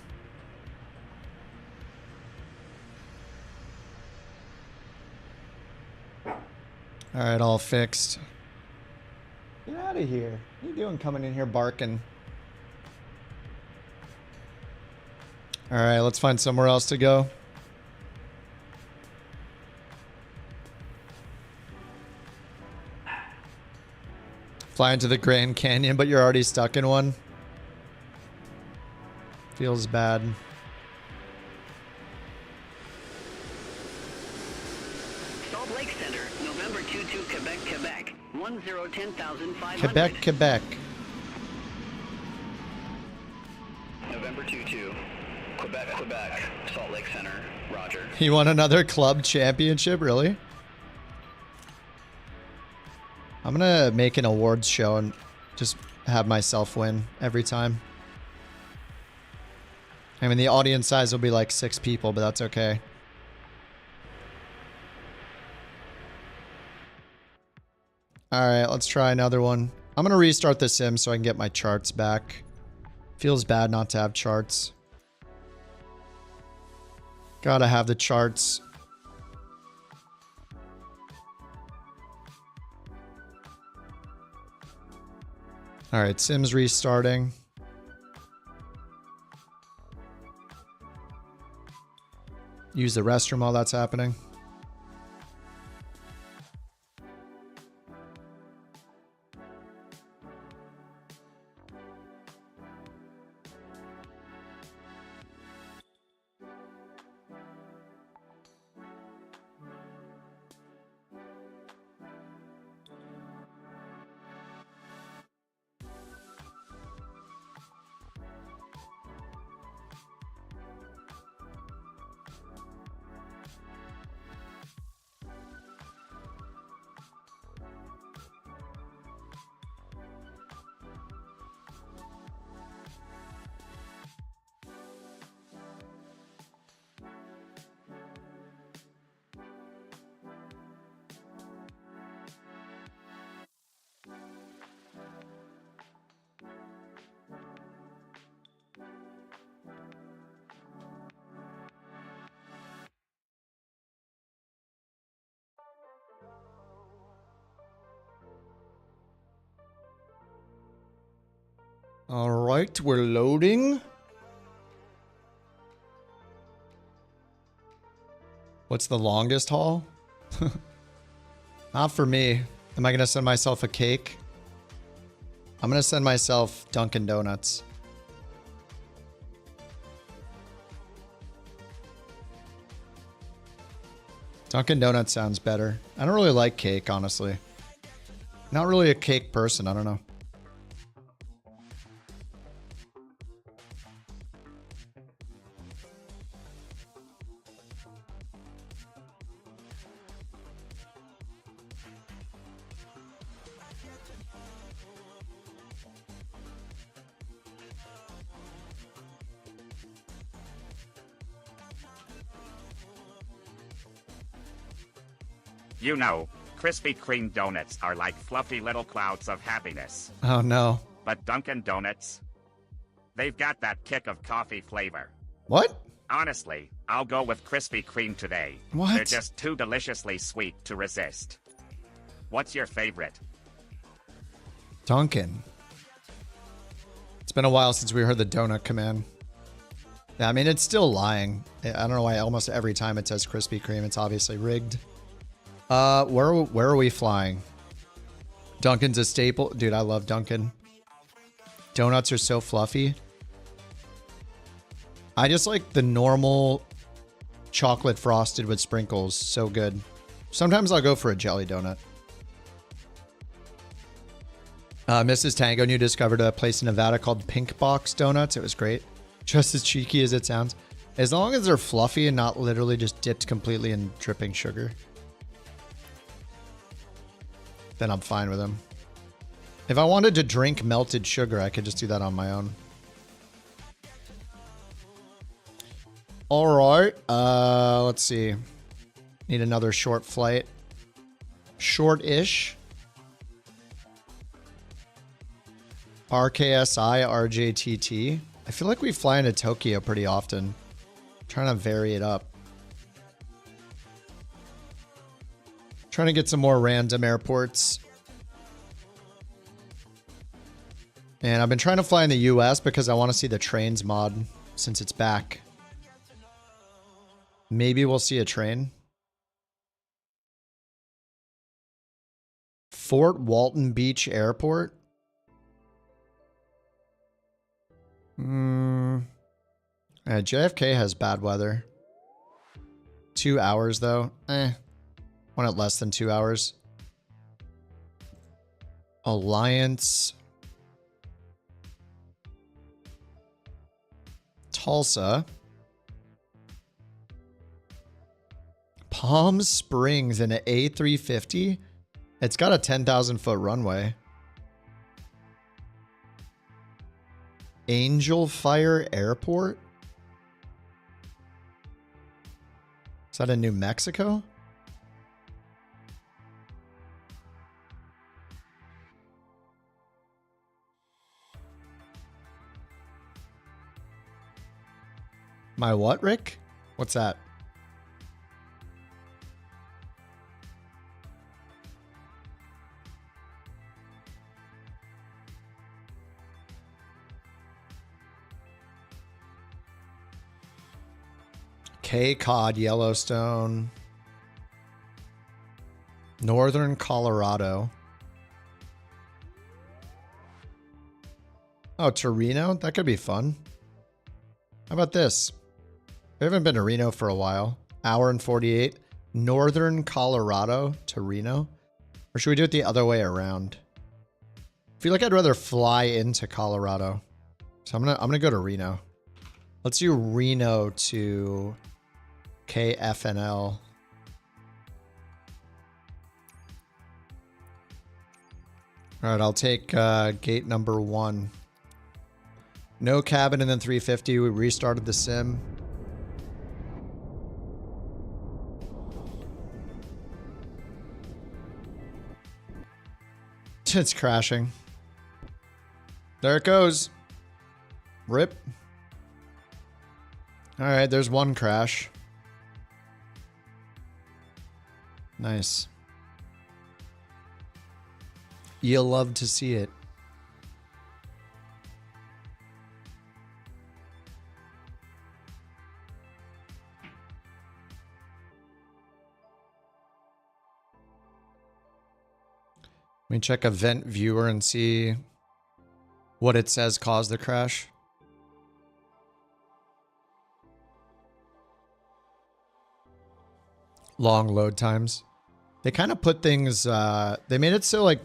Alright, all fixed. Get out of here. What are you doing coming in here barking? Alright, let's find somewhere else to go. Fly into the Grand Canyon, but you're already stuck in one. Feels bad. Salt Lake Center, November 22, Quebec, Quebec. 1010,500. Quebec, Quebec. November 22. Quebec, Quebec. Salt Lake Center. Roger. You want another club championship, really? I'm gonna make an awards show and just have myself win every time. I mean, the audience size will be like 6 people, but that's okay. Alright, let's try another one. I'm gonna restart the sim so I can get my charts back. Feels bad not to have charts. Gotta have the charts. Alright, sim's restarting. Use the restroom while that's happening. All right, we're loading. What's the longest haul? Not for me. Am I going to send myself a cake? I'm going to send myself Dunkin' Donuts. Dunkin' Donuts sounds better. I don't really like cake, honestly. Not really a cake person. I don't know. You know, Krispy Kreme donuts are like fluffy little clouds of happiness. Oh, no. But Dunkin' Donuts, they've got that kick of coffee flavor. What? Honestly, I'll go with Krispy Kreme today. What? They're just too deliciously sweet to resist. What's your favorite? Dunkin'. It's been a while since we heard the donut command. Yeah, I mean, it's still lying. I don't know why almost every time it says Krispy Kreme, it's obviously rigged. Where are we flying? Dunkin's a staple. Dude, I love Dunkin'. Donuts are so fluffy. I just like the normal chocolate frosted with sprinkles. So good. Sometimes I'll go for a jelly donut. Mrs. Tango New discovered a place in Nevada called Pink Box Donuts. It was great. Just as cheeky as it sounds. As long as they're fluffy and not literally just dipped completely in dripping sugar, then I'm fine with them. If I wanted to drink melted sugar, I could just do that on my own. All right. Let's see. Need another short flight. Short-ish. RKSI, RJTT. I feel like we fly into Tokyo pretty often. I'm trying to vary it up. Trying to get some more random airports. And I've been trying to fly in the US because I want to see the trains mod since it's back. Maybe we'll see a train. Fort Walton Beach Airport. JFK has bad weather. 2 hours though. Want it less than 2 hours. Alliance. Tulsa. Palm Springs in an A350. It's got a 10,000 foot runway. Angel Fire Airport. Is that in New Mexico? My what, Rick? What's that? Cape Cod, Yellowstone. Northern Colorado. Oh, to Reno? That could be fun. How about this? We haven't been to Reno for a while. Hour and 48. Northern Colorado to Reno. Or should we do it the other way around? I feel like I'd rather fly into Colorado. So I'm gonna go to Reno. Let's do Reno to KFNL. All right, I'll take gate number 1. No cabin and then 350. We restarted the sim. It's crashing. There it goes. Rip. All right, there's one crash. Nice. You'll love to see it. me check event viewer and see what it says caused the crash. Long load times. They kind of put things, they made it so like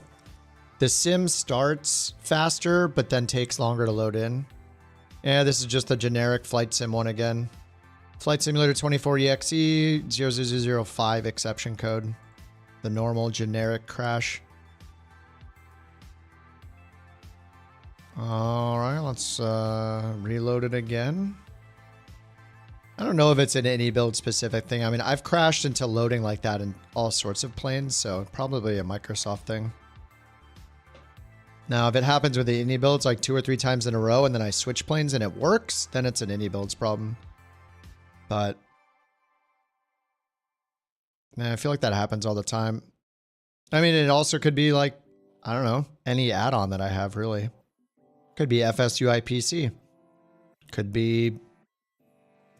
the sim starts faster, but then takes longer to load in. Yeah, this is just a generic flight sim one again. Flight Simulator 24EXE 0005 exception code. The normal generic crash. All right, let's reload it again. I don't know if it's an iniBuild specific thing. I mean, I've crashed into loading like that in all sorts of planes, so probably a Microsoft thing. Now, if it happens with the iniBuilds like 2 or 3 times in a row and then I switch planes and it works, then it's an iniBuilds problem. But man, I feel like that happens all the time. I mean, it also could be like, I don't know, any add-on that I have, really. Could be FSUI PC. Could be,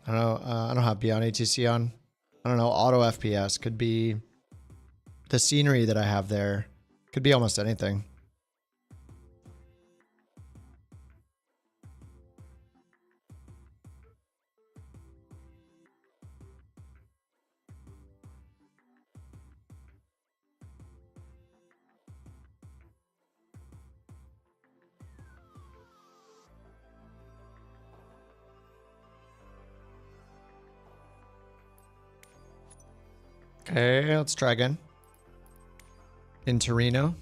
I don't know, I don't have Beyond ATC on. I don't know, Auto FPS. Could be the scenery that I have there. Could be almost anything. Okay, let's try again. In Torino.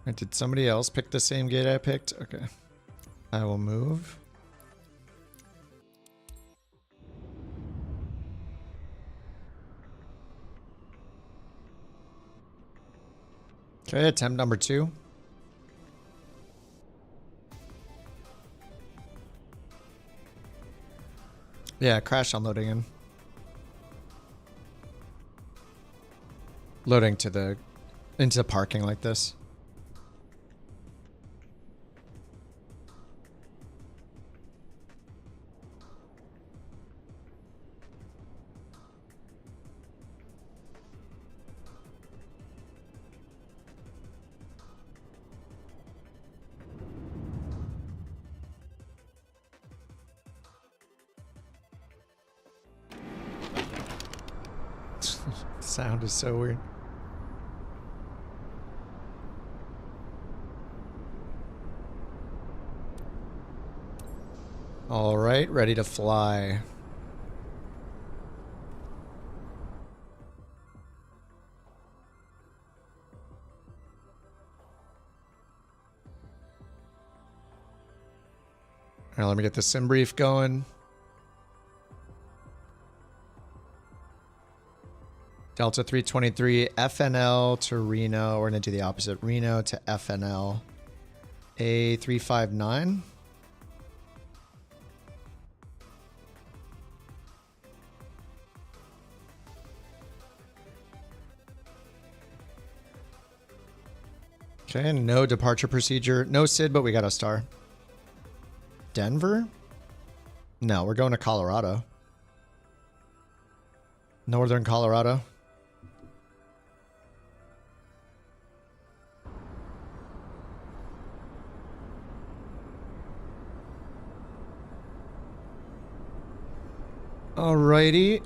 Wait, did somebody else pick the same gate I picked? Okay. I will move. Okay, attempt number 2. Yeah, crash unloading in. Loading to the into parking like this. Sound is so weird. All right, ready to fly. All right, let me get the sim brief going. Delta 323 FNL to Reno. We're going to do the opposite. Reno to FNL. A359. Okay, no departure procedure. No SID, but we got a star. Denver? No, we're going to Colorado. Northern Colorado. Alrighty,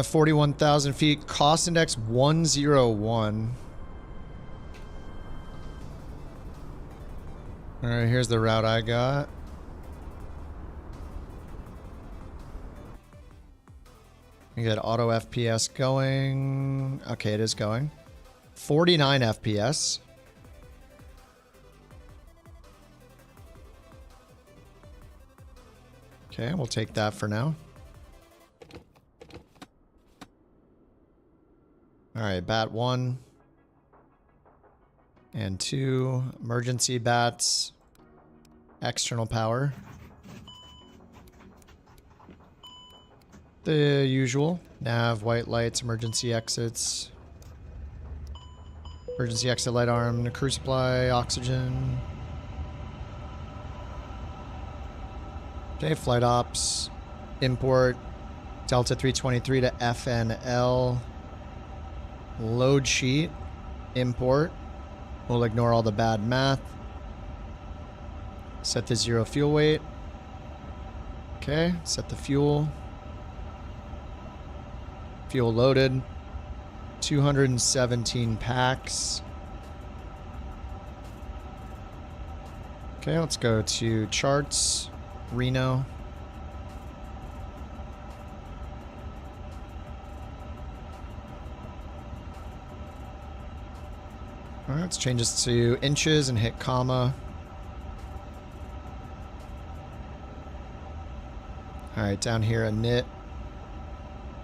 41,000 feet, cost index 101. Alright, here's the route I got. You get auto FPS going. Okay, it is going. 49 FPS. Okay, we'll take that for now. All right, bat 1 and 2, emergency bats, external power. The usual, nav, white lights, emergency exits. Emergency exit light arm, crew supply, oxygen. Okay, flight ops, import, Delta 323 to FNL. Load sheet, import. We'll ignore all the bad math. Set the 0 fuel weight. Okay, set the fuel. Fuel loaded. 217 packs. Okay, let's go to charts, Reno. All right, let's change this to inches and hit comma. All right, down here, a init.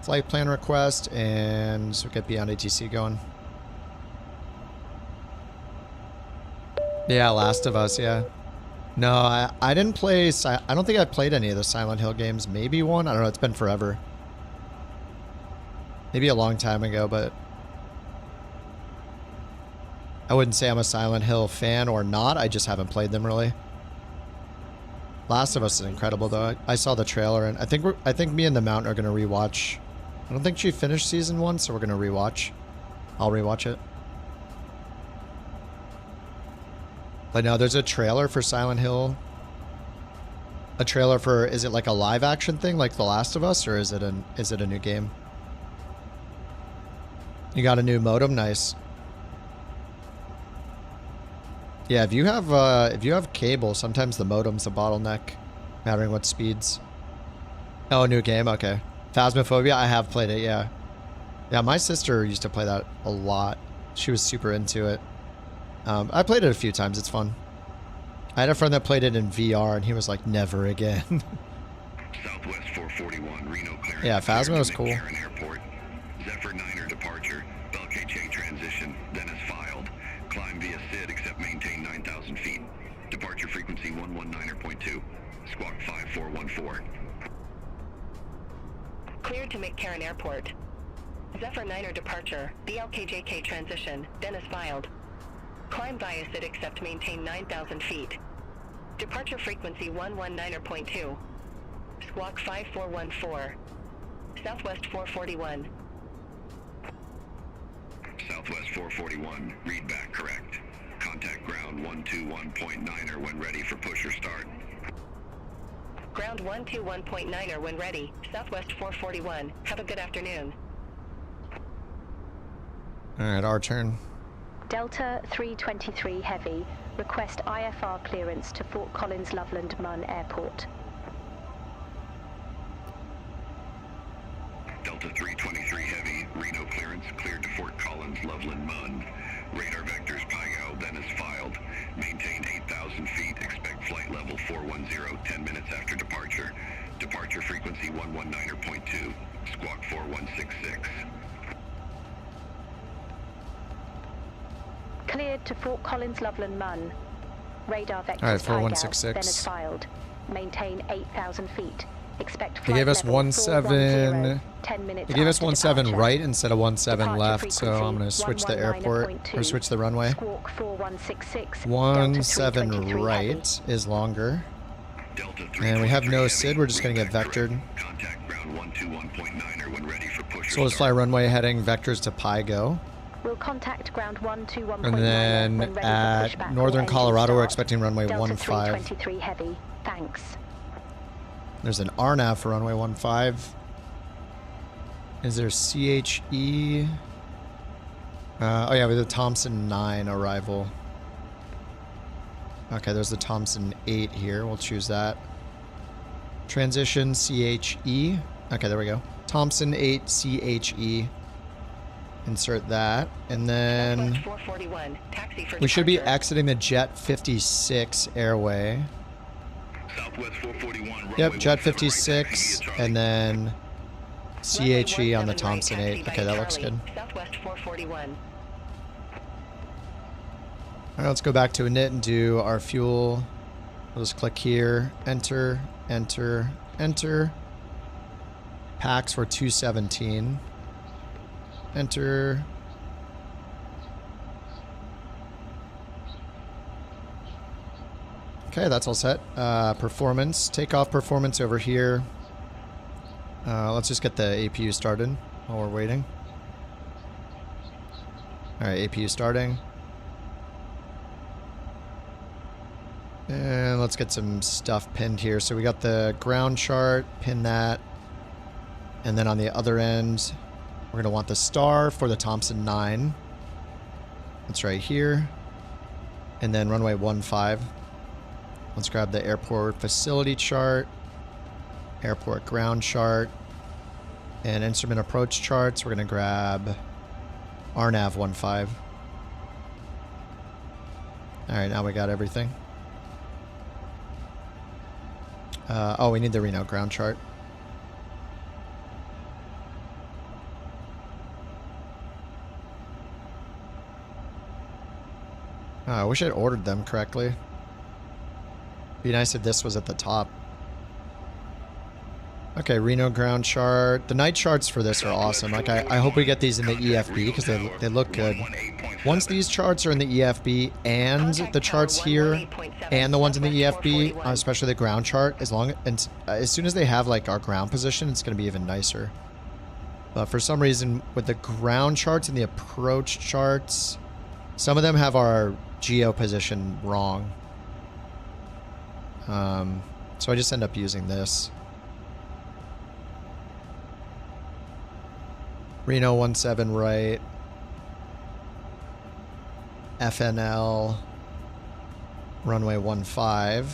Flight plan request, and so get beyond ATC going. Yeah, Last of Us, yeah. No, I didn't play, I don't think I played any of the Silent Hill games. Maybe one, I don't know, it's been forever. Maybe a long time ago, but I wouldn't say I'm a Silent Hill fan or not, I just haven't played them really. Last of Us is incredible though. I saw the trailer and I think me and the Mountain are gonna rewatch. I don't think she finished season 1, so we're gonna rewatch. I'll rewatch it. But no, there's a trailer for Silent Hill. A trailer for, is it like a live action thing like The Last of Us, or is it a new game? You got a new modem, nice. Yeah, if you have cable, sometimes the modem's a bottleneck, mattering what speeds. Oh, new game, okay. Phasmophobia, I have played it, yeah. Yeah, my sister used to play that a lot. She was super into it. I played it a few times, it's fun. I had a friend that played it in VR and he was like, never again. Southwest 441, Reno clearance. Yeah, Phasmo is cool. Airport. Zephyr 9er departure. BorkCoin transition, then as filed. Climb via SID except maintain 9,000 feet. Departure frequency 119.2. Squawk 5414. Cleared to McCarran Airport. Zephyr 9er departure, BLKJK transition, then as filed. Climb via SID except maintain 9,000 feet. Departure frequency 119.2. Squawk 5414. Southwest 441. Southwest 441, read back correct. Contact ground 121.9er when ready for push or start. Ground 121.9er when ready. Southwest 441. Have a good afternoon. Alright, our turn. Delta 323 Heavy, request IFR clearance to Fort Collins Loveland Munn Airport. Delta 323 Heavy, Reno clearance, cleared to Fort Collins, Loveland Munn. Radar vectors PIGO, then as filed. Maintain 8,000 feet, expect flight level 410, 10 minutes after departure. Departure frequency 119.2, squawk 4166. Cleared to Fort Collins Loveland Munn. Radar vectors All right, PIGO, 4166. then as filed. Maintain 8,000 feet. Expect They gave us 17. 10 minutes They gave us after 17 departure. right instead of 17 Departure left, so I'm gonna switch the airport 119.2. or switch the runway. Squawk 4166. 17 Delta 323 right Heavy. is longer. And we have no SID, we're just gonna get vectored. Contact ground 121.9er when ready for push So let's fly runway heading vectors to PIGO. We'll contact ground 121.9 And then when ready for at pushback northern or engine Colorado, we're start. expecting runway Delta 15. 323 Heavy. Thanks. There's an RNAV for runway 15. Is there CHE? Oh yeah, with the Thompson 9 arrival. Okay, there's the Thompson 8 here. We'll choose that. Transition CHE. Okay, there we go. Thompson 8 CHE. Insert that. And then 441. Taxi for we should be departure. exiting the Jet 56 airway. Southwest 441, Yep, Jet 56, and then CHE on the Thompson 8. Okay, that looks good. Southwest 441. All right, let's go back to init and do our fuel. We'll just click here, enter, enter, enter. Packs for 217. Enter. Okay, that's all set. Performance. Takeoff performance over here. Let's just get the APU started while we're waiting. Alright, APU starting. And let's get some stuff pinned here. So we got the ground chart, pin that. And then on the other end, we're going to want the star for the Thompson 9. That's right here. And then runway 15. Let's grab the airport facility chart, airport ground chart, and instrument approach charts. We're going to grab RNAV 15. All right, now we got everything. Oh, we need the Reno ground chart. I wish I'd ordered them correctly. Be nice if this was at the top. Okay, Reno ground chart. The night charts for this are awesome. Like, I hope we get these in the EFB because they look good. Once these charts are in the EFB and the charts here and the ones in the EFB, especially the ground chart, as soon as they have like our ground position, it's going to be even nicer. But for some reason, with the ground charts and the approach charts, some of them have our geo position wrong. So I just end up using this. Reno 17 right. FNL. Runway 15.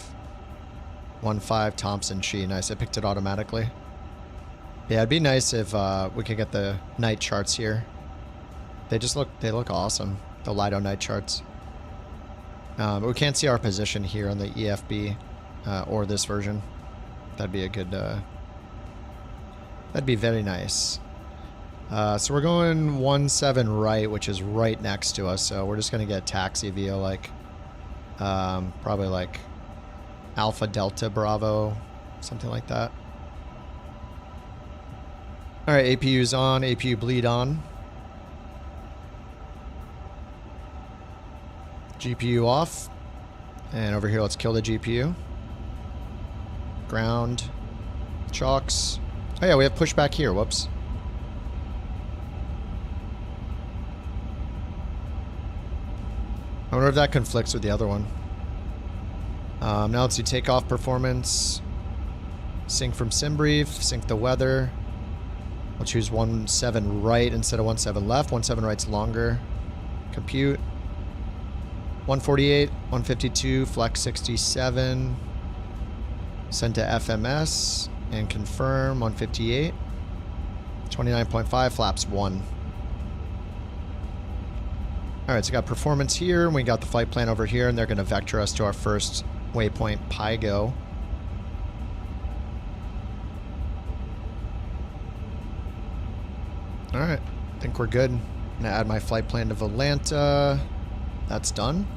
15 Thompson Chi. Nice, I picked it automatically. Yeah, it'd be nice if we could get the night charts here. They look awesome. The Lido night charts. But we can't see our position here on the EFB or this version. That'd be a good. That'd be very nice. So we're going 17 right, which is right next to us. So we're just gonna get taxi via like, probably like Alpha Delta Bravo, something like that. All right, APU's on. APU bleed on. GPU off. And over here, let's kill the GPU. Ground. Chalks. Oh yeah, we have pushback here. Whoops. I wonder if that conflicts with the other one. Now let's do takeoff performance. Sync from SimBrief. Sync the weather. We'll choose 17 right instead of 17 left. 17 right's longer. Compute. 148, 152, flex 67. Send to FMS and confirm 158. 29.5, flaps 1. Alright, so we got performance here, and we got the flight plan over here, and they're going to vector us to our first waypoint, Pygo. Alright, I think we're good. I'm going to add my flight plan to Volanta. That's done.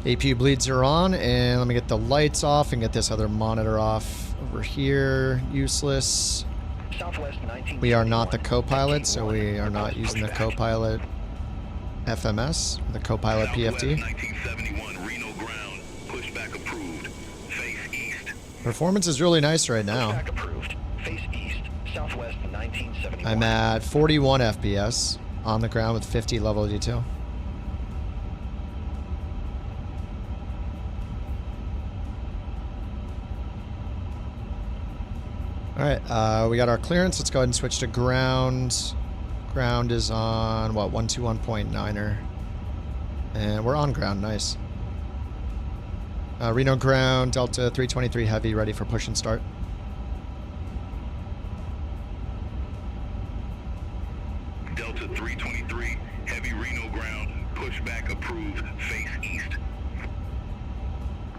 APU bleeds are on, and let me get the lights off and get this other monitor off over here. Useless. We are not the co-pilot, so we are not using the co-pilot FMS, the co-pilot PFD. 1971 Reno ground. Pushback approved. Face east. Performance is really nice right now. Pushback approved. Face east. Southwest 1971. I'm at 41 FPS on the ground with 50 level of detail. Alright, we got our clearance. Let's go ahead and switch to ground. Ground is on, what, 121.9er. And we're on ground, nice. Reno ground, Delta 323 Heavy, ready for push and start. Delta 323, Heavy Reno ground, pushback approved, face east.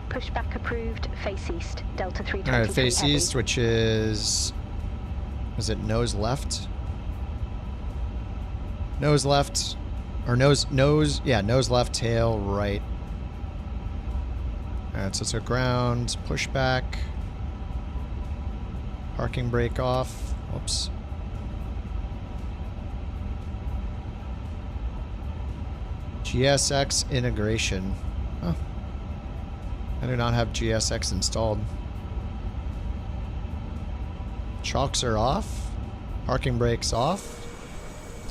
Pushback approved, face east, Delta 323 Alright, face Heavy. east, which is it nose left? Nose left, or nose left, tail right. Alright, so it's a ground, pushback, parking brake off, whoops. GSX integration. Huh. I do not have GSX installed. Chocks are off. Parking brakes off.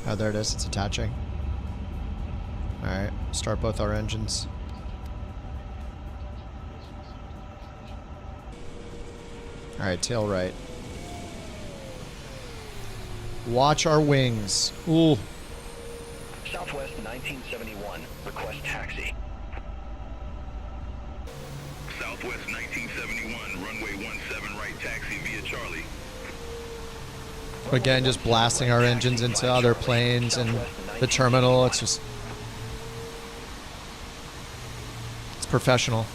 Oh, there it is. It's attaching. Alright, start both our engines. Alright, tail right. Watch our wings. Ooh. Southwest 1971, request taxi. Southwest 1971, runway 17 right, taxi via Charlie. Again, just blasting our engines into other planes and the terminal. It's just... it's professional.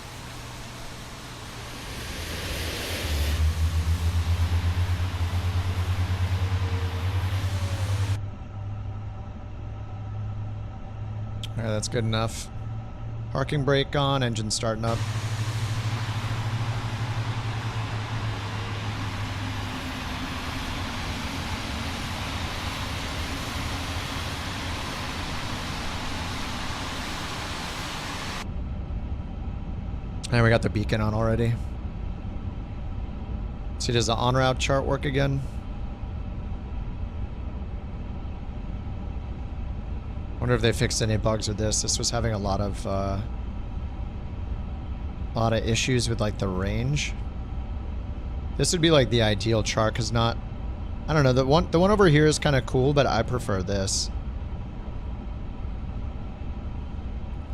Alright, that's good enough. Parking brake on, engine starting up. And we got the beacon on already. See, does the en route chart work again? Wonder if they fixed any bugs with this. This was having a lot of issues with like the range. This would be like the ideal chart, because not, I don't know, the one over here is kind of cool, but I prefer this.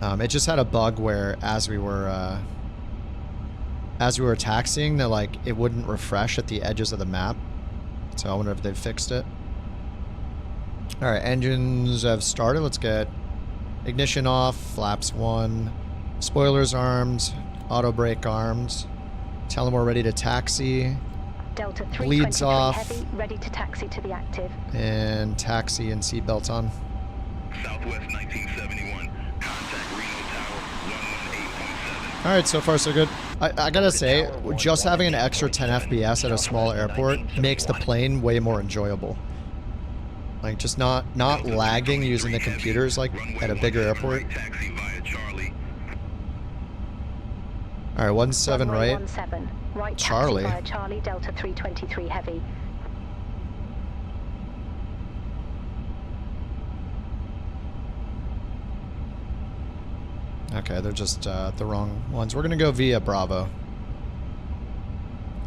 It just had a bug where as we were taxiing, that like it wouldn't refresh at the edges of the map. So I wonder if they fixed it. All right, engines have started. Let's get ignition off, flaps 1, spoilers armed, auto brake armed. Tell them we're ready to taxi. Delta Leads 323 off. heavy, ready to taxi to the active. And taxi and seatbelts on. Southwest 1971, contact Reno Tower 118.7. All right, so far so good. I gotta say, just having an extra 10 FPS at a small airport makes the plane way more enjoyable. Like, just not lagging using the computers like at a bigger airport. Alright, 17 right. 17 right. Charlie. Taxi via Charlie, Delta 323 heavy. Okay, they're just the wrong ones. We're gonna go via Bravo.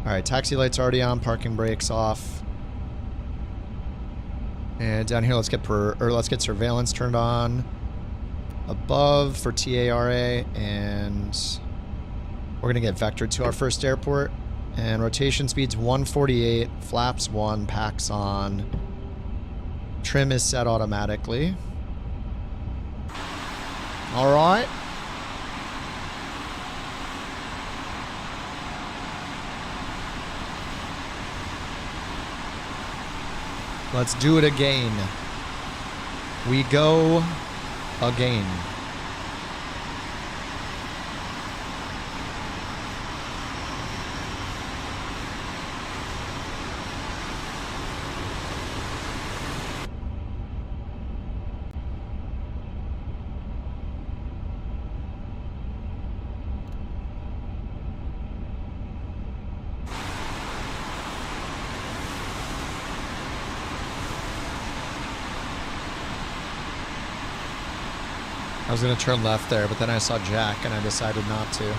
Alright, taxi lights already on, parking brakes off. And down here, let's get surveillance turned on. Above for TARA, and we're gonna get vectored to our first airport. And rotation speed's 148, flaps 1, packs on. Trim is set automatically. All right. Let's do it again. We go again. I was going to turn left there, but then I saw Jack and I decided not to.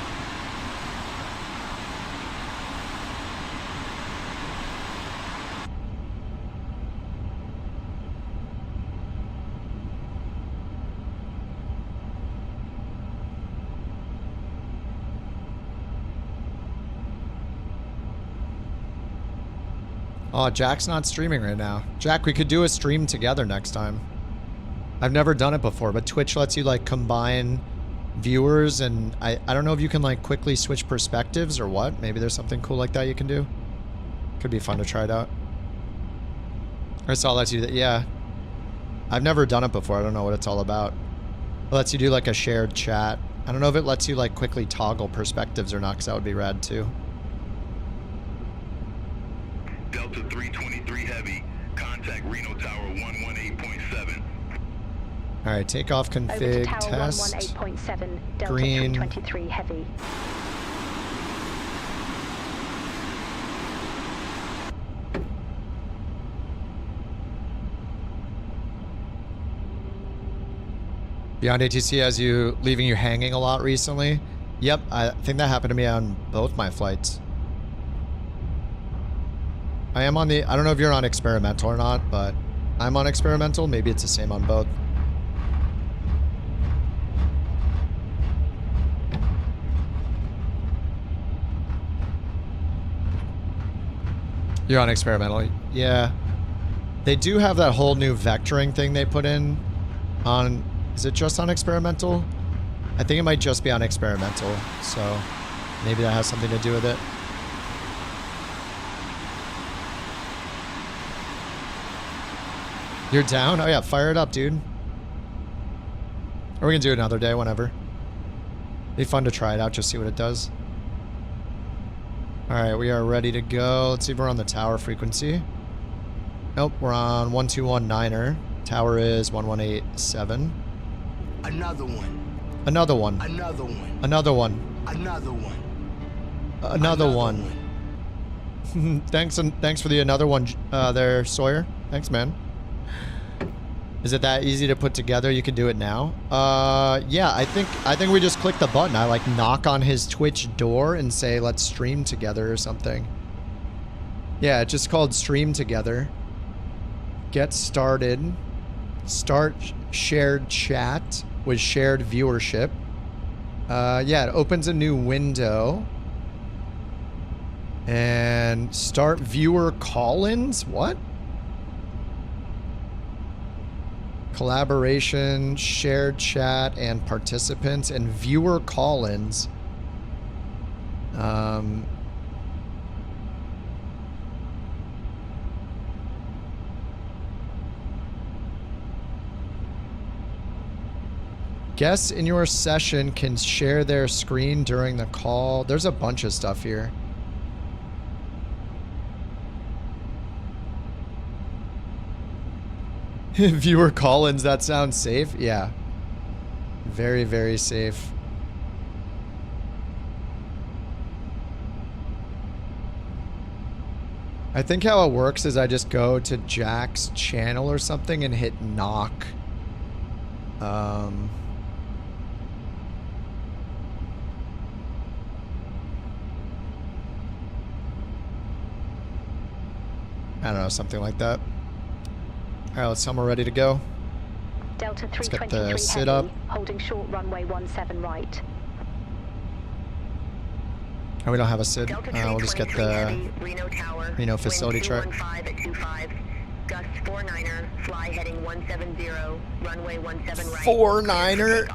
Oh, Jack's not streaming right now. Jack, we could do a stream together next time. I've never done it before, but Twitch lets you like combine viewers, and I don't know if you can like quickly switch perspectives or what. Maybe there's something cool like that you can do. Could be fun to try it out. Or so I'll let you do that. Yeah. I've never done it before. I don't know what it's all about. It lets you do like a shared chat. I don't know if it lets you like quickly toggle perspectives or not, because that would be rad too. Delta 323 heavy, contact Reno Tower 118.7. All right, takeoff config Over to tower test. 118.7, Delta Green. 323 heavy. Beyond ATC has you leaving you hanging a lot recently. Yep, I think that happened to me on both my flights. I am on the, I don't know if you're on experimental or not, but I'm on experimental. Maybe it's the same on both. You're on experimental. Yeah. They do have that whole new vectoring thing they put in on, is it just on experimental? I think it might just be on experimental, so maybe that has something to do with it. You're down? Oh yeah, fire it up, dude. Or we can do it another day, whenever. Be fun to try it out, just see what it does. Alright, we are ready to go. Let's see if we're on the tower frequency. Nope, we're on 1219er. Tower is 1187. Another one. Another one. Another one. Another one. Another one. Another one. Thanks for the another one there, Sawyer. Thanks, man. Is it that easy to put together? You can do it now. Yeah, I think we just click the button. I like knock on his Twitch door and say, let's stream together or something. Yeah, it's just called stream together. Get started. Start shared chat with shared viewership. Yeah, it opens a new window. And start viewer call-ins? What? Collaboration, shared chat, and participants, and viewer call-ins. Guests in your session can share their screen during the call. There's a bunch of stuff here. Viewer call-ins, that sounds safe. Yeah. Very, very safe. I think how it works is I just go to Jack's channel or something and hit knock. I don't know, something like that. Alright, let's tell them we're ready to go. Delta 323 let's get the sit heavy, up. holding short runway 17 right. Oh, we don't have a SID. We'll just get the heavy, Reno Tower, Reno facility chart. 15 at 25, gust 49er, fly heading 170, runway 17 right. 49er.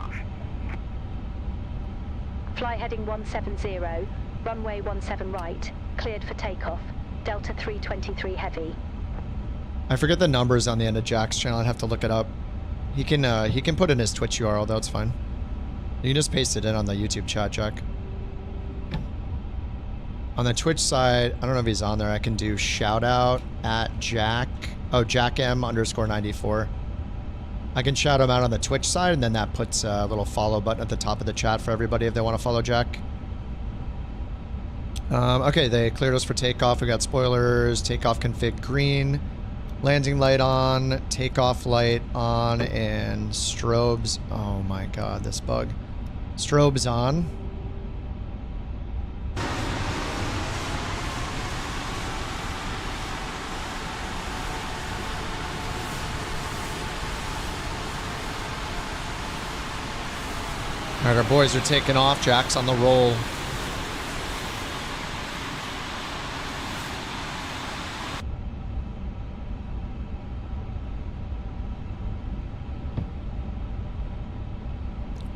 Fly heading 170, runway 17 right, cleared for takeoff. Delta 323 heavy. I forget the numbers on the end of Jack's channel. I'd have to look it up. He can put in his Twitch URL though. It's fine. You can just paste it in on the YouTube chat, Jack. On the Twitch side, I don't know if he's on there. I can do shout out at Jack. Oh, JackM_94. I can shout him out on the Twitch side, and then that puts a little follow button at the top of the chat for everybody if they want to follow Jack. Okay, they cleared us for takeoff. We got spoilers, takeoff config green, landing light on, takeoff light on, and strobes. Oh my god, this bug. Strobes on. Alright, our boys are taking off. Jack's on the roll.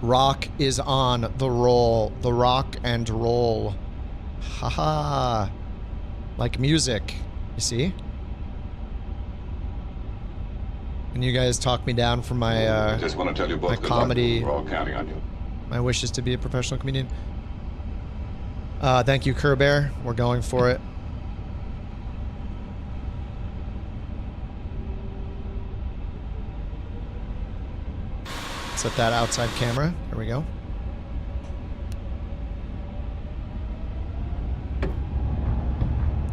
Rock is on the roll. The rock and roll. Haha. Like music. You see? And you guys talk me down from my I just want to tell you both my good comedy. luck. We're all counting on you. My wish is to be a professional comedian. Thank you, Kerbear. We're going for it. Set that outside camera. There we go.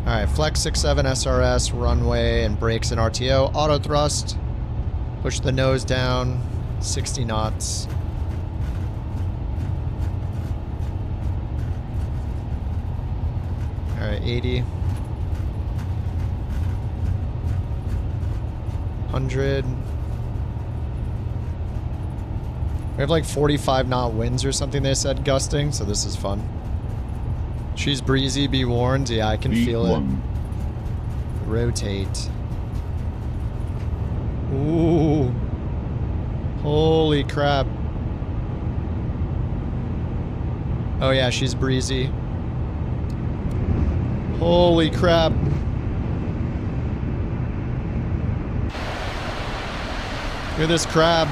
Alright, flex 67 SRS, runway, and brakes and RTO. Auto thrust. Push the nose down. 60 knots. All right, 80. 100. We have like 45 knot winds or something they said gusting, so this is fun. She's breezy, be warned. Yeah, I can feel it. Rotate. Ooh. Holy crap. Oh yeah, she's breezy. Holy crap. Look at this crab.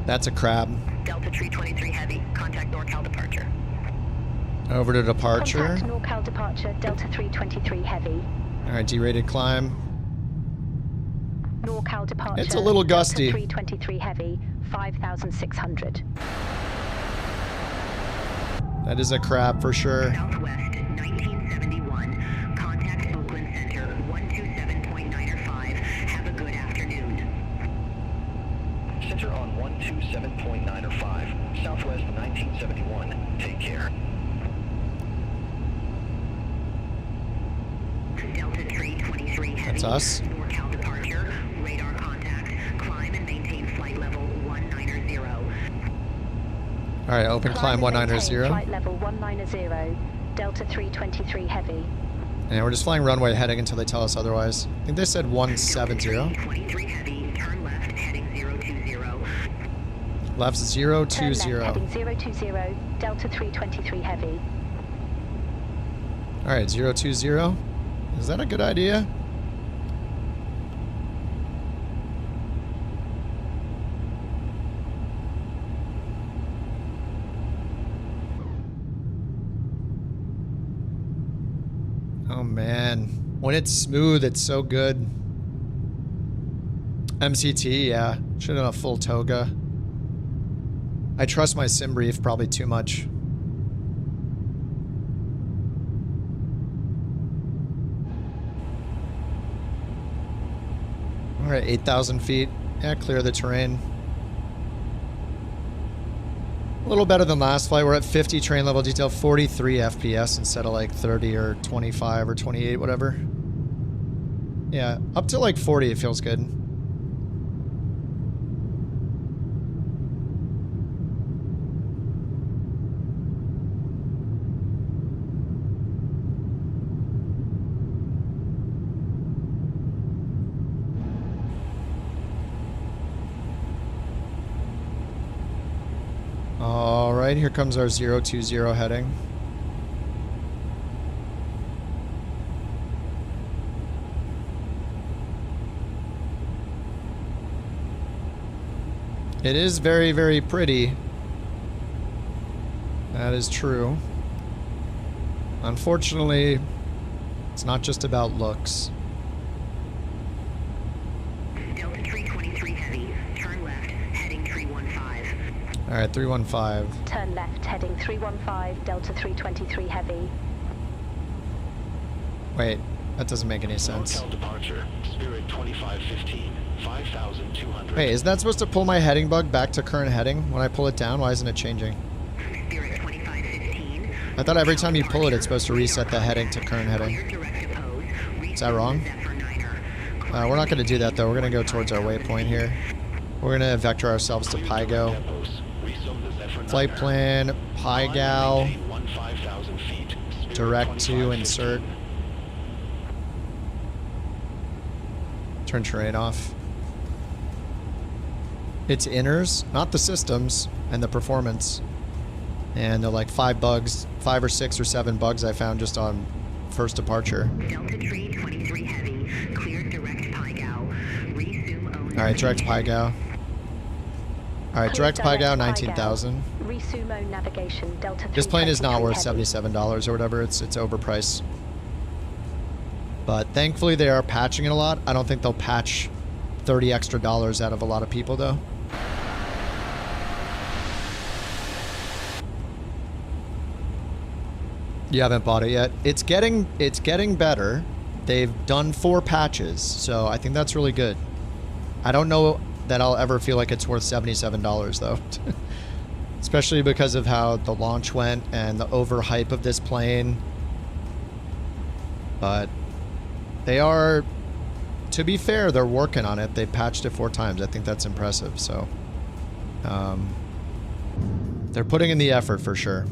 That's a crab. Delta 323 Heavy, contact NorCal departure. Over to departure. Contact NorCal departure, Delta 323 Heavy. Alright, D-rated climb. NorCal departure. It's a little gusty. Delta 323 Heavy, 5,600. That is a crab for sure. Southwest 1971, contact Oakland Center 127.905. Have a good afternoon. Center on 127.905, Southwest 1971. Take care. Delta 323 Heavy. That's us. NorCal departure. Radar contact. Climb and maintain flight level 190. Alright, open climb 190. Flight level 190, Delta 323 Heavy. And we're just flying runway heading until they tell us otherwise. I think they said 170. 323 Heavy, turn left heading 020. Left 020. Turn left heading 020, Delta 323 Heavy. Alright, 020. Is that a good idea? Oh man, when it's smooth, it's so good. MCT, yeah. Should have a full toga. I trust my sim brief probably too much. Alright, 8,000 feet. Yeah, clear the terrain. A little better than last flight. We're at 50 train level detail, 43 FPS instead of like 30 or 25 or 28, whatever. Yeah, up to like 40 it feels good. Alright, here comes our 020 heading. It is very, very pretty. That is true. Unfortunately, it's not just about looks. Delta 323 Heavy, turn left heading 315. Alright, 315. Turn left heading 315, Delta 323 Heavy. Wait, that doesn't make any sense. Hotel departure, Spirit 2515, 5,200. Wait, is that supposed to pull my heading bug back to current heading when I pull it down? Why isn't it changing? Spirit 2515. I thought every time you pull it, it's supposed to reset the heading to current heading. Is that wrong? We're not going to do that, though. We're going to go towards our waypoint here. We're going to vector ourselves to Pygo. Flight plan, Pygal. Direct to insert. Turn terrain off. It's inners, not the systems and the performance. And they're like 5 or 6 or 7 bugs I found just on first departure. Delta 323 Heavy, clear direct Pygo. Resume own. Alright, direct Pygo. Alright, direct Pygo, 19,000. Resume own navigation, Delta 323 This plane is not worth Heavy. $77 or whatever. It's overpriced. But thankfully they are patching it a lot. I don't think they'll patch $30 extra out of a lot of people though. You haven't bought it yet. It's getting better. they've done 4 patches, so I think that's really good. I don't know that I'll ever feel like it's worth $77 though. Especially because of how the launch went and the overhype of this plane. But they are, to be fair, they're working on it. They patched it 4 times. I think that's impressive. So they're putting in the effort for sure.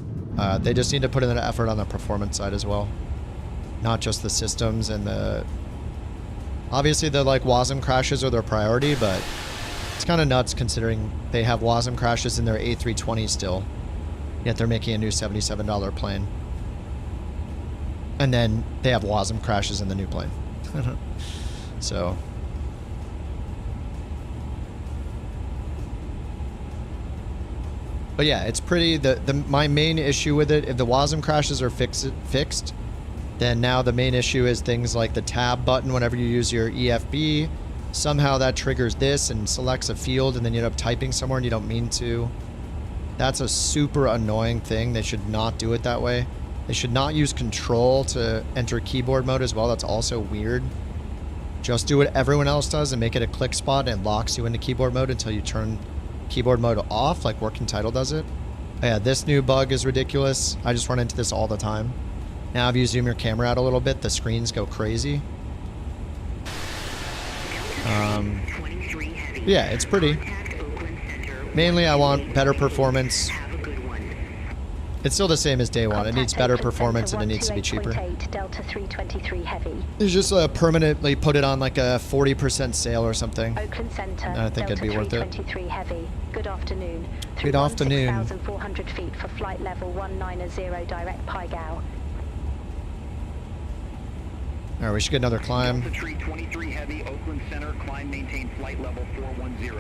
They just need to put in the effort on the performance side as well. Not just the systems and the... Obviously the like WASM crashes are their priority, but it's kind of nuts considering they have WASM crashes in their A320 still. Yet they're making a new $77 plane. And then they have WASM crashes in the new plane. So... But yeah, it's pretty... My main issue with it, if the WASM crashes are fixed, then now the main issue is things like the tab button whenever you use your EFB. Somehow that triggers this and selects a field and then you end up typing somewhere and you don't mean to. That's a super annoying thing. They should not do it that way. They should not use control to enter keyboard mode as well. That's also weird. Just do what everyone else does and make it a click spot and it locks you into keyboard mode until you turn keyboard mode off, like Working Title does it. Oh yeah, this new bug is ridiculous. I just run into this all the time. Now if you zoom your camera out a little bit, the screens go crazy. Yeah, it's pretty. Mainly I want better performance. It's still the same as day one. It needs better performance and it needs to be cheaper. Delta 323 Heavy. It's just permanently put it on like a 40% sale or something. Oakland Center. I think it'd be worth it. 323 Heavy. Good afternoon. Good afternoon. 6,400 feet for flight level 190 direct Pygao. Alright, we should get another climb. Delta 323 Heavy, Oakland Center, climb, maintain flight level 410.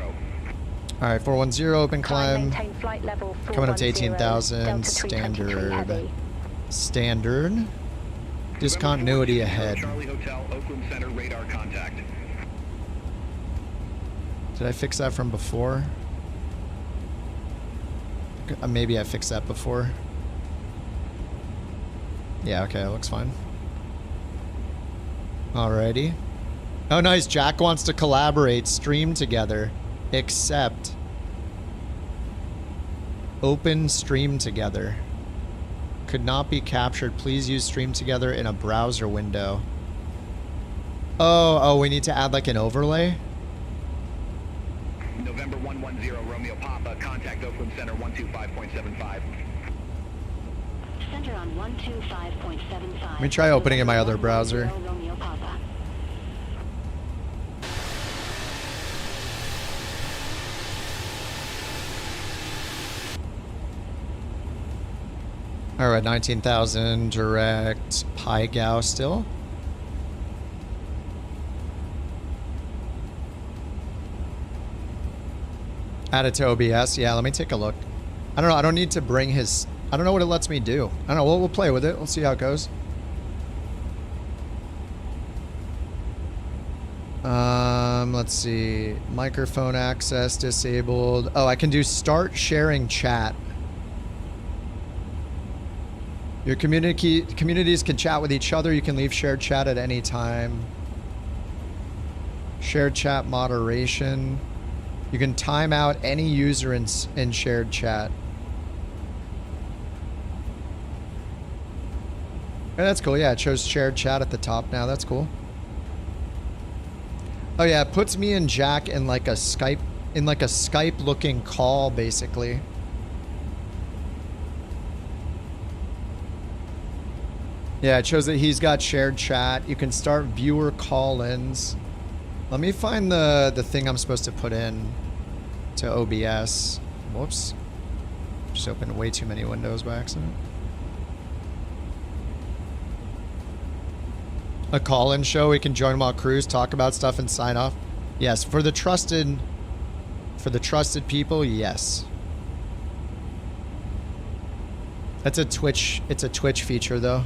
Alright, 410, open climb. Maintain flight level 410. Coming up to 18,000, standard. Standard. Discontinuity ahead. Charlie Hotel, Oakland Center, radar contact. Did I fix that from before? Maybe I fixed that before. Yeah, okay, that looks fine. Alrighty. Oh, nice. Jack wants to collaborate, stream together. Except open stream together. Could not be captured. Please use stream together in a browser window. Oh, we need to add like an overlay? November 110, Romeo Papa, contact Oakland Center 125.75. Center on 125.75. Let me try opening in my other browser. Romeo Papa. Alright, 19,000 direct Pygao still. Add it to OBS. Yeah, let me take a look. I don't know. I don't need to bring his... I don't know what it lets me do. I don't know. We'll play with it. We'll see how it goes. Let's see. Microphone access disabled. Oh, I can do start sharing chat. Your communities can chat with each other. You can leave shared chat at any time. Shared chat moderation. You can time out any user in shared chat. Oh, that's cool. Yeah, it shows shared chat at the top now. That's cool. Oh yeah, it puts me and Jack in like a Skype looking call basically. Yeah, it shows that he's got shared chat. You can start viewer call-ins. Let me find the thing I'm supposed to put in to OBS. Whoops. Just opened way too many windows by accident. A call-in show. We can join while cruise, talk about stuff, and sign off. Yes, for the trusted people, yes. That's a Twitch. It's a Twitch feature, though.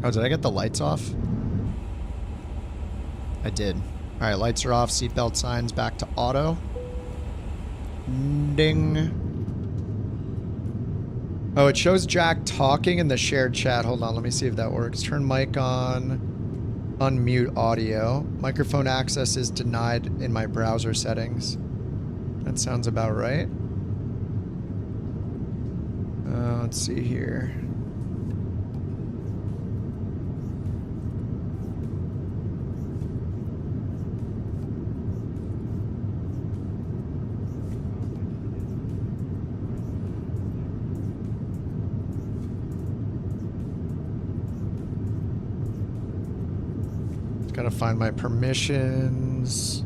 Oh, did I get the lights off? I did. All right, lights are off. Seatbelt signs back to auto. Ding. Oh, it shows Jack talking in the shared chat. Hold on, let me see if that works. Turn mic on. Unmute audio. Microphone access is denied in my browser settings. That sounds about right. Let's see here. Gotta find my permissions.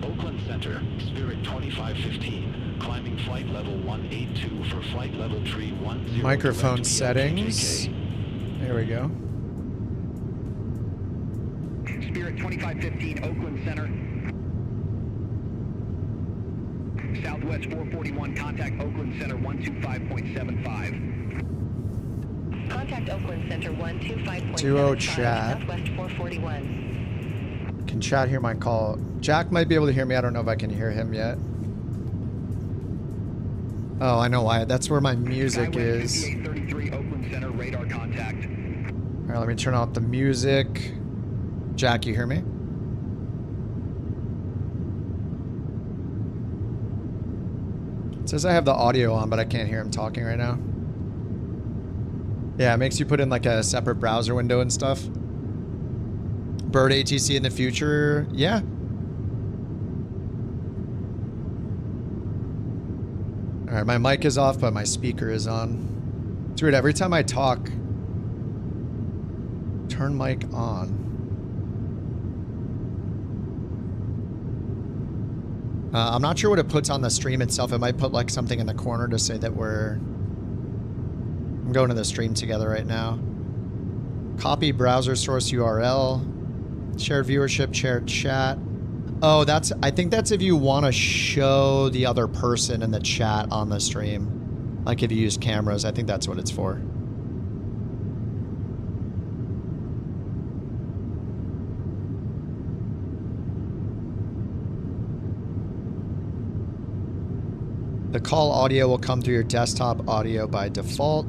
Oakland Center, Spirit 2515, climbing flight level 182 for flight level tree 10. Microphone settings. There we go. Spirit 2515, Oakland Center. Southwest 441, contact Oakland Center 125.75. Contact Oakland Center 125.75. Duo chat. Southwest 441. Can chat hear my call? Jack might be able to hear me. I don't know if I can hear him yet. Oh, I know why. That's where my music is. 5833, Oakland Center, radar contact. All right, let me turn off the music. Jack, you hear me? It says I have the audio on, but I can't hear him talking right now. Yeah, it makes you put in like a separate browser window and stuff. Bird ATC in the future, yeah. All right, my mic is off, but my speaker is on. It's weird, every time I talk, turn mic on. I'm not sure what it puts on the stream itself. It might put like something in the corner to say that I'm going to the stream together right now. Copy browser source URL. Share viewership, share chat. Oh, I think that's if you want to show the other person in the chat on the stream. Like if you use cameras, I think that's what it's for. The call audio will come through your desktop audio by default.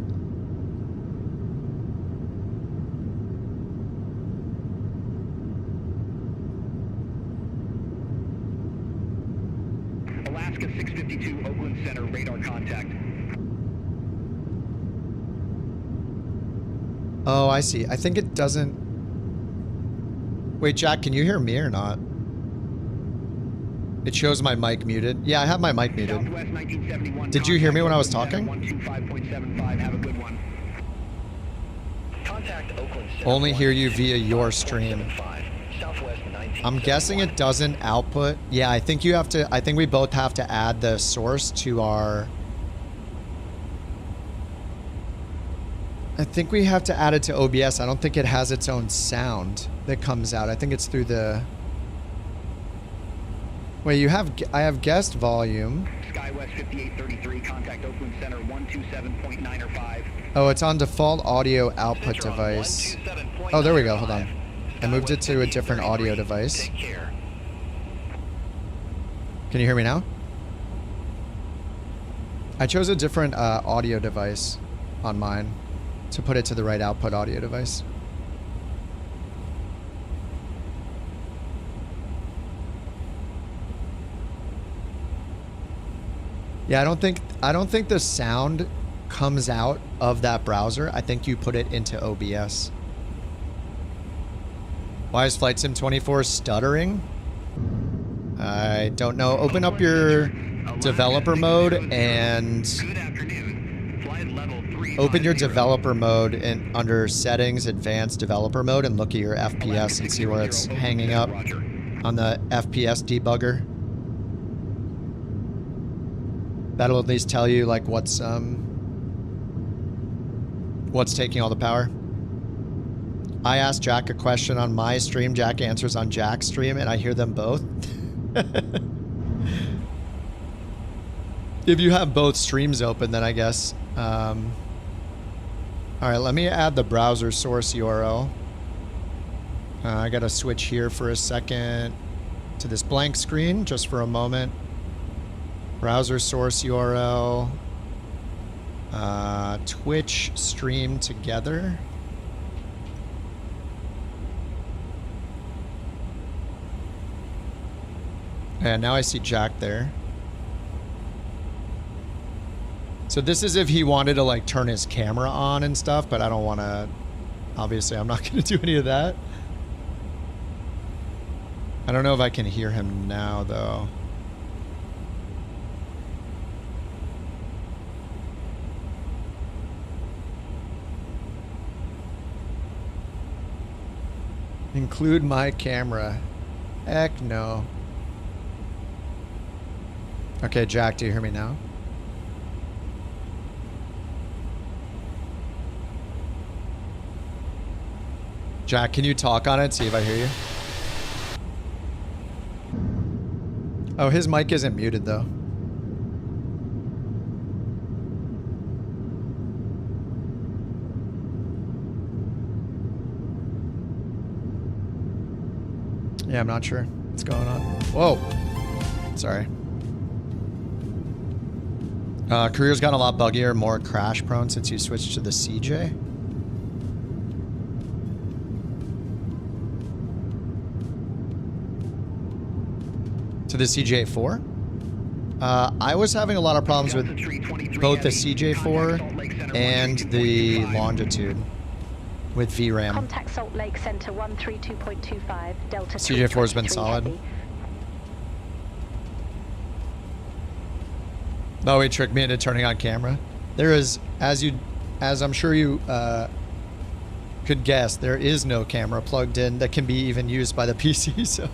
Alaska 652, Oakland Center, radar contact. Oh, I see. I think it doesn't... Wait, Jack, can you hear me or not? It shows my mic muted. Yeah, I have my mic muted. Did you hear me when I was talking? 125.75, have a good one. Contact Oakland Center. Only hear you via your stream. I'm guessing it doesn't output. Yeah, I think you have to... I think we both have to add the source to our... I think we have to add it to OBS. I don't think it has its own sound that comes out. I think it's through the... Wait, you have... I have guest volume. SkyWest 5833, contact Oakland Center 127.905. Oh, it's on default audio output device. Oh, there we go. Hold on. I moved it to a different audio device. Can you hear me now? I chose a different audio device on mine to put it to the right output audio device. Yeah, I don't think the sound comes out of that browser. I think you put it into OBS. Why is Flight Sim 24 stuttering? I don't know. Open up your developer mode and open your developer mode and under settings, advanced developer mode, and look at your FPS and see where it's hanging up on the FPS debugger. That'll at least tell you like what's taking all the power. I asked Jack a question on my stream, Jack answers on Jack's stream, and I hear them both. If you have both streams open, then I guess. All right, let me add the browser source URL. I gotta switch here for a second to this blank screen, just for a moment. Browser source URL. Twitch stream together. And now I see Jack there. So this is if he wanted to like turn his camera on and stuff, but I don't want to. Obviously, I'm not going to do any of that. I don't know if I can hear him now, though. Include my camera. Heck no. Okay, Jack, do you hear me now? Jack, can you talk on it? See if I hear you. Oh, his mic isn't muted, though. Yeah, I'm not sure what's going on. Whoa. Sorry. Career's gotten a lot buggier, more crash prone since you switched to the CJ. To the CJ4? I was having a lot of problems with both the CJ4 and the Longitude with VRAM. Contact Salt Lake Center 132.25 Delta. CJ4 has been solid. Heavy. No, he tricked me into turning on camera. There is, as I'm sure you could guess, there is no camera plugged in that can be even used by the PC, so...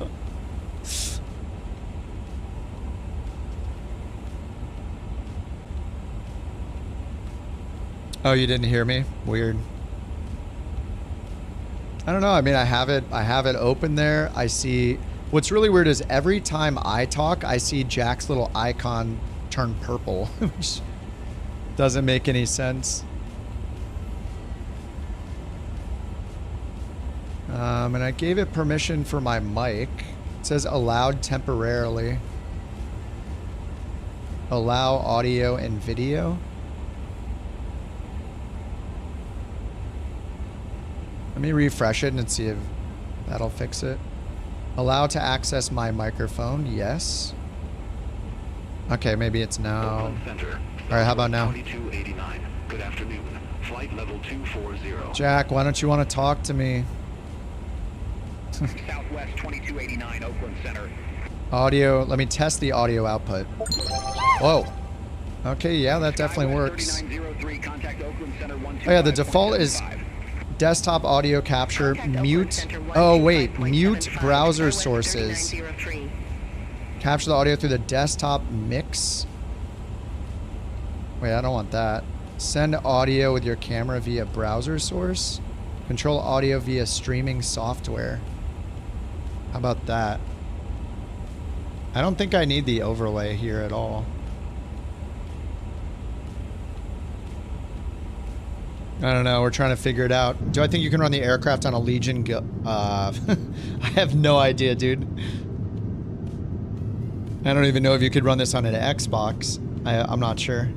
Oh, you didn't hear me? Weird. I don't know. I mean, I have it open there. I see. What's really weird is every time I talk, I see Jack's little icon turn purple, which doesn't make any sense. And I gave it permission for my mic. It says allowed temporarily. Allow audio and video. Let me refresh it and see if that'll fix it. Allow to access my microphone. Yes. Okay, maybe it's now. All right, how about now? Good afternoon. Flight level 240. Jack, why don't you want to talk to me? Southwest 2289 Oakland Center. Audio. Let me test the audio output. Whoa. Okay, yeah, that definitely works. Oh yeah, the default is desktop audio capture, mute. Oh wait, mute browser sources. Capture the audio through the desktop mix. Wait, I don't want that. Send audio with your camera via browser source. Control audio via streaming software. How about that? I don't think I need the overlay here at all. I don't know. We're trying to figure it out. Do I think you can run the aircraft on a Legion? I have no idea, dude. I don't even know if you could run this on an Xbox. I'm not sure.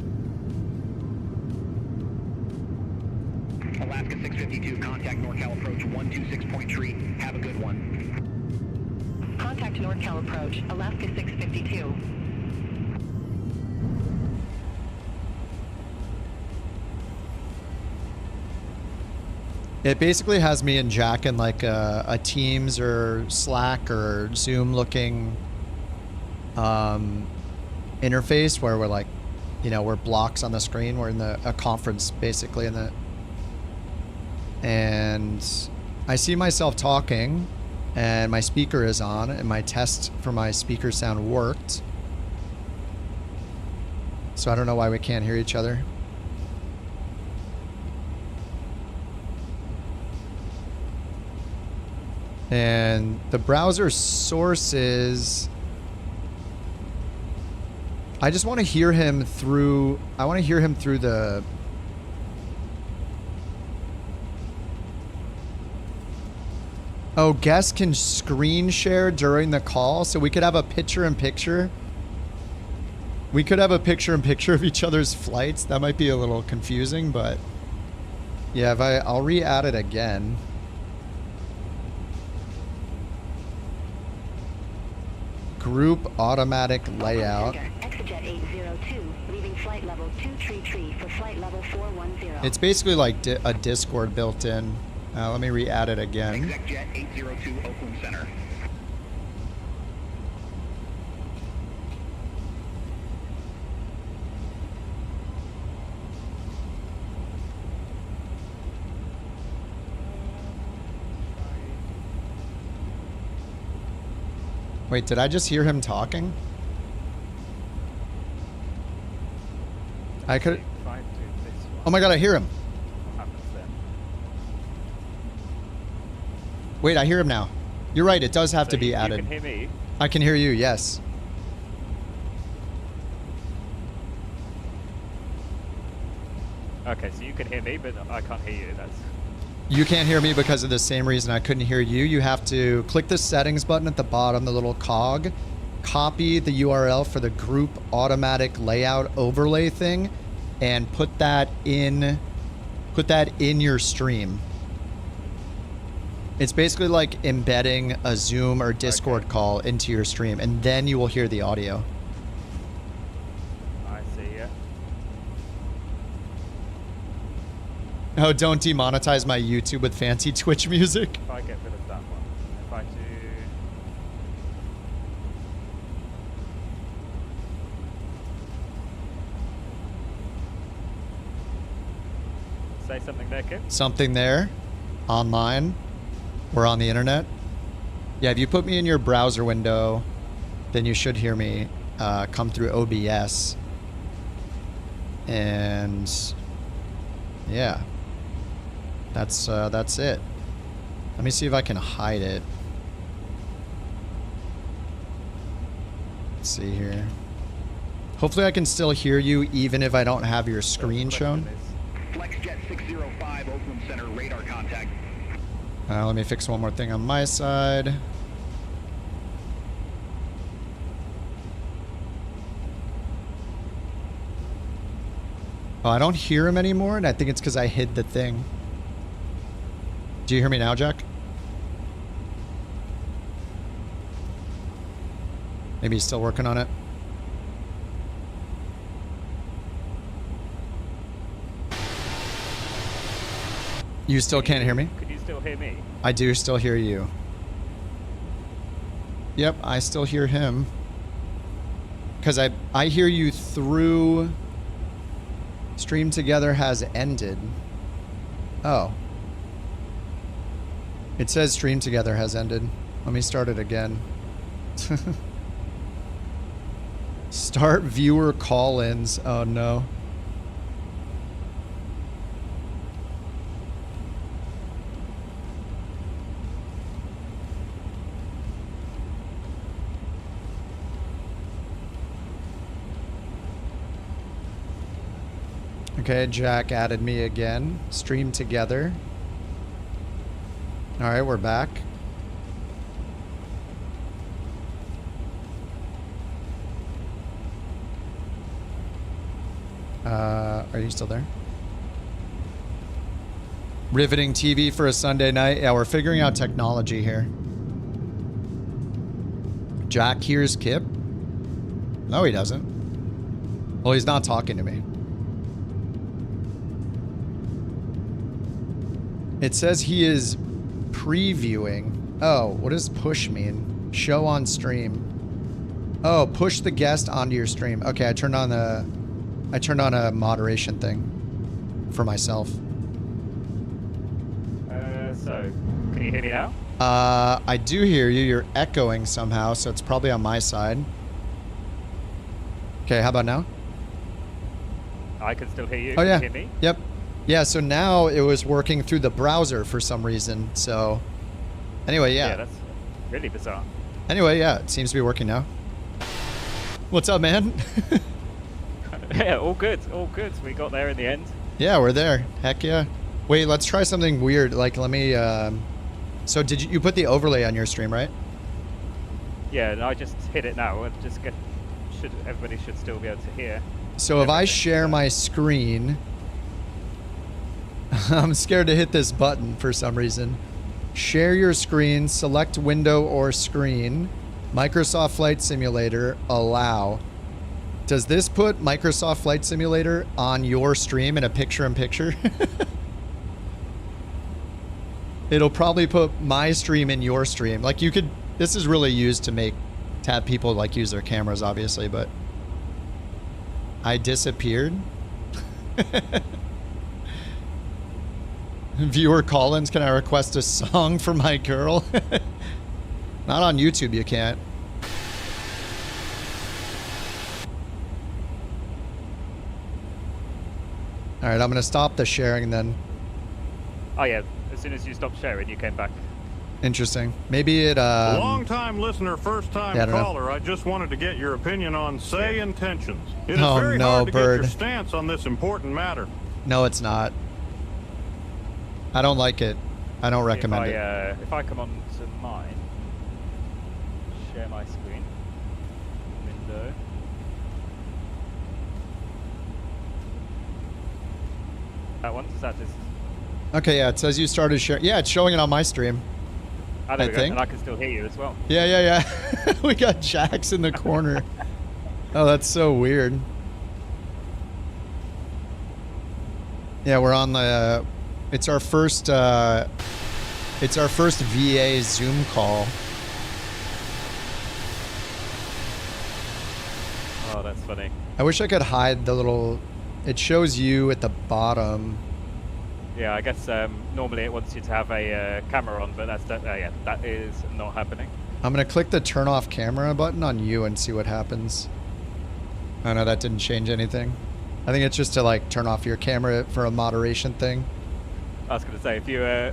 Alaska 652, contact NorCal approach 126.3. Have a good one. Contact NorCal approach, Alaska 652. It basically has me and Jack in like a Teams or Slack or Zoom looking interface where we're like, you know, we're blocks on the screen. We're in a conference basically and I see myself talking and my speaker is on and my test for my speaker sound worked. So I don't know why we can't hear each other. And the browser sources, I just want to hear him through, I want to hear him through the, oh, guests can screen share during the call, so we could have a picture-in-picture. We could have a picture-in-picture of each other's flights. That might be a little confusing, but yeah, if I'll re-add it again. Group automatic layout. Exejet 802, leaving flight level 233 for flight level 410. It's basically like a Discord built in. Let me re-add it again. Exejet 802 Oakland Center. Wait, did I just hear him talking? I could... Oh my god, I hear him. Wait, I hear him now. You're right, it does have to be added. You can hear me? I can hear you, yes. Okay, so you can hear me, but I can't hear you. That's... You can't hear me because of the same reason I couldn't hear you. You have to click the settings button at the bottom, the little cog, copy the URL for the group automatic layout overlay thing, and put that in your stream. It's basically like embedding a Zoom or Discord call into your stream, and then you will hear the audio. I see, yeah. Oh, don't demonetize my YouTube with fancy Twitch music. If I get rid of that one, if I do... Say something there, Kim? Something there, online, or on the internet. Yeah, if you put me in your browser window, then you should hear me come through OBS. And yeah, that's it. Let me see if I can hide it. Let's see here. Hopefully I can still hear you even if I don't have your screen shown. FlexJet 605 Oakland Center radar contact. Let me fix one more thing on my side. Oh, I don't hear him anymore, and I think it's because I hid the thing. Do you hear me now, Jack? Maybe he's still working on it. You still can't hear me? Can you still hear me? I do still hear you. Yep, I still hear him. Because I hear you through... Stream together has ended. Oh. It says stream together has ended. Let me start it again. Start viewer call-ins. Oh no. Okay, Jack added me again. Stream together. All right, we're back. Are you still there? Riveting TV for a Sunday night. Yeah, we're figuring out technology here. Jack hears Kip. No, he doesn't. Well, he's not talking to me. It says he is previewing. Oh, what does push mean? Show on stream. Oh, push the guest onto your stream. Okay, I turned on a moderation thing for myself. So, can you hear me now? I do hear you. You're echoing somehow, so it's probably on my side. Okay, how about now? I can still hear you. Oh, yeah. Can you hear me? Yep. Yeah, so now it was working through the browser for some reason. So, anyway, yeah. Yeah, that's really bizarre. Anyway, yeah, it seems to be working now. What's up, man? Yeah, all good. All good. We got there in the end. Yeah, we're there. Heck yeah. Wait, let's try something weird. Like, let me... So, did you put the overlay on your stream, right? Yeah, and I just hit it now. I'll just everybody should still be able to hear. So if I share my screen, I'm scared to hit this button for some reason. Share your screen, select window or screen, Microsoft Flight Simulator, allow. Does this put Microsoft Flight Simulator on your stream in a picture-in-picture? It'll probably put my stream in your stream. Like you could, this is really used to have people like use their cameras, obviously, but I disappeared. Viewer Collins, can I request a song for my girl? Not on YouTube, you can't. All right, I'm going to stop the sharing then. Oh yeah, as soon as you stopped sharing, you came back. Interesting. Maybe it, Long-time listener, first-time caller. I just wanted to get your opinion on say intentions. It is very hard to get your stance on this important matter. No, it's not. I don't like it. I don't recommend it. If I come on to mine, share my screen, window. That one, is that just... Okay, yeah, it says you started sharing. Yeah, it's showing it on my stream. Oh, there we go. think. And I can still hear you as well. Yeah. We got Jax in the corner. Oh, that's so weird. Yeah, we're on the... It's our first VA Zoom call. Oh, that's funny. I wish I could hide the little... It shows you at the bottom. Yeah, I guess normally it wants you to have a camera on, but that is not happening. I'm going to click the turn off camera button on you and see what happens. Oh no, that didn't change anything. I think it's just to like turn off your camera for a moderation thing. I was going to say, if you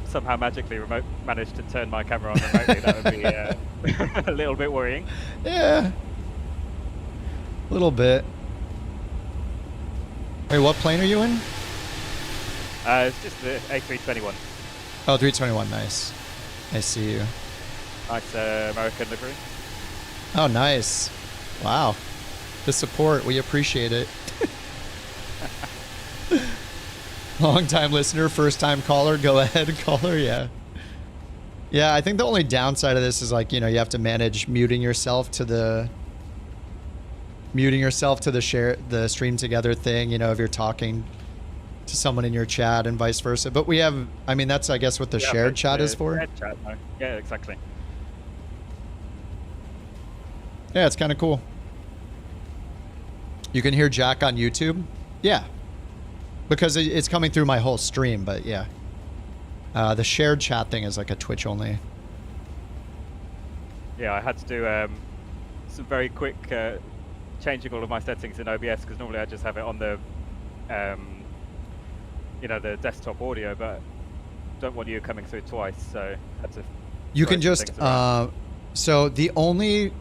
somehow magically managed to turn my camera on remotely, that would be a little bit worrying. Yeah. A little bit. Wait, what plane are you in? It's just the A321. Oh, 321, nice. I see you. Nice American livery. Oh, nice. Wow. The support, we appreciate it. Long time listener, first time caller, go ahead, caller, yeah. Yeah, I think the only downside of this is like, you know, you have to manage muting yourself to the share the stream together thing, you know, if you're talking to someone in your chat and vice versa. But we have, I mean, that's I guess what the shared chat is for. Shared chat, no. Yeah, exactly. Yeah, it's kind of cool. You can hear Jack on YouTube? Yeah. Because it's coming through my whole stream, but yeah. The shared chat thing is like a Twitch only. Yeah, I had to do some very quick changing all of my settings in OBS, because normally I just have it on the, you know, the desktop audio, but don't want you coming through twice, so I had to... You can just, so the only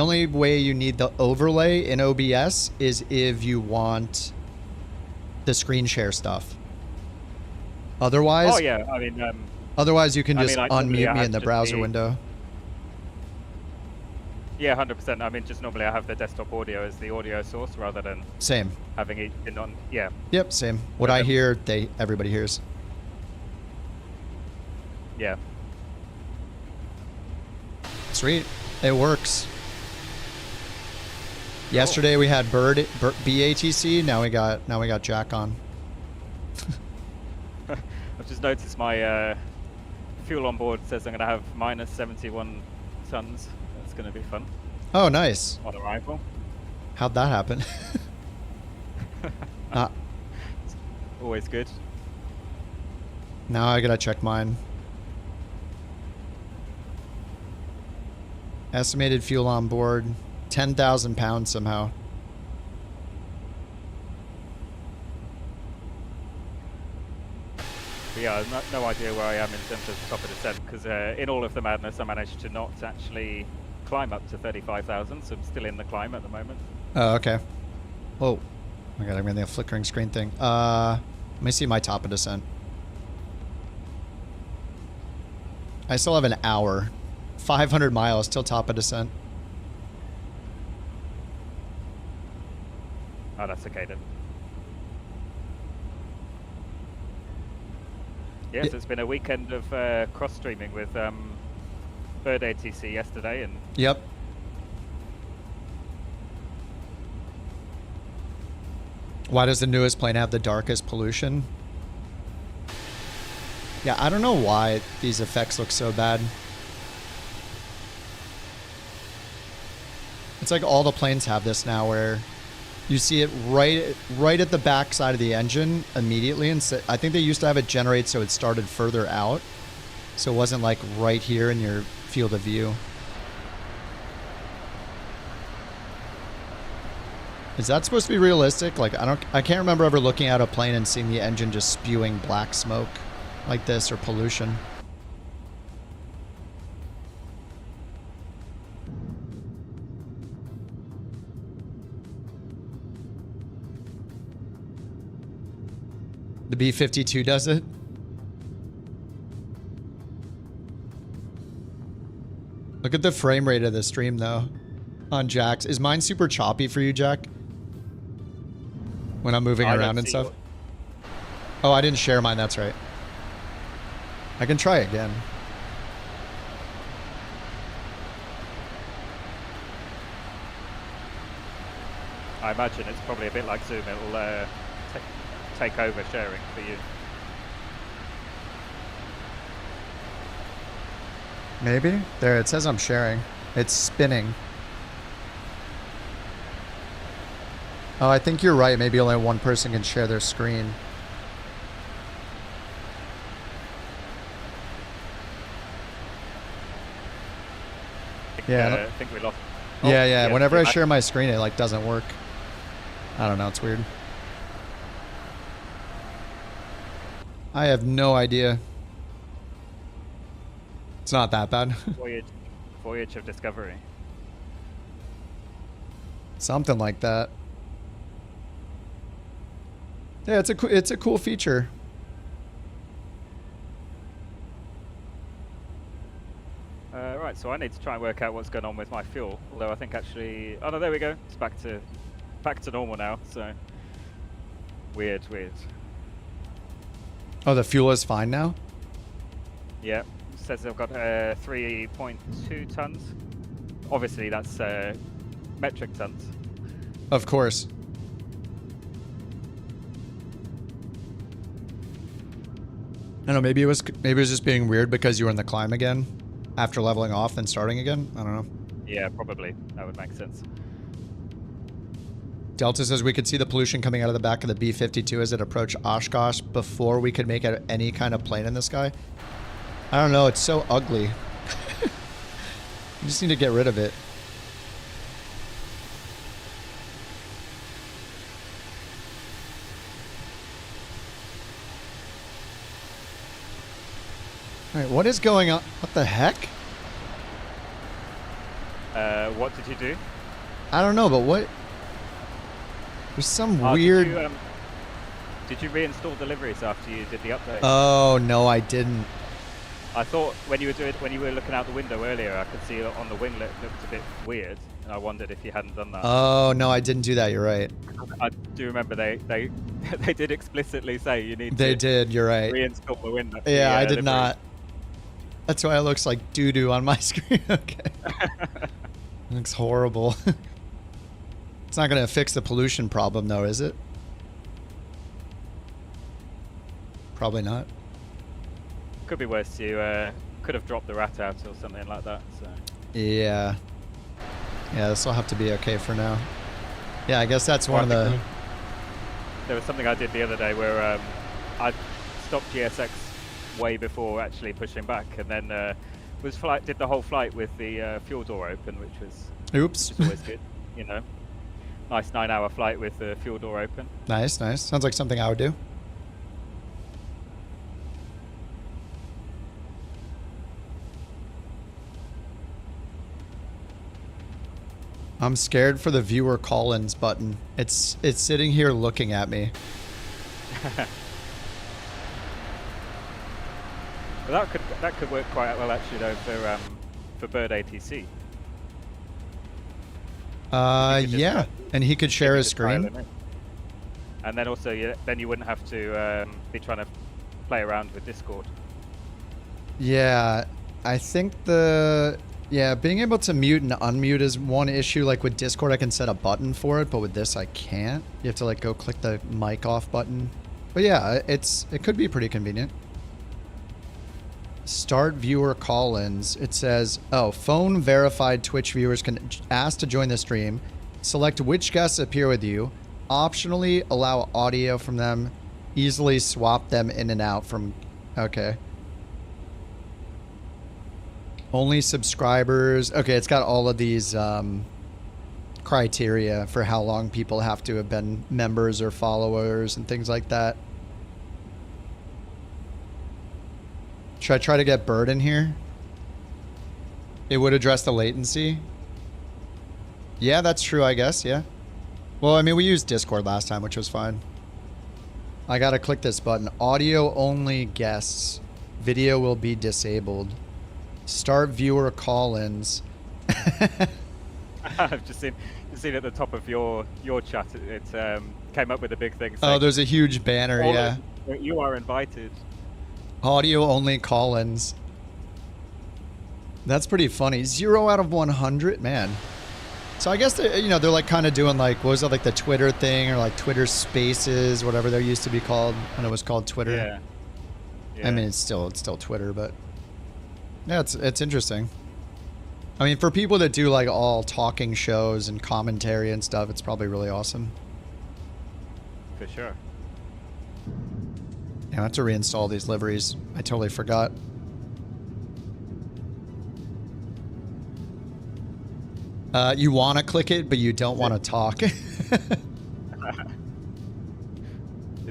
way you need the overlay in OBS is if you want the screen share stuff. Otherwise, oh yeah, I mean, otherwise you can just unmute me in the browser window. Yeah, 100%. I mean, just normally I have the desktop audio as the audio source rather than having it in on. Yeah. Yep, same. What I hear, everybody hears. Yeah. Sweet. It works. Yesterday we had BATC. Now we got Jack on. I've just noticed my fuel on board says I'm going to have minus 71 tons. That's going to be fun. Oh, nice. On arrival. How'd that happen? Always good. Now I gotta check mine. Estimated fuel on board, 10,000 pounds somehow. But yeah, no idea where I am in terms of top of descent, because in all of the madness I managed to not actually climb up to 35,000, so I'm still in the climb at the moment. Oh, okay. Oh my god, I'm getting a flickering screen thing. Let me see my top of descent. I still have an hour. 500 miles till top of descent. Oh, that's okay then. Yes, it's been a weekend of cross-streaming with Bird ATC yesterday, and yep. Why does the newest plane have the darkest pollution? Yeah, I don't know why these effects look so bad. It's like all the planes have this now where you see it right at the back side of the engine immediately. And so I think they used to have it generate so it started further out. So it wasn't like right here in your field of view. Is that supposed to be realistic? Like I can't remember ever looking at a plane and seeing the engine just spewing black smoke like this or pollution. The B-52 does it? Look at the frame rate of the stream though on Jack's. Is mine super choppy for you, Jack? When I'm moving around and stuff? Oh, I didn't share mine, that's right. I can try again. I imagine it's probably a bit like Zoom. It'll take over sharing for you. Maybe? There, it says I'm sharing. It's spinning. Oh, I think you're right. Maybe only one person can share their screen. Yeah. I think we lost. Oh, yeah. Whenever I share my screen, it like doesn't work. I don't know. It's weird. I have no idea. It's not that bad. Voyage of Discovery. Something like that. Yeah, it's a cool feature. Right, so I need to try and work out what's going on with my fuel. Although I think actually, oh no, there we go. It's back to normal now. So weird. Oh, the fuel is fine now? Yeah, it says I've got 3.2 tons. Obviously, that's metric tons. Of course. I don't know, maybe it was just being weird because you were in the climb again after leveling off and starting again. I don't know. Yeah, probably. That would make sense. Delta says we could see the pollution coming out of the back of the B-52 as it approached Oshkosh before we could make out any kind of plane in the sky. I don't know. It's so ugly. You just need to get rid of it. All right, what is going on? What the heck? What did you do? I don't know, but what? There's some weird... Did you reinstall deliveries after you did the update? Oh, no, I didn't. I thought when you were looking out the window earlier, I could see on the winglet it looked a bit weird, and I wondered if you hadn't done that. Oh, no, I didn't do that. You're right. I do remember they did explicitly say you need They did, you're right. Reinstall the window. Yeah, I did not. That's why it looks like doo-doo on my screen. Okay. It looks horrible. It's not going to fix the pollution problem, though, is it? Probably not. Could be worse. You could have dropped the rat out or something like that. So. Yeah. Yeah, this will have to be okay for now. Yeah, I guess that's one of the... There was something I did the other day where I stopped GSX way before actually pushing back, and then did the whole flight with the fuel door open, which was always good, you know. Nice 9-hour flight with the fuel door open. Nice. Sounds like something I would do. I'm scared for the viewer call-ins button. It's sitting here looking at me. Well, that could work quite well actually though for Bird ATC. Yeah, and he could share his screen. And then also, then you wouldn't have to be trying to play around with Discord. Yeah, I think being able to mute and unmute is one issue. Like with Discord, I can set a button for it, but with this, I can't. You have to like go click the mic off button. But yeah, it could be pretty convenient. Start viewer call-ins. It says, phone verified Twitch viewers can ask to join the stream. Select which guests appear with you. Optionally allow audio from them. Easily swap them in and out from... Okay. Only subscribers. Okay, it's got all of these criteria for how long people have to have been members or followers and things like that. Should I try to get Bird in here? It would address the latency. Yeah, that's true, I guess, yeah. Well, I mean, we used Discord last time, which was fine. I gotta click this button. Audio only guests. Video will be disabled. Start viewer call-ins. I've just seen at the top of your chat, it came up with a big thing. Oh, there's a huge banner, yeah. You are invited. Audio only call-ins. That's pretty funny. 0 out of 100, man. So I guess they're like kind of doing like, what was it, like the Twitter thing or like Twitter Spaces, whatever they used to be called when it was called Twitter. Yeah. I mean, it's still Twitter, but yeah, it's interesting. I mean, for people that do like all talking shows and commentary and stuff, it's probably really awesome. For sure. Yeah, I have to reinstall these liveries. I totally forgot. You want to click it, but you don't want to talk. Is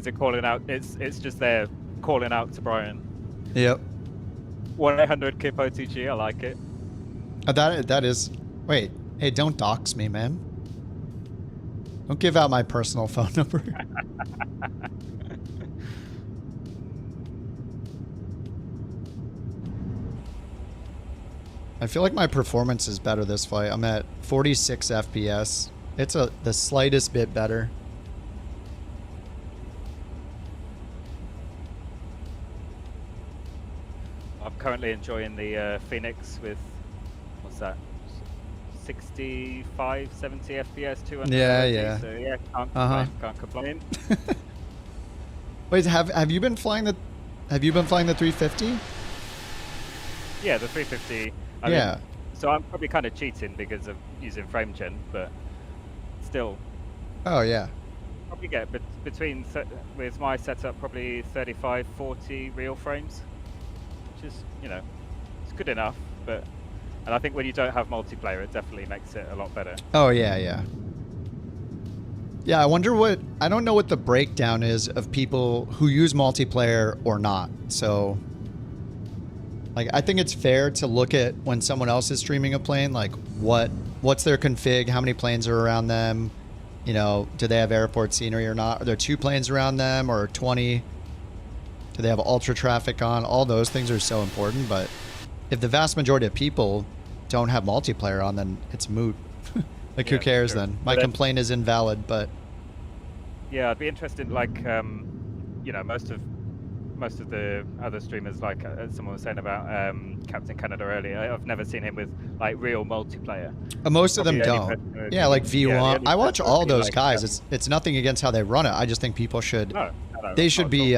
it calling out? It's just there calling out to Brian. Yep. 1-800-KIP-OTG, I like it. That is... Wait. Hey, don't dox me, man. Don't give out my personal phone number. I feel like my performance is better this fight. I'm at 46 FPS. It's the slightest bit better. I'm currently enjoying the Phoenix with, what's that, 65, 70 FPS, 200. Yeah. So yeah, can't complain. Wait, have you been flying the 350? Yeah, the 350. I mean, so I'm probably kind of cheating because of using frame gen, but still. Oh yeah. Probably get between with my setup probably 35, 40 real frames, which is it's good enough. And I think when you don't have multiplayer, it definitely makes it a lot better. Oh yeah. Yeah, I wonder I don't know what the breakdown is of people who use multiplayer or not. So. Like, I think it's fair to look at when someone else is streaming a plane, like what's their config, how many planes are around them, do they have airport scenery or not? Are there 2 planes around them or 20? Do they have ultra traffic on? All those things are so important, but if the vast majority of people don't have multiplayer on, then it's moot. Like, who cares then? My complaint is invalid, but... Yeah, I'd be interested, like, most of the other streamers, like someone was saying about Captain Canada earlier, I've never seen him with like real multiplayer. Most of them don't. Yeah, like V1. I watch all those guys. It's nothing against how they run it. I just think people should. No, they should be.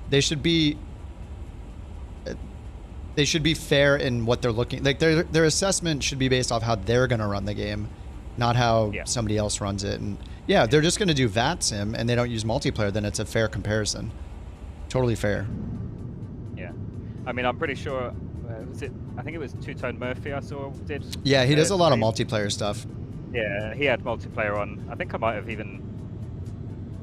They should be fair in what they're looking. Like their assessment should be based off how they're gonna run the game, not how somebody else runs it. And yeah, if they're just gonna do VATSIM and they don't use multiplayer, then it's a fair comparison. Totally fair. Yeah, I mean, I'm pretty sure. I think it was Two Tone Murphy I saw did. Yeah, he does a lot of multiplayer stuff. Yeah, he had multiplayer on. I think I might have even.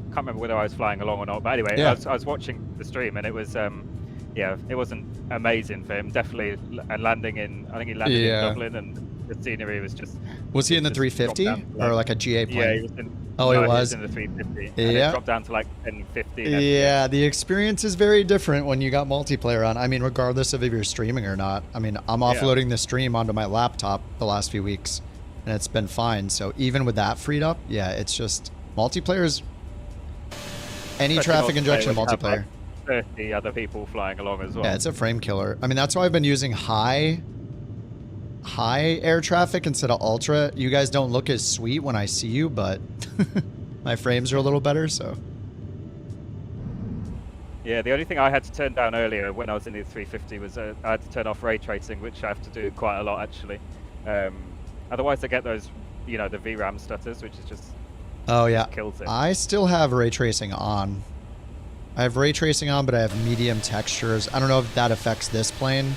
Can't remember whether I was flying along or not. But anyway, I was watching the stream and it was. It wasn't amazing for him. Definitely, and landing in. I think he landed in Dublin and the scenery was just. Was he in the 350 or like a GA plane? Yeah, he was in. Oh, it was? In the 350. Yeah. And it dropped down to like 1050. Yeah, the experience is very different when you got multiplayer on. I mean, regardless of if you're streaming or not. I mean, I'm offloading the stream onto my laptop the last few weeks, and it's been fine. So even with that freed up, yeah, it's just multiplayers. Any traffic injection multiplayer. Like 30 other people flying along as well. Yeah, it's a frame killer. I mean, that's why I've been using high air traffic instead of ultra. You guys don't look as sweet when I see you, but my frames are a little better, so. Yeah, the only thing I had to turn down earlier when I was in the 350 was I had to turn off ray tracing, which I have to do quite a lot actually. Otherwise I get those, you know, the VRAM stutters, which is just kills it. I still have ray tracing on. I have ray tracing on, but I have medium textures. I don't know if that affects this plane.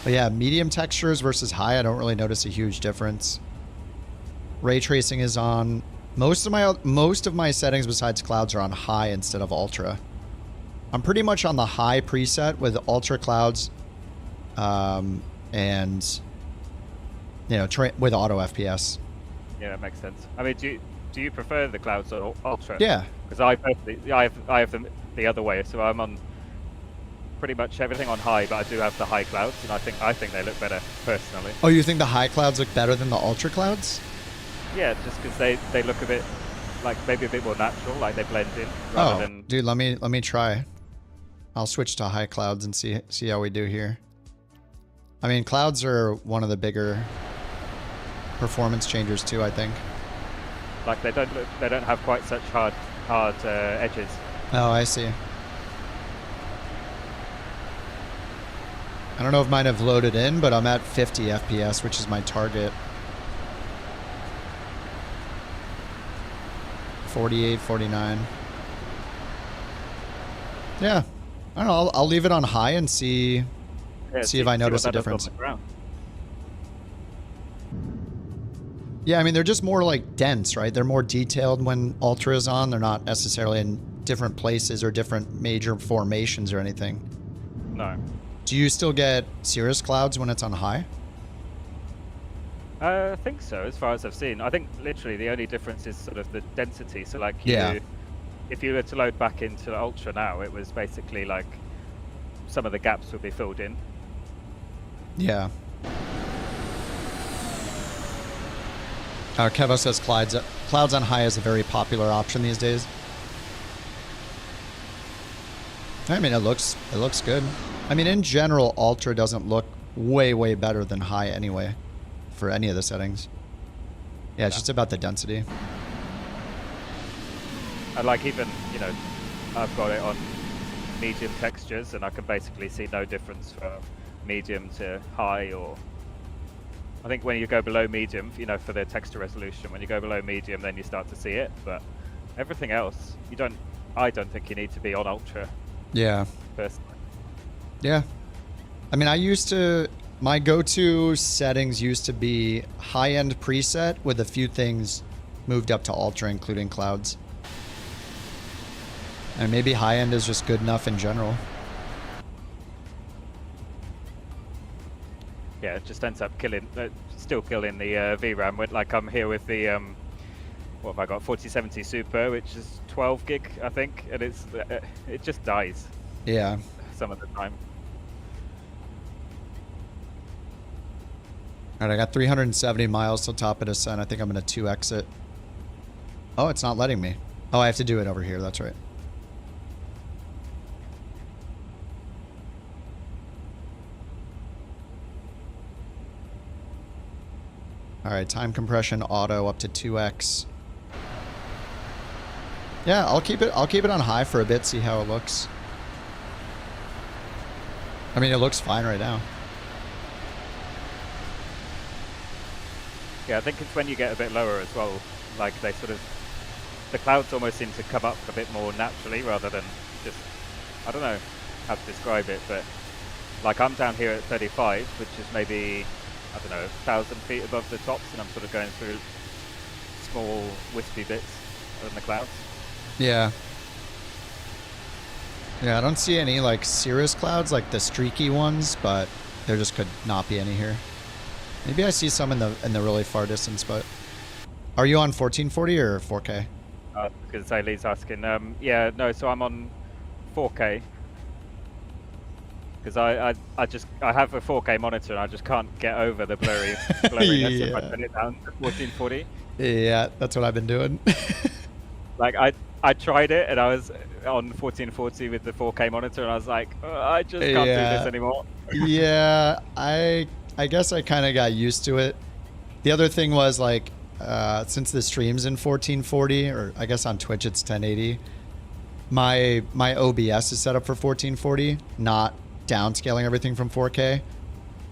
But yeah, medium textures versus high, I don't really notice a huge difference. Ray tracing is on. Most of my settings besides clouds are on high instead of ultra. I'm pretty much on the high preset with ultra clouds, and you know, with auto FPS. Yeah, that makes sense. I mean, do you prefer the clouds or ultra? Yeah. Because I personally, I have them the other way, so I'm on pretty much everything on high, but I do have the high clouds, and I think they look better personally. Oh, you think the high clouds look better than the ultra clouds? Yeah, just because they look a bit like maybe a bit more natural, like they blend in rather than. Dude, let me try. I'll switch to high clouds and see how we do here. I mean, clouds are one of the bigger performance changers too, I think. Like they don't have quite such hard edges. Oh, I see. I don't know if mine have loaded in, but I'm at 50 FPS, which is my target. 48, 49. Yeah. I don't know. I'll leave it on high and see if I notice a difference. Yeah, I mean, they're just more like dense, right? They're more detailed when ultra is on. They're not necessarily in different places or different major formations or anything. No. Do you still get cirrus clouds when it's on high? I think so, as far as I've seen. I think literally the only difference is sort of the density. So like if you were to load back into ultra now, it was basically like some of the gaps would be filled in. Yeah. Kevo says clouds on high is a very popular option these days. I mean, it looks good. I mean, in general, ultra doesn't look way better than high anyway, for any of the settings. Yeah, it's just about the density. And like even, you know, I've got it on medium textures, and I can basically see no difference from medium to high. Or I think when you go below medium, you know, for the texture resolution, when you go below medium, then you start to see it. But everything else, I don't think you need to be on ultra. Yeah. Personally. Yeah. I mean, my go-to settings used to be high-end preset with a few things moved up to ultra, including clouds. And maybe high-end is just good enough in general. Yeah, it just ends up still killing the VRAM. Like I'm here with the, what have I got, 4070 Super, which is 12 gig, I think, and it just dies. Yeah. Some of the time. All right, I got 370 miles till top of descent. I think I'm going to 2x it. Oh, it's not letting me. Oh, I have to do it over here. That's right. All right, time compression auto up to 2x. Yeah, I'll keep it on high for a bit, see how it looks. I mean, it looks fine right now. Yeah, I think it's when you get a bit lower as well, like the clouds almost seem to come up a bit more naturally rather than just, I don't know how to describe it, but like I'm down here at 35, which is maybe, I don't know, 1,000 feet above the tops, and I'm sort of going through small wispy bits in the clouds. Yeah. Yeah, I don't see any like cirrus clouds, like the streaky ones, but there just could not be any here. Maybe I see some in the really far distance, but are you on 1440 or 4K? I was going to say, Lee's asking. Yeah, no, so I'm on 4K. Because I have a 4K monitor and I just can't get over the blurriness if I turn it down to 1440. Yeah, that's what I've been doing. Like I tried it and I was on 1440 with the 4K monitor and I was like, I just can't do this anymore. Yeah, I guess I kind of got used to it. The other thing was like, since the stream's in 1440, or I guess on Twitch it's 1080, my OBS is set up for 1440, not downscaling everything from 4K.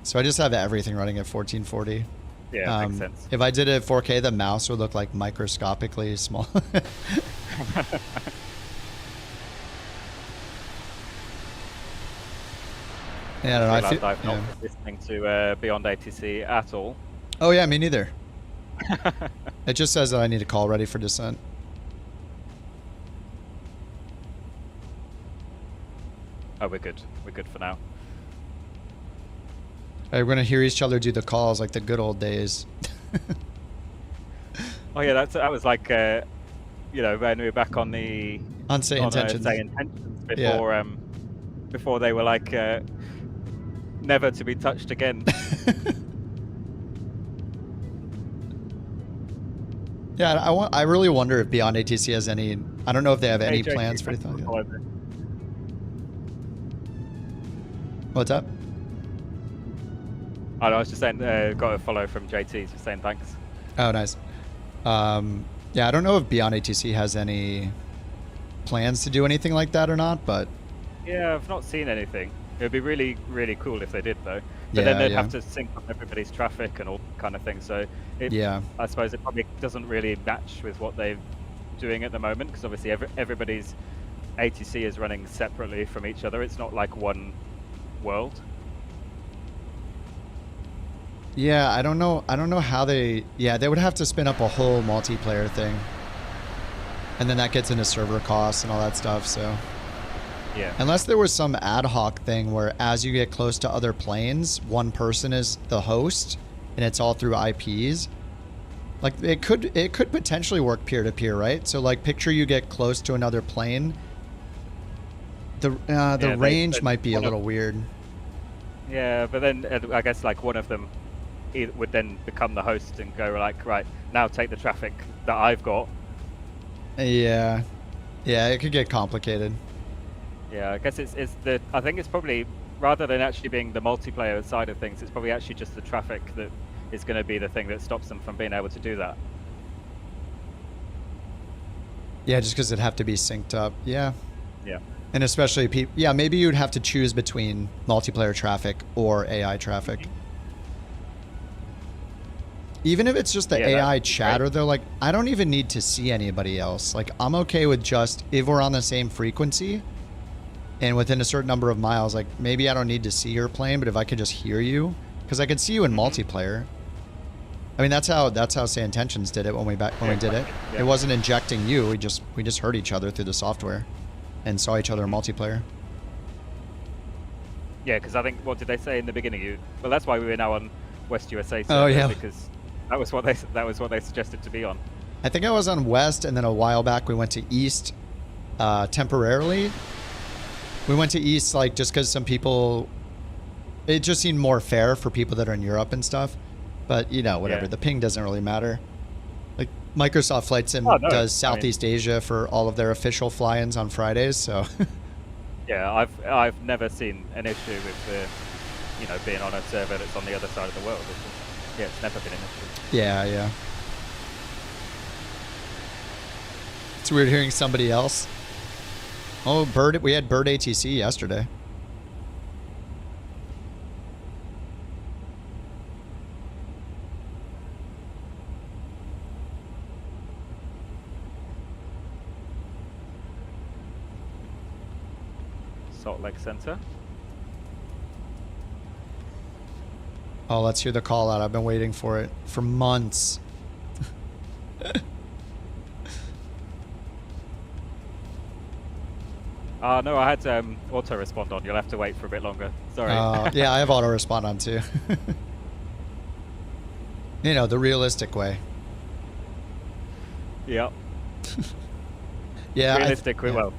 So I just have everything running at 1440. Yeah, makes sense. If I did it at 4K, the mouse would look like microscopically small. Yeah, I don't know. I've not been listening to Beyond ATC at all. Oh yeah, me neither. It just says that I need a call ready for descent. Oh, we're good. We're good for now. We're going to hear each other do the calls like the good old days. Oh yeah, that was like, you know, when we were back on the... On Say Intentions. Say Intentions before, before they were like, never to be touched again. Yeah, I really wonder if Beyond ATC has any... I don't know if they have any plans for anything like that. What's up? I was just saying, got a follow from JT, just saying thanks. Oh, nice. Yeah, I don't know if Beyond ATC has any plans to do anything like that or not, but... Yeah, I've not seen anything. It would be really, really cool if they did, though. But then they'd have to sync up everybody's traffic and all kind of thing. So, I suppose it probably doesn't really match with what they're doing at the moment, because obviously everybody's ATC is running separately from each other. It's not like one world. Yeah, I don't know how they... Yeah, they would have to spin up a whole multiplayer thing. And then that gets into server costs and all that stuff, so... Yeah. Unless there was some ad hoc thing where as you get close to other planes, one person is the host, and it's all through IPs. Like, it could potentially work peer-to-peer, right? So, like, picture you get close to another plane. The range might be a little weird. Yeah, but then I guess, like, one of them would then become the host and go like, right, now take the traffic that I've got. Yeah, it could get complicated. Yeah, I guess I think it's probably, rather than actually being the multiplayer side of things, it's probably actually just the traffic that is going to be the thing that stops them from being able to do that. Yeah, just because it'd have to be synced up. Yeah. Yeah. And especially maybe you'd have to choose between multiplayer traffic or AI traffic. Even if it's just the AI chatter, they're like, I don't even need to see anybody else. Like, I'm okay with just, if we're on the same frequency and within a certain number of miles, like, maybe I don't need to see your plane, but if I could just hear you, because I could see you in multiplayer. I mean, that's how Say Intentions did it when we did it. Yeah. It wasn't injecting you. We just heard each other through the software and saw each other in multiplayer. Yeah, because I think, what did they say in the beginning? Well, that's why we were now on West USA server, oh, yeah. Because that was what they suggested to be on. I think I was on West, and then a while back we went to East temporarily. We went to East like just because some people, it just seemed more fair for people that are in Europe and stuff. But you know, whatever. Yeah. The ping doesn't really matter. Like Microsoft Flight Sim does Southeast Asia for all of their official fly-ins on Fridays. So. Yeah, I've never seen an issue with being on a server that's on the other side of the world. It's never been an issue. Yeah. It's weird hearing somebody else. Oh, we had Bird ATC yesterday. Salt Lake Center. Oh, let's hear the call out. I've been waiting for it for months. No, I had auto respond on. You'll have to wait for a bit longer. Sorry. Yeah, I have auto respond on too. You know, the realistic way. Yep. Yeah, realistic. Well,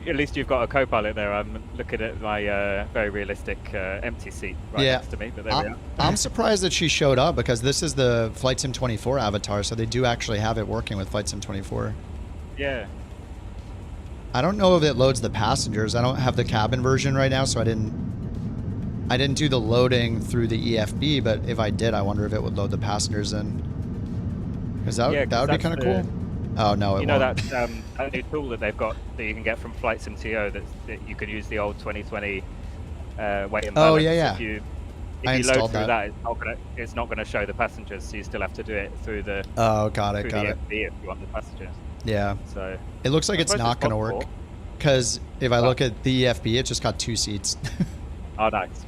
at least you've got a co-pilot there. I'm looking at my very realistic empty seat right next to me. But there we are. I'm surprised that she showed up because this is the Flight Sim 24 avatar, so they do actually have it working with Flight Sim 24. Yeah. I don't know if it loads the passengers. I don't have the cabin version right now, so I didn't do the loading through the EFB. But if I did, I wonder if it would load the passengers in. Because that would be kind of cool. Oh no, it won't. That new tool that they've got that you can get from Flight Sim TO that you can use the old 2020 weight and balance. Oh yeah. If you load through that, it's not going to show the passengers, so you still have to do it through the. Oh, got it. FB if you want the passengers. Yeah. So it looks like it's not going to work because if I look at the EFB, it just got 2 seats. Oh, nice.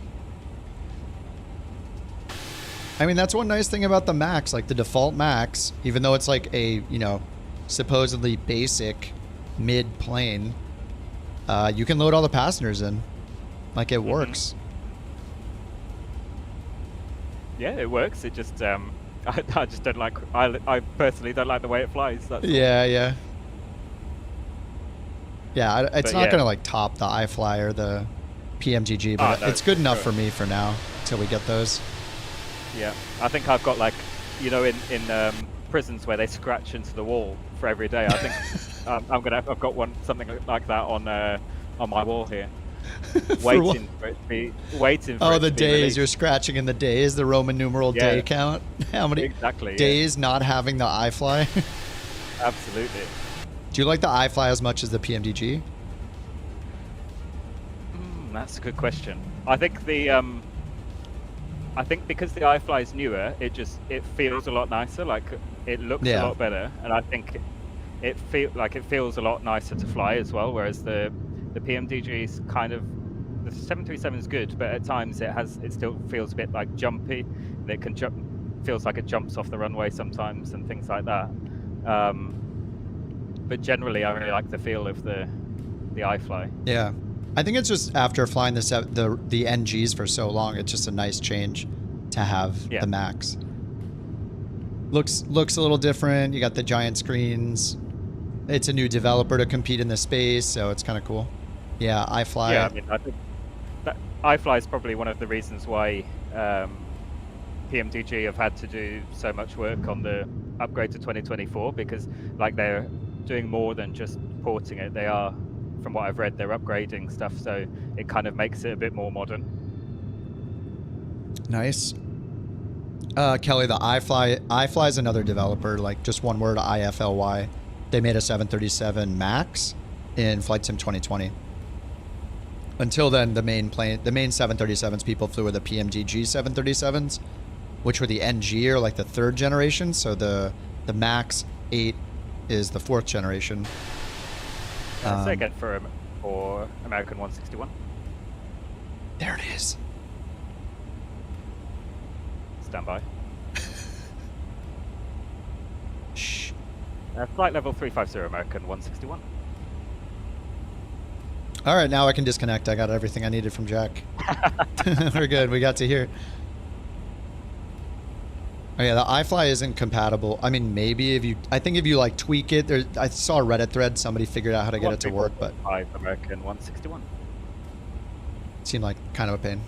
I mean, that's one nice thing about the Max, like the default Max, even though it's like a, supposedly basic mid-plane, you can load all the passengers in. Like, it works. Yeah, it works. It just, I just don't like, I personally don't like the way it flies. That's yeah. Yeah, it's not going to, like, top the iFly or the PMGG, but it's good enough for me for now, until we get those. Yeah, I think I've got, like, in prisons where they scratch into the wall for every day. I think I've got something like that on my wall here, waiting for it to be the days released. You're scratching in the days, the Roman numeral day count. How many days not having the iFly? Absolutely. Do you like the iFly as much as the PMDG? That's a good question. I think because the iFly is newer, it feels a lot nicer. Like it looks a lot better, and I think it feels a lot nicer to fly as well. Whereas the PMDG is kind of, the 737 is good, but at times it still feels a bit like jumpy. And it can feels like it jumps off the runway sometimes and things like that. But generally, I really like the feel of the iFly. Yeah. I think it's just after flying the NGs for so long, it's just a nice change to have the Max. Looks a little different. You got the giant screens. It's a new developer to compete in the space, so it's kind of cool. Yeah, iFly. Yeah, I mean, I think that iFly is probably one of the reasons why PMDG have had to do so much work on the upgrade to 2024, because like they're doing more than just porting it. They are, from what I've read, they're upgrading stuff, so it kind of makes it a bit more modern. Nice. Kelly, the iFly is another developer, like just one word, IFLY. They made a 737 Max in Flight Sim 2020. Until then, the main 737s people flew were the PMDG 737s, which were the NG, or like the 3rd generation. So the Max 8 is the 4th generation. Say again for American 161. There it is. Stand by. Shh. Flight level 350 American 161. All right, now I can disconnect. I got everything I needed from Jack. We're good. We got to hear. Oh yeah, the iFly isn't compatible. I mean, maybe I think if you like tweak it, I saw a Reddit thread, somebody figured out how to get it to work, but 5 American 161. Seemed like kind of a pain.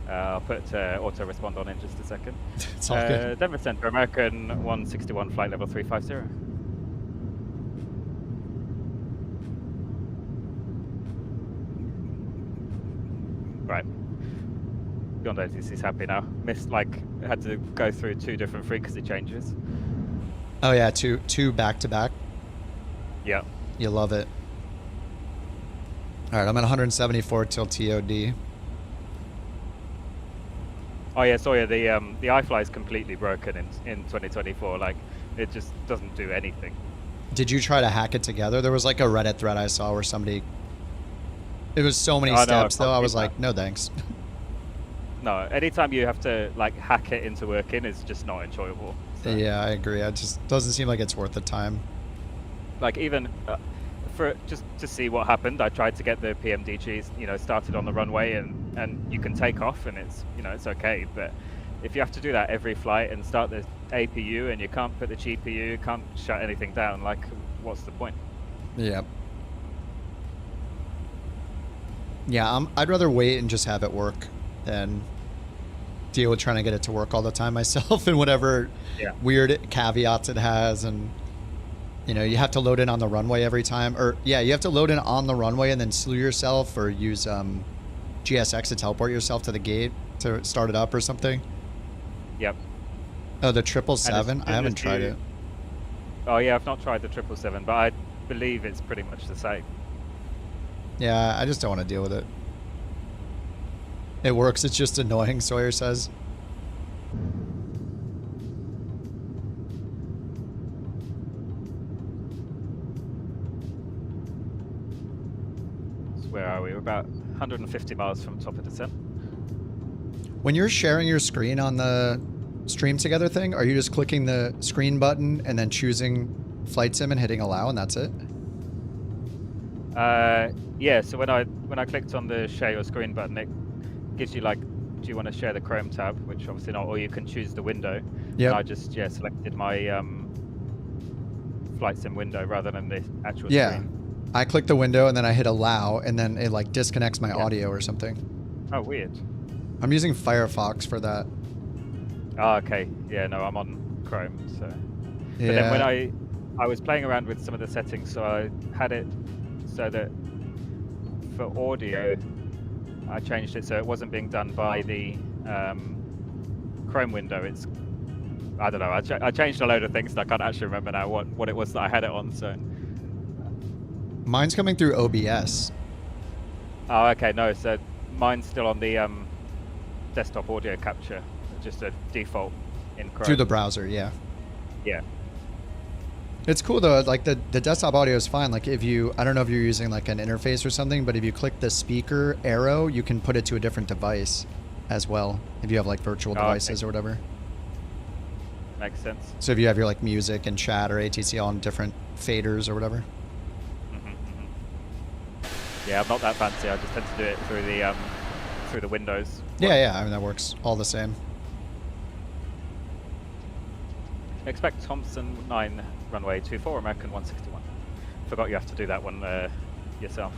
I'll put auto respond on in just a second. It's all good. Denver Center, American 161, flight level 350. Right. Beyond ATC's happy now. Had to go through 2 different frequency changes. Oh yeah, two back to back. Yeah. You love it. All right, I'm at 174 till TOD. Oh yeah, so yeah, the iFly is completely broken in 2024. Like, it just doesn't do anything. Did you try to hack it together? There was like a Reddit thread I saw where somebody. It was so many steps though. I was like, no thanks. No, anytime you have to like hack it into working is just not enjoyable. So. Yeah, I agree. It just doesn't seem like it's worth the time. Like even for just to see what happened, I tried to get the PMDGs, started on the runway, and you can take off and it's it's okay. But if you have to do that every flight and start the APU and you can't put the GPU, you can't shut anything down. Like, what's the point? Yeah. Yeah, I'd rather wait and just have it work than deal with trying to get it to work all the time myself and whatever weird caveats it has. And, you know, you have to load in on the runway every time. Or, yeah, you have to load in on the runway and then slew yourself or use GSX to teleport yourself to the gate to start it up or something. Yep. Oh, the 777? I haven't tried it. Oh, yeah, I've not tried the 777, but I believe it's pretty much the same. Yeah, I just don't want to deal with it. It works, it's just annoying, Sawyer says. So where are we? We're about 150 miles from top of descent. When you're sharing your screen on the stream together thing, are you just clicking the screen button and then choosing flight sim and hitting allow and that's it? Yeah, so when I clicked on the share your screen button, it gives you like, do you want to share the Chrome tab, which obviously not, or you can choose the window. Yeah. I just selected my flight sim window rather than the actual screen. I click the window and then I hit allow and then it like disconnects my audio or something. Oh, weird. I'm using Firefox for that. Oh, okay. Yeah, no, I'm on Chrome, so. Yeah. But then when I was playing around with some of the settings, so I had it so that for audio, I changed it so it wasn't being done by the Chrome window. It's, I don't know, I changed a load of things and I can't actually remember now what it was that I had it on, so. Mine's coming through OBS. Oh, okay, no, so mine's still on the desktop audio capture, just a default in Chrome. Through the browser, yeah. Yeah. It's cool though, like the desktop audio is fine. Like if you, I don't know if you're using like an interface or something, but if you click the speaker arrow, you can put it to a different device as well. If you have like virtual devices or whatever. Makes sense. So if you have your like music and chat or ATC on different faders or whatever. Yeah, I'm not that fancy. I just tend to do it through the Windows. Yeah, I mean that works all the same. Expect Thompson 9 runway 24 American 161. Forgot you have to do that one yourself.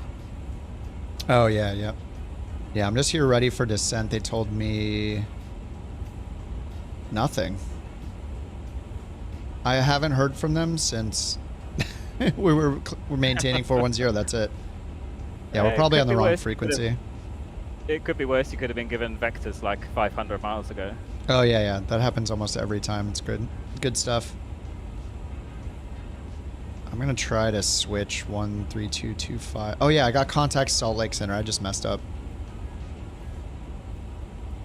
Oh yeah. Yeah, I'm just here ready for descent. They told me nothing. I haven't heard from them since we're maintaining 410. That's it. Yeah, we're probably on the wrong frequency. It could be worse. You could have been given vectors like 500 miles ago. Oh yeah. That happens almost every time. It's good. Good stuff. I'm gonna try to switch 13225. Oh yeah, I got contact Salt Lake Center. I just messed up.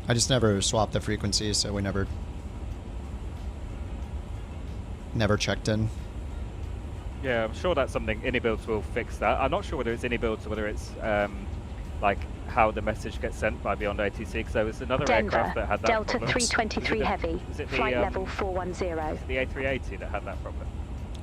I just never swapped the frequency, so we never checked in. Yeah, I'm sure that's something iniBuilds will fix that. I'm not sure whether it's iniBuilds or whether it's like how the message gets sent by Beyond ATC, because there was another aircraft that had that Delta problem. 323 Heavy, flight level 410. Was it the A380 that had that problem?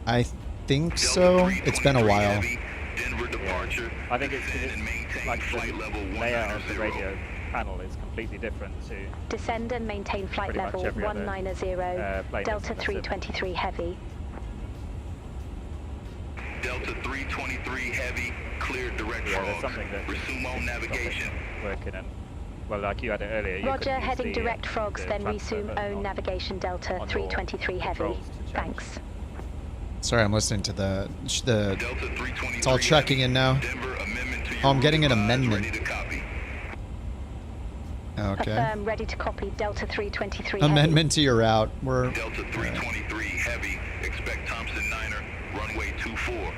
I think so. It's been a while. I think it's because it's like the layout of the radio panel is completely different to descend and maintain flight level 190, Delta 323 Heavy. Delta 323 Heavy, cleared direct fog. There's something that resume on navigation. Working in. Well, like you had it earlier. Roger, heading direct frogs, then resume own navigation Delta 323 Heavy. Thanks. Sorry, I'm listening to the it's all checking in now. Oh, I'm getting an amendment. Okay. Affirm, ready to copy, Delta 323 Amendment to your route. We're Delta 323 Heavy, expect Thompson 9er, runway 24.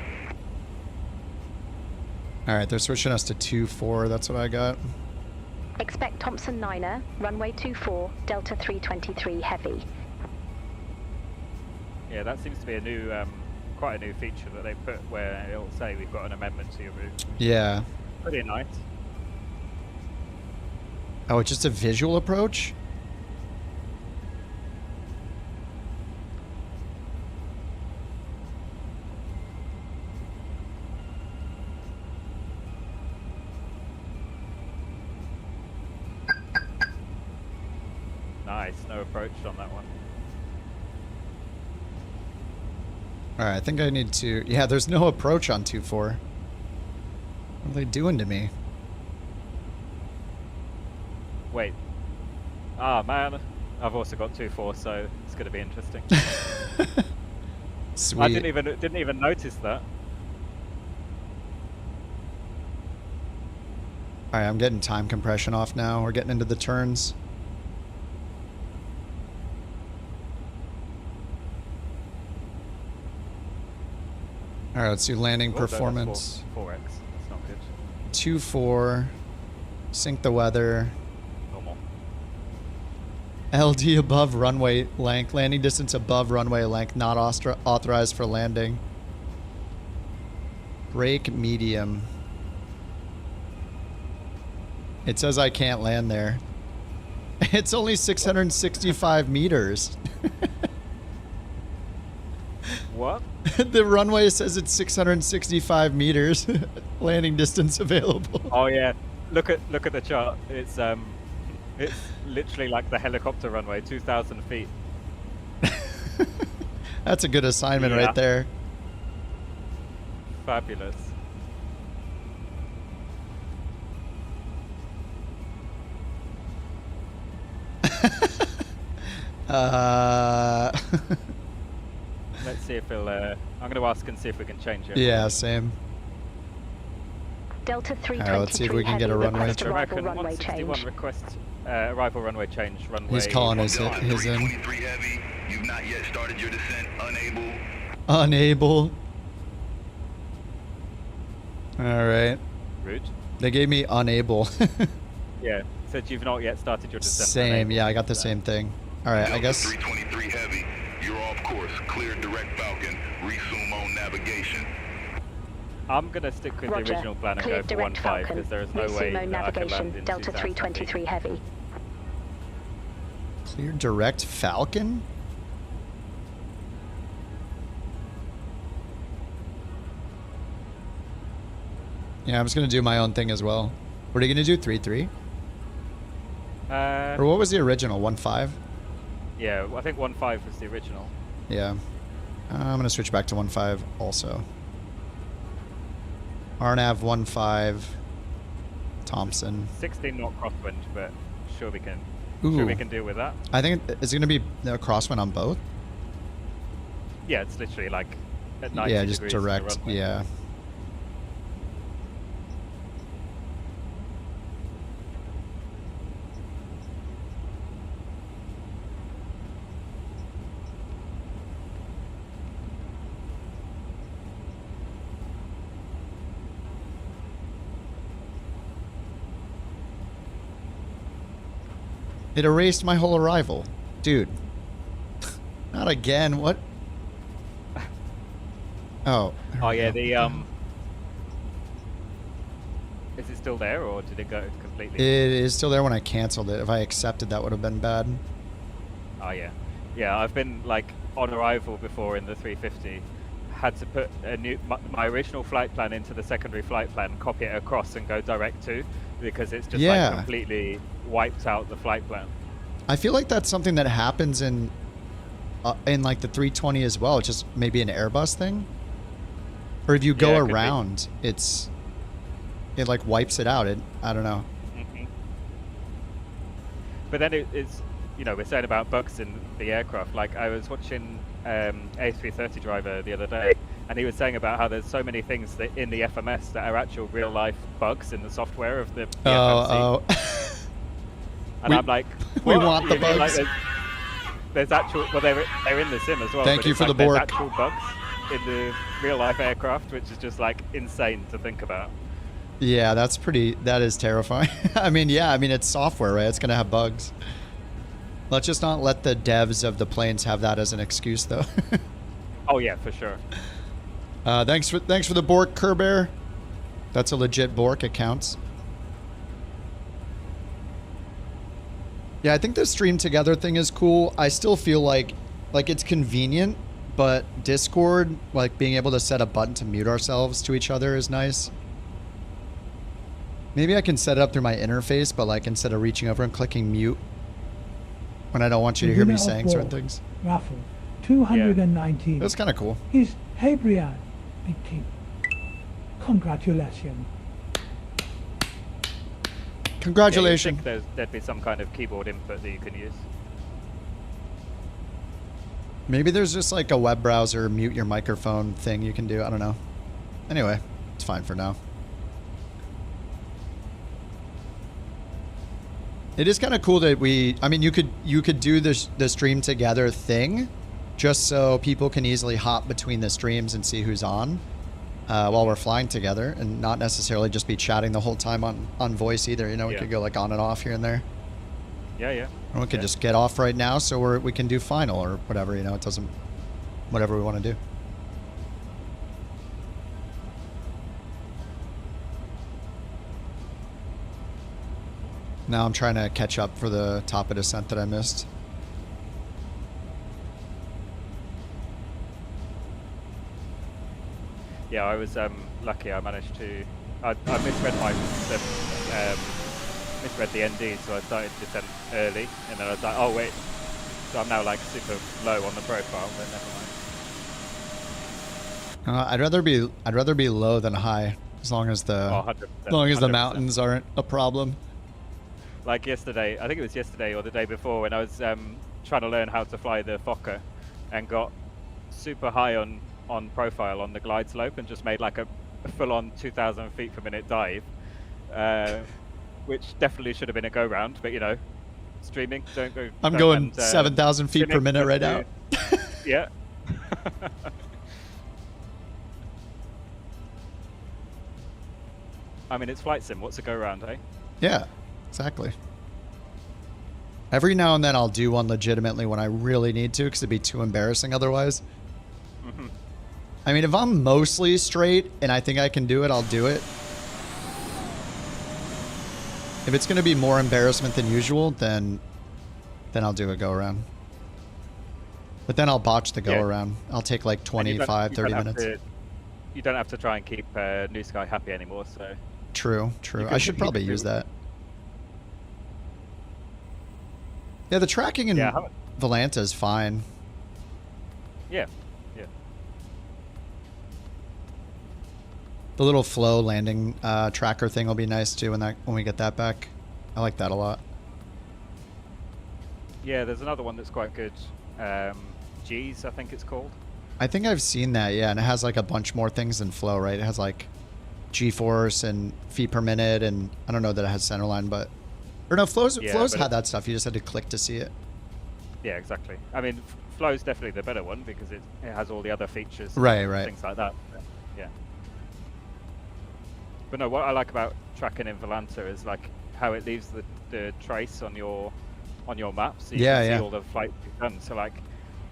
Alright, they're switching us to 24, that's what I got. Expect Thompson 9er, runway 24, Delta 323 Heavy. Yeah, that seems to be a new, quite a new feature that they put where it'll say we've got an amendment to your route. Yeah. Pretty nice. Oh, it's just a visual approach? Nice, no approach on that one. Alright, I think I need to... Yeah, there's no approach on 2-4. What are they doing to me? Wait. Ah, man. I've also got 2-4, so it's going to be interesting. Sweet. I didn't even notice that. Alright, I'm getting time compression off now. We're getting into the turns. Alright, let's do landing performance. 4x. That's not good. 2-4. Sync the weather. Normal. LD above runway length. Landing distance above runway length. Not authorized for landing. Brake medium. It says I can't land there. It's only 665 meters. What? The runway says it's 665 meters. Landing distance available. Oh yeah. Look at the chart. It's literally like the helicopter runway, 2,000 feet. That's a good assignment right there. Fabulous. Let's see if he'll. I'm going to ask and see if we can change it. Yeah, same. Delta 323. Alright, let's see if we can get a runway. American runway 161 change. request arrival runway change. Runway. He's calling his in. 323 heavy. You've not yet started your descent. Unable. Unable. Alright. Rude. They gave me unable. Yeah. Said you've not yet started your descent. Same. Unable. Yeah, I got the same thing. Alright, I guess. 323 heavy. You're off course. Clear direct Falcon. Resume on navigation. I'm going to stick with the original plan and go for 1-5 because there is no way that I can land in Delta 323 heavy. Clear direct Falcon? Yeah, I'm just going to do my own thing as well. What are you going to do? 3-3? Or what was the original? 1-5? Yeah, I think 1-5 was the original. Yeah. I'm going to switch back to 1-5 also. RNAV 1-5. Thompson. 16 knot crosswind, but sure we can. Ooh. Sure we can deal with that. I think it's going to be a crosswind on both. Yeah, it's literally like at 90 yeah, just degrees to the direct. runway. Yeah. It erased my whole arrival. Dude. Not again. What? Oh. Oh yeah, the is it still there or did it go completely? It is still there when I canceled it. If I accepted, that would have been bad. Oh yeah. Yeah, I've been like on arrival before in the 350. Had to put my original flight plan into the secondary flight plan, copy it across and go direct to, because it's just like completely wiped out the flight plan. I feel like that's something that happens in like the 320 as well. It's just maybe an Airbus thing, or if you go around, it like wipes it out. I don't know. Mm-hmm. But then it's we're saying about bugs in the aircraft. Like I was watching A350 driver the other day, and he was saying about how there's so many things that in the FMS that are actual real life bugs in the software of the FMC. And I'm like, we want the bugs. Like there's actual, well, they're in the sim as well. Thank you for the Bork. bork. There's actual bugs in the real life aircraft, which is just like insane to think about. Yeah, that is terrifying. I mean, it's software, right? It's going to have bugs. Let's just not let the devs of the planes have that as an excuse, though. Oh yeah, for sure. Thanks for the bork, Kerbear. That's a legit bork. It counts. Yeah, I think the stream together thing is cool. I still feel like it's convenient, but Discord, like being able to set a button to mute ourselves to each other is nice. Maybe I can set it up through my interface, but like instead of reaching over and clicking mute when I don't want you to hear me saying certain things. Raffle 219. That's kind of cool. Is Hey Brian, big team. Congratulations. Congratulations. Yeah, there'd be some kind of keyboard input that you can use. Maybe there's just like a web browser mute your microphone thing you can do. I don't know. Anyway, it's fine for now. It is kind of cool that I mean, you could do the stream together thing just so people can easily hop between the streams and see who's on while we're flying together, and not necessarily just be chatting the whole time on voice either. You know, we could go like on and off here and there. Yeah. Or we could just get off right now so we can do final or whatever, you know, it doesn't, whatever we want to do. Now I'm trying to catch up for the top of descent that I missed. Yeah, I was lucky. I managed to. I misread misread the ND, so I started descent early, and then I was like, oh wait, so I'm now like super low on the profile, but never mind. I'd rather be low than high, as long as the mountains aren't a problem. Like yesterday, I think it was yesterday or the day before, when I was trying to learn how to fly the Fokker, and got super high on profile on the glide slope, and just made like a full-on 2,000 feet per minute dive, which definitely should have been a go-round, but you know, streaming, don't go. I'm going 7,000 feet per minute right now. Yeah. I mean, it's flight sim. What's a go-round, eh? Yeah, exactly. Every now and then I'll do one legitimately when I really need to, because it'd be too embarrassing otherwise. Mm-hmm. I mean, if I'm mostly straight and I think I can do it, I'll do it. If it's going to be more embarrassment than usual, then I'll do a go-around. But then I'll botch the go-around. I'll take like 25, 30 minutes. You don't have to try and keep New Sky happy anymore, so... True. I should probably use that. Yeah, the tracking in Volanta is fine. Yeah. The little flow landing tracker thing will be nice too when we get that back. I like that a lot. Yeah, there's another one that's quite good. G's, I think it's called. I think I've seen that, yeah, and it has like a bunch more things than flow, right? It has like G-force and feet per minute, and I don't know that it has centerline, but... Or no, Flow's had that stuff. You just had to click to see it. Yeah, exactly. I mean, Flow's definitely the better one because it has all the other features. Right. Things like that. Yeah. But no, what I like about tracking in Volanta is like how it leaves the trace on your map, so you can see all the flights you've done. So like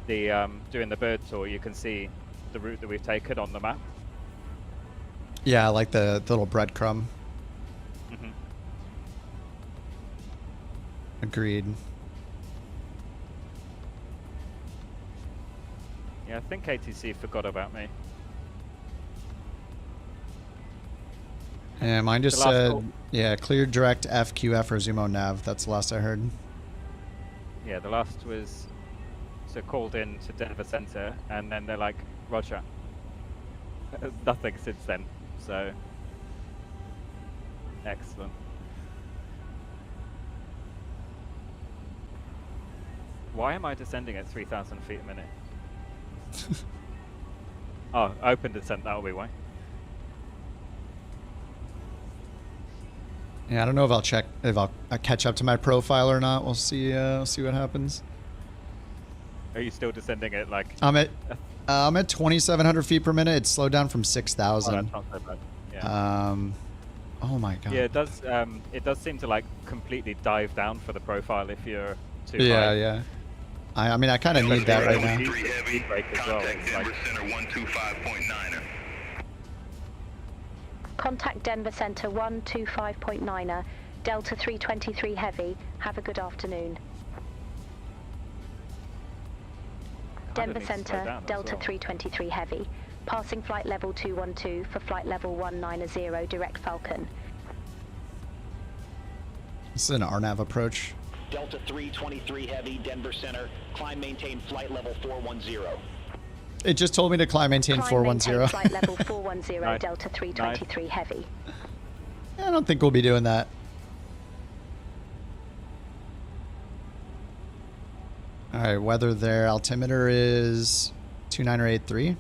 the doing the bird tour, you can see the route that we've taken on the map. Yeah, I like the little breadcrumb. Mm-hmm. Agreed. Yeah, I think ATC forgot about me. Yeah, mine just said, cleared direct FQF or Zumo nav. That's the last I heard. Yeah, the last was called in to Denver Center, and then they're like, Roger. Nothing since then, so excellent. Why am I descending at 3,000 feet a minute? Oh, open descent, that'll be why. Yeah, I don't know if I'll catch up to my profile or not. We'll see. See what happens. Are you still descending at like? I'm at 2,700 feet per minute. It's slowed down from 6,000. Oh, that's not so bad. Yeah. Oh my god. Yeah, it does seem to like completely dive down for the profile if you're too high. Yeah. I mean, I kind of need that right now. Contact Denver Center 125.9er, Delta 323 Heavy. Have a good afternoon. Denver Center, Delta 323 Heavy. Passing flight level 212 for flight level 190, direct Falcon. This is an RNAV approach. Delta 323 Heavy, Denver Center. Climb, maintain flight level 410. It just told me to climb, maintain 410. Flight level 410 Delta 323 Heavy. I don't think we'll be doing that. All right, weather there. Altimeter is 29083.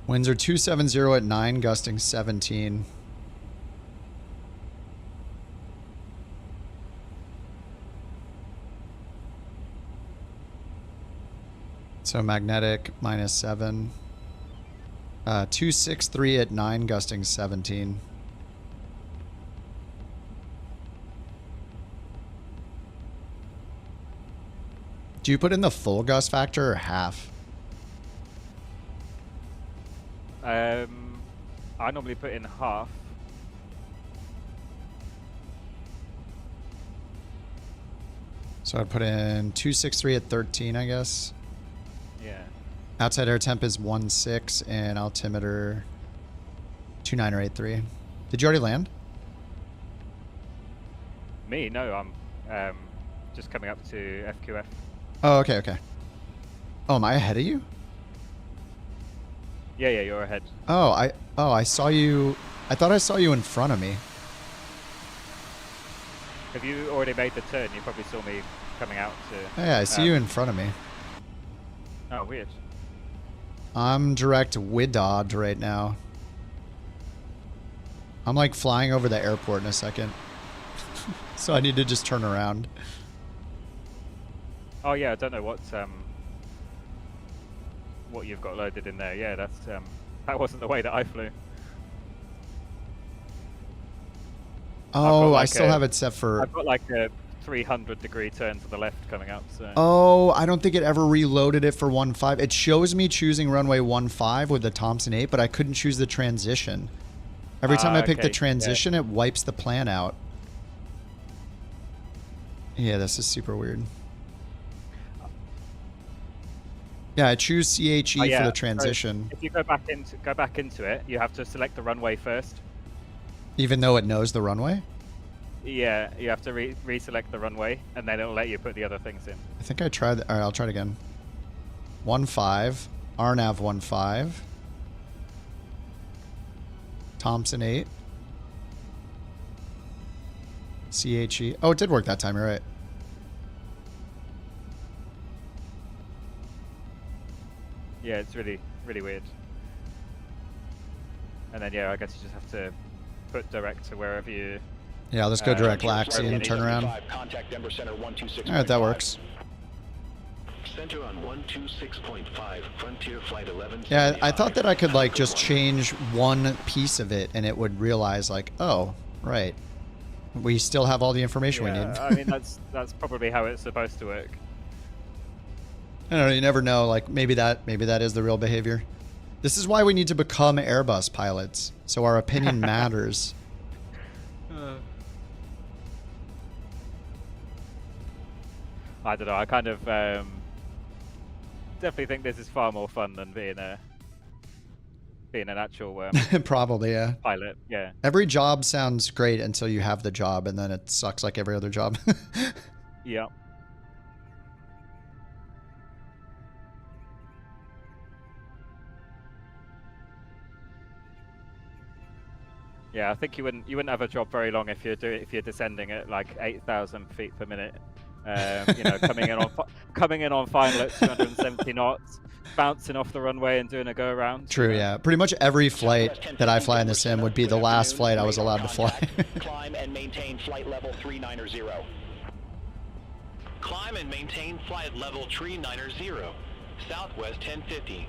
Winds are 270 at 9, gusting 17. So magnetic -7. 263 at 9, gusting 17. Do you put in the full gust factor or half? I normally put in half. So I'd put in 263 at 13, I guess. Yeah. Outside air temp is 16 and altimeter 29083. Did you already land? Me? No, I'm just coming up to FQF. Oh, okay, okay. Oh, am I ahead of you? Yeah, you're ahead. Oh, I saw you. I thought I saw you in front of me. Have you already made the turn? You probably saw me coming out to... Yeah, I see you in front of me. Oh, weird. I'm direct Widod right now. I'm like flying over the airport in a second. So I need to just turn around. Oh yeah, I don't know what you've got loaded in there. Yeah, that's that wasn't the way that I flew. Oh, like I still have it set for... I've got like a 300-degree turn to the left coming up. So. Oh, I don't think it ever reloaded it for 1.5. It shows me choosing runway 1.5 with the Thompson 8, but I couldn't choose the transition. Every time I pick the transition, it wipes the plan out. Yeah, this is super weird. Yeah, I choose CHE for the transition. So if you go back into it, you have to select the runway first. Even though it knows the runway? Yeah, you have to reselect the runway, and then it'll let you put the other things in. I think I tried. All right, I'll try it again. 1.5, RNAV 1.5, Thompson 8, CHE. Oh, it did work that time. You're right. Yeah, it's really, really weird. And then, yeah, I guess you just have to put direct to wherever you... Yeah, let's go direct Laxi and turn around. All right, that works. Center on 126.5, Frontier Flight 11. Yeah, I thought that I could, like, just change one piece of it and it would realize, like, oh, right. We still have all the information we need. I mean, that's probably how it's supposed to work. I don't know, you never know, like, maybe that is the real behavior. This is why we need to become Airbus pilots, so our opinion matters. I don't know, I kind of definitely think this is far more fun than being an actual probably, yeah. Pilot, yeah. Every job sounds great until you have the job, and then it sucks like every other job. Yeah. Yeah, I think you wouldn't have a job very long if you're descending at like 8,000 feet per minute. You know, coming in on final at 270 knots, bouncing off the runway and doing a go around. True, yeah. Pretty much every flight that I fly in the sim would be the last flight I was allowed to fly. Climb and maintain flight level 390. Climb and maintain flight level 390. Southwest 1050.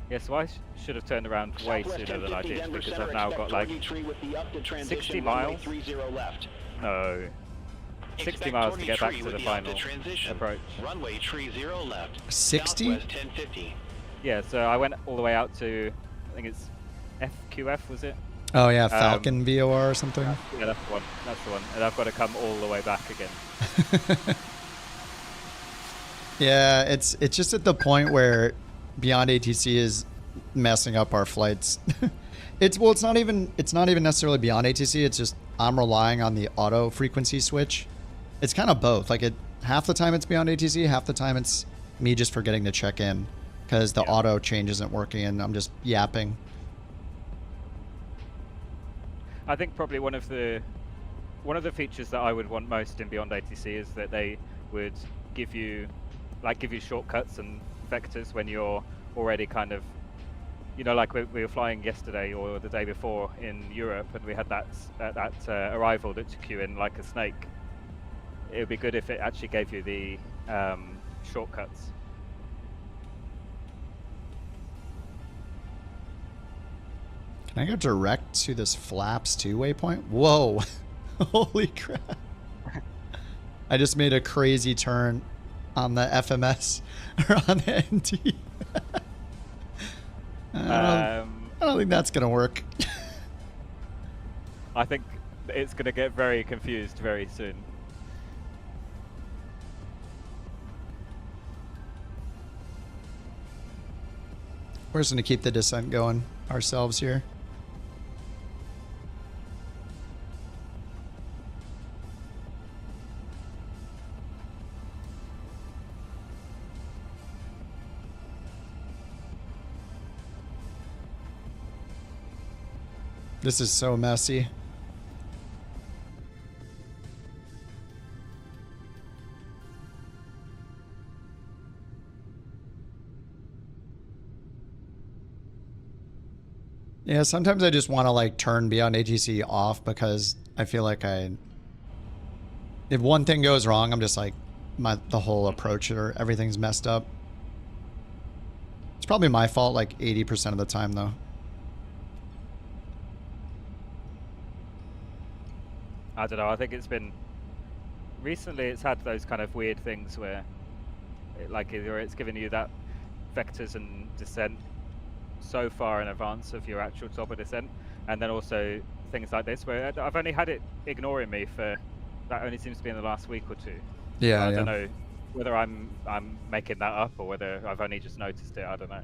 Yeah, so I should have turned around way sooner than I did, because I've now got like 60 miles. No. 60 miles to get back to the final approach. Runway 30 left. 60? Yeah, so I went all the way out to, I think it's FQF, was it? Oh yeah, Falcon VOR or something? Yeah, that's the one. That's the one. And I've got to come all the way back again. Yeah, it's just at the point where Beyond ATC is messing up our flights. It's not even necessarily Beyond ATC. It's just I'm relying on the auto frequency switch. It's kind of both. Like half the time it's Beyond ATC, half the time it's me just forgetting to check in because the auto change isn't working and I'm just yapping. I think probably one of the features that I would want most in Beyond ATC is that they would give you shortcuts and vectors when you're already kind of, you know, like we were flying yesterday or the day before in Europe, and we had that arrival that took you in like a snake. It would be good if it actually gave you the shortcuts. Can I go direct to this Flaps 2 waypoint? Whoa. Holy crap. I just made a crazy turn on the FMS or on the NT. I don't think that's going to work. I think it's going to get very confused very soon. We're just going to keep the descent going ourselves here. This is so messy. Yeah, sometimes I just want to like turn Beyond ATC off because I feel like if one thing goes wrong, I'm just like the whole approach or everything's messed up. It's probably my fault like 80% of the time though. I don't know, I think it's been recently it's had those kind of weird things where either it's giving you that vectors and descent so far in advance of your actual top of descent, and then also things like this where I've only had it ignoring me for that only seems to be in the last week or two. Yeah, I don't know whether I'm making that up or whether I've only just noticed it. I don't know.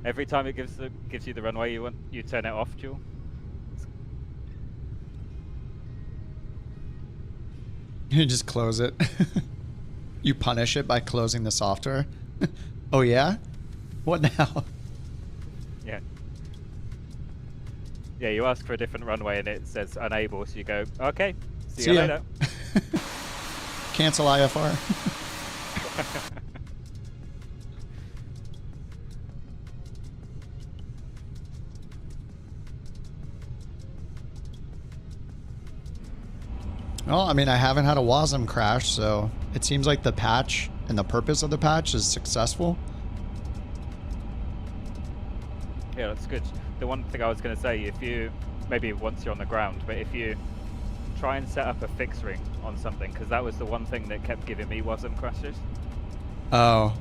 Every time it gives you the runway you turn it off, Jewel. You just close it. You punish it by closing the software. Oh yeah? What now? Yeah. Yeah, you ask for a different runway and it says unable, so you go, okay, see you later. Cancel IFR. Well, I mean, I haven't had a WASM crash, so it seems like the patch and the purpose of the patch is successful. Yeah, that's good. The one thing I was going to say, if you, maybe once you're on the ground, but if you try and set up a fix ring on something, because that was the one thing that kept giving me WASM crashes. Oh.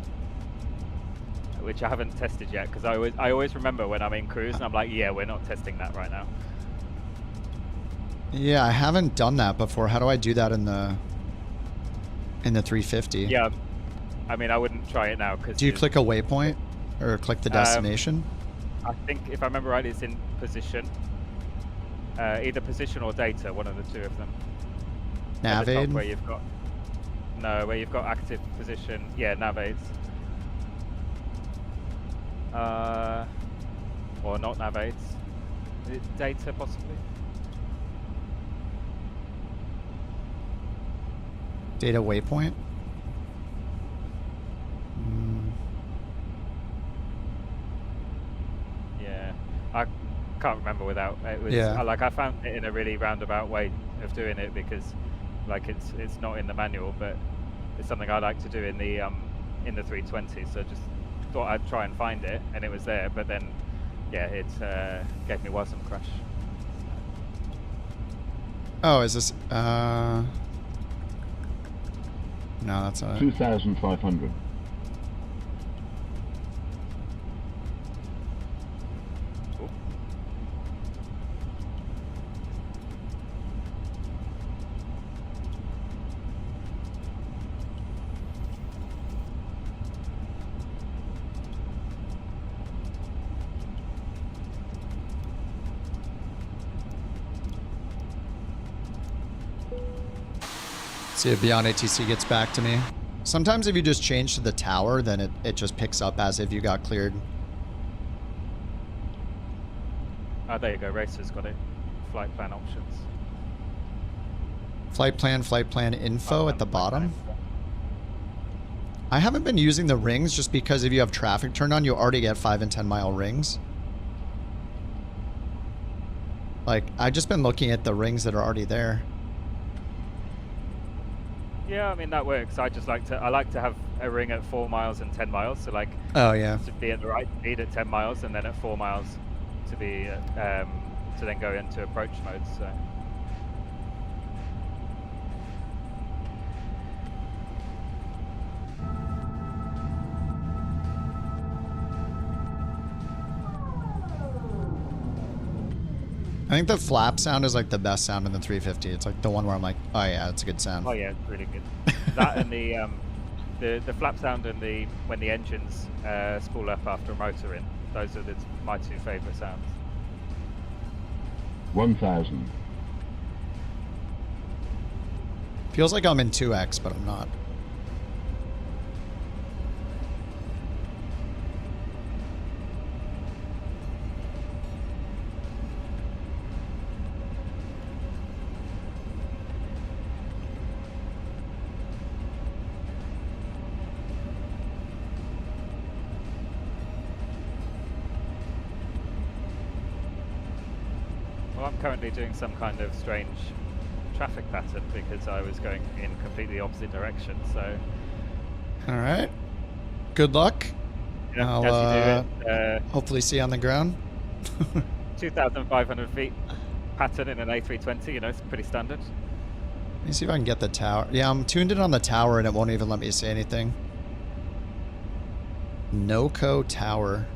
Which I haven't tested yet, because I always remember when I'm in cruise and I'm like, yeah, we're not testing that right now. Yeah, I haven't done that before. How do I do that in the 350? Yeah, I mean, I wouldn't try it now because. Do you click a waypoint or click the destination? I think if I remember right, it's in position. Either position or data, one of the two of them. Nav aid? Where you've got where you've got active position. Yeah, nav aids. Or not nav aids. Is it data possibly? Data waypoint? Yeah, I can't remember without it was like I found it in a really roundabout way of doing it because like it's not in the manual, but it's something I like to do in the 320. So just thought I'd try and find it, and it was there. But then, yeah, it gave me WASM crash. Oh, is this? No, that's not it. 2,500. See if Beyond ATC gets back to me. Sometimes if you just change to the tower, then it just picks up as if you got cleared. Oh, there you go. Racer's got it. Flight plan options. Flight plan info at the bottom. I haven't been using the rings just because if you have traffic turned on, you already get 5 and 10 mile rings. Like, I've just been looking at the rings that are already there. Yeah, I mean, that works. I like to have a ring at 4 miles and 10 miles. So like, oh yeah, to be at the right speed at 10 miles and then at 4 miles to be, to then go into approach mode, so. I think the flap sound is like the best sound in the 350. It's like the one where I'm like, oh yeah, it's a good sound. Oh yeah, it's really good. That and the flap sound and when the engines spool up after a motor in. Those are my two favourite sounds. 1,000. Feels like I'm in 2x, but I'm not. I'm currently doing some kind of strange traffic pattern because I was going in completely opposite direction, so... Alright. Good luck. Yeah, I'll hopefully see you on the ground. 2,500 feet pattern in an A320, you know, it's pretty standard. Let me see if I can get the tower. Yeah, I'm tuned in on the tower and it won't even let me say anything. NOCO Tower.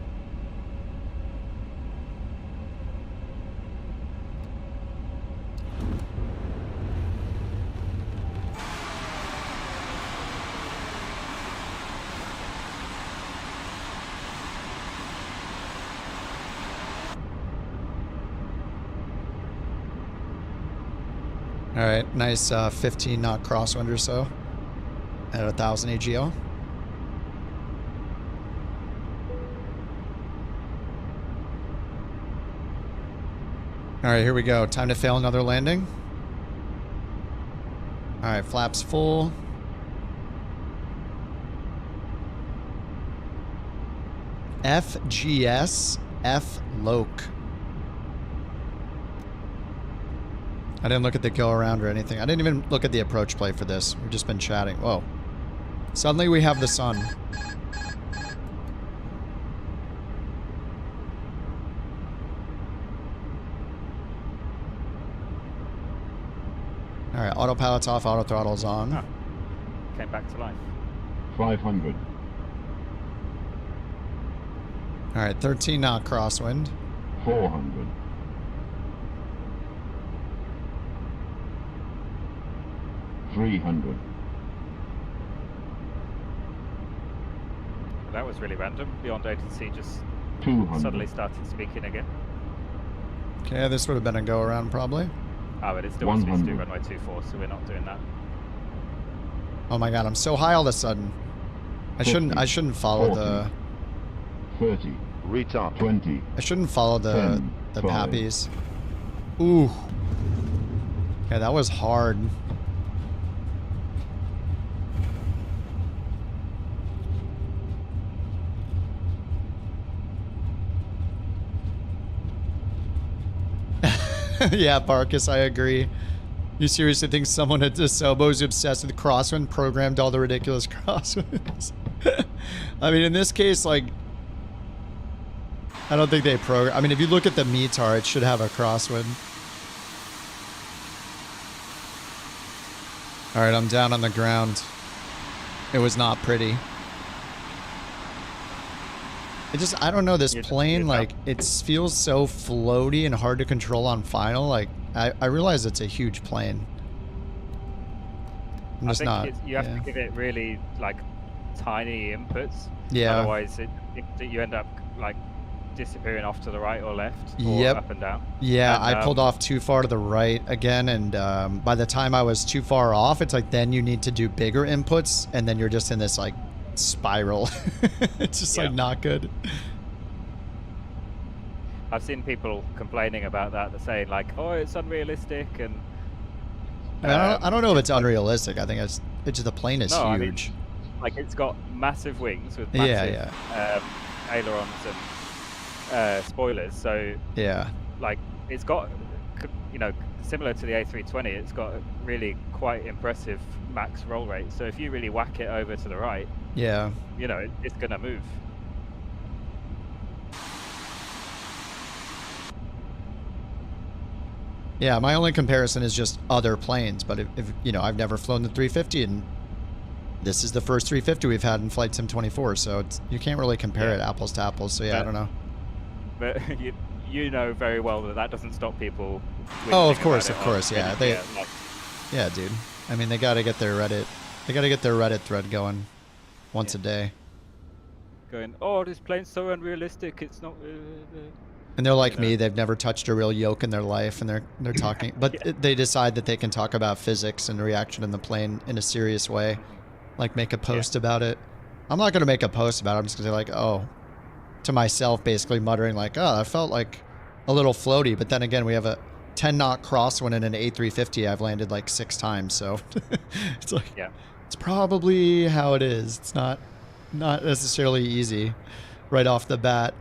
All right, nice 15 knot crosswind or so at 1,000 AGL. All right, here we go. Time to fail another landing. All right, flaps full. FGS F Loke. I didn't look at the go around or anything. I didn't even look at the approach play for this. We've just been chatting. Whoa. Suddenly we have the sun. Alright, autopilot's off, auto throttle's on. Oh. Came back to life. 500. Alright, 13 knot crosswind. 400. 300. That was really random. Beyond ATC just 200. Suddenly started speaking again. Okay, this would have been a go around probably. Oh, but it still wants me to do runway 24, so we're not doing that. Oh my god, I'm so high all of a sudden. I shouldn't follow 40, the 30. Retard. 20. I shouldn't follow the 10, pappies. Ooh. Yeah, that was hard. Yeah, Barkus, I agree. You seriously think someone at DeSobo is obsessed with crosswind, programmed all the ridiculous crosswinds? I mean, in this case, like, I don't think they program. I mean, if you look at the METAR, it should have a crosswind. All right, I'm down on the ground. It was not pretty. It just, I don't know, this plane, like, it feels so floaty and hard to control on final. Like, I realize it's a huge plane. I'm just not. You have to give it really, like, tiny inputs. Yeah. Otherwise, you end up, like, disappearing off to the right or left, or Yep. up and down. Yeah, And, I pulled off too far to the right again, and by the time I was too far off, it's like then you need to do bigger inputs, and then you're just in this like spiral. It's just like not good. I've seen people complaining about that. They're saying like, "Oh, it's unrealistic," and I don't know if it's unrealistic. I think it's just the plane is huge. I mean, like it's got massive wings with massive ailerons and spoilers. So like it's got, you know, similar to the A320, it's got a really quite impressive max roll rate. So if you really whack it over to the right, you know, it's gonna move. Yeah, my only comparison is just other planes, but if you know, I've never flown the 350, and this is the first 350 we've had in Flight Sim 24, so you can't really compare it apples to apples. So I don't know. But you know very well that doesn't stop people. Oh, of course, yeah. Yeah, dude. I mean, they got to get their Reddit. They got to get their Reddit thread going once a day. Going, oh, this plane's so unrealistic. It's not. And they're like me; they've never touched a real yoke in their life, and they're talking. But they decide that they can talk about physics and reaction in the plane in a serious way, like make a post about it. I'm not going to make a post about it. I'm just going to say like, oh, to myself, basically muttering like, oh, I felt like a little floaty. But then again, we have a 10-knot crosswind in an A350 I've landed like 6 times, so it's like it's probably how it is. It's not necessarily easy right off the bat.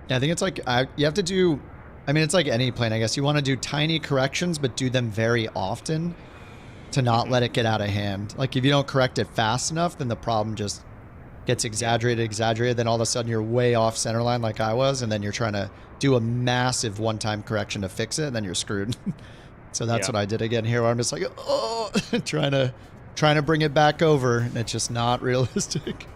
Yeah, I think it's like you have to do, I mean, it's like any plane, I guess. You want to do tiny corrections, but do them very often to not let it get out of hand. Like if you don't correct it fast enough, then the problem just gets exaggerated. Then all of a sudden you're way off center line like I was, and then you're trying to do a massive one-time correction to fix it, and then you're screwed. So that's what I did again here, where I'm just like, oh, trying to bring it back over, and it's just not realistic.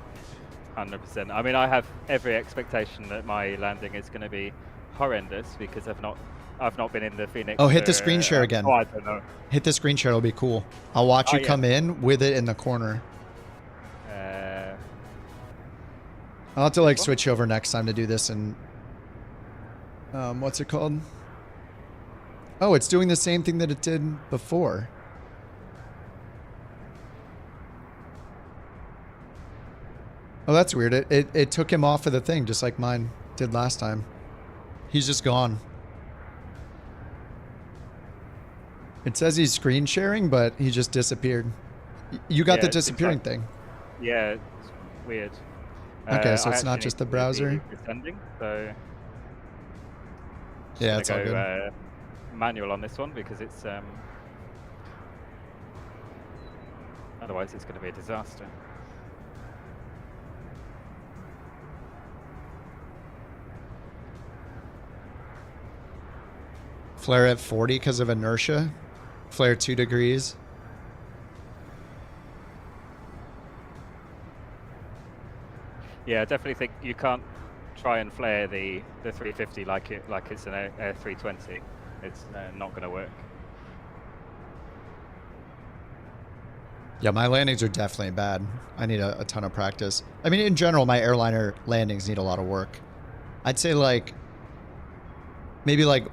100%. I mean, I have every expectation that my landing is going to be horrendous because I've not been in the Phoenix. Oh, hit the screen share again. Oh, I don't know. Hit the screen share; it'll be cool. I'll watch you come in with it in the corner. I'll have to like switch over next time to do this, and what's it called? Oh, it's doing the same thing that it did before. Oh, that's weird. It took him off of the thing, just like mine did last time. He's just gone. It says he's screen sharing, but he just disappeared. You got the disappearing thing. Yeah, it's weird. Okay, so it's not just the browser. Descending, so yeah, it's all good. Manual on this one because it's otherwise it's going to be a disaster. Flare at 40 because of inertia. Flare 2 degrees. Yeah, I definitely think you can't try and flare the 350 like it's an A320. It's not going to work. Yeah, my landings are definitely bad. I need a ton of practice. I mean, in general, my airliner landings need a lot of work. I'd say like maybe like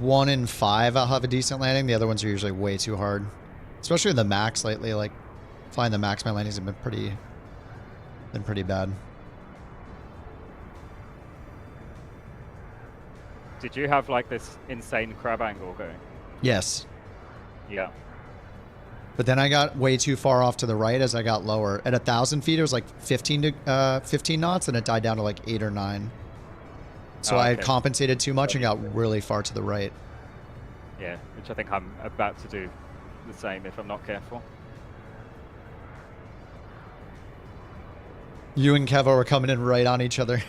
1 in 5 I'll have a decent landing. The other ones are usually way too hard. Especially the Max lately. Like flying the Max, my landings have been pretty bad. Did you have like this insane crab angle going? Yes. Yeah. But then I got way too far off to the right as I got lower. At 1,000 feet, it was like 15 knots, and it died down to like 8 or 9. So I had compensated too much and got really far to the right. Yeah, which I think I'm about to do the same if I'm not careful. You and Kevo were coming in right on each other.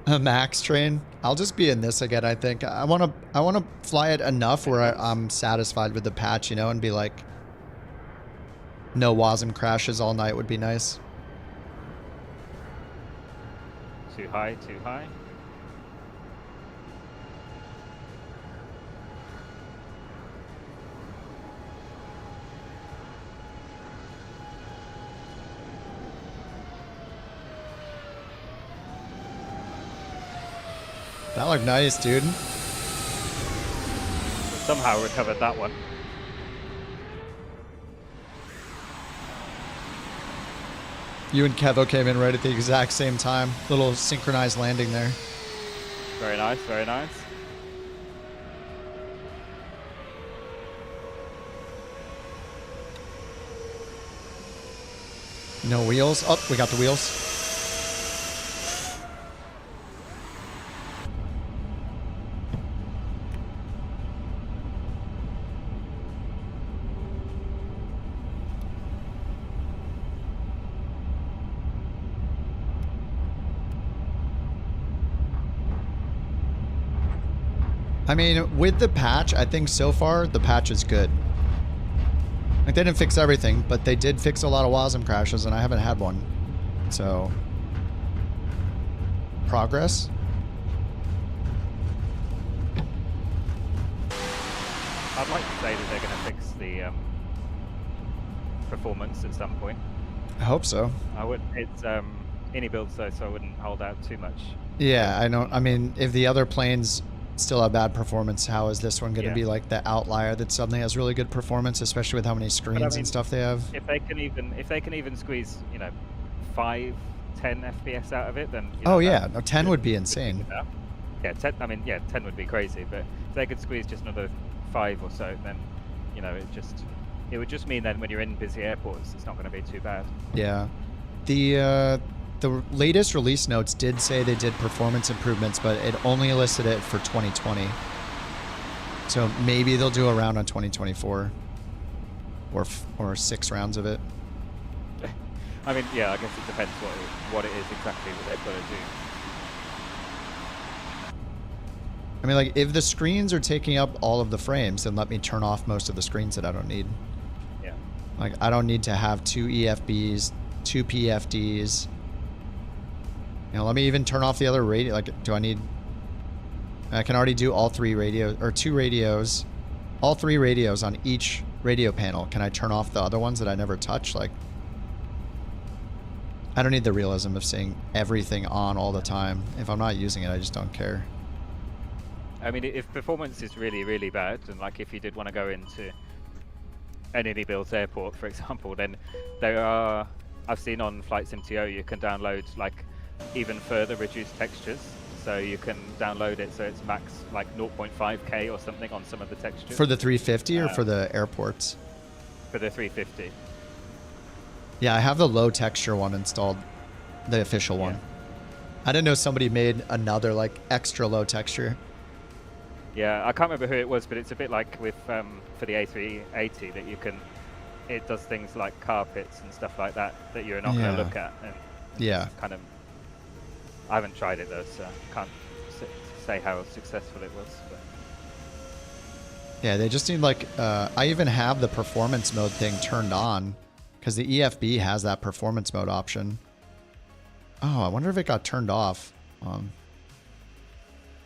A Max train. I'll just be in this again. I think I want to fly it enough where I'm satisfied with the patch, you know, and be like, no WASM crashes all night would be nice. Too high, too high. That looked nice, dude. Somehow recovered that one. You and Kevo came in right at the exact same time. Little synchronized landing there. Very nice, very nice. No wheels. Oh, we got the wheels. I mean, with the patch, I think so far the patch is good. Like, they didn't fix everything, but they did fix a lot of WASM crashes, and I haven't had one. So, progress. I'd like to say that they're going to fix the performance at some point. I hope so. I would. It's iniBuilds though, so I wouldn't hold out too much. Yeah, I know. I mean, if the other planes still have bad performance, how is this one going to be like the outlier that suddenly has really good performance, especially with how many screens and stuff they have? If they can even squeeze, you know, 5, 10 FPS out of it, then you know, oh yeah, no, 10 would be insane. Yeah, 10. I mean, yeah, 10 would be crazy, but if they could squeeze just another 5 or so, then you know, it would just mean that when you're in busy airports, it's not going to be too bad. Yeah, the latest release notes did say they did performance improvements, but it only listed it for 2020. So maybe they'll do a round on 2024, or 6 rounds of it. I mean, yeah, I guess it depends what it is exactly that they've got to do. I mean, like, if the screens are taking up all of the frames, then let me turn off most of the screens that I don't need. Yeah. Like, I don't need to have 2 EFBs, 2 PFDs. You know, let me even turn off the other radio. Like, do I need... I can already do all 3 radios, or 2 radios. All 3 radios on each radio panel. Can I turn off the other ones that I never touch? Like, I don't need the realism of seeing everything on all the time. If I'm not using it, I just don't care. I mean, if performance is really, really bad, and like if you did want to go into an iniBuilds airport, for example, then there are... I've seen on Flight Sim2o you can download, like, even further reduced textures, so you can download it so it's max like 0.5K or something on some of the textures. For the 350 or for the airports? For the 350. Yeah, I have the low texture one installed, the official one. I didn't know somebody made another like extra low texture. Yeah, I can't remember who it was, but it's a bit like with for the A380 that you can, it does things like carpets and stuff like that that you're not going to look at. And yeah. Kind of. I haven't tried it though, so I can't say how successful it was. But. Yeah, they just need like, I even have the performance mode thing turned on because the EFB has that performance mode option. Oh, I wonder if it got turned off.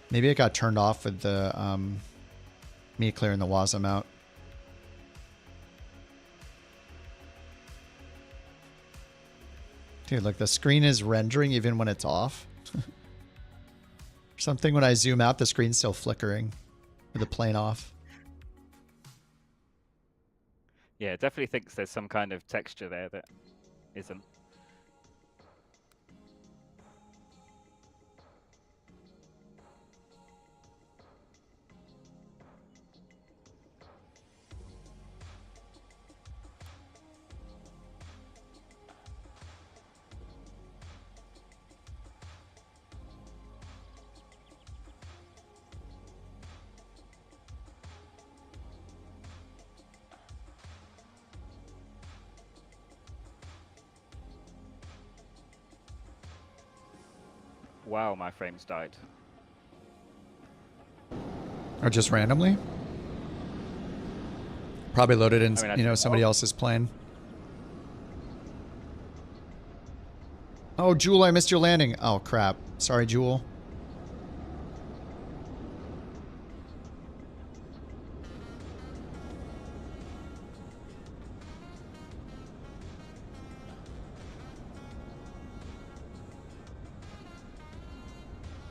Maybe it got turned off with the me clearing the WASM out. Dude, look, the screen is rendering even when it's off. Something when I zoom out, the screen's still flickering with the plane off. Yeah, it definitely thinks there's some kind of texture there that isn't. Wow, my frames died. Or just randomly? Probably loaded in, you know, somebody else's plane. Oh, Jewel, I missed your landing. Oh, crap. Sorry, Jewel.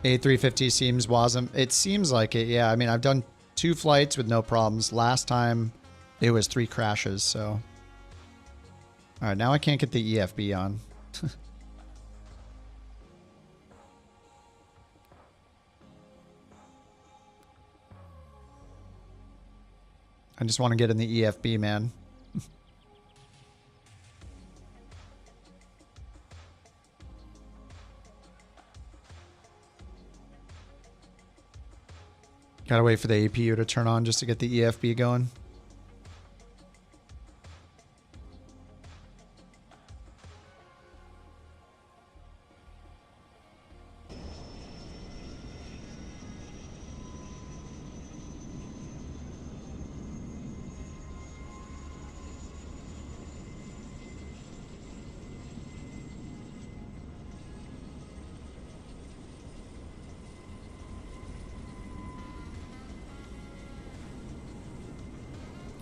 A350 seems WASM. It seems like it, yeah. I mean, I've done 2 flights with no problems. Last time, it was 3 crashes, so. All right, now I can't get the EFB on. I just want to get in the EFB, man. Gotta wait for the APU to turn on just to get the EFB going.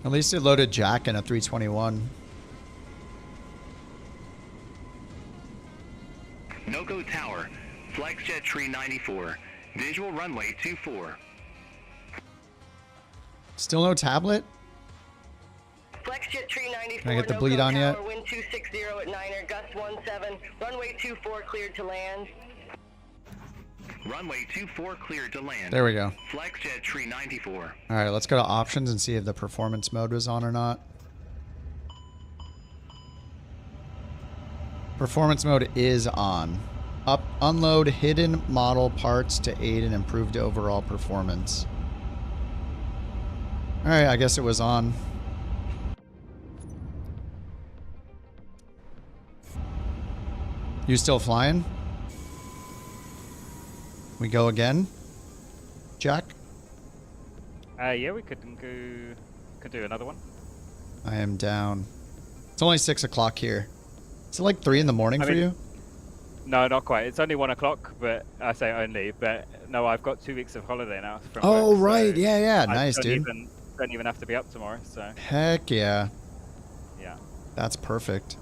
At least it loaded Jack in a 321. No-go tower, Flexjet tree 94, visual runway 24. Still no tablet? Flexjet tree 94. Can I get the bleed on yet? Wind 260 at 9er, gust 17, runway 24 cleared to land. Runway 24 cleared to land. There we go. Flexjet tree 94. All right, let's go to options and see if the performance mode was on or not. Performance mode is on. Unload hidden model parts to aid in improved overall performance. All right, I guess it was on. You still flying? We go again? Jack? Yeah, we could do another one. I am down. It's only 6 o'clock here. Is it like 3 in the morning for you? No, not quite. It's only 1 o'clock, but I say only, but no, I've got 2 weeks of holiday now. From oh, work, right. So yeah. Nice, dude. Don't even have to be up tomorrow, so. Heck yeah. Yeah. That's perfect.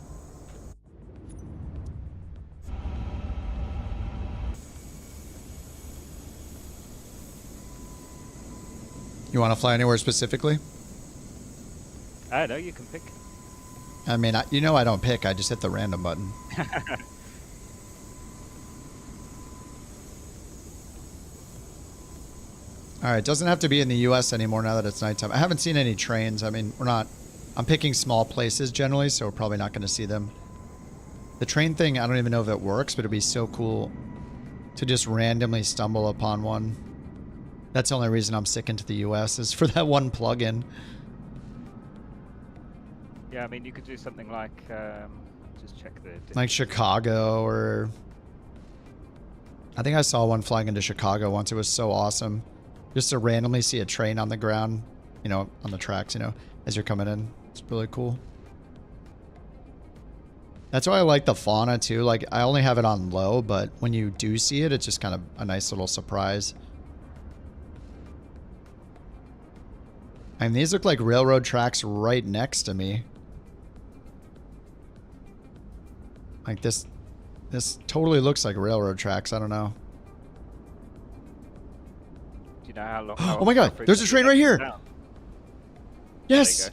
You want to fly anywhere specifically? I don't know, you can pick. I mean, you know I don't pick. I just hit the random button. All right, doesn't have to be in the U.S. anymore now that it's nighttime. I haven't seen any trains. I mean, I'm picking small places generally, so we're probably not going to see them. The train thing, I don't even know if it works, but it'd be so cool to just randomly stumble upon one. That's the only reason I'm sticking to the U.S. is for that one plugin. Yeah, I mean, you could do something like, just check the distance. Like Chicago, or I think I saw one flying into Chicago once. It was so awesome. Just to randomly see a train on the ground, you know, on the tracks, you know, as you're coming in. It's really cool. That's why I like the fauna too. Like, I only have it on low, but when you do see it, it's just kind of a nice little surprise. And these look like railroad tracks right next to me. Like this totally looks like railroad tracks. I don't know. Do you know how long? Oh my God! There's a train right here. Down? Yes.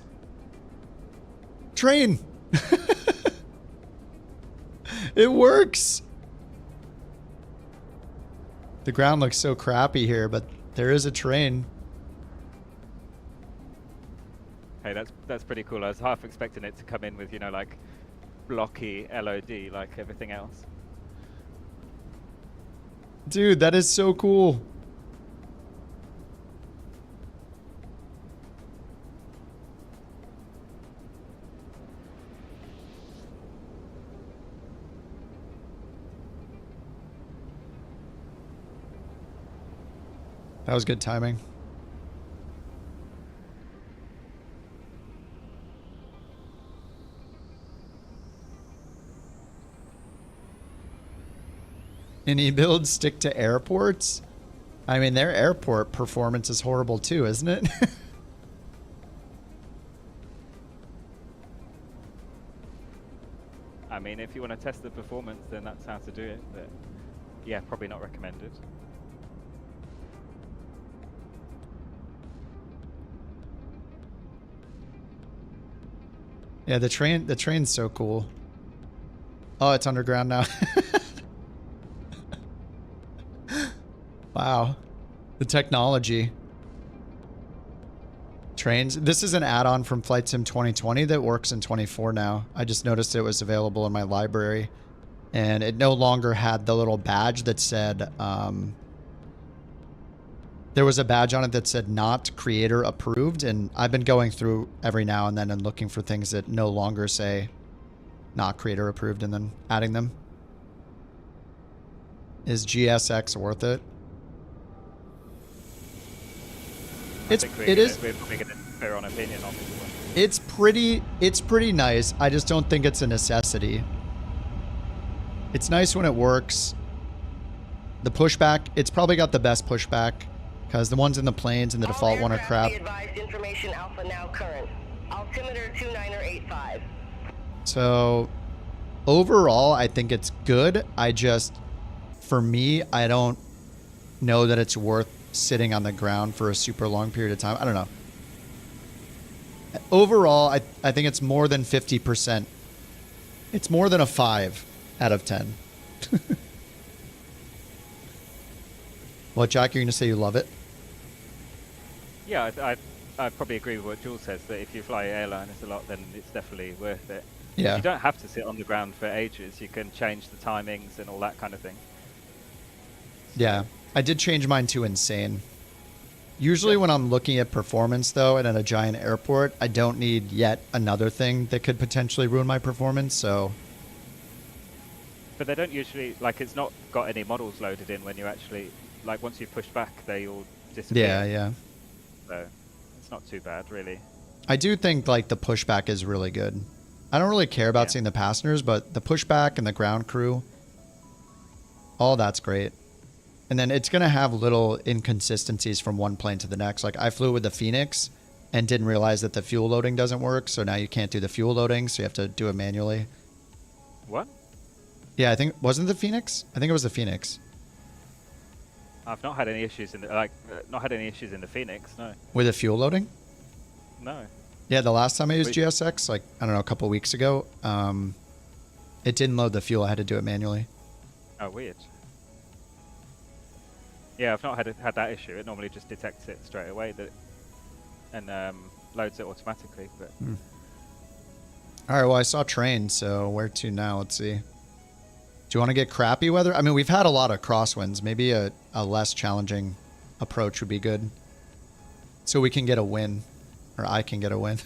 Train. It works. The ground looks so crappy here, but there is a train. Hey, that's pretty cool. I was half expecting it to come in with, you know, like blocky LOD like everything else. Dude, that is so cool. That was good timing. iniBuilds stick to airports? I mean, their airport performance is horrible too, isn't it? I mean, if you want to test the performance, then that's how to do it. But yeah, probably not recommended. Yeah, the train's so cool. Oh, it's underground now. Wow. The technology. Trains. This is an add-on from Flight Sim 2020 that works in 24 now. I just noticed it was available in my library. And it no longer had the little badge that said... there was a badge on it that said not creator approved. And I've been going through every now and then and looking for things that no longer say not creator approved and then adding them. Is GSX worth it? It is. We're probably going to differ on opinion on this one. It's pretty nice. I just don't think it's a necessity. It's nice when it works. The pushback, it's probably got the best pushback because the ones in the planes and the default one are crap. Information alpha now current. Altimeter 2985. So overall, I think it's good. For me, I don't know that it's worth sitting on the ground for a super long period of time. I don't know. Overall, I think it's more than 50%. It's more than a 5 out of 10. What, Jack, you're going to say you love it? Yeah, I probably agree with what Jules says, that if you fly airliners a lot, then it's definitely worth it. Yeah. You don't have to sit on the ground for ages. You can change the timings and all that kind of thing. Yeah. I did change mine to insane. Usually when I'm looking at performance, though, and at a giant airport, I don't need yet another thing that could potentially ruin my performance, so... But they don't usually... Like, it's not got any models loaded in when you actually... Like, once you push back, they all disappear. Yeah, yeah. So, it's not too bad, really. I do think, like, the pushback is really good. I don't really care about seeing the passengers, but the pushback and the ground crew, all that's great. And then it's going to have little inconsistencies from one plane to the next. Like, I flew with the Phoenix and didn't realize that the fuel loading doesn't work, so now you can't do the fuel loading, so you have to do it manually. What? Yeah, I think... Wasn't it the Phoenix? I think it was the Phoenix. I've not had any issues in the... not had any issues in the Phoenix, no. With the fuel loading? No. Yeah, the last time I used GSX, like, I don't know, a couple weeks ago, it didn't load the fuel. I had to do it manually. Oh, weird. Yeah, I've not had that issue. It normally just detects it straight away and loads it automatically. But all right, well, I saw train, so where to now? Let's see. Do you want to get crappy weather? I mean, we've had a lot of crosswinds. Maybe a less challenging approach would be good. So we can get a win. Or I can get a win.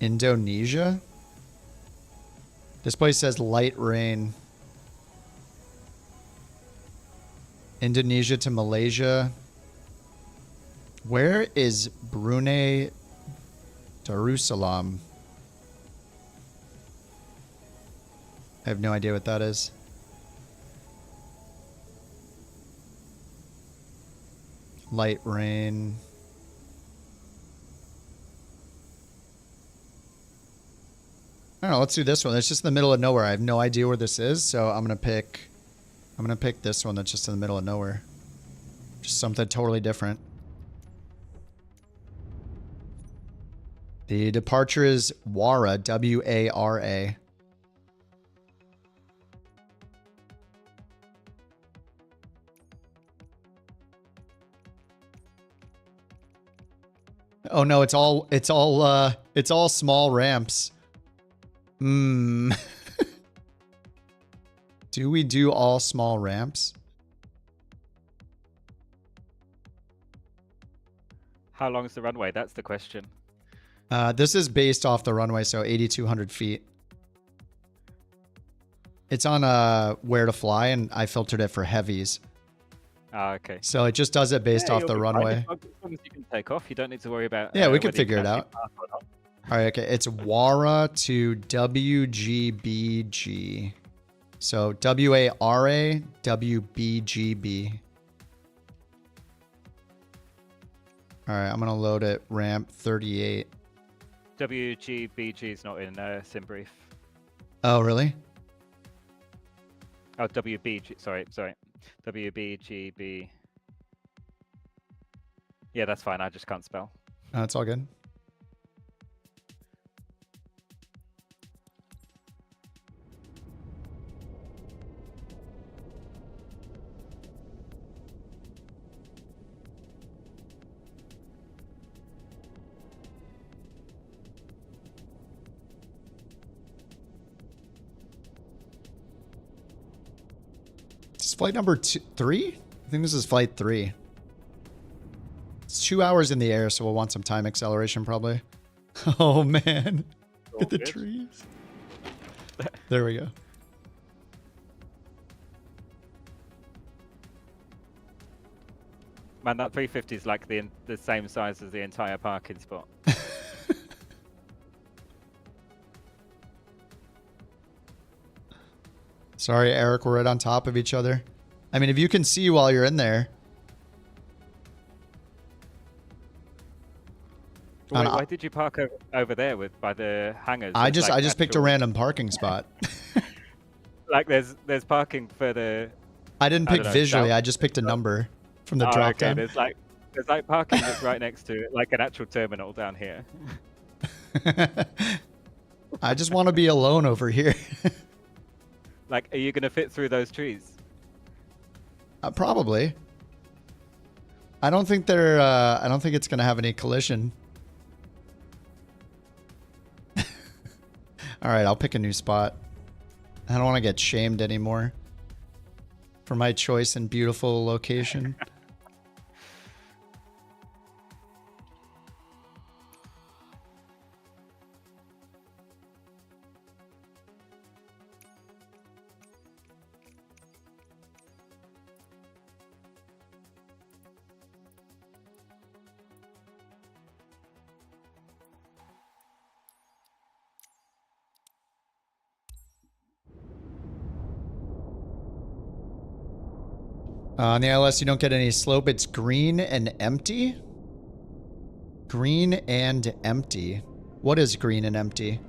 Indonesia? This place says light rain. Indonesia to Malaysia. Where is Brunei Darussalam? I have no idea what that is. Light rain. I don't know, let's do this one. It's just in the middle of nowhere. I have no idea where this is, so I'm gonna pick this one that's just in the middle of nowhere. Just something totally different. The departure is Wara, W-A-R-A. Oh no, it's all small ramps. Do we do all small ramps? how long is the runway? That's the question. This is based off the runway, so 8,200 feet. It's on where to fly, and I filtered it for heavies. Ah, okay. So it just does it based off the runway. As long as you can take off, you don't need to worry about. Yeah, we could figure it out. All right, okay. It's WARA to WGBG. So WARA, WBGB. All right, I'm going to load it. Ramp 38. WGBG is not in SimBrief. Oh, really? Oh, WBG. Sorry. WBGB. Yeah, that's fine. I just can't spell. No, it's all good. This is flight number 3? I think this is flight 3. It's 2 hours in the air, so we'll want some time acceleration probably. Oh man, look at the trees. There we go. Man, that 350 is like the same size as the entire parking spot. Sorry, Eric, we're right on top of each other. I mean, if you can see while you're in there. Wait, why did you park over there by the hangars? I just picked a random parking spot. Like there's parking further. I didn't pick visually. I just picked a number from the drop down. There's like parking that's right next to it, like an actual terminal down here. I just want to be alone over here. Like, are you gonna fit through those trees? Probably. I don't think they're. I don't think it's gonna have any collision. All right, I'll pick a new spot. I don't want to get shamed anymore for my choice in beautiful location. On the ILS, you don't get any slope. It's green and empty. Green and empty. What is green and empty?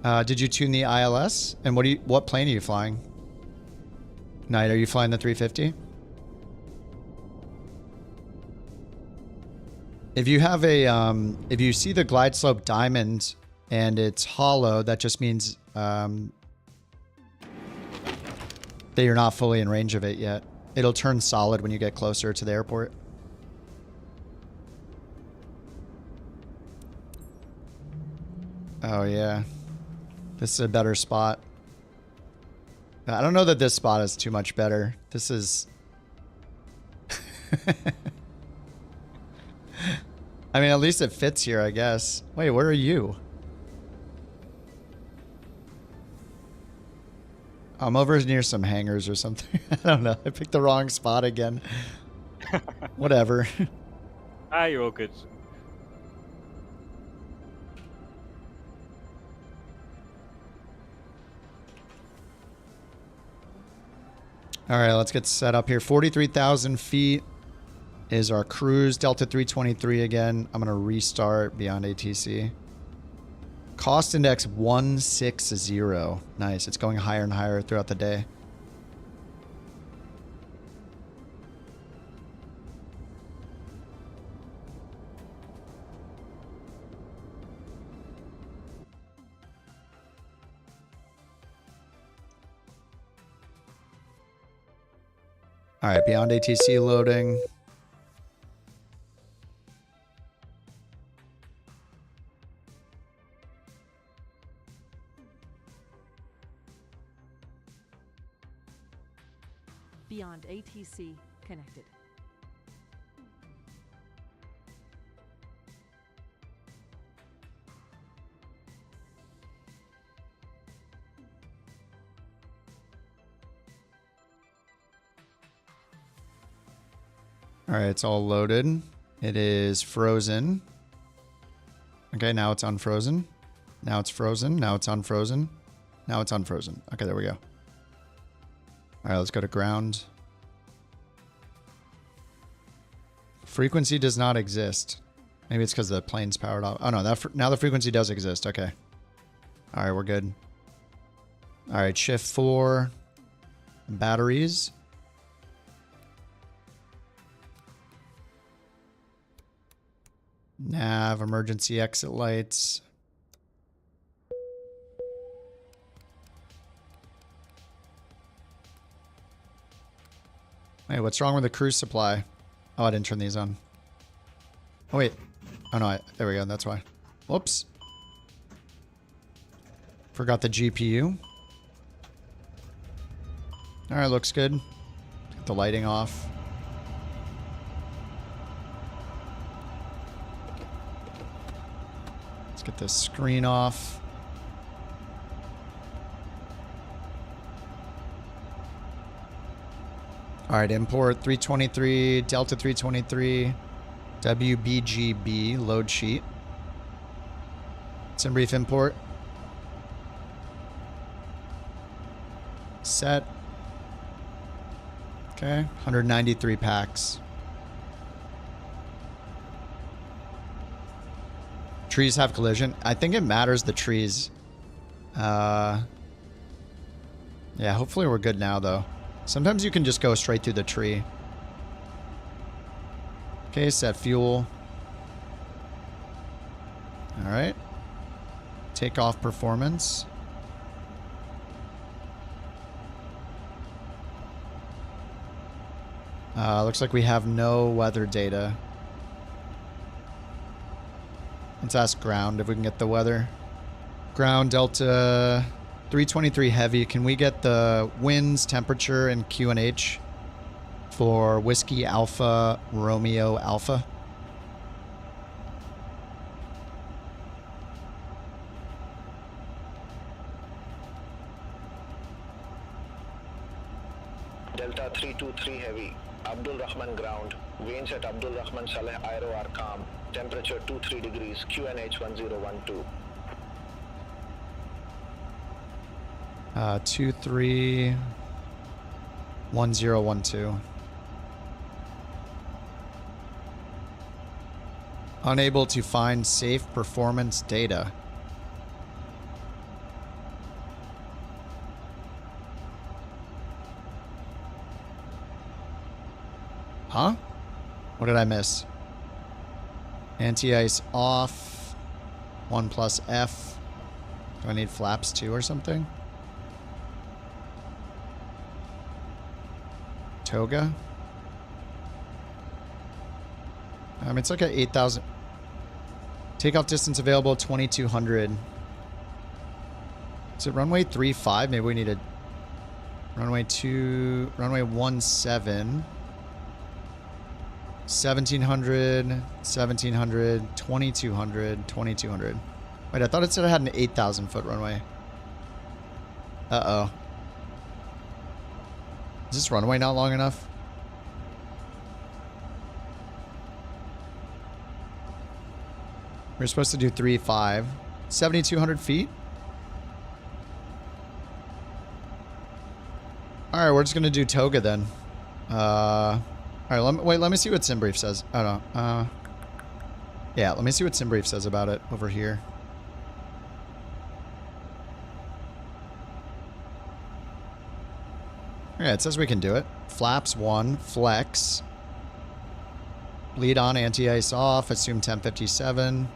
Did you tune the ILS? And what plane are you flying? Knight, are you flying the 350? If you have a, if you see the glide slope diamond and it's hollow, that just means that you're not fully in range of it yet. It'll turn solid when you get closer to the airport. Oh yeah. This is a better spot. I don't know that this spot is too much better. This is... I mean, at least it fits here, I guess. Wait, where are you? I'm over near some hangars or something. I don't know. I picked the wrong spot again. Whatever. You're all good. All right, let's get set up here. 43,000 feet is our cruise. Delta 323 again. I'm going to restart beyond ATC. Cost index 160. Nice. It's going higher and higher throughout the day. All right, beyond ATC loading. Beyond ATC connected. All right, it's all loaded. It is frozen. Okay, now it's unfrozen. Now it's frozen. Now it's unfrozen. Now it's unfrozen. Okay, there we go. All right, let's go to ground. Frequency does not exist. Maybe it's because the plane's powered off. Oh no, now the frequency does exist. Okay. All right, we're good. All right, shift 4. Batteries. Nav, emergency exit lights. Hey, what's wrong with the cruise supply? Oh, I didn't turn these on. Oh, wait. Oh, no. There we go. That's why. Whoops. Forgot the GPU. All right, looks good. Get the lighting off. Let's get this screen off. All right, import 323, Delta 323, WBGB, load sheet. Some brief import. Set. Okay, 193 packs. Trees have collision. I think it matters the trees. Yeah, hopefully we're good now, though. Sometimes you can just go straight through the tree. Okay, set fuel. All right. Takeoff performance. Looks like we have no weather data. Let's ask ground if we can get the weather. Ground Delta 323 heavy. Can we get the winds, temperature, and QNH for Whiskey Alpha Romeo Alpha? Delta 323 heavy. Abdul Rahman ground. Winds at Abdul Rahman Saleh Aero are calm. Temperature 23 degrees. QNH 1012. 231012. Unable to find safe performance data. Huh? What did I miss? Anti-ice off. 1 plus F. Do I need flaps too or something? Toga? It's like a 8,000. Takeoff distance available 2,200. Is it runway 35? Maybe we need a runway 17. 1,700, 1,700, 2,200, 2,200. Wait, I thought it said I had an 8,000 foot runway. Uh-oh. Is this runway not long enough? We're supposed to do 3.5. 7,200 feet? Alright, we're just going to do Toga then. Alright, let me see what SimBrief says. I don't know. Yeah, let me see what SimBrief says about it over here. Yeah, it says we can do it. Flaps 1, flex. Lead on, anti-ice off, assume 1057.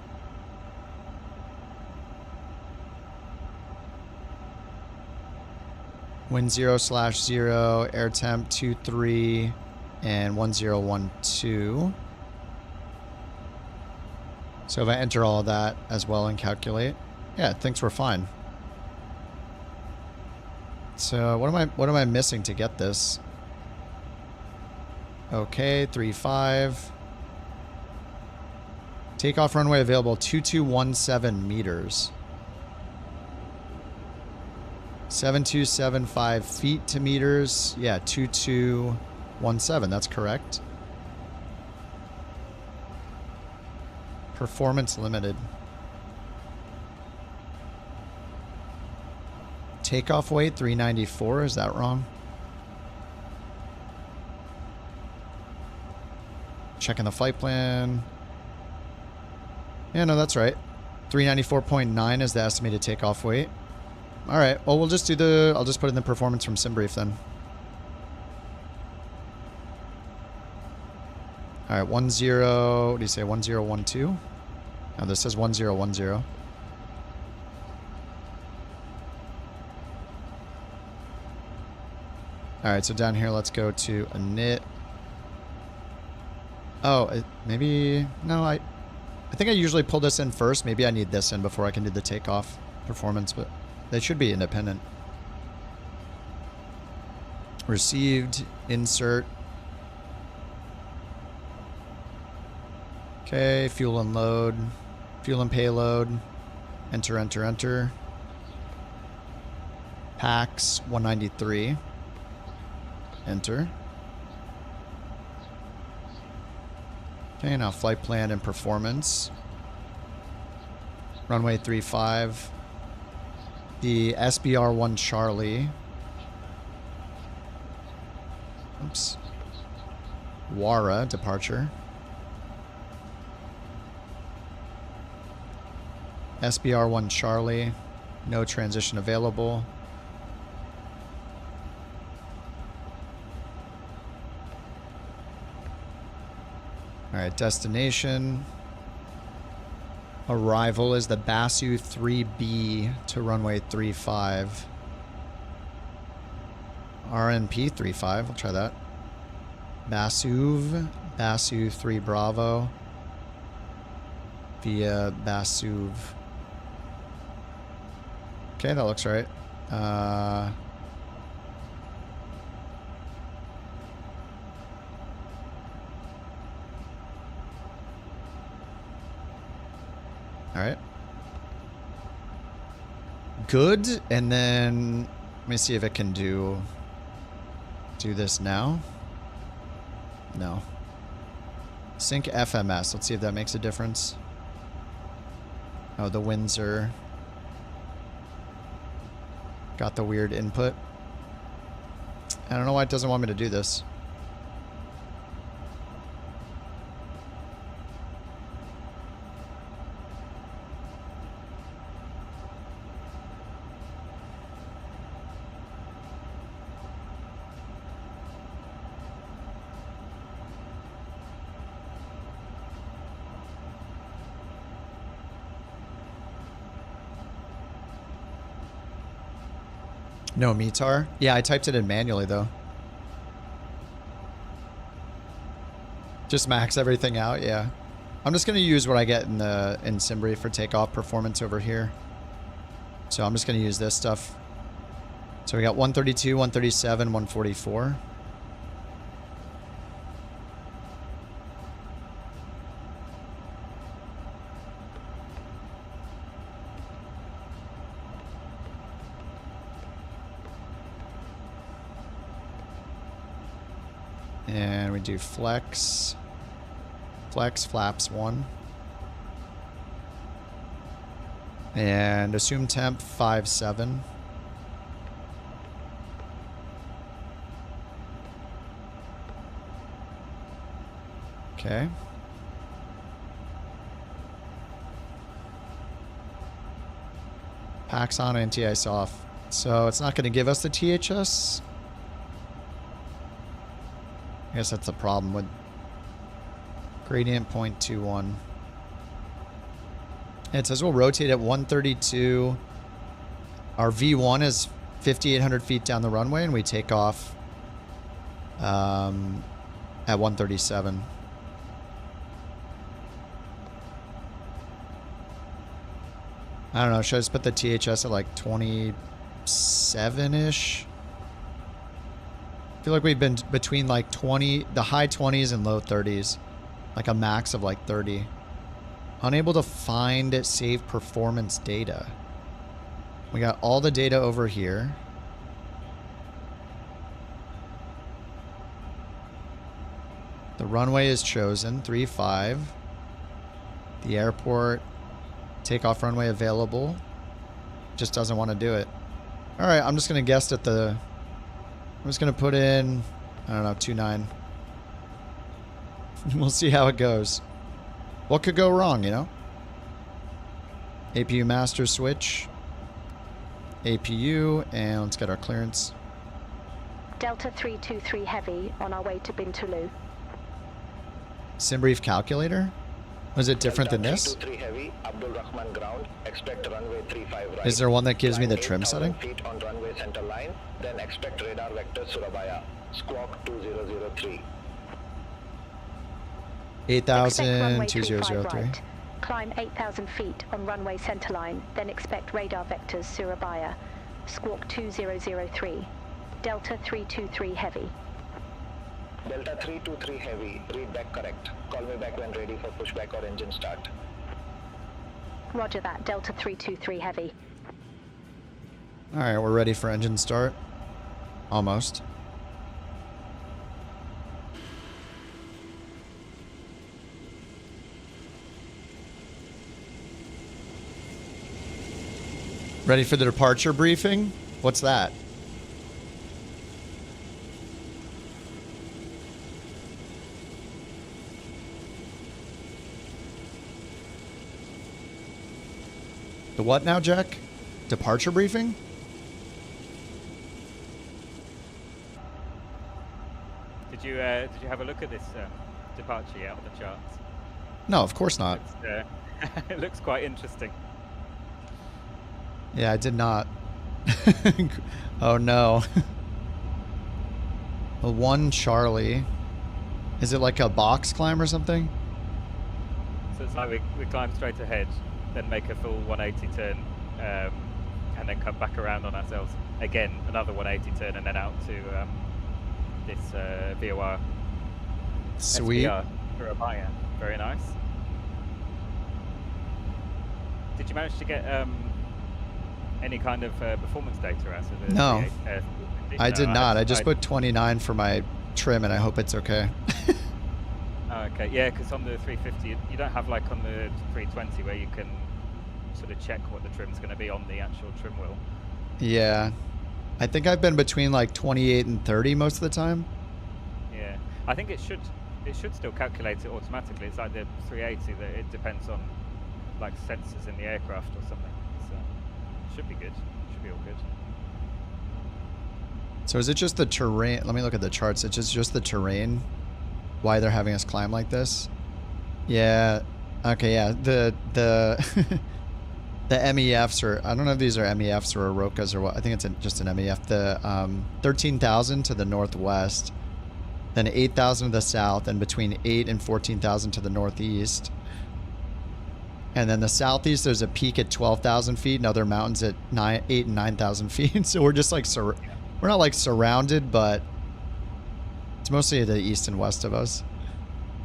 Wind 0/0, air temp 23, and 1012. So if I enter all of that as well and calculate, yeah, it thinks we're fine. So what am I missing to get this? Okay, 3.5. Takeoff runway available 2217 meters. 7275 feet to meters. Yeah, 2217. That's correct. Performance limited. Takeoff weight 394. Is that wrong? Checking the flight plan. Yeah, no, that's right. 394.9 is the estimated takeoff weight. All right. Well, we'll just do the... I'll just put in the performance from SimBrief then. All right. 10... What do you say? 1012? No, this says 1010. All right. So down here, let's go to init. Oh, maybe... No, I think I usually pull this in first. Maybe I need this in before I can do the takeoff performance, but they should be independent. Received, insert. Okay, fuel and load, fuel and payload. Enter, enter, enter. Packs 193. Enter. Okay, now flight plan and performance. Runway 35. The SBR-1 Charlie. Oops. Wara departure. SBR-1 Charlie. No transition available. Alright, destination. Arrival is the Basu 3B to runway 35. RNP 35, we'll try that. Basu 3 Bravo. Via Basu. Okay, that looks right. Alright. Good. And then let me see if it can do this now. No. Sync FMS. Let's see if that makes a difference. Oh, the winds are... Got the weird input. I don't know why it doesn't want me to do this. No METAR? Yeah, I typed it in manually though. Just max everything out, yeah. I'm just gonna use what I get in SimBrief for takeoff performance over here. So I'm just gonna use this stuff. So we got 132, 137, 144. And we do flex flaps 1. And assume temp 57. Okay. Packs on, anti-ice off. So it's not going to give us the THS. I guess that's the problem with gradient 0.21. It says we'll rotate at 132. Our V1 is 5,800 feet down the runway, and we take off at 137. I don't know. Should I just put the THS at like 27-ish? I feel like we've been between like the high 20s and low 30s. Like a max of like 30. Unable to find save performance data. We got all the data over here. The runway is chosen, 3-5. The airport, takeoff runway available. Just doesn't want to do it. All right, I'm just gonna guess at the. I'm just gonna put in, I don't know, 2.9. We'll see how it goes. What could go wrong, you know? APU master switch. APU, and let's get our clearance. Delta 323 Heavy on our way to Bintulu. Simbrief calculator? Was it different than this? 323 Heavy, Abdul Rahman ground. Expect runway 35 right. Is there one that gives me the trim 8,000 setting? feet on runway center line. Then expect radar vector Surabaya. Squawk 2003. 8,000, Expect runway 2003. right. Climb 8,000 feet on runway centerline, then expect radar vectors Surabaya. Squawk 2003. Delta 323 Heavy. Delta 323 Heavy, read back correct. Call me back when ready for pushback or engine start. Roger that, Delta 323 Heavy. Alright, we're ready for engine start. Almost. Ready for the departure briefing? What's that? The what now, Jack? Departure briefing? Did you have a look at this departure yet on the charts? No, of course not. It looks quite interesting. Yeah, I did not. Oh no. A 1 Charlie. Is it like a box climb or something? So it's like we climb straight ahead, then make a full 180 turn, and then come back around on ourselves. Again, another 180 turn, and then out to this VOR. Sweet. SVR for a buyer. Very nice. Did you manage to get any kind of performance data out of the No. I did not. I just put put 29 for my trim, and I hope it's okay. Okay, yeah, because on the 350, you don't have like on the 320 where you can sort of check what the trim's going to be on the actual trim wheel. Yeah. I think I've been between like 28 and 30 most of the time. Yeah, I think it should still calculate it automatically. It's like the 380 that it depends on like sensors in the aircraft or something. So should be good. Should be all good. So is it just the terrain? Let me look at the charts. It's just the terrain. Why they're having us climb like this? Yeah. Okay. Yeah. The the MEFs, or I don't know if these are MEFs or Orokas or what. I think it's just an MEF. The 13,000 to the northwest, then 8,000 to the south, and between 8 and 14,000 to the northeast. And then the southeast, there's a peak at 12,000 feet, and other mountains at 8 and 9,000 feet. So we're just like we're not like surrounded, but it's mostly to the east and west of us.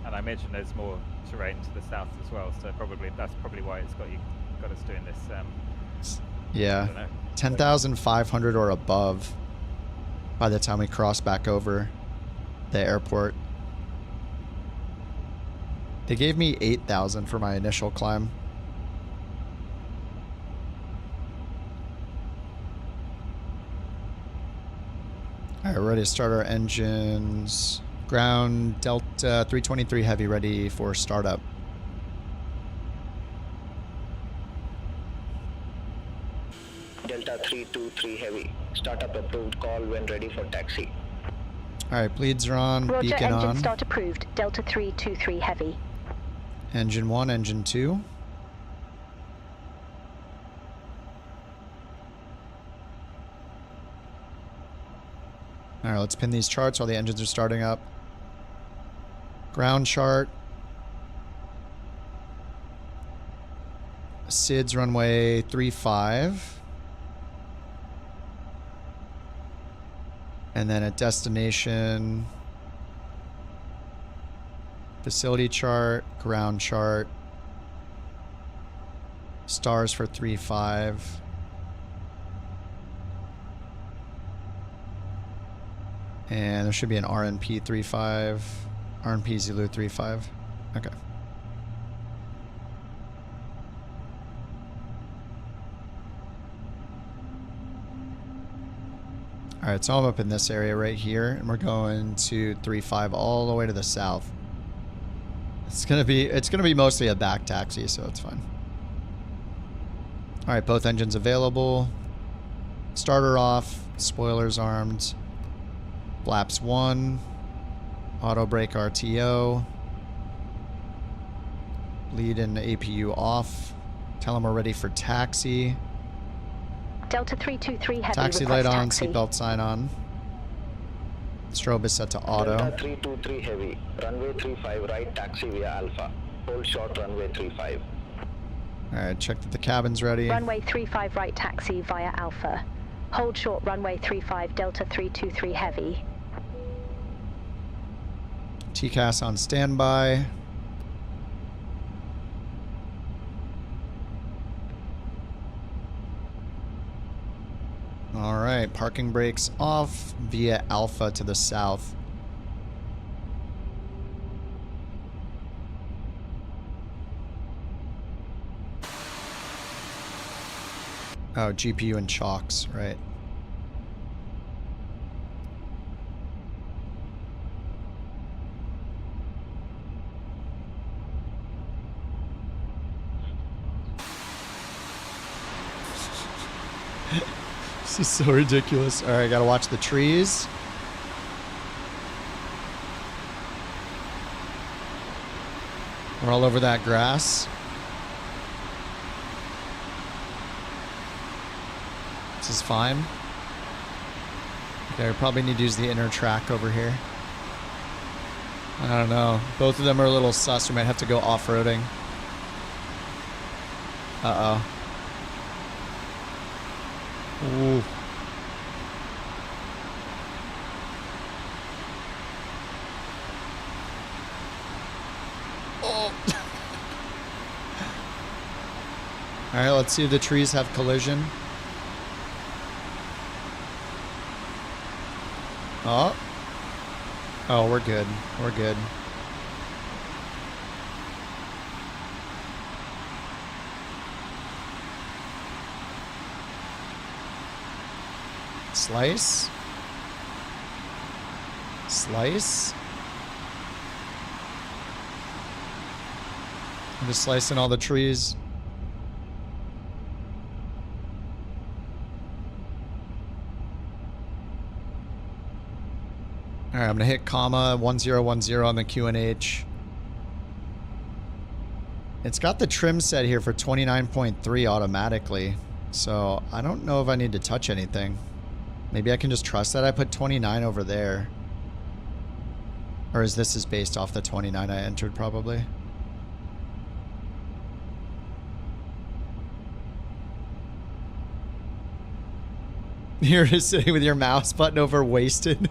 And I imagine there's more terrain to the south as well. So that's probably why it's got us doing this. Yeah, 10,500 or above by the time we cross back over the airport. They gave me 8,000 for my initial climb. All right, we're ready to start our engines. Ground Delta 323 Heavy ready for startup. Delta 323 Heavy, startup approved. Call when ready for taxi. All right, bleeds are on. Roger, beacon engine on. start approved. Delta 323 Heavy. Engine 1, engine 2. All right, let's pin these charts while the engines are starting up. Ground chart. SIDS runway 35. And then at destination, facility chart, ground chart, stars for 35. And there should be an RNP 35, RNP Zulu 35. Okay. All right, so I'm up in this area right here, and we're going to 3-5 all the way to the south. It's gonna be mostly a back taxi, so it's fine. All right, both engines available. Starter off. Spoilers armed. Flaps 1. Auto brake RTO. Lead and APU off. Tell them we're ready for taxi. Delta 323 heavy. Taxi light on, taxi. seatbelt sign on. Strobe is set to auto. Delta 323 heavy. Runway 35 right, taxi via Alpha. Hold short runway 35. Alright, check that the cabin's ready. Runway 35 right, taxi via Alpha. Hold short runway 35 Delta 323 heavy. TCAS on standby. Alright, parking brakes off via Alpha to the south. Oh, GPU and chocks, right. This is so ridiculous. All right, gotta watch the trees. We're all over that grass. This is fine. Okay, we probably need to use the inner track over here. I don't know. Both of them are a little sus. We might have to go off-roading. Uh-oh. Ooh. Oh. All right, let's see if the trees have collision. Oh. Oh, we're good. We're good. Slice. Slice. I'm just slicing all the trees. Alright, I'm gonna hit comma 1010 on the QNH. It's got the trim set here for 29.3 automatically, so I don't know if I need to touch anything. Maybe I can just trust that I put 29 over there. Or is this based off the 29 I entered probably? You're just sitting with your mouse button over wasted.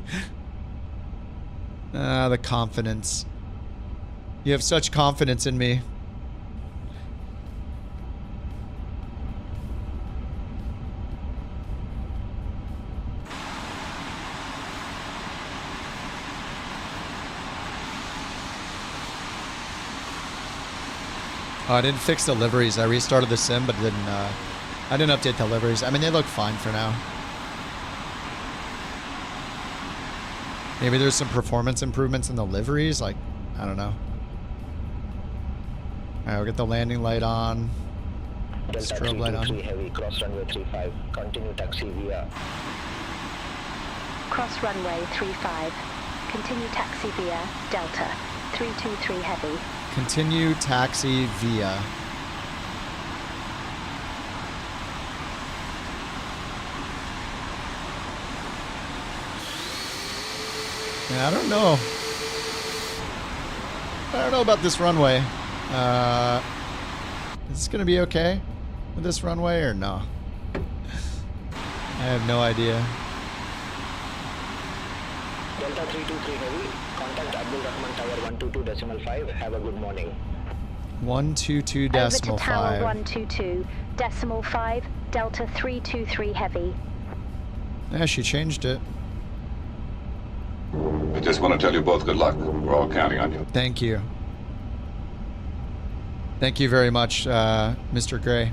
Ah, the confidence. You have such confidence in me. Oh, I didn't fix the liveries. I restarted the sim, but I didn't update the liveries. I mean, they look fine for now. Maybe there's some performance improvements in the liveries. Like, I don't know. All right, we'll get the landing light on. Delta Strobe light on. heavy, cross runway 35. Continue taxi via. Cross runway 35. Continue taxi via Delta 323 heavy. Continue taxi via. Yeah, I don't know. I don't know about this runway. Is this gonna be okay with this runway or no? I have no idea. Delta 323 heavy. Contact Abdul Rahman Tower 122.5. Have a good morning. 122.5. Over to Tower 122.5. Delta 323 heavy. Yeah, she changed it. I just want to tell you both good luck. We're all counting on you. Thank you. Thank you very much, Mr. Gray.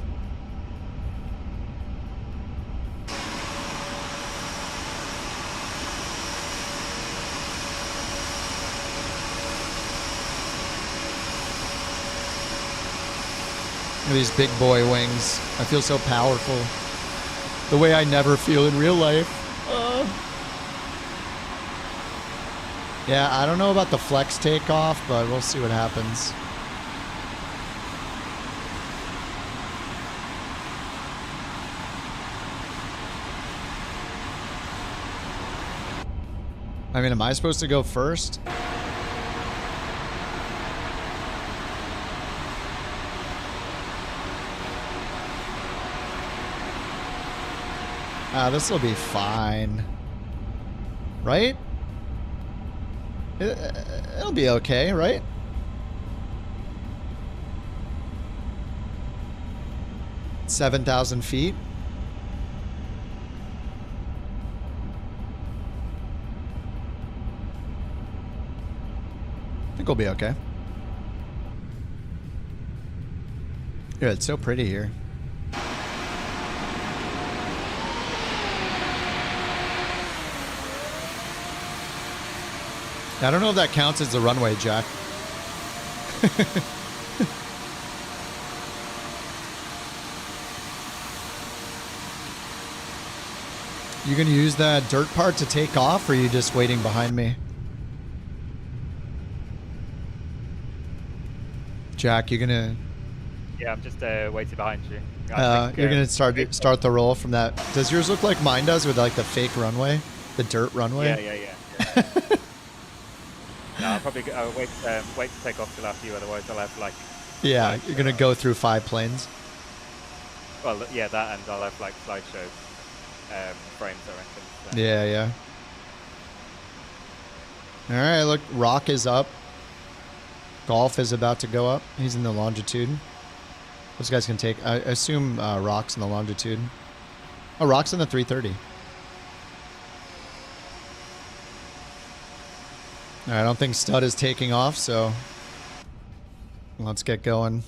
Look at these big boy wings. I feel so powerful. The way I never feel in real life. Yeah, I don't know about the flex takeoff, but we'll see what happens. I mean, am I supposed to go first? This will be fine. Right? It'll be okay, right? $7,000 feet. I think we'll be okay. Yeah, it's so pretty here. I don't know if that counts as the runway, Jack. You gonna use that dirt part to take off, or are you just waiting behind me? Jack, you gonna... Yeah, I'm just waiting behind you. You're gonna start the roll from that. Does yours look like mine does with like the fake runway? The dirt runway? Yeah. No, I'll probably wait to take off till after you, otherwise I'll have like... Yeah, you're gonna go through 5 planes. Well, yeah, that, and I'll have like slideshow frames, I reckon. So. Yeah. Alright, look, Rock is up. Golf is about to go up. He's in the longitude. Those guys can take... I assume Rock's in the longitude. Oh, Rock's in the 330. I don't think Stud is taking off, so let's get going.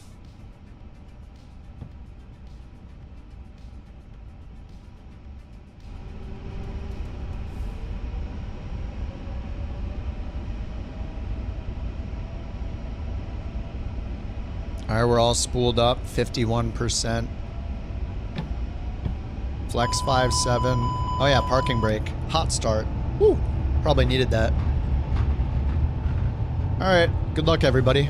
All right, we're all spooled up, 51%. Flex 5.7. Oh yeah, parking brake. Hot start. Woo! Probably needed that. All right, good luck, everybody.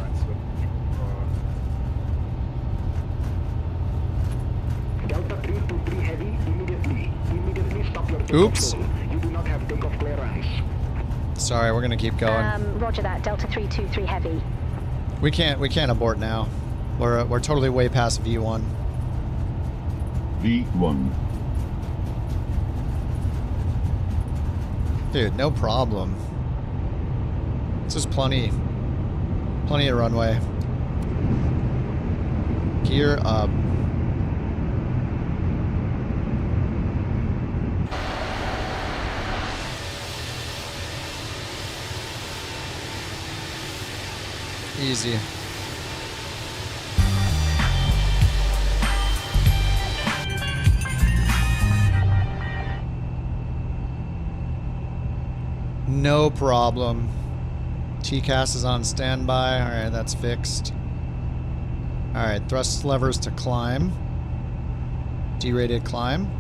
Delta 323 heavy, immediately stop your takeoff. Oops. Zone. You do not have takeoff clearance. Sorry, we're gonna keep going. Roger that, Delta 323 heavy. We can't abort now. We're totally way past V1. V1. Dude, no problem. This is plenty of runway. Gear up. Easy. No problem. TCAS is on standby. Alright, that's fixed. Alright, thrust levers to climb. D-rated climb.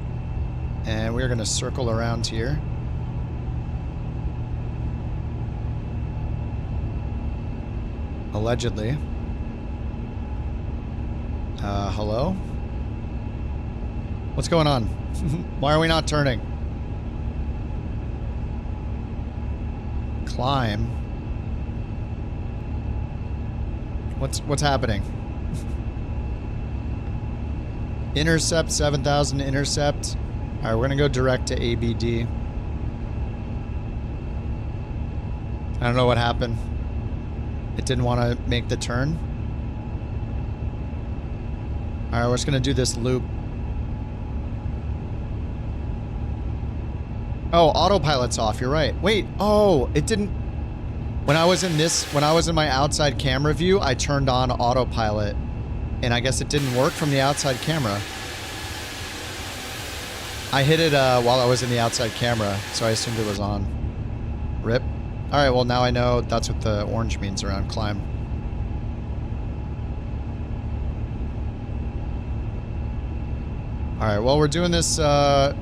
And we're going to circle around here. Allegedly. Hello? What's going on? Why are we not turning? Climb. What's happening? Intercept 7,000 intercept. All right, we're gonna go direct to ABD. I don't know what happened. It didn't want to make the turn. All right, we're just gonna do this loop. Oh, autopilot's off. You're right. Wait. Oh, it didn't. When I was in my outside camera view, I turned on autopilot, and I guess it didn't work from the outside camera. I hit it while I was in the outside camera, so I assumed it was on. Rip. All right. Well, now I know that's what the orange means around climb. All right, well, we're doing this a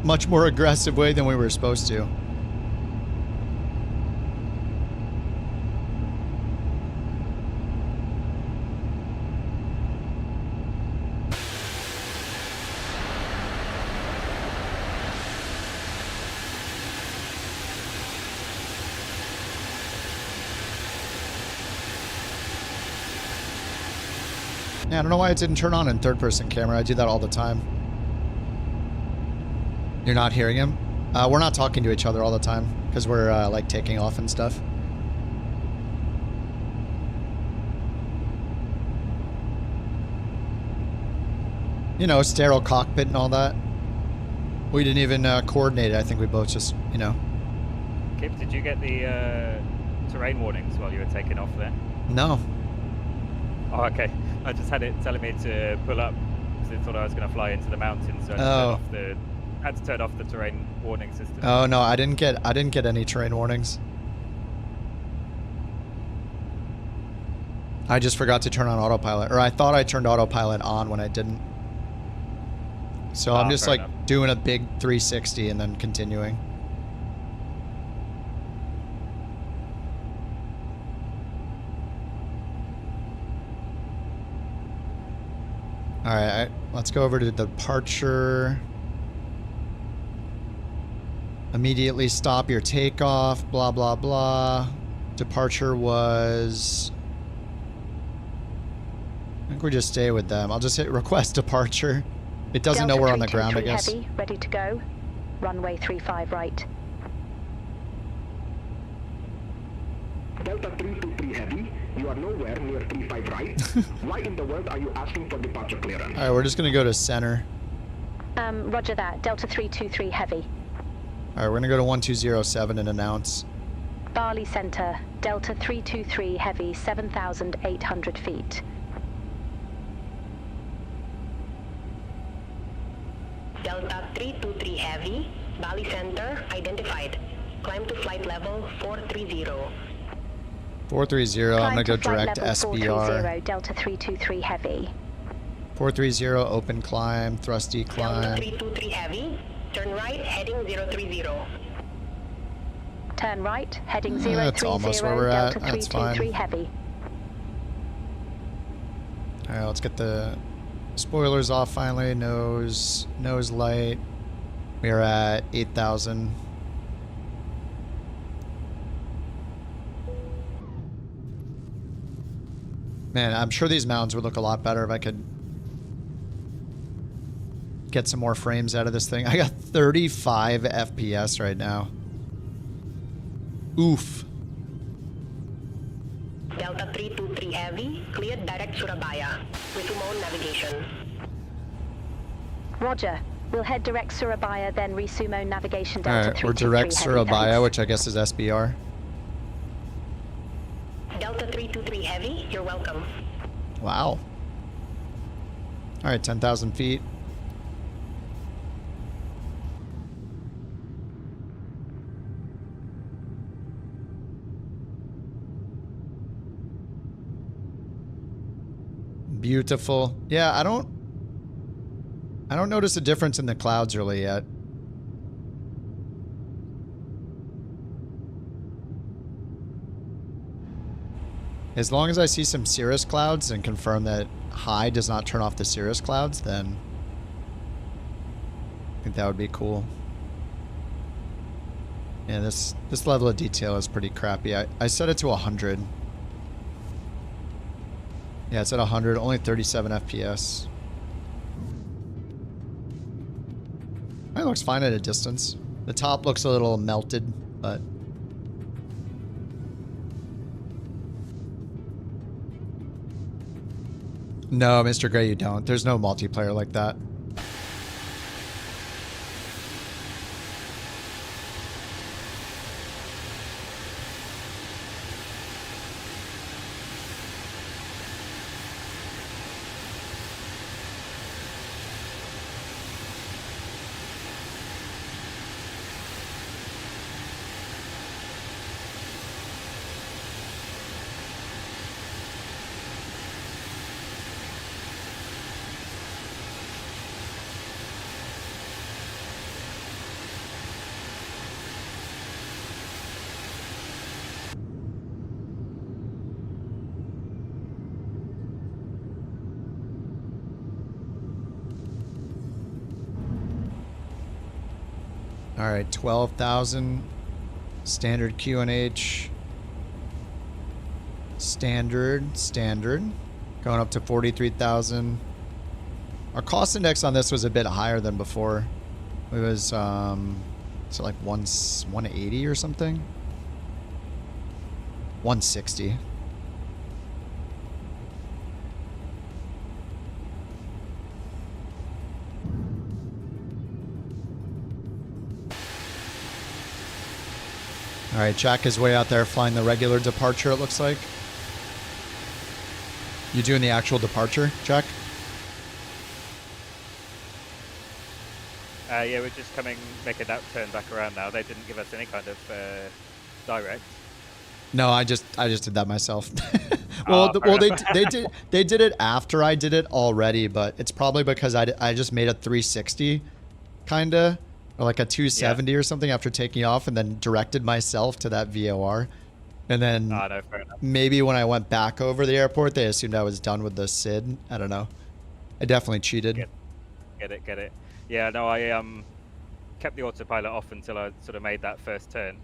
much more aggressive way than we were supposed to. Yeah, I don't know why it didn't turn on in third-person camera. I do that all the time. You're not hearing him? We're not talking to each other all the time because we're like taking off and stuff. You know, sterile cockpit and all that. We didn't even coordinate it. I think we both just, you know. Kip, did you get the terrain warnings while you were taking off there? No. Oh, okay. I just had it telling me to pull up because it thought I was going to fly into the mountains. So I had to turn off the terrain warning system. Oh no, I didn't get any terrain warnings. I just forgot to turn on autopilot, or I thought I turned autopilot on when I didn't. So I'm just like doing a big 360 and then continuing. All right, let's go over to departure. Immediately stop your takeoff, blah, blah, blah. Departure was... I think we just stay with them. I'll just hit request departure. It doesn't know we're on the ground, I guess. Heavy, ready to go. Runway 35 right. Delta 323 Heavy, you are nowhere near 35 right. Why in the world are you asking for departure clearance? All right, we're just going to go to center. Roger that. Delta 323 Heavy. All right, we're going to go to 1207 and announce. Bali Center, Delta 323 Heavy, 7,800 feet. Delta 323 Heavy, Bali Center, identified. Climb to flight level 430. 430, I'm going to go direct to SBR. 430, Delta 323 Heavy. 430, open climb, thrusty climb. Delta 323 Heavy, turn right, heading 030. Turn right, heading 030, that's almost where we're at. Delta That's 323 fine. Heavy. All right, let's get the spoilers off finally. Nose light. We are at 8,000. Man, I'm sure these mountains would look a lot better if I could get some more frames out of this thing. I got 35 FPS right now. Oof. Delta 323 Heavy, cleared direct Surabaya. Resume on navigation. Roger. We'll head direct Surabaya, then resumo navigation Delta 323 Alright, we're direct Heavy, Surabaya, thanks. which I guess is SBR. Delta 323 Heavy, you're welcome. Wow. Alright, 10,000 feet. Beautiful. Yeah, I don't notice a difference in the clouds really yet. As long as I see some cirrus clouds and confirm that high does not turn off the cirrus clouds, then I think that would be cool. Yeah, this level of detail is pretty crappy. I set it to 100. Yeah, it's at 100, only 37 FPS. It looks fine at a distance. The top looks a little melted, but... No, Mr. Gray, you don't. There's no multiplayer like that. All right, 12,000. Standard QNH. Standard. Going up to 43,000. Our cost index on this was a bit higher than before. It was, so like 180 or something? 160. All right, Jack is way out there flying the regular departure, it looks like. You doing the actual departure, Jack? Yeah, we're just making that turn back around now. They didn't give us any kind of direct. No, I just did that myself. Well, they did it after I did it already, but it's probably because I just made a 360, kinda, or like a 270 or something after taking off, and then directed myself to that VOR, and then no, fair enough. Maybe when I went back over the airport, they assumed I was done with the SID. I don't know. I definitely cheated. Get it. Yeah, no, I kept the autopilot off until I sort of made that first turn.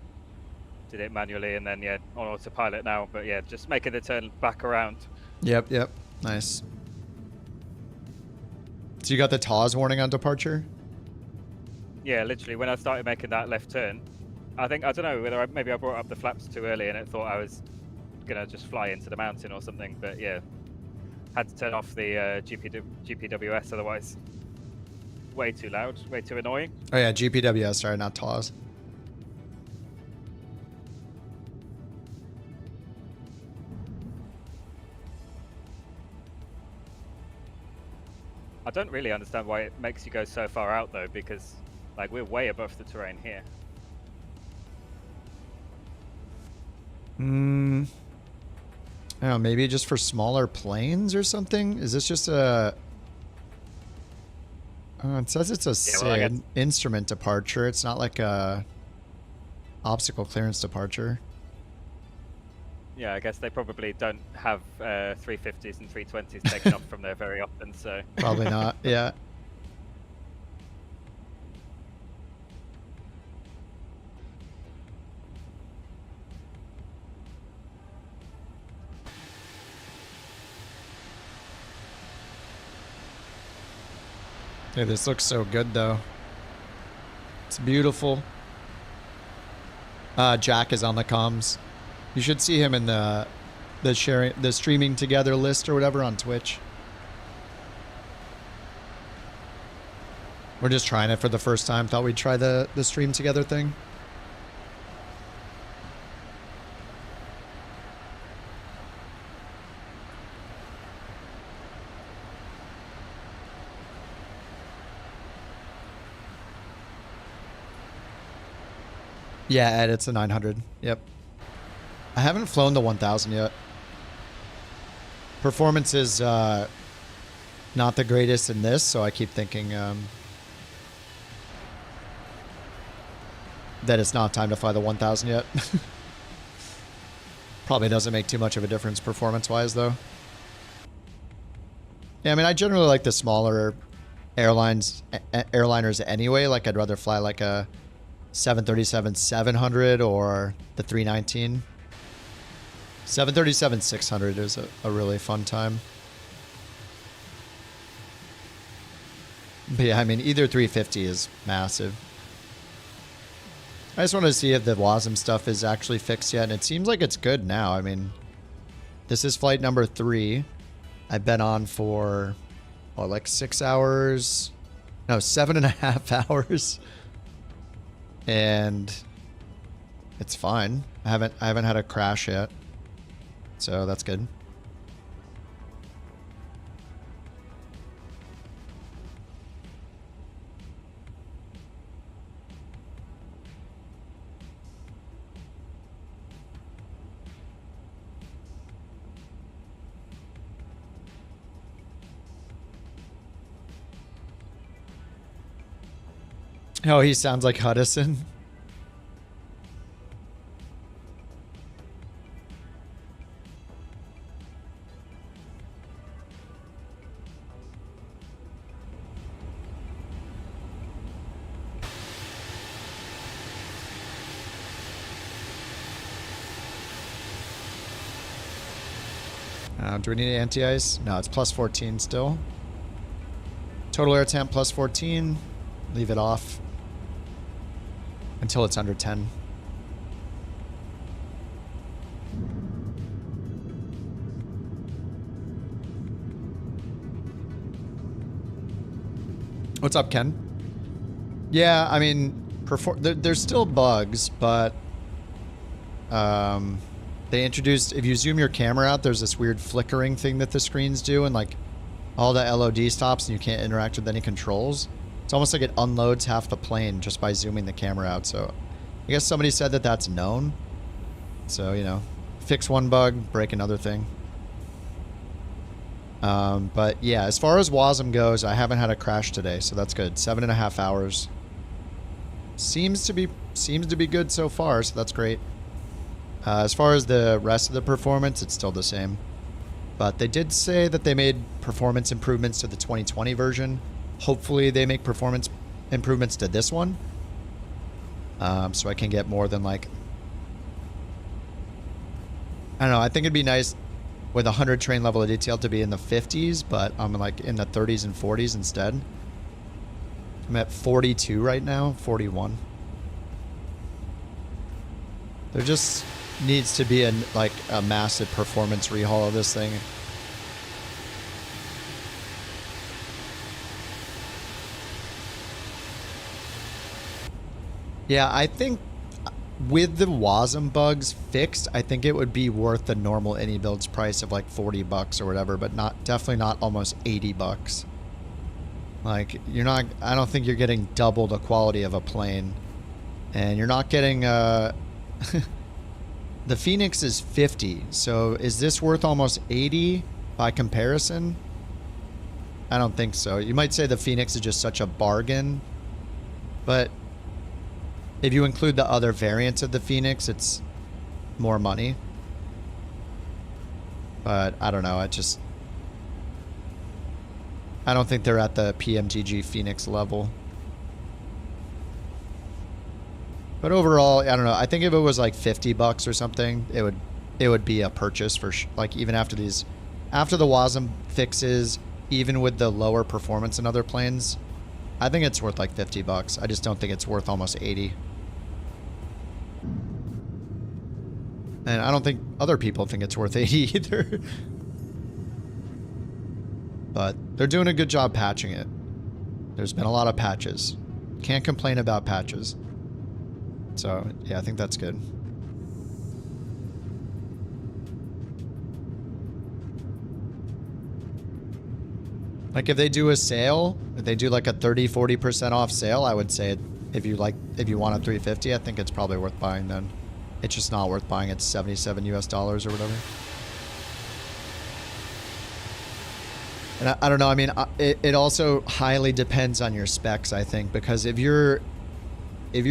Did it manually, and then yeah, on autopilot now. But yeah, just making the turn back around. Yep. Nice. So you got the TAWS warning on departure? Yeah, literally when I started making that left turn, I don't know whether maybe I brought up the flaps too early and it thought I was gonna just fly into the mountain or something. But yeah, had to turn off the GPWS, otherwise way too loud, way too annoying. Oh yeah, GPWS, sorry, not TAWS. I don't really understand why it makes you go so far out though, because like we're way above the terrain here. I don't know, maybe just for smaller planes or something? Is this just a... it says it's a SID instrument departure. It's not like a obstacle clearance departure. Yeah, I guess they probably don't have 350s and 320s taken off from there very often, so... Probably not, yeah. Hey, this looks so good, though. It's beautiful. Jack is on the comms. You should see him in the streaming together list or whatever on Twitch. We're just trying it for the first time. Thought we'd try the stream together thing. Yeah, Ed, it's a 900. Yep. I haven't flown the 1000 yet. Performance is not the greatest in this, so I keep thinking that it's not time to fly the 1000 yet. Probably doesn't make too much of a difference performance-wise, though. Yeah, I mean, I generally like the smaller airliners anyway. Like, I'd rather fly like a 737-700 or the 319. 737-600 is a really fun time. But yeah, I mean, either 350 is massive. I just want to see if the WASM stuff is actually fixed yet, and it seems like it's good now. I mean, this is flight number 3. I've been on for, what, like 6 hours? No, 7.5 hours. And it's fine. I haven't had a crash yet. So that's good. Oh, he sounds like Hudson. Do we need anti-ice? No, it's plus 14 still. Total air temp plus 14. Leave it off until it's under 10. What's up, Ken? Yeah, I mean, there's still bugs, but they introduced, if you zoom your camera out, there's this weird flickering thing that the screens do, and like all the LOD stops and you can't interact with any controls. It's almost like it unloads half the plane just by zooming the camera out. So I guess somebody said that that's known. So, you know, fix one bug, break another thing. But yeah, as far as WASM goes, I haven't had a crash today, so that's good. 7.5 hours. Seems to be good so far, so that's great. As far as the rest of the performance, it's still the same. But they did say that they made performance improvements to the 2020 version. Hopefully they make performance improvements to this one. So I can get more than like... I don't know, I think it'd be nice with 100 train level of detail to be in the 50s, but I'm like in the 30s and 40s instead. I'm at 42 right now, 41. There just needs to be a massive performance rehaul of this thing. Yeah, I think with the WASM bugs fixed, I think it would be worth the normal iniBuilds price of like $40 or whatever, but definitely not almost $80. Like, I don't think you're getting double the quality of a plane. And you're not getting, the Phoenix is 50. So is this worth almost 80 by comparison? I don't think so. You might say the Phoenix is just such a bargain, but if you include the other variants of the Phoenix, it's more money. But I don't know. I don't think they're at the PMGG Phoenix level. But overall, I don't know. I think if it was like $50 or something, it would be a purchase for like even after the WASM fixes, even with the lower performance in other planes. I think it's worth like $50. I just don't think it's worth almost 80. And I don't think other people think it's worth 80 either. But they're doing a good job patching it. There's been a lot of patches. Can't complain about patches. So, yeah, I think that's good. Like if they do a sale, if they do like a 30-40% off sale, I would say if you want a 350, I think it's probably worth buying then. It's just not worth buying at $77 US or whatever. And I don't know. I mean, it also highly depends on your specs, I think, because if you're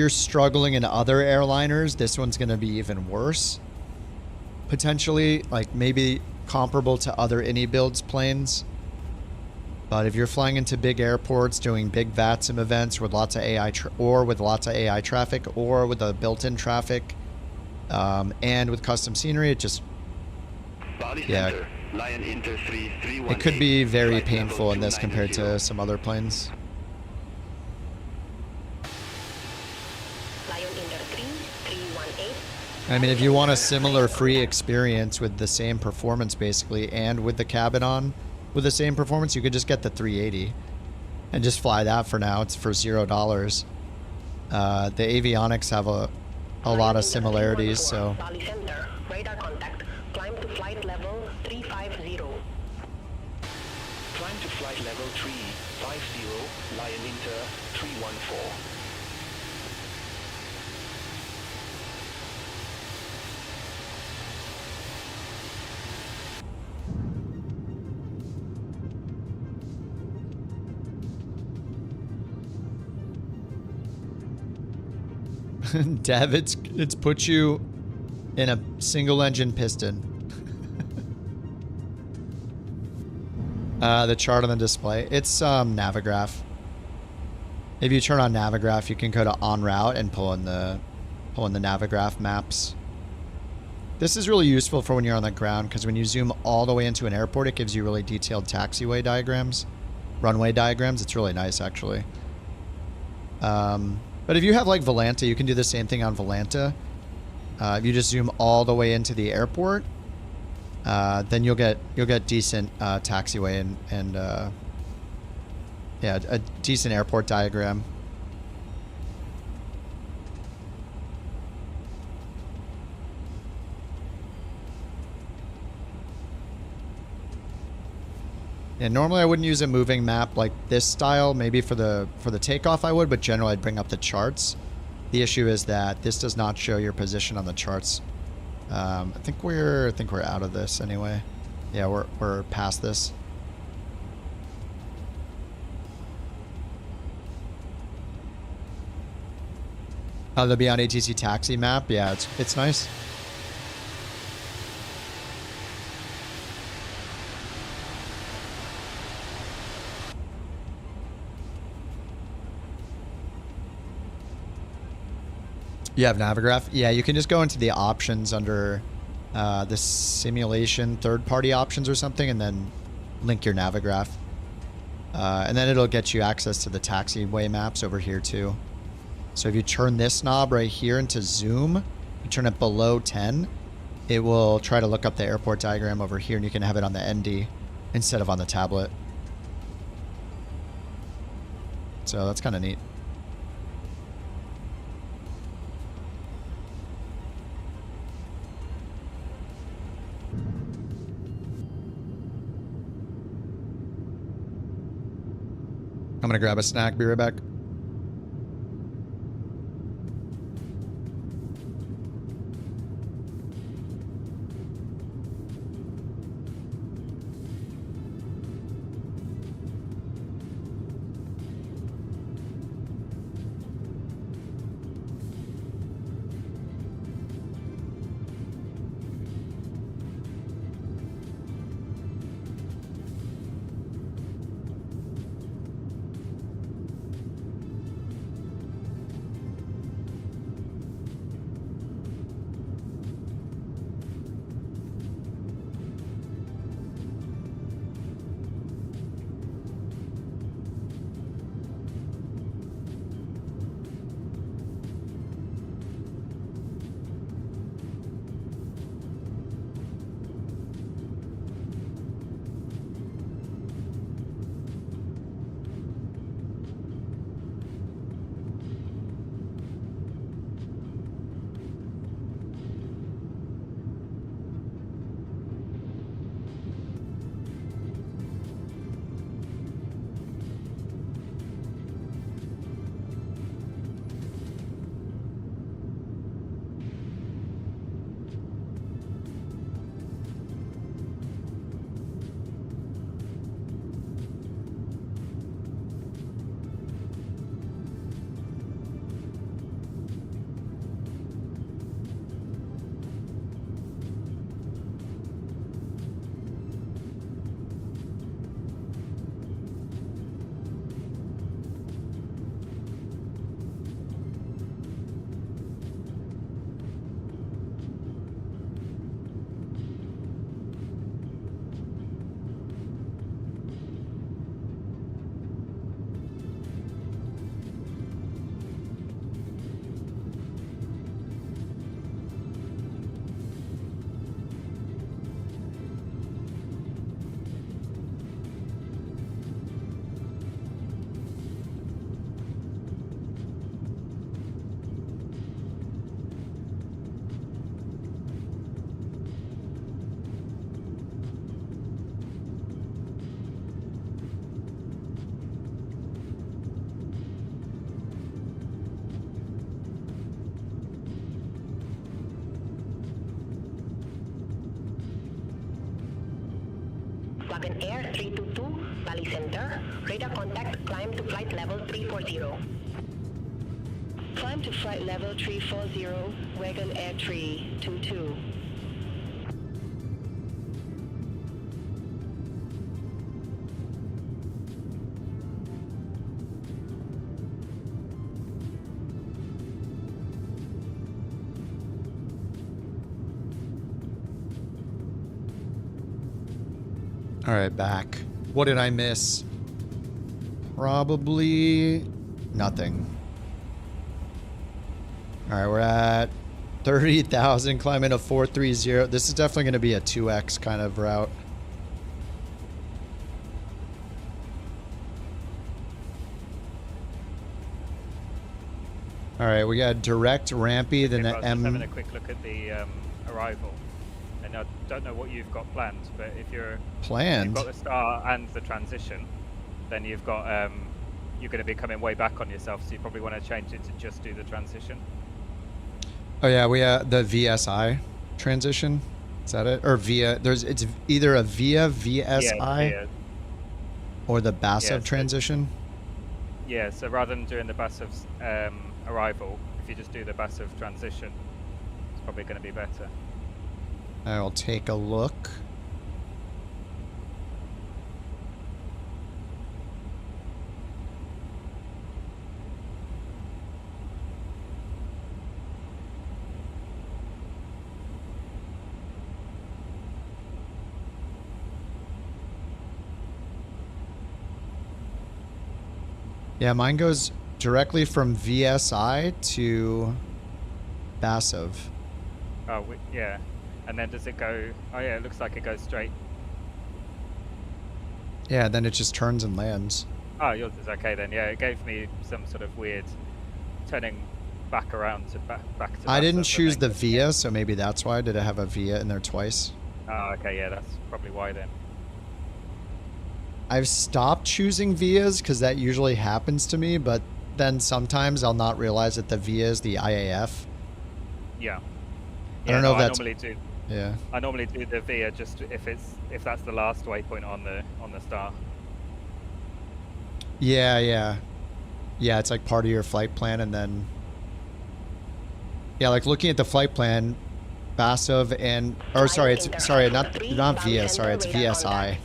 struggling in other airliners, this one's going to be even worse. Potentially, like maybe comparable to other iniBuilds planes. But if you're flying into big airports, doing big VATSIM events with lots of AI traffic, or with a built-in traffic, and with custom scenery, it just, yeah, it could be very painful in this compared to some other planes. I mean, if you want a similar free experience with the same performance basically, and with the cabin on with the same performance, you could just get the 380 and just fly that for now. It's for $0. The avionics have a lot of similarities, so. Radar contact. Climb to flight level 350. Climb to flight level 350, Lion Inter 314. Dev, it's put you in a single engine piston. The chart on the display. It's Navigraph. If you turn on Navigraph, you can go to en route and pull in the Navigraph maps. This is really useful for when you're on the ground, because when you zoom all the way into an airport, it gives you really detailed taxiway diagrams, runway diagrams. It's really nice, actually. But if you have like Volanta, you can do the same thing on Volanta. If you just zoom all the way into the airport, then you'll get decent taxiway and yeah, a decent airport diagram. Yeah, normally I wouldn't use a moving map like this style. Maybe for the takeoff I would, but generally I'd bring up the charts. The issue is that this does not show your position on the charts. I think we're out of this anyway. Yeah, we're past this. The Beyond ATC taxi map. Yeah, it's nice. You have Navigraph? Yeah, you can just go into the options under the simulation third-party options or something, and then link your Navigraph. And then it'll get you access to the taxiway maps over here too. So if you turn this knob right here into zoom, you turn it below 10, it will try to look up the airport diagram over here, and you can have it on the ND instead of on the tablet. So that's kind of neat. I'm gonna grab a snack, be right back. Logan Air 322, Valley Center. Radar contact, climb to flight level 340. Climb to flight level 340, Wagon Air 322. All right, back. What did I miss? Probably nothing. All right, we're at 30,000, climbing to 430. This is definitely going to be a 2x kind of route. All right, we got direct rampy, then the M. Just having a quick look at the arrival, and I don't know what you've got planned, but if you've got the start and the transition, then you've got you're going to be coming way back on yourself, so you probably want to change it to just do the transition. Oh yeah, we the VSI transition. Is that it? Or via? It's either a via VSI or the BASF transition. Yeah, so rather than doing the BASF's arrival, if you just do the BASF transition, it's probably going to be better. I'll take a look. Yeah, mine goes directly from VSI to BASF. Oh, yeah. And then does it go... Oh, yeah, it looks like it goes straight. Yeah, then it just turns and lands. Oh, yours is okay then. Yeah, it gave me some sort of weird turning back around to back to I didn't BASF, choose the VIA, so maybe that's why. Did I have a VIA in there twice? Oh, okay, yeah, that's probably why then. I've stopped choosing VIAs because that usually happens to me, but then sometimes I'll not realize that the VIA is the IAF. Yeah. I don't know if that's... I normally do. Yeah. I normally do the VIA just if that's the last waypoint on the star. Yeah, yeah. Yeah, it's like part of your flight plan, and then... Yeah, like looking at the flight plan, BASF and... Or sorry, it's... Sorry, not VIA, sorry, it's VSI.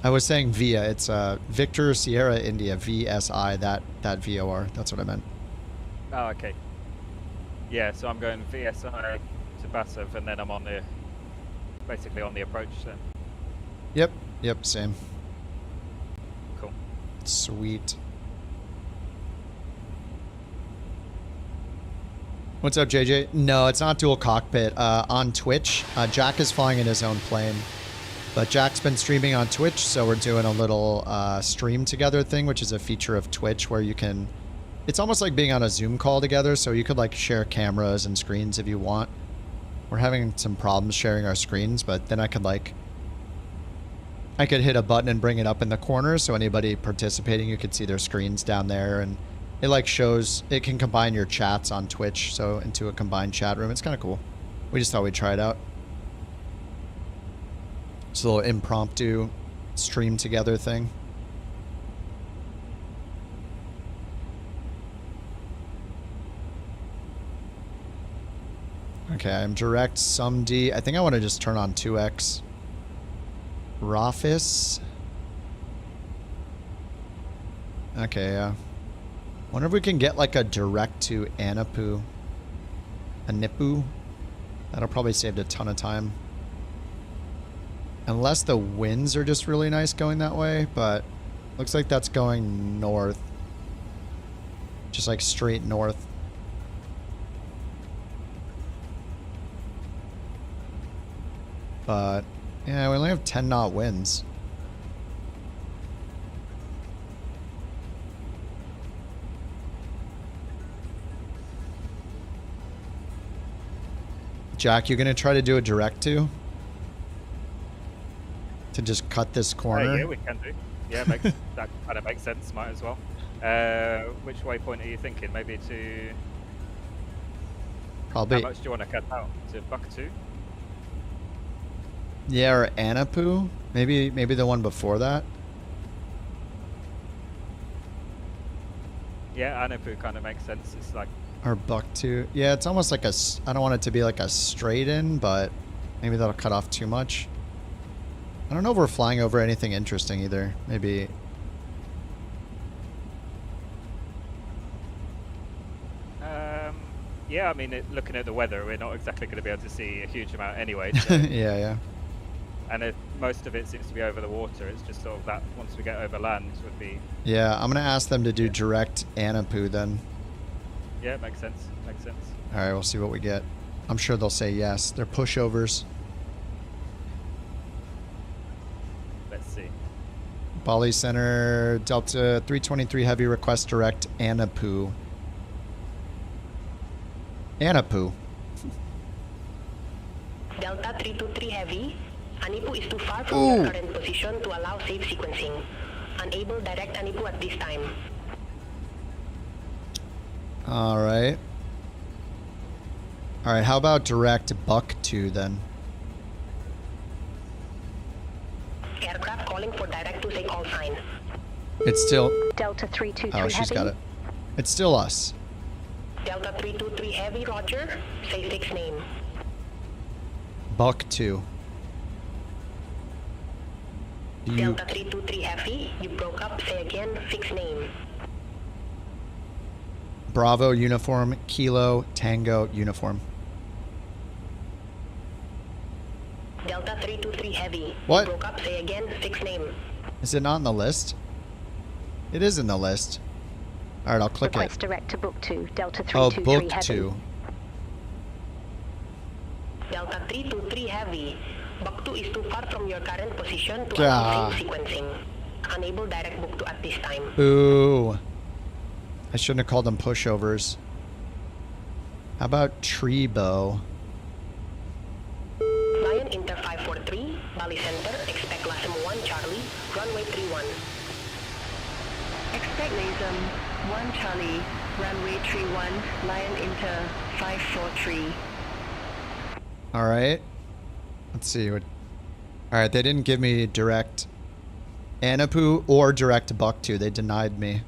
I was saying VIA. It's Victor Sierra India VSI. That VOR. That's what I meant. Oh, okay. Yeah, so I'm going VSI to BASF, and then I'm on the basically on the approach then. Yep. Yep. Same. Cool. Sweet. What's up, JJ? No, it's not dual cockpit. On Twitch, Jack is flying in his own plane. But Jack's been streaming on Twitch, so we're doing a little stream together thing, which is a feature of Twitch where you can... It's almost like being on a Zoom call together, so you could like share cameras and screens if you want. We're having some problems sharing our screens, but then I could hit a button and bring it up in the corner, so anybody participating, you could see their screens down there, and it like shows... It can combine your chats on Twitch, so into a combined chat room. It's kind of cool. We just thought we'd try it out. It's a little impromptu stream together thing. Okay, I'm direct some D. I think I want to just turn on 2x. Rofis. Okay, yeah. Wonder if we can get like a direct to Anipu. Anipu. That'll probably save a ton of time. Unless the winds are just really nice going that way, but looks like that's going north. Just like straight north. But, yeah, we only have 10 knot winds. Jack, you gonna try to do a direct to? To just cut this corner? Yeah, we can do. Yeah, that kind of makes sense. Might as well. Which waypoint are you thinking? Maybe to... Probably... How much do you want to cut out? To Buck 2? Yeah, or Anipu? Maybe the one before that? Yeah, Anipu kind of makes sense. It's like... Or Buck 2. Yeah, it's almost like a... I don't want it to be like a straight in, but maybe that'll cut off too much. I don't know if we're flying over anything interesting either. Maybe... Yeah, I mean, looking at the weather, we're not exactly going to be able to see a huge amount anyway. So. Yeah, yeah. And most of it seems to be over the water. It's just sort of that once we get over land would be. Yeah, I'm gonna ask them to do direct iniBuilds then. Yeah, makes sense. Makes sense. All right, we'll see what we get. I'm sure they'll say yes. They're pushovers. Let's see. Bali Center, Delta 323 Heavy request direct iniBuilds. iniBuilds. Delta 323 Heavy, iniBuilds is too far from your current position to allow safe sequencing. Unable direct iniBuilds at this time. All right. All right, how about direct BorkCoin then? Aircraft calling for direct to say call sign. It's still Delta 323 Oh, she's Heavy. got it. It's still us. Delta 323 Heavy, roger. Say fix name. BorkCoin. Delta 323 Heavy, you broke up. Say again, fix name. Bravo uniform, Kilo, Tango uniform. Delta 323 Heavy. What? You broke up. Say again, fix name. Is it not in the list? It is in the list. All right, I'll click Request it. direct to BorkCoin, Delta Oh, 323 Heavy. BorkCoin. Delta 323 Heavy. BorkCoin is too far from your current position to Gah. allow safe sequencing. Unable direct BorkCoin at this time. Boo. I shouldn't have called them pushovers. How about Trebo? Lion Inter 543, Bali Center, expect WASM-1 Charlie, runway 31. Expect LASM 1 Charlie, runway 31, Lion Inter 543. All right. Let's see. All right, they didn't give me direct iniBuilds or direct BorkCoin. They denied me.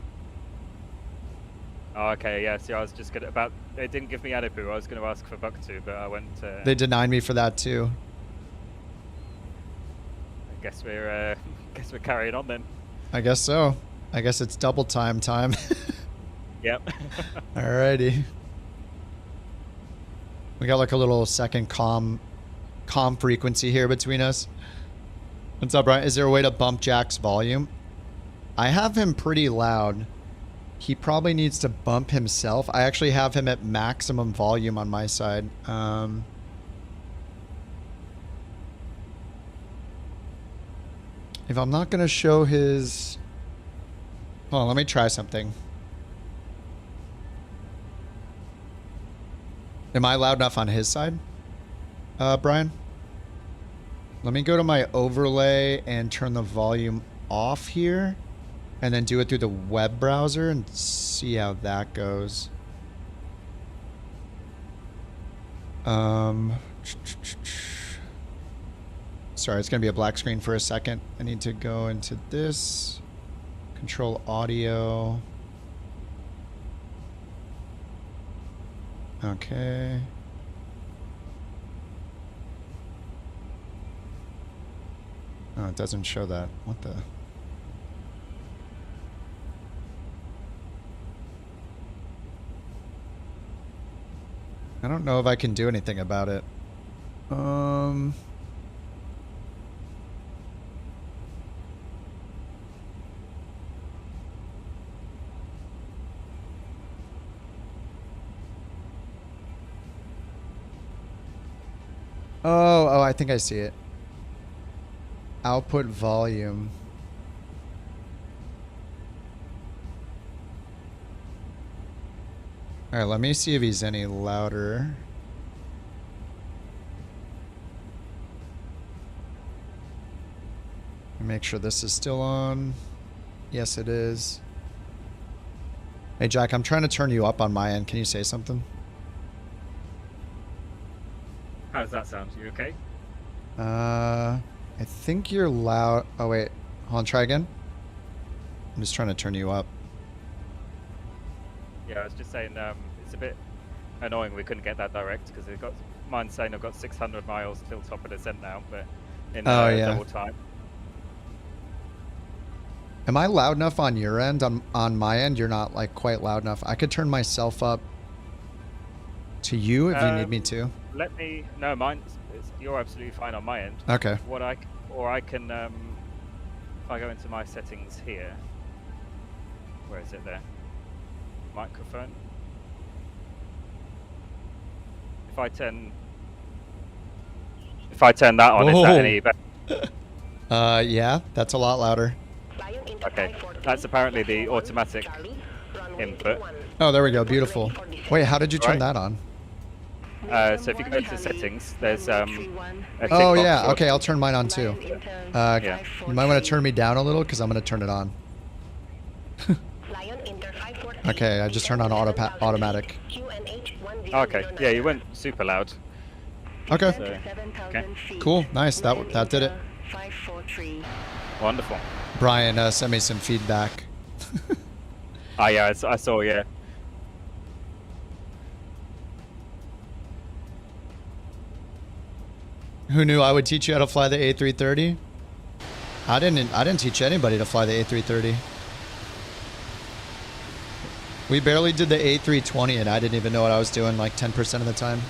Oh, okay, yeah. See, I was just gonna about. They didn't give me iniBuilds. I was going to ask for BorkCoin, but I went. They denied me for that too. I guess we're carrying on then. I guess so. I guess it's double time. Yep. Alrighty. We got like a little second calm frequency here between us. What's up, Brian? Is there a way to bump Jack's volume? I have him pretty loud. He probably needs to bump himself. I actually have him at maximum volume on my side. If I'm not going to show his... Hold on, let me try something. Am I loud enough on his side, Brian? Let me go to my overlay and turn the volume off here. And then do it through the web browser and see how that goes. Sorry, it's going to be a black screen for a second. I need to go into this. Control audio. Okay. Oh, it doesn't show that. What the... I don't know if I can do anything about it. Oh, I think I see it. Output volume. All right, let me see if he's any louder. Make sure this is still on. Yes, it is. Hey, Jack, I'm trying to turn you up on my end. Can you say something? How does that sound? You okay? I think you're loud. Oh, wait. Hold on, try again. I'm just trying to turn you up. Yeah, I was just saying it's a bit annoying we couldn't get that direct because it got mine's saying I've got 600 miles till top of descent now, but in double time. Am I loud enough on your end? On my end, you're not like quite loud enough. I could turn myself up to you if you need me to. No, you're absolutely fine on my end. Okay. What I or I can, if I go into my settings here, where is it there? Microphone. If I turn that on, is that any better? Yeah, that's a lot louder. Okay, that's apparently the automatic input. Oh, there we go. Beautiful. Wait, how did you turn that on? So if you go to settings, there's a tick oh box yeah, okay, I'll turn mine on too. Yeah. You might want to turn me down a little because I'm going to turn it on. Okay, I just turned on automatic. Okay, yeah, you went super loud. Okay. So, okay. Cool, nice. That did it. Wonderful. Brian sent me some feedback. Oh yeah, I saw. Yeah. Who knew I would teach you how to fly the A330? I didn't teach anybody to fly the A330. We barely did the A320 and I didn't even know what I was doing like 10% of the time.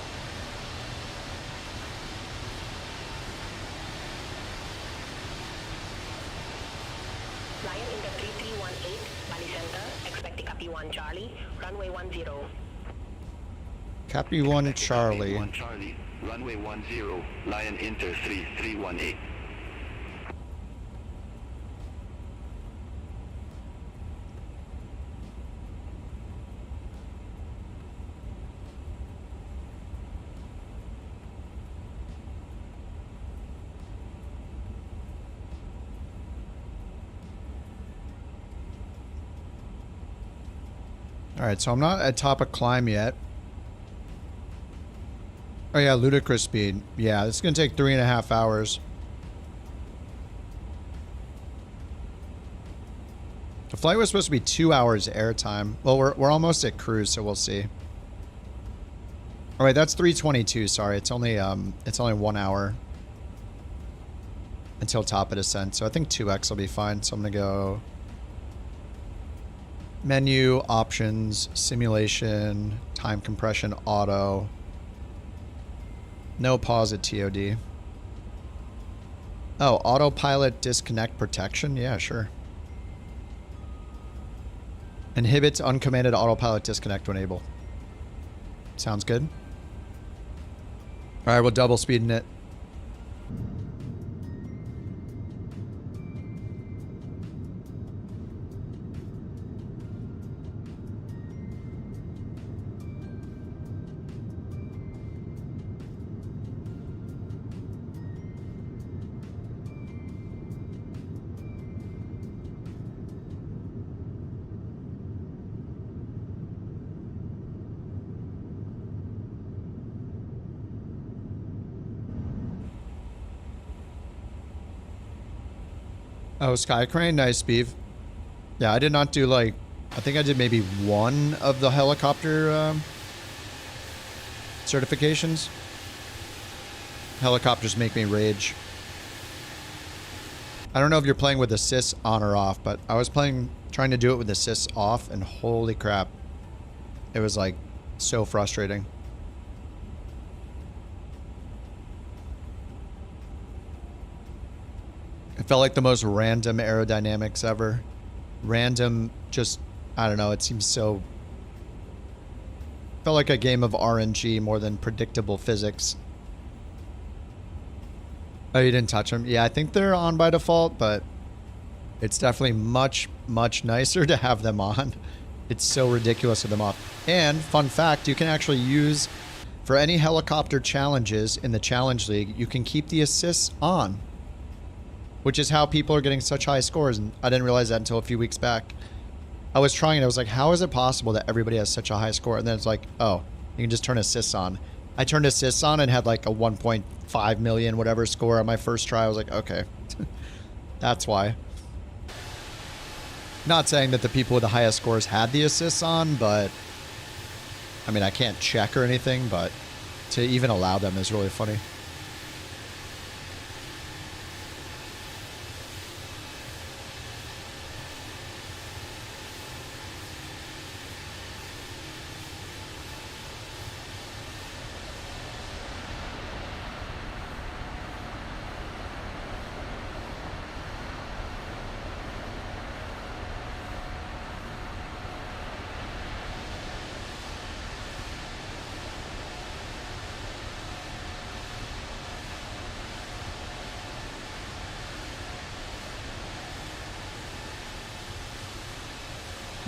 Lion Inter 3318, Bali Center, expect copy 1 Charlie, runway 10. Copy 1 Charlie. 1 Charlie, runway 10, Lion Inter 3318. Alright, so I'm not at top of climb yet. Oh yeah, ludicrous speed. Yeah, it's going to take 3.5 hours. The flight was supposed to be 2 hours airtime. Well, we're almost at cruise, so we'll see. Alright, that's 3:22, sorry. It's only 1 hour until top of descent. So I think 2x will be fine. So I'm going to go menu, options, simulation, time compression, auto. No pause at TOD. Oh, autopilot disconnect protection? Yeah, sure. Inhibits uncommanded autopilot disconnect when able. Sounds good. Alright, we'll double speeding it. Oh, Sky Crane, nice, Beef. Yeah, I did not do like, I think I did maybe one of the helicopter certifications. Helicopters make me rage. I don't know if you're playing with the sys on or off, but I was trying to do it with the sys off, and holy crap. It was like so frustrating. It felt like the most random aerodynamics ever. Random, just, I don't know, it seems so... Felt like a game of RNG more than predictable physics. Oh, you didn't touch them? Yeah, I think they're on by default, but it's definitely much, much nicer to have them on. It's so ridiculous with them off. And, fun fact, you can actually use, for any helicopter challenges in the Challenge League, you can keep the assists on. Which is how people are getting such high scores, and I didn't realize that until a few weeks back. I was trying it, I was like, how is it possible that everybody has such a high score? And then it's like, oh, you can just turn assists on. I turned assists on and had like a 1.5 million whatever score on my first try. I was like, okay, that's why. Not saying that the people with the highest scores had the assists on, but I mean, I can't check or anything, but to even allow them is really funny.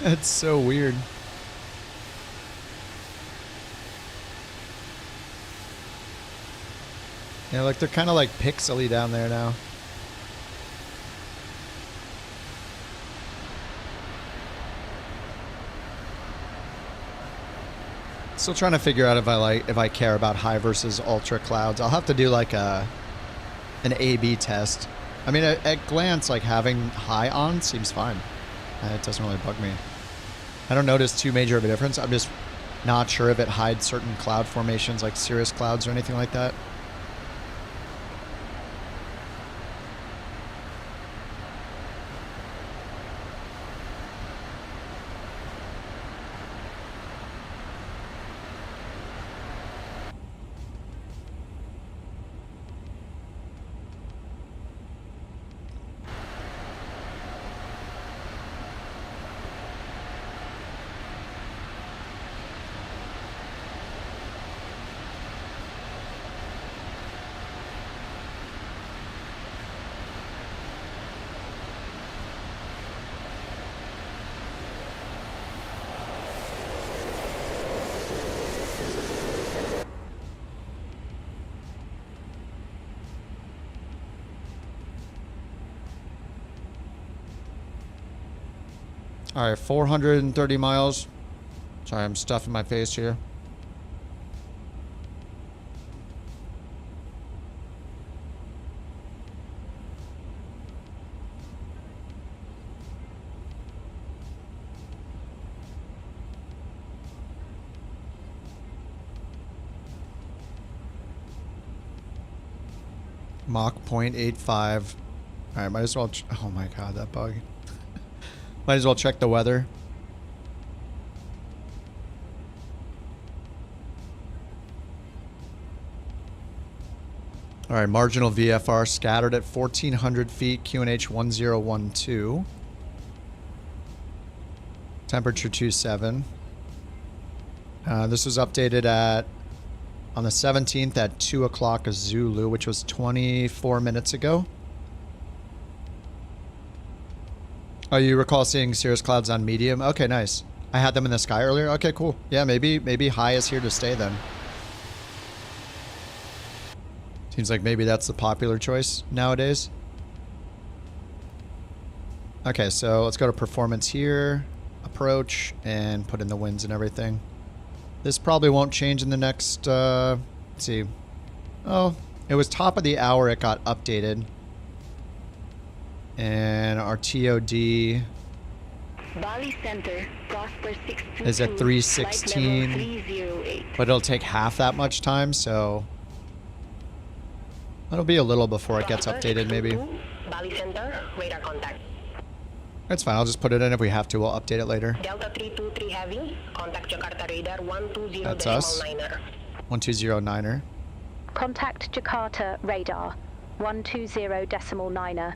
It's so weird. Yeah, like they're kind of like pixely down there now. Still trying to figure out if I care about high versus ultra clouds. I'll have to do like an A/B test. I mean, at glance, like having high on seems fine. It doesn't really bug me. I don't notice too major of a difference. I'm just not sure if it hides certain cloud formations like cirrus clouds or anything like that. All right, 430 miles. Sorry, I'm stuffing my face here. Mach 0.85. All right, might as well. Oh my God, that bug. Might as well check the weather. All right, marginal VFR scattered at 1,400 feet, QNH 1012. Temperature 27. This was updated on the 17th at 2 o'clock Zulu, which was 24 minutes ago. Oh, you recall seeing cirrus clouds on medium? Okay, nice. I had them in the sky earlier. Okay, cool. Yeah, maybe high is here to stay then. Seems like maybe that's the popular choice nowadays. Okay, so let's go to performance here, approach, and put in the winds and everything. This probably won't change in the next, let's see. Oh, it was top of the hour it got updated. And our TOD Bali Center, Prosper 622, is at 316, but it'll take half that much time, so it'll be a little before it gets updated, maybe. Bali Center, radar contact. That's fine. I'll just put it in. If we have to, we'll update it later. Delta 323 Heavy, contact Jakarta radar 120 That's us. 120.9er. Contact Jakarta radar 120.9er.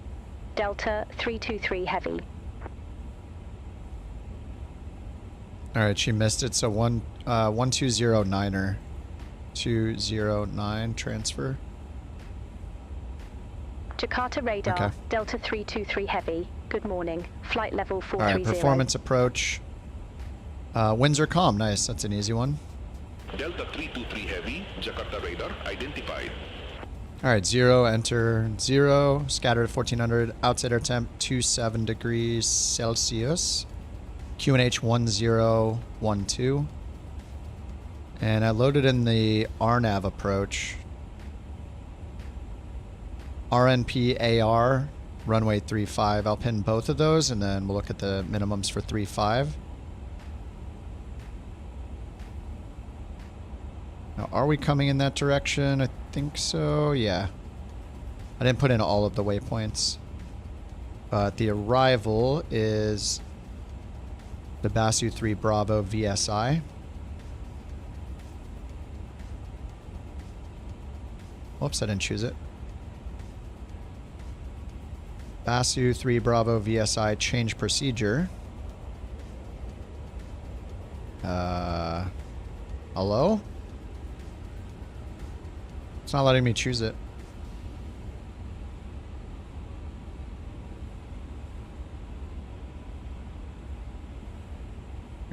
Delta 323 Heavy. All right, she missed it. So 120.9er. 209 transfer. Jakarta radar, okay. Delta 323 Heavy. Good morning. Flight level 430. All right, performance approach. Winds are calm. Nice. That's an easy one. Delta 323 Heavy, Jakarta radar identified. All right, 0, enter 0, scattered at 1400, outside air temp 27 degrees Celsius, QNH 1012, and I loaded in the RNAV approach, RNP AR, runway 35. I'll pin both of those, and then we'll look at the minimums for 35. Now, are we coming in that direction? I think so, yeah. I didn't put in all of the waypoints. But the arrival is the Basu 3 Bravo VSI. Whoops, I didn't choose it. Basu 3 Bravo VSI change procedure. Hello? It's not letting me choose it.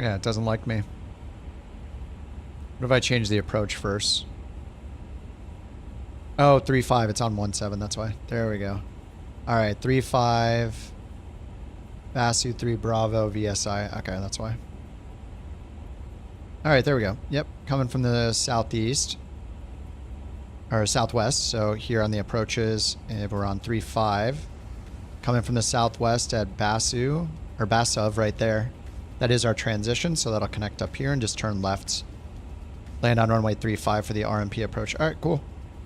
Yeah, it doesn't like me. What if I change the approach first? Oh, 3-5. It's on 1-7. That's why. There we go. All right, 3-5. Basu 3 Bravo VSI. Okay, that's why. All right, there we go. Yep, coming from the southeast. Or southwest. So here on the approaches, we're on 3-5. Coming from the southwest at Basu, or Basov right there. That is our transition, so that'll connect up here and just turn left. Land on runway 35 for the RMP approach. All right, cool.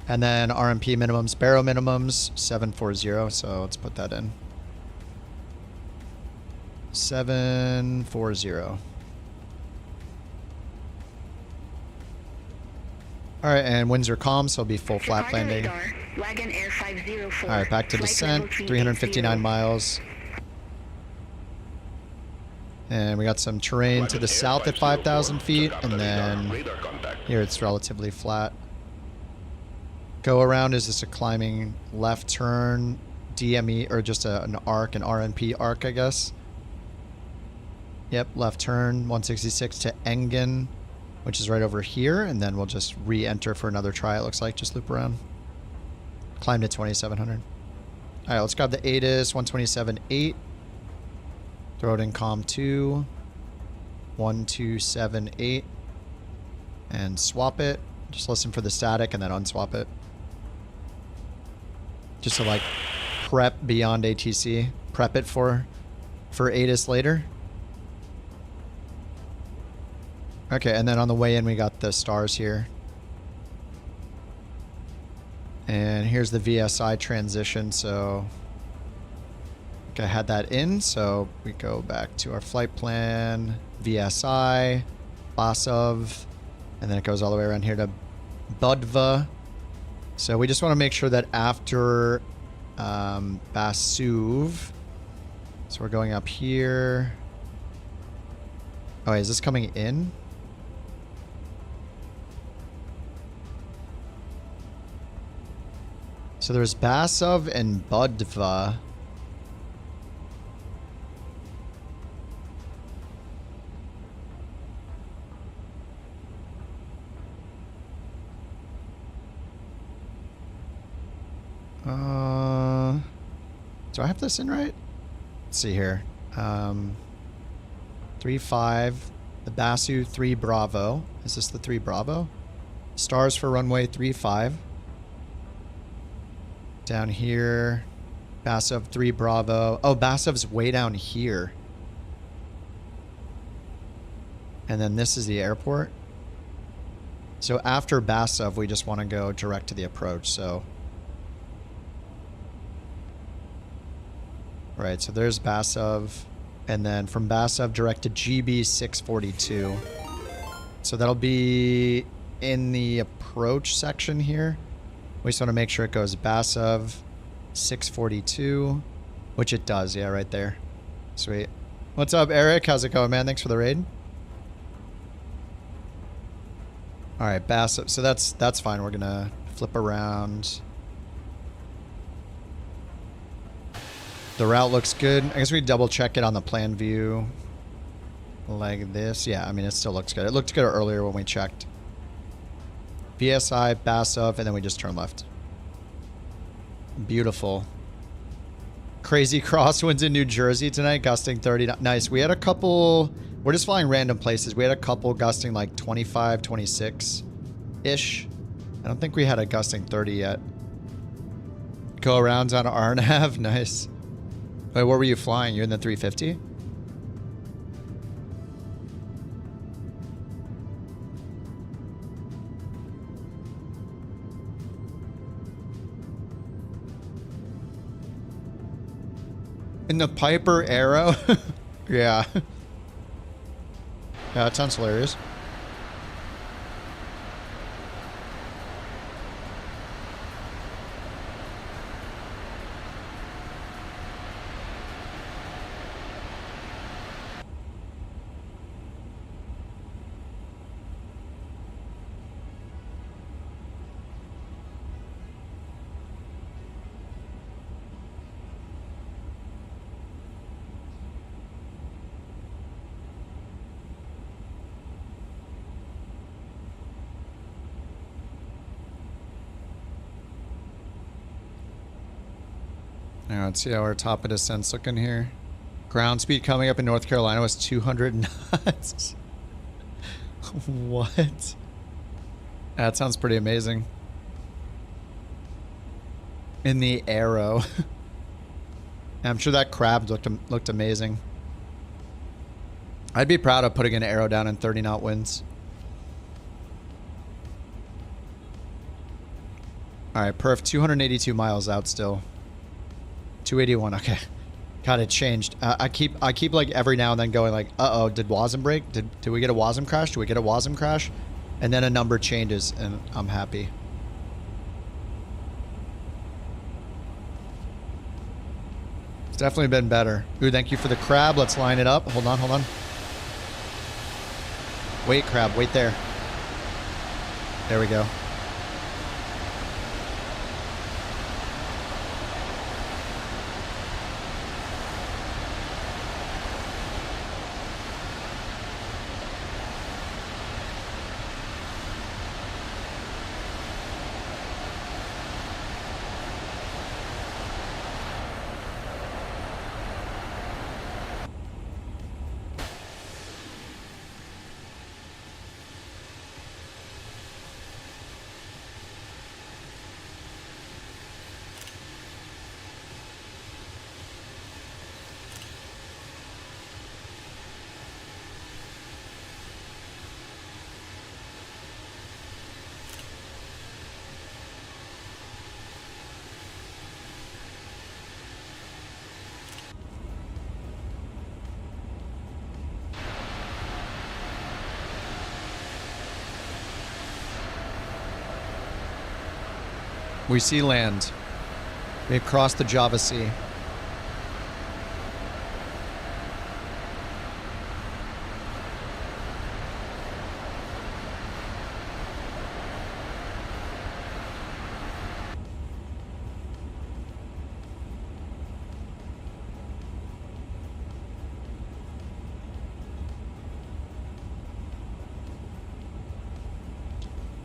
And then RMP minimums, Barrow minimums, 740. So let's put that in. 740. All right, and winds are calm, so it'll be full flat landing. Wagon Air 504. All right, back to descent, 359 miles. And we got some terrain to the south at 5,000 feet, and then here it's relatively flat. Go around is just a climbing left turn, DME, or just an arc, an RNP arc, I guess. Yep, left turn, 166 to Engen, which is right over here, and then we'll just re-enter for another try, it looks like. Just loop around. Climb to 2,700. All right, let's grab the ATIS, 127.8. Throw it in COM 2, 1278, and swap it. Just listen for the static and then unswap it. Just to like prep beyond ATC, prep it for ATIS later. Okay, and then on the way in we got the stars here. And here's the VSI transition, so I had that in, so we go back to our flight plan, VSI, Basov, and then it goes all the way around here to Budva. So we just want to make sure that after Basuv, so we're going up here. Oh, wait, is this coming in? So there's Basov and Budva. Do I have this in right? Let's see here. 3-5. The Basu 3 Bravo. Is this the 3 Bravo? Stars for runway 35. Down here. Basov 3 Bravo. Oh, Basov's way down here. And then this is the airport. So after Basov, we just want to go direct to the approach. So right, so there's Basov, and then from Basov direct to GB 642. So that'll be in the approach section here. We just want to make sure it goes Basov 642, which it does, yeah, right there. Sweet. What's up, Eric? How's it going, man? Thanks for the raid. All right, Basov. So that's fine. We're gonna flip around. The route looks good. I guess we double check it on the plan view like this. Yeah, I mean, it still looks good. It looked good earlier when we checked. VSI, Basov, and then we just turn left. Beautiful. Crazy crosswinds in New Jersey tonight, gusting 30. Nice. We had a couple, we're just flying random places. We had a couple gusting like 25, 26-ish. I don't think we had a gusting 30 yet. Go arounds on RNAV. Nice. Wait, what were you flying? You're in the 350? In the Piper Arrow? Yeah. Yeah, that sounds hilarious. Now let's see how our top of descent's looking here. Ground speed coming up in North Carolina was 200 knots. What? That sounds pretty amazing. In the Arrow. I'm sure that crab looked amazing. I'd be proud of putting an Arrow down in 30 knot winds. Alright, perf 282 miles out still. 281, okay. God, it changed. I keep like every now and then going like, uh-oh, did WASM break? Did we get a WASM crash? Did we get a WASM crash? And then a number changes and I'm happy. It's definitely been better. Ooh, thank you for the crab. Let's line it up. Hold on, hold on. Wait, crab, wait there. There we go. We see land. We have crossed the Java Sea.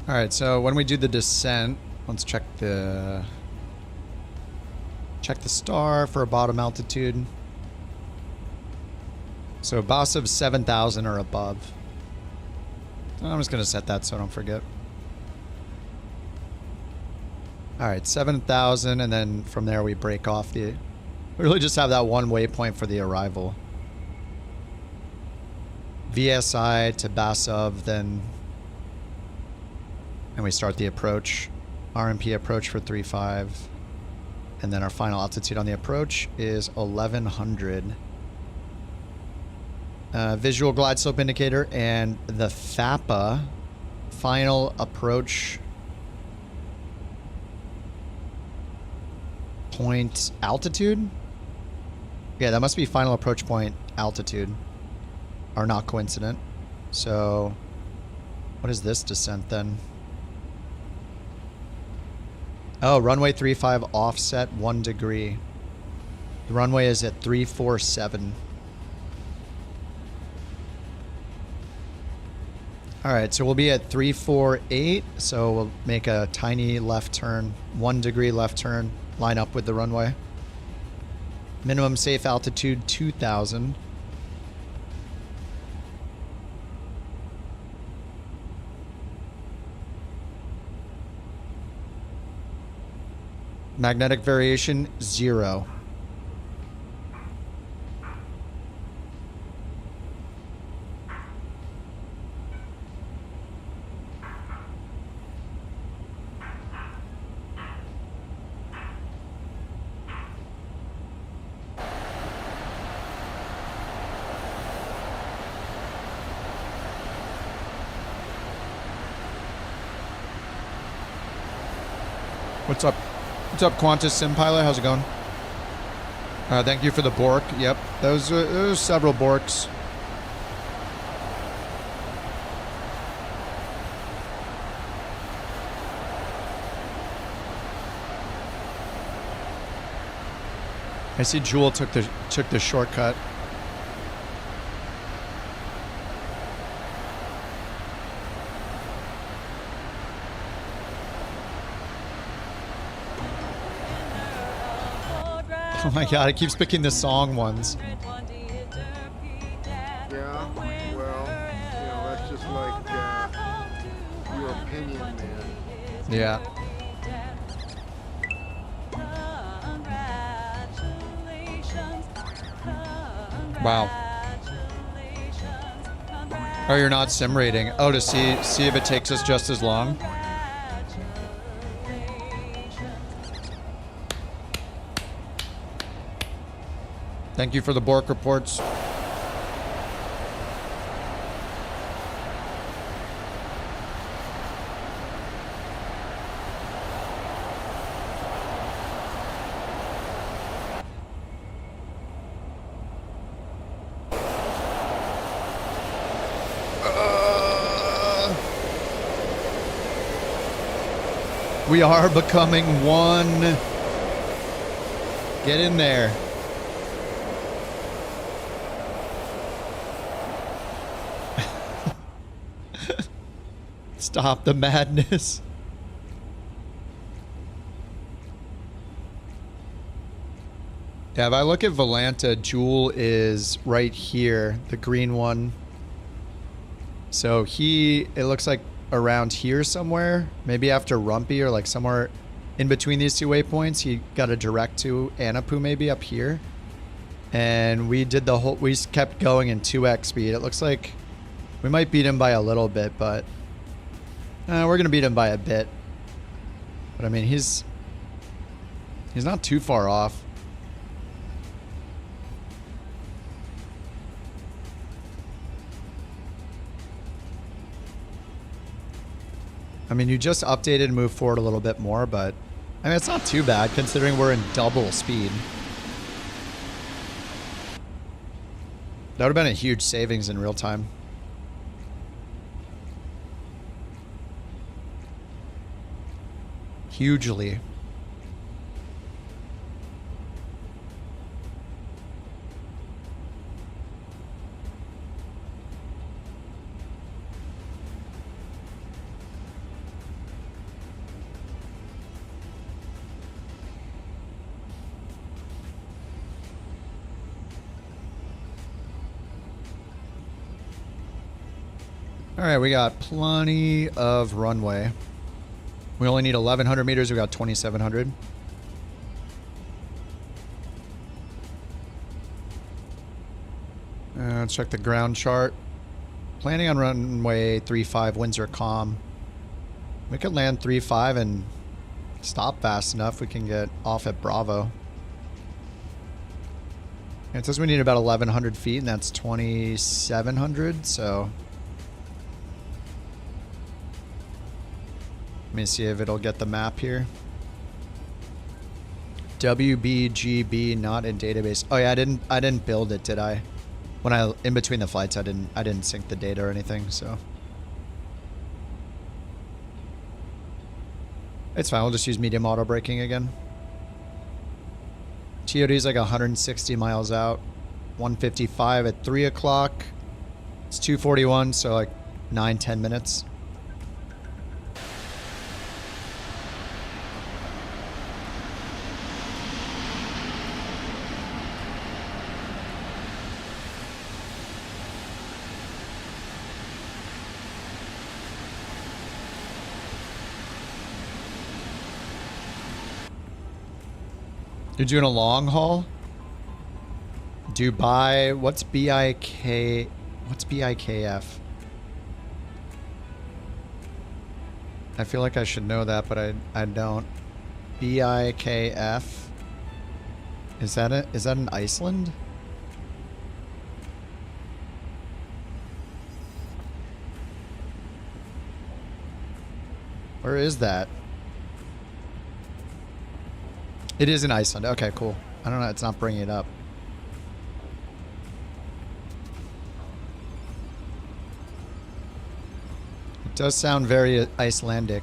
All right, so when we do the descent, let's check the star for a bottom altitude. So boss of 7,000 or above. I'm just gonna set that so I don't forget. All right, 7,000, and then from there we break off the. We really just have that one waypoint for the arrival. VSI to Basov, then, and we start the approach. RMP approach for 3.5, and then our final altitude on the approach is 1100. Visual glide slope indicator and the FAPA final approach point altitude. Yeah, that must be final approach point altitude, are not coincident. So what is this descent then? Oh, runway 35 offset 1 degree. The runway is at 347. All right, so we'll be at 348. So we'll make a tiny left turn, 1 degree left turn, line up with the runway. Minimum safe altitude 2,000. Magnetic variation 0. What's up? What's up, Qantas Sim Pilot? How's it going? Thank you for the bork. Yep, those are several borks. I see Jewel took the shortcut. Oh my god, it keeps picking the song ones. Yeah, well, you know, that's just like your opinion, man. Yeah. Wow. Oh, you're not sim rating. Oh, to see if it takes us just as long. Thank you for the Bork reports. We are becoming one. Get in there. Stop the madness. Yeah, if I look at Volanta, Jewel is right here, the green one. So it looks like around here somewhere, maybe after Rumpy or like somewhere in between these two waypoints. He got a direct to Anapu maybe up here. And we kept going in 2x speed. It looks like we might beat him by a little bit, but we're going to beat him by a bit. But I mean, he's not too far off. I mean, you just updated and moved forward a little bit more, but I mean, it's not too bad considering we're in double speed. That would have been a huge savings in real time. Hugely. All right, we got plenty of runway. We only need 1,100 meters. We got 2,700. Let's check the ground chart. Planning on runway 35, winds are calm. We could land 35 and stop fast enough. We can get off at Bravo. It says we need about 1,100 feet, and that's 2,700, so... Let me see if it'll get the map here. WBGB not in database. Oh yeah, I didn't build it, did I? When in between the flights, I didn't sync the data or anything, so it's fine. We'll just use medium auto braking again. TOD is like 160 miles out. 155 at 3 o'clock. It's 2:41, so like 9-10 minutes. You're doing a long haul? Dubai, what's BIK? What's BIKF? I feel like I should know that, but I don't. BIKF? Is that in Iceland? Where is that? It is in Iceland. Okay, cool. I don't know. It's not bringing it up. It does sound very Icelandic.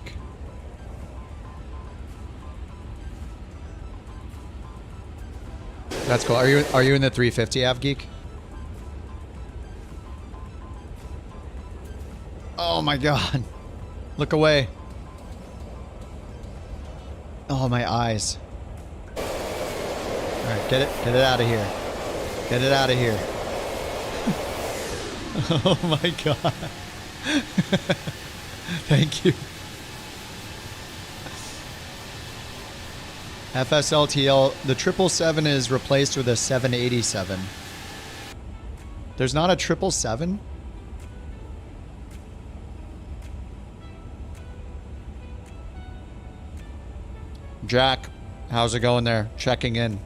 That's cool. Are you in the 350 AvGeek? Oh my god. Look away. Oh, my eyes. Alright, get it out of here. Get it out of here. Oh my god. Thank you. FSLTL, the 777 is replaced with a 787. There's not a 777? Jack, how's it going there? Checking in.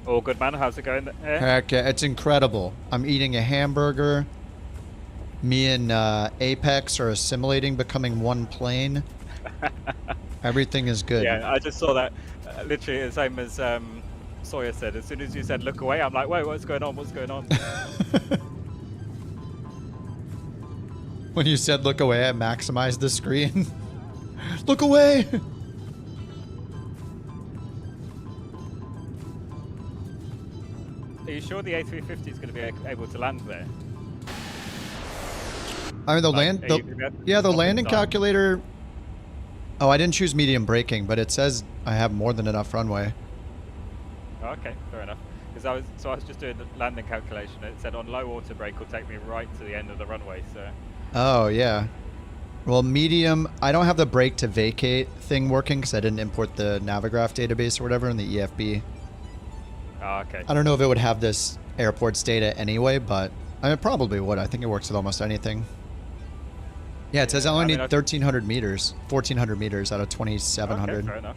All good, man. How's it going there? Heck yeah, it's incredible. I'm eating a hamburger. Me and Apex are assimilating, becoming one plane. Everything is good. Yeah, I just saw that. Literally the same as Sawyer said. As soon as you said look away, I'm like, wait, what's going on? What's going on? When you said look away, I maximized the screen. Look away! Are you sure the A350 is going to be able to land there? I mean, the landing calculator. Oh, I didn't choose medium braking, but it says I have more than enough runway. Oh, okay, fair enough. Because I was just doing the landing calculation. It said on low auto brake will take me right to the end of the runway. So. Oh yeah. Well, medium. I don't have the brake to vacate thing working because I didn't import the Navigraph database or whatever in the EFB. Oh, okay. I don't know if it would have this airport's data anyway, but I mean, it probably would. I think it works with almost anything. Yeah, it says I only need 1,300 meters, 1,400 meters out of 2,700. Okay, fair enough.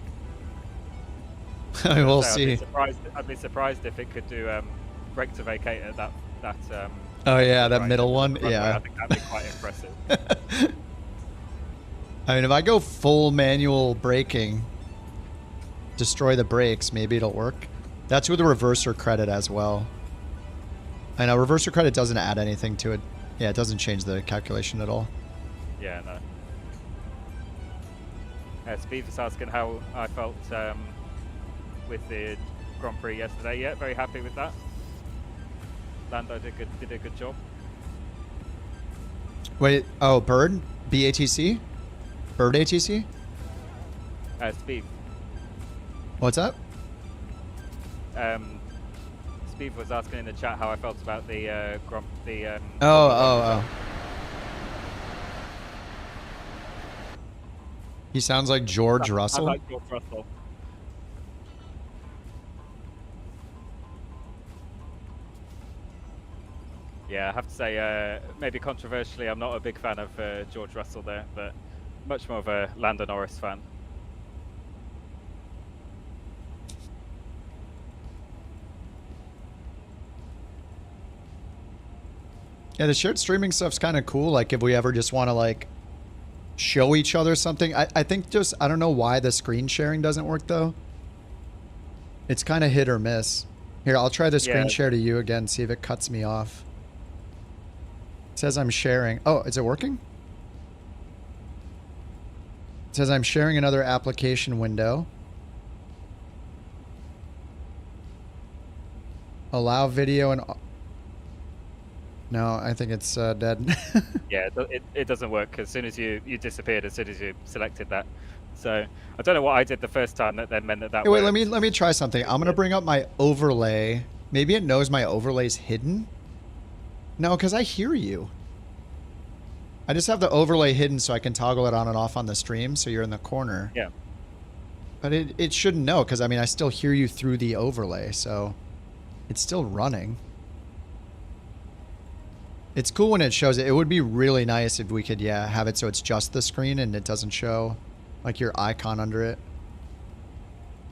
I mean, we'll see. I'd be surprised if it could do brake to vacate at that. Oh yeah, that middle one. Yeah. I think that'd be quite impressive. I mean, if I go full manual braking, destroy the brakes, maybe it'll work. That's with the reverser credit as well. I know reverser credit doesn't add anything to it. Yeah, it doesn't change the calculation at all. Yeah, no. Steve was asking how I felt with the Grand Prix yesterday. Yeah, very happy with that. Lando did a good job. Wait, oh, Bird? BATC? Bird ATC? Steve. What's up? Steve was asking in the chat how I felt about the Oh. He sounds like George Russell. I like George Russell. Yeah, I have to say, maybe controversially, I'm not a big fan of George Russell there, but much more of a Lando Norris fan. Yeah, the shared streaming stuff's kind of cool. Like, if we ever just want to, like, show each other something. I think just, I don't know why the screen sharing doesn't work, though. It's kind of hit or miss. Here, I'll try the screen share to you again, see if it cuts me off. It says I'm sharing. Oh, is it working? It says I'm sharing another application window. Allow video and... No, I think it's dead. Yeah, it doesn't work as soon as you disappeared, as soon as you selected that. So I don't know what I did the first time that then meant that hey, wait, let me try something. I'm gonna bring up my overlay. Maybe it knows my overlay's hidden. No, because I hear you. I just have the overlay hidden so I can toggle it on and off on the stream, so you're in the corner. Yeah. But it shouldn't know, because I mean I still hear you through the overlay, so it's still running. It's cool when it shows it. It would be really nice if we could, yeah, have it so it's just the screen and it doesn't show like your icon under it.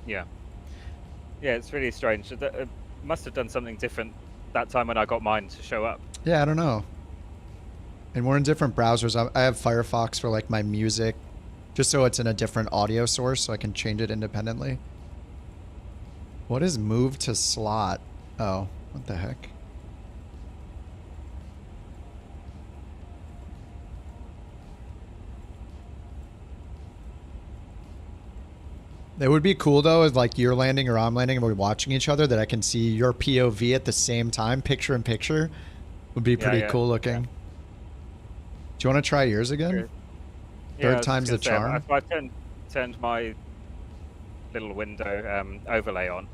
Yeah. Yeah, it's really strange. It must have done something different that time when I got mine to show up. Yeah, I don't know. And we're in different browsers. I have Firefox for like my music, just so it's in a different audio source so I can change it independently. What is move to slot? Oh, what the heck? It would be cool though if like you're landing or I'm landing and we're watching each other, that I can see your POV at the same time, picture in picture. Would be pretty cool looking. Yeah. Do you want to try yours again? Sure. Third time's the charm. I turned my little window overlay on.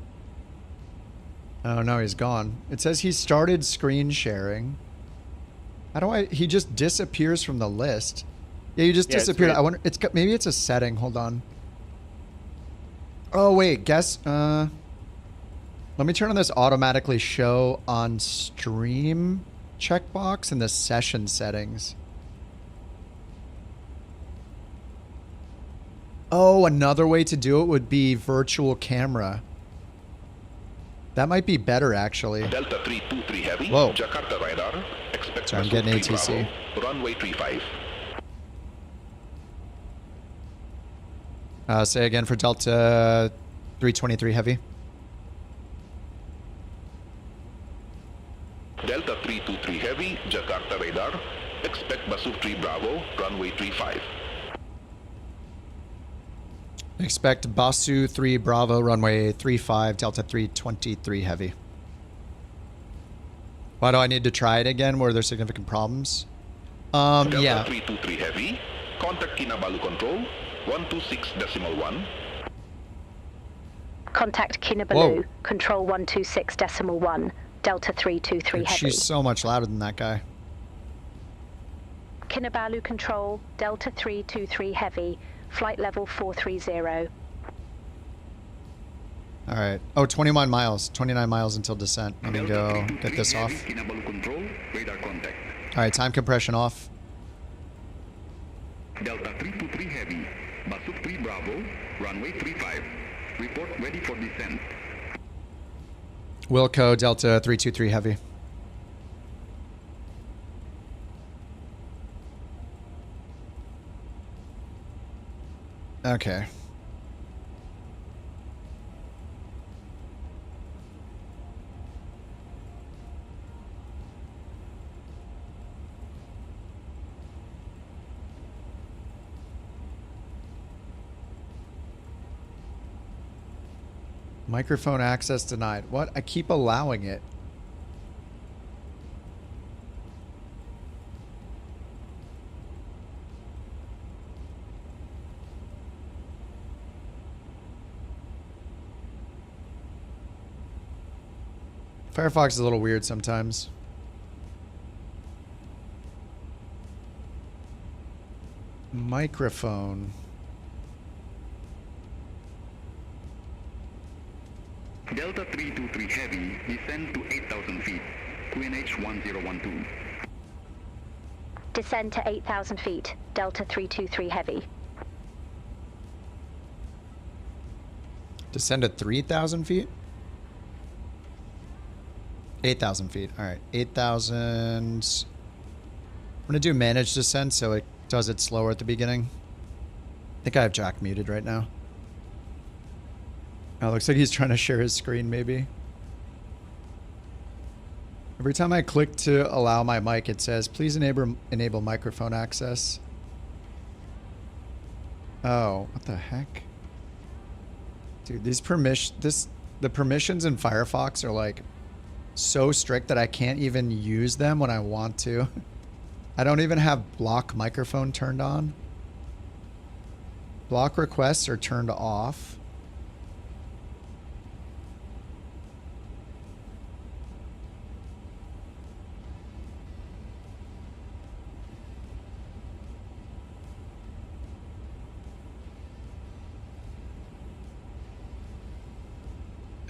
Oh no, he's gone. It says he started screen sharing. How do I? He just disappears from the list. Yeah, you just disappeared. I wonder. Maybe it's a setting. Hold on. Oh wait, guess. Let me turn on this automatically show on stream checkbox in the session settings. Oh, another way to do it would be virtual camera. That might be better, actually. Delta 323 Heavy, whoa. Jakarta radar. Expect sorry, I'm getting ATC. Bravo, runway 35. Say again for Delta 323 Heavy. Delta 323 Heavy, Jakarta radar. Expect Basuf 3 Bravo, runway 35. Expect Basu 3 Bravo, runway 35, Delta 323 Heavy. Why do I need to try it again? Were there significant problems? Delta yeah. 323 Heavy, contact Kinabalu Control, 126.1. Contact Kinabalu, Control 126.1, Delta 323 Dude, Heavy. she's so much louder than that guy. Kinabalu Control, Delta 323 Heavy, flight level 430. All right. Oh, 29 miles. 29 miles until descent. Let me go get this off. All right, time compression off. Delta 323 Heavy, Basuf 3 Bravo, runway 35. Report ready for descent. Wilco, Delta 323 Heavy. Okay. Microphone access denied. What? I keep allowing it. Firefox is a little weird sometimes. Microphone. Delta 323 Heavy, descend to 8,000 feet, QNH 1012. Descend to 8,000 feet, Delta 323 Heavy. Descend to 3,000 feet? 8,000 feet. All right, 8,000. I'm going to do manage descent so it does it slower at the beginning. I think I have Jack muted right now. Oh, looks like he's trying to share his screen, maybe. Every time I click to allow my mic, it says, please enable microphone access. Oh, what the heck? Dude, these the permissions in Firefox are like so strict that I can't even use them when I want to. I don't even have block microphone turned on. Block requests are turned off.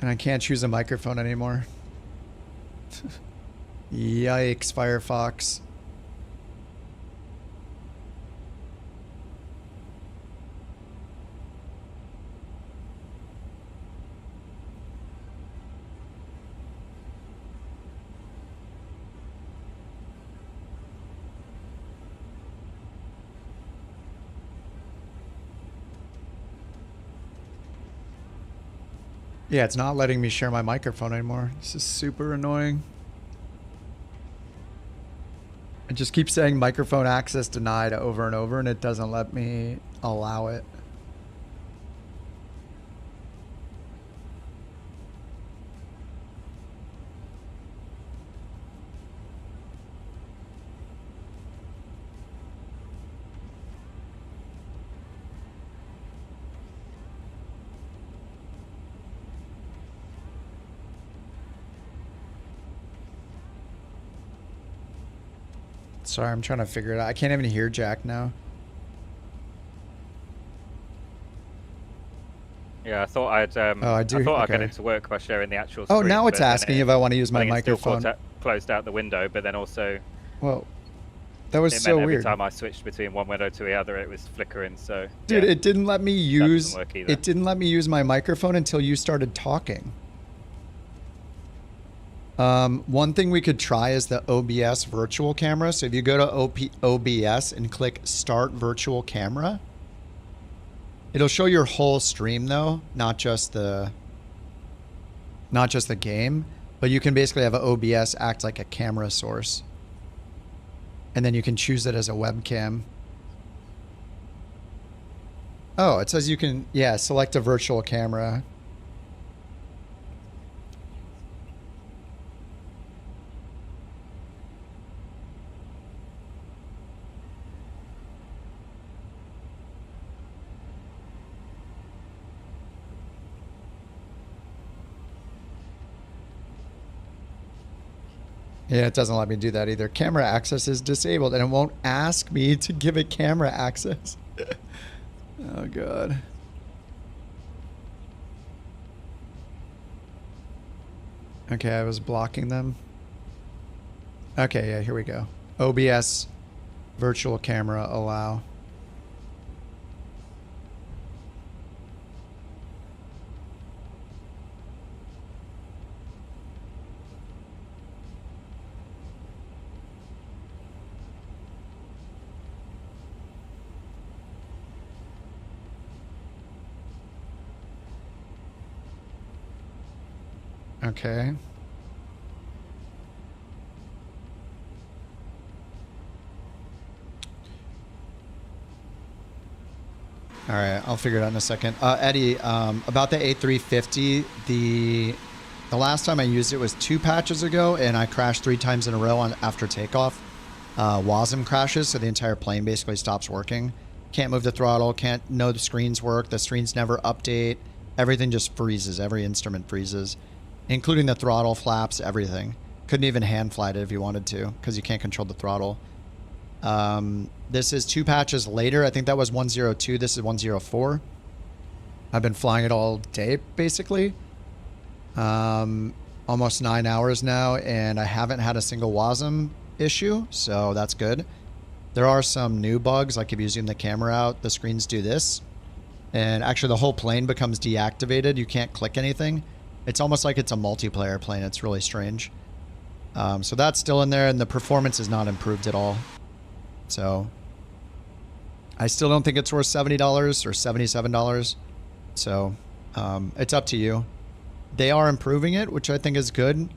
And I can't choose a microphone anymore. Yikes, Firefox. Yeah, it's not letting me share my microphone anymore. This is super annoying. It just keeps saying microphone access denied over and over, and it doesn't let me allow it. Sorry, I'm trying to figure it out. I can't even hear Jack now. Yeah, I thought I'd. I thought I'd get it to work by sharing the actual screen. Oh, now it's asking if I want to use my microphone. Still closed out the window, but then also. Well, that was so weird. Every time I switched between one window to the other, it was flickering. So. Dude, yeah, it didn't let me use. It didn't let me use my microphone until you started talking. One thing we could try is the OBS virtual camera. So if you go to OBS and click Start Virtual Camera. It'll show your whole stream though, not just the game, but you can basically have an OBS act like a camera source. And then you can choose it as a webcam. Oh, it says you can, yeah, select a virtual camera. Yeah, it doesn't let me do that either. Camera access is disabled, and it won't ask me to give it camera access. Oh, God. Okay, I was blocking them. Okay, yeah, here we go. OBS virtual camera allow. Okay. All right, I'll figure it out in a second. Eddie, about the A350, the last time I used it was 2 patches ago, and I crashed 3 times in a row after takeoff. WASM crashes, so the entire plane basically stops working. Can't move the throttle, can't know the screens work, the screens never update. Everything just freezes, every instrument freezes. Including the throttle, flaps, everything. Couldn't even hand flight it if you wanted to, because you can't control the throttle. This is 2 patches later. I think that was 102. This is 104. I've been flying it all day, basically. Almost 9 hours now, and I haven't had a single WASM issue, so that's good. There are some new bugs, like if you zoom the camera out, the screens do this. And actually the whole plane becomes deactivated. You can't click anything. It's almost like it's a multiplayer plane. It's really strange. So that's still in there, and the performance is not improved at all. So I still don't think it's worth $70 or $77. So it's up to you. They are improving it, which I think is good.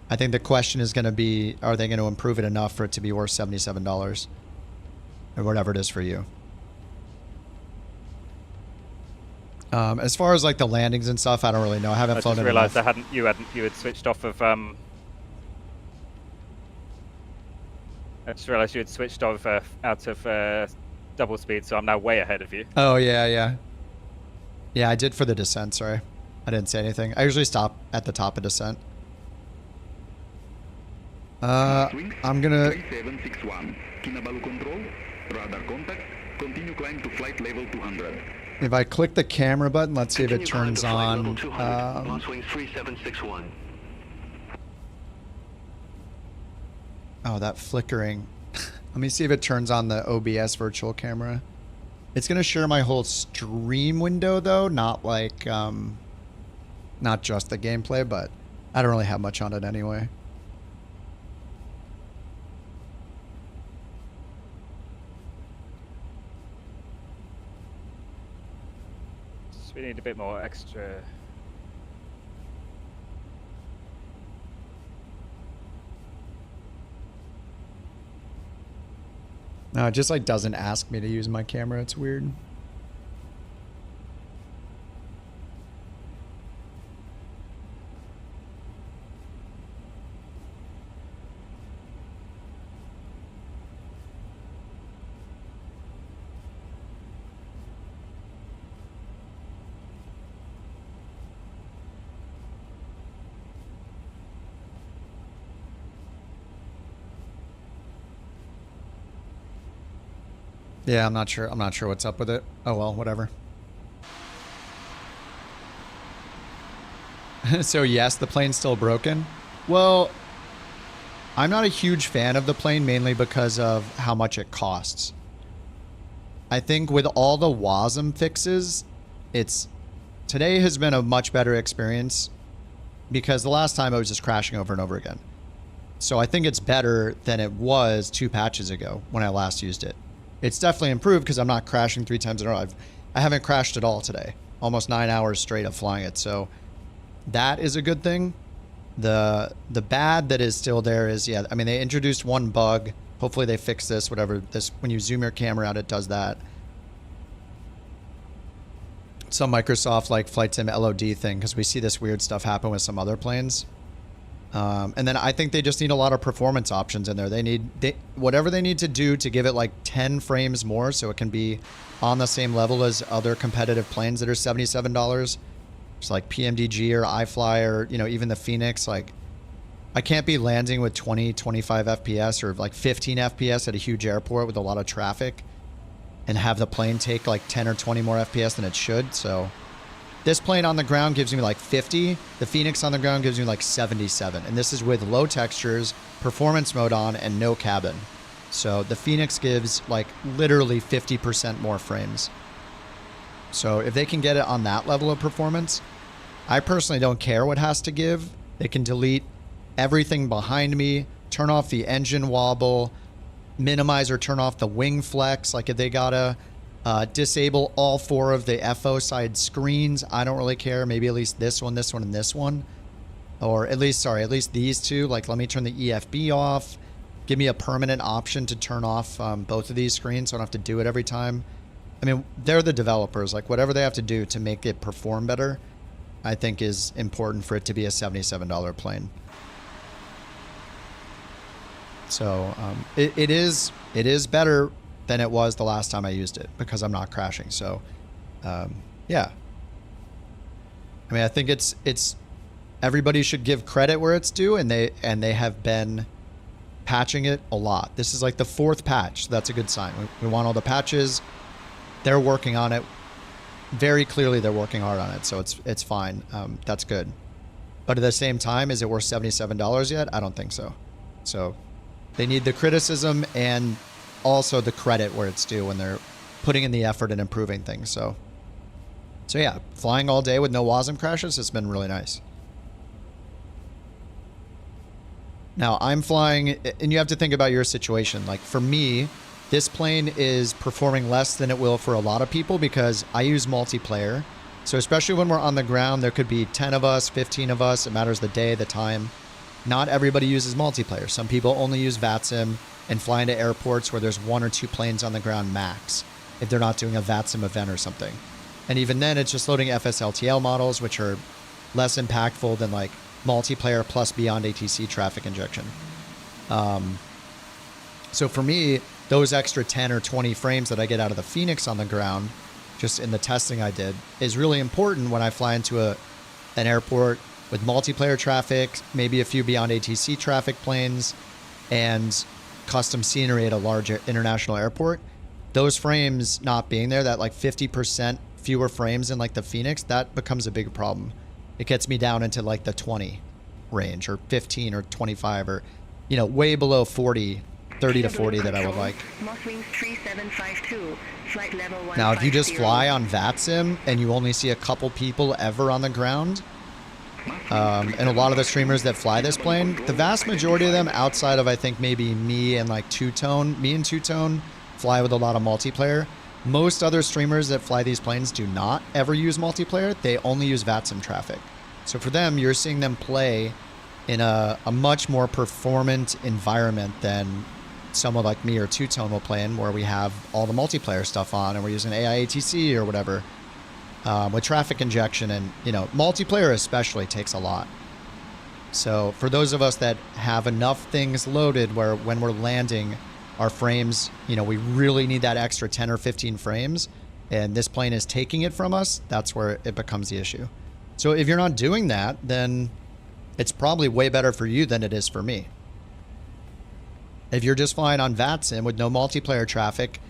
I think the question is going to be, are they going to improve it enough for it to be worth $77 or whatever it is for you? As far as like the landings and stuff, I don't really know. I haven't flown it. I just realised you had switched off of. I just realised you had switched off out of double speed, so I'm now way ahead of you. Oh yeah. Yeah, I did for the descent. Sorry, I didn't say anything. I usually stop at the top of descent. I'm gonna. 3761. Kinabalu control. Radar contact. Continue climb to flight level 200. If I click the camera button, let's see if it turns on. Launch wing 3761. Oh, that flickering. Let me see if it turns on the OBS virtual camera. It's going to share my whole stream window, though, not like, not just the gameplay, but I don't really have much on it anyway. We need a bit more extra. No, it just like doesn't ask me to use my camera. It's weird. Yeah, I'm not sure. I'm not sure what's up with it. Oh well, whatever. So yes, the plane's still broken. Well, I'm not a huge fan of the plane, mainly because of how much it costs. I think with all the WASM fixes, today has been a much better experience because the last time I was just crashing over and over again. So I think it's better than it was 2 patches ago when I last used it. It's definitely improved because I'm not crashing 3 times in a row. I haven't crashed at all today. Almost 9 hours straight of flying it. So that is a good thing. The bad that is still there is, yeah, I mean, they introduced one bug. Hopefully they fix this, whatever. This, when you zoom your camera out, it does that. Some Microsoft like flight sim LOD thing, because we see this weird stuff happen with some other planes. And then I think they just need a lot of performance options in there. Whatever they need to do to give it like 10 frames more so it can be on the same level as other competitive planes that are $77. It's like PMDG or iFly or, you know, even the Phoenix. Like, I can't be landing with 20, 25 FPS or like 15 FPS at a huge airport with a lot of traffic and have the plane take like 10 or 20 more FPS than it should. So this plane on the ground gives me like 50. The Phoenix on the ground gives me like 77. And this is with low textures, performance mode on, and no cabin. So the Phoenix gives like literally 50% more frames. So if they can get it on that level of performance, I personally don't care what has to give. They can delete everything behind me, turn off the engine wobble, minimize or turn off the wing flex. Like if they gotta disable all 4 of the FO side screens, I don't really care. Maybe at least this one, and this one. Or at least these 2. Like let me turn the EFB off. Give me a permanent option to turn off both of these screens so I don't have to do it every time. I mean, they're the developers. Like, whatever they have to do to make it perform better, I think is important for it to be a $77 plane. So, it is better than it was the last time I used it because I'm not crashing. So, yeah. I mean, I think it's everybody should give credit where it's due, and they have been patching it a lot. This is like the 4th patch. So that's a good sign. We want all the patches. They're working on it. Very clearly, they're working hard on it, so it's fine. That's good. But at the same time, is it worth $77 yet? I don't think so. So they need the criticism and also the credit where it's due when they're putting in the effort and improving things. So yeah, flying all day with no WASM crashes has been really nice. Now I'm flying, and you have to think about your situation. Like for me, this plane is performing less than it will for a lot of people because I use multiplayer. So especially when we're on the ground, there could be 10 of us, 15 of us. It matters the day, the time. Not everybody uses multiplayer. Some people only use VATSIM and fly into airports where there's 1 or 2 planes on the ground max if they're not doing a VATSIM event or something. And even then, it's just loading FSLTL models, which are less impactful than like multiplayer plus beyond ATC traffic injection. So for me, those extra 10 or 20 frames that I get out of the Phoenix on the ground, just in the testing I did, is really important when I fly into an airport with multiplayer traffic, maybe a few beyond ATC traffic planes, and custom scenery at a large international airport. Those frames not being there, that like 50% fewer frames in like the Phoenix, that becomes a big problem. It gets me down into like the 20 range or 15 or 25 or, you know, way below 40, 30 to 40 that I would like. Now, if you just fly on VATSIM and you only see a couple people ever on the ground, and a lot of the streamers that fly this plane, the vast majority of them, outside of I think maybe me and like me and Two-Tone fly with a lot of multiplayer. Most other streamers that fly these planes do not ever use multiplayer. They only use VATSIM traffic. So for them, you're seeing them play in a much more performant environment than someone like me or Two-Tone will play in, where we have all the multiplayer stuff on and we're using AIATC or whatever, with traffic injection, and, you know, multiplayer especially takes a lot. So for those of us that have enough things loaded where when we're landing our frames, you know, we really need that extra 10 or 15 frames, and this plane is taking it from us, that's where it becomes the issue. So if you're not doing that, then it's probably way better for you than it is for me. If you're just flying on VATSIM with no multiplayer traffic,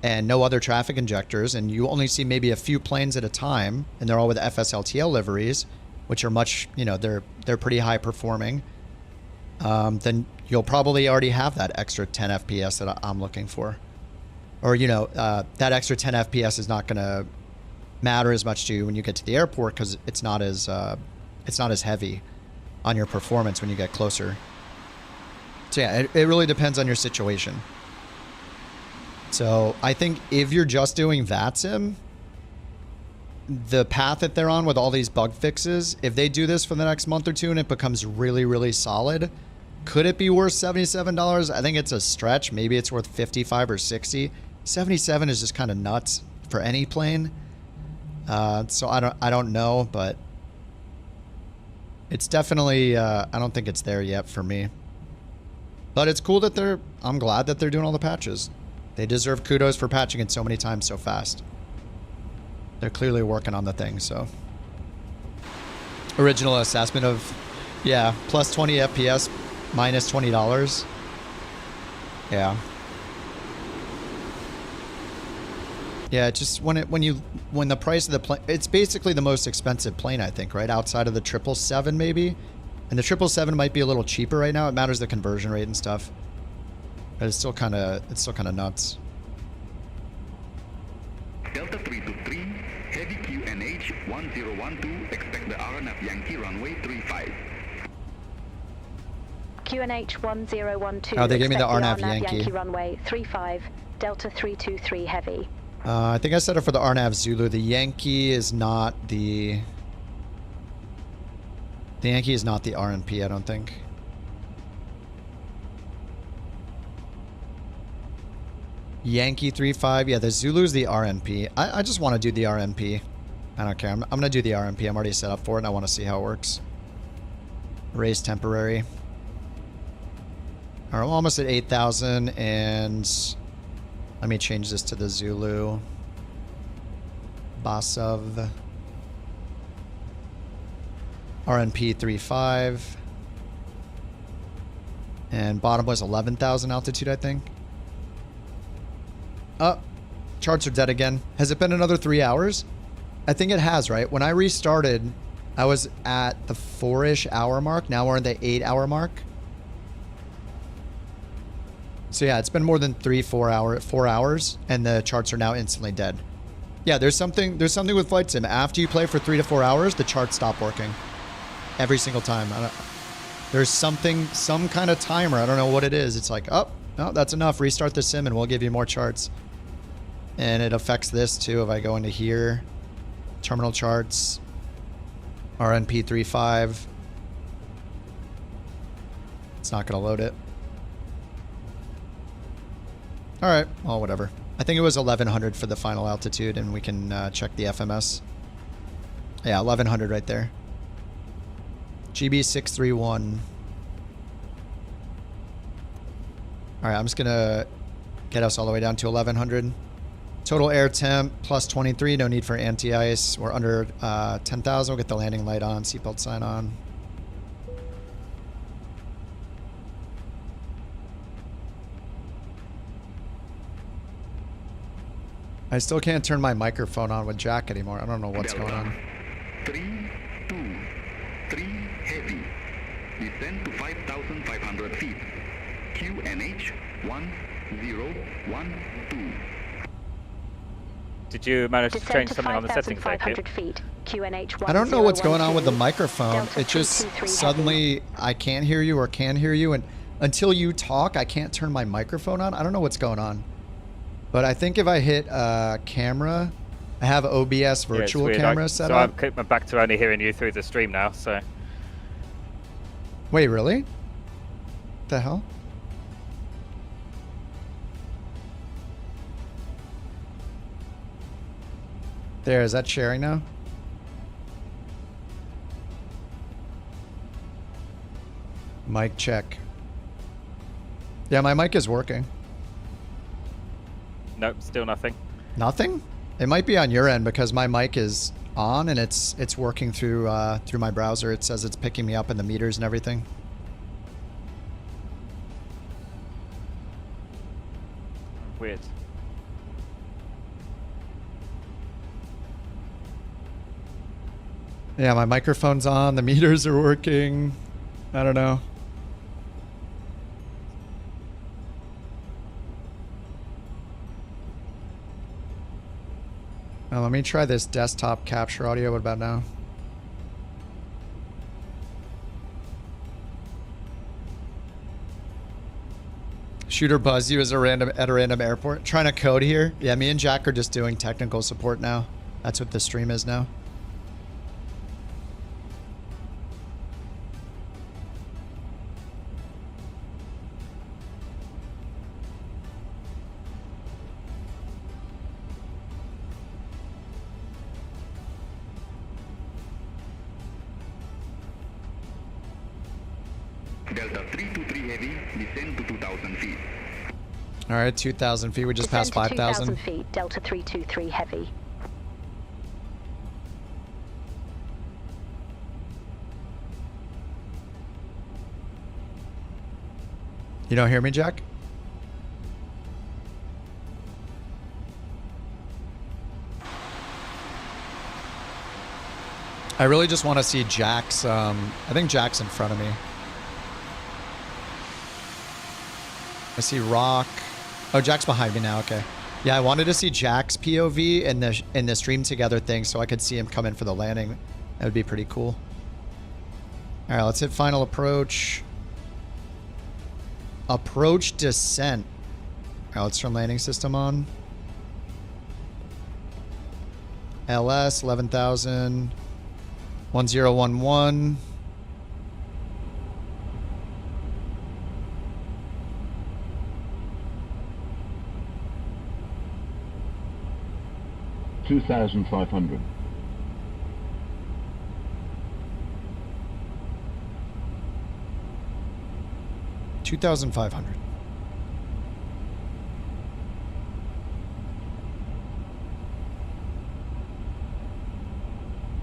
and no other traffic injectors, and you only see maybe a few planes at a time, and they're all with FSLTL liveries, which are much, you know, they're pretty high performing, then you'll probably already have that extra 10 FPS that I'm looking for. Or, you know, that extra 10 FPS is not going to matter as much to you when you get to the airport because it's not as heavy on your performance when you get closer. So yeah, it really depends on your situation. So I think if you're just doing VATSIM, the path that they're on with all these bug fixes, if they do this for the next month or two and it becomes really, really solid, could it be worth $77? I think it's a stretch. Maybe it's worth 55 or 60. 77 is just kind of nuts for any plane. So I don't know, but it's definitely, I don't think it's there yet for me. But it's cool that I'm glad that they're doing all the patches. They deserve kudos for patching it so many times so fast. They're clearly working on the thing, so. Original assessment of, yeah, plus 20 FPS, minus $20. Yeah. Yeah, just when the price of the plane, it's basically the most expensive plane, I think, right? Outside of the 777 maybe. And the 777 might be a little cheaper right now. It matters the conversion rate and stuff. But it's still kind of nuts. Delta 323, heavy QNH 1012, expect the RNF Yankee runway 35. QNH 1012. Oh, they gave me the RNAV Yankee runway 35, Delta 323 heavy. I think I set it for the RNAV Zulu. The Yankee is not the Yankee is not the RNP, I don't think. Yankee 35. Yeah, the Zulu's the RNP. I just want to do the RNP. I don't care. I'm going to do the RNP. I'm already set up for it, and I want to see how it works. Race temporary. All right, we're almost at 8,000, and let me change this to the Zulu. Basov. RNP 35. And bottom was 11,000 altitude, I think. Oh, charts are dead again. Has it been another 3 hours? I think it has, right? When I restarted, I was at the 4-ish hour mark. Now we're in the 8-hour mark. So yeah, it's been more than 4 hours, and the charts are now instantly dead. Yeah, there's something with Flight Sim. After you play for 3 to 4 hours, the charts stop working. Every single time. There's some kind of timer. I don't know what it is. It's like, oh, no, that's enough. Restart the sim and we'll give you more charts. And it affects this too. If I go into here, terminal charts, RNP 35. It's not going to load it. All right. Well, whatever. I think it was 1100 for the final altitude, and we can check the FMS. Yeah, 1100 right there. GB631. All right, I'm just going to get us all the way down to 1100. Total air temp, plus 23. No need for anti-ice. We're under 10,000. We'll get the landing light on, seatbelt sign on. I still can't turn my microphone on with Jack anymore. I don't know what's going on. 323 heavy. Descend to 5,500 feet. QNH 1012. Did you manage to change something on the settings there, Kip? I don't know what's going on with the microphone. It just suddenly I can't hear you or can hear you, and until you talk, I can't turn my microphone on. I don't know what's going on. But I think if I hit camera, I have OBS virtual camera set up. So I'm back to only hearing you through the stream now, so. Wait, really? What the hell? There, is that sharing now? Mic check. Yeah, my mic is working. Nope, still nothing. Nothing? It might be on your end because my mic is on and it's working through through my browser. It says it's picking me up in the meters and everything. Weird. Yeah, my microphone's on. The meters are working. I don't know. Now, let me try this desktop capture audio. What about now? Shooter buzz you at a random airport. Trying to code here. Yeah, me and Jack are just doing technical support now. That's what the stream is now. Delta 323 Heavy, descend to 2,000 feet. All right, 2,000 feet. We just passed 5,000. 2,000 feet, Delta 323 Heavy. You don't hear me, Jack? I really just want to see Jack's, I think Jack's in front of me. I see Rock. Oh, Jack's behind me now, okay. Yeah, I wanted to see Jack's POV in the stream together thing so I could see him come in for the landing. That would be pretty cool. All right, let's hit final approach. Approach descent. All right, let's turn landing system on. LS, 11,000. 1011. $2,500. $2,500.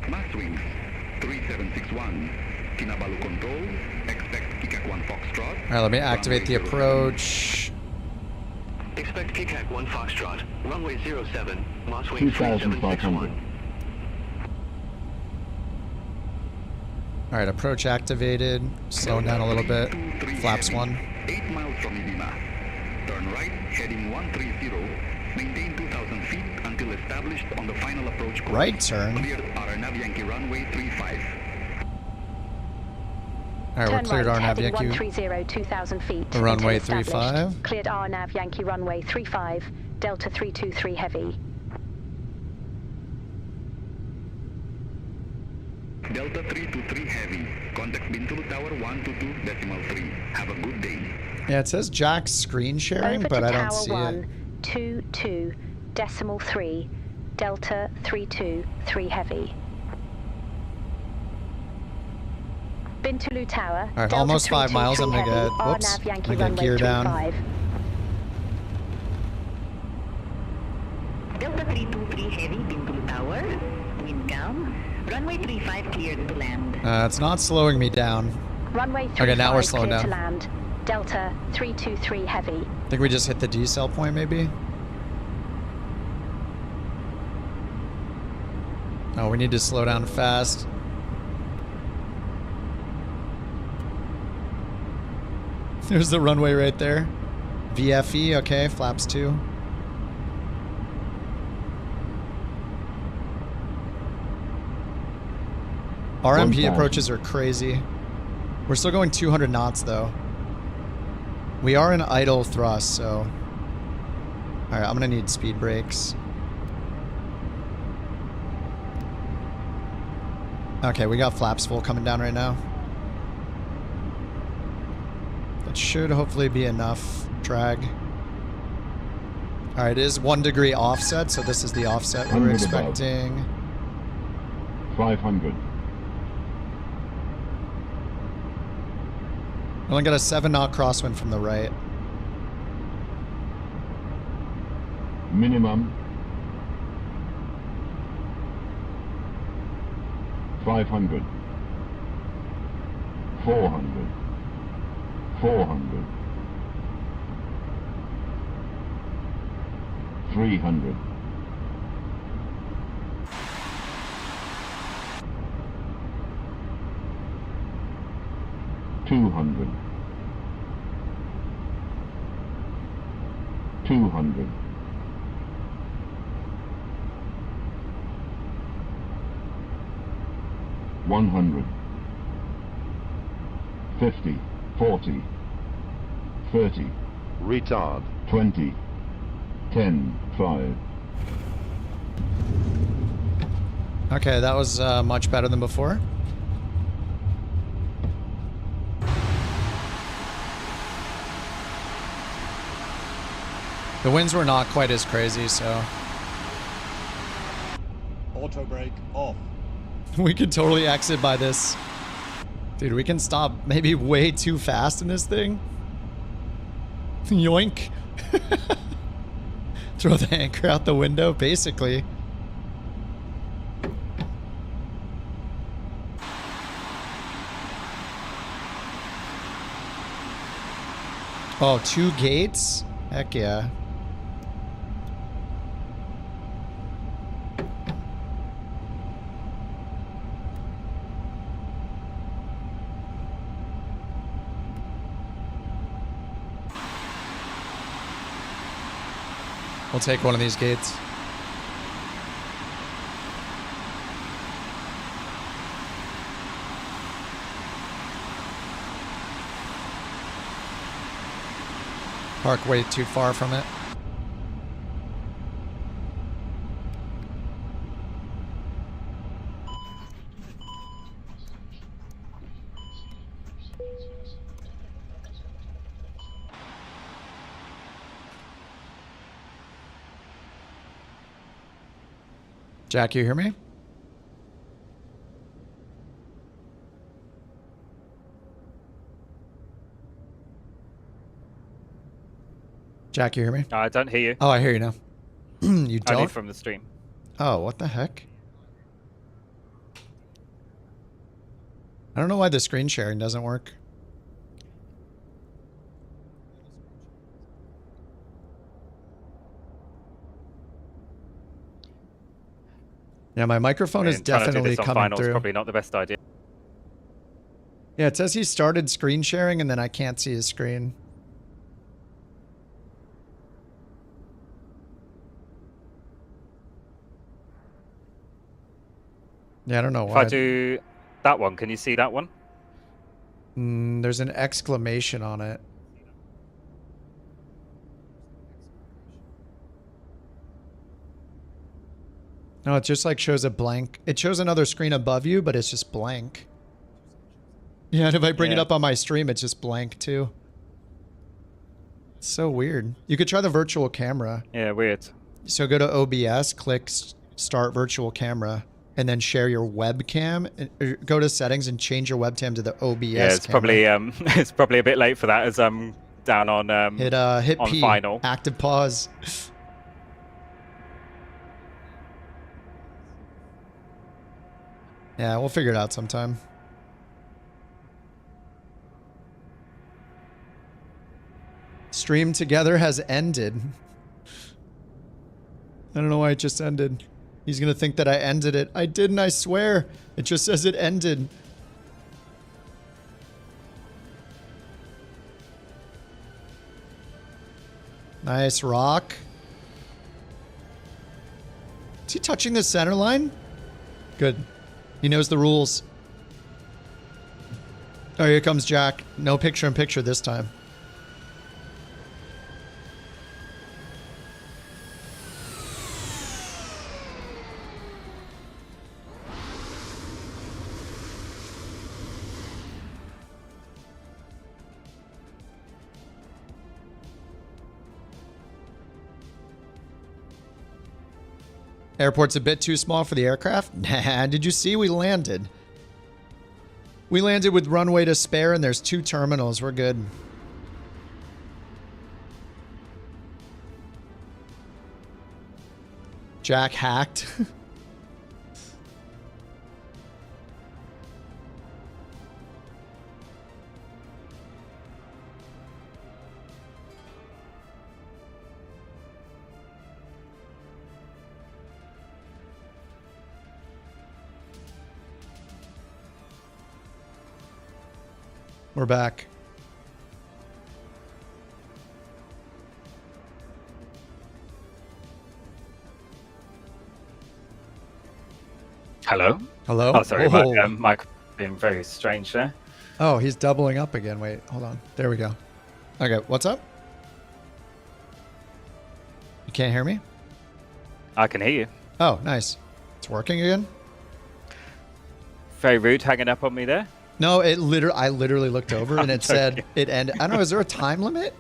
Mass winds 3761. Kinabalu control. Expect Kikak 1 Foxtrot. All right, let me activate the approach. Expect Kikak 1 Foxtrot. Runway 07. Moss wing 3761. All right, approach activated. Slowing down a little bit. Flaps 1. 8 miles from Ibima. Turn right, heading 130. Maintain 2,000 feet until established on the final approach course. Right turn. Cleared RNAV Yankee runway 35. All right, we're cleared right, RNAV heading Yankee. 130, 2,000 feet. Runway until established. 35. Cleared RNAV Yankee runway 35. Delta 323 Heavy. Delta 323 Heavy. Contact Bintulu Tower 122.3. Have a good day. Yeah, it says Jack's screen sharing, Over but to I don't Tower see 122.3. Delta 323 Heavy. Bintulu Tower. All right, Delta almost 5 miles. I'm gonna get, whoops, RNAV Yankee I'm gonna get gear down. 35. Delta 323 Heavy, Bintulu Tower. Wind calm. Runway 35 cleared to land. It's not slowing me down. Runway 35 okay, now we're slowing cleared down. to land. Delta 323 Heavy. I think we just hit the decel point, maybe. Oh, we need to slow down fast. There's the runway right there. VFE, okay, flaps 2. RMP approaches are crazy. We're still going 200 knots though. We are in idle thrust, so. Alright, I'm gonna need speed brakes. Okay, we got flaps full coming down right now. That should hopefully be enough drag. Alright, it is 1 degree offset, so this is the offset we were expecting. 500. Only got a 7-knot crosswind from the right. Minimum 500. 400. 400. 300. 200. 200. 100. 50. 40. 30. Retard. 20. 10. 5. Okay, that was much better than before. The winds were not quite as crazy, so... Auto brake off. We could totally exit by this. Dude, we can stop maybe way too fast in this thing. Yoink. Throw the anchor out the window, basically. Oh, 2 gates? Heck yeah. We'll take one of these gates. Park way too far from it. Jack, you hear me? Jack, you hear me? I don't hear you. Oh, I hear you now. You don't? Only from the stream. Oh, what the heck? I don't know why the screen sharing doesn't work. Yeah, my microphone is definitely coming through. Probably not the best idea. Yeah, it says he started screen sharing and then I can't see his screen. Yeah, I don't know why. If I do that one, can you see that one? There's an exclamation on it. No, it just like shows a blank. It shows another screen above you, but it's just blank. Yeah, and if I bring it up on my stream, it's just blank too. It's so weird. You could try the virtual camera. Yeah, weird. So go to OBS, click start virtual camera, and then share your webcam. Go to settings and change your webcam to the OBS Yeah, it's camera. probably it's probably a bit late for that as I'm down on hit on P, final. Active pause. Yeah, we'll figure it out sometime. Stream together has ended. I don't know why it just ended. He's gonna think that I ended it. I didn't, I swear. It just says it ended. Nice rock. Is he touching the center line? Good. He knows the rules. Oh, here comes Jack. No picture in picture this time. Airport's a bit too small for the aircraft? Nah, did you see we landed? We landed with runway to spare and there's 2 terminals. We're good. Jack hacked. We're back. Hello? Hello? Oh, sorry, Oh. Mike being very strange there. Oh, he's doubling up again. Wait, hold on. There we go. Okay, what's up? You can't hear me? I can hear you. Oh, nice. It's working again? Very rude hanging up on me there. No, I literally looked over and it said it ended. I don't know, is there a time limit?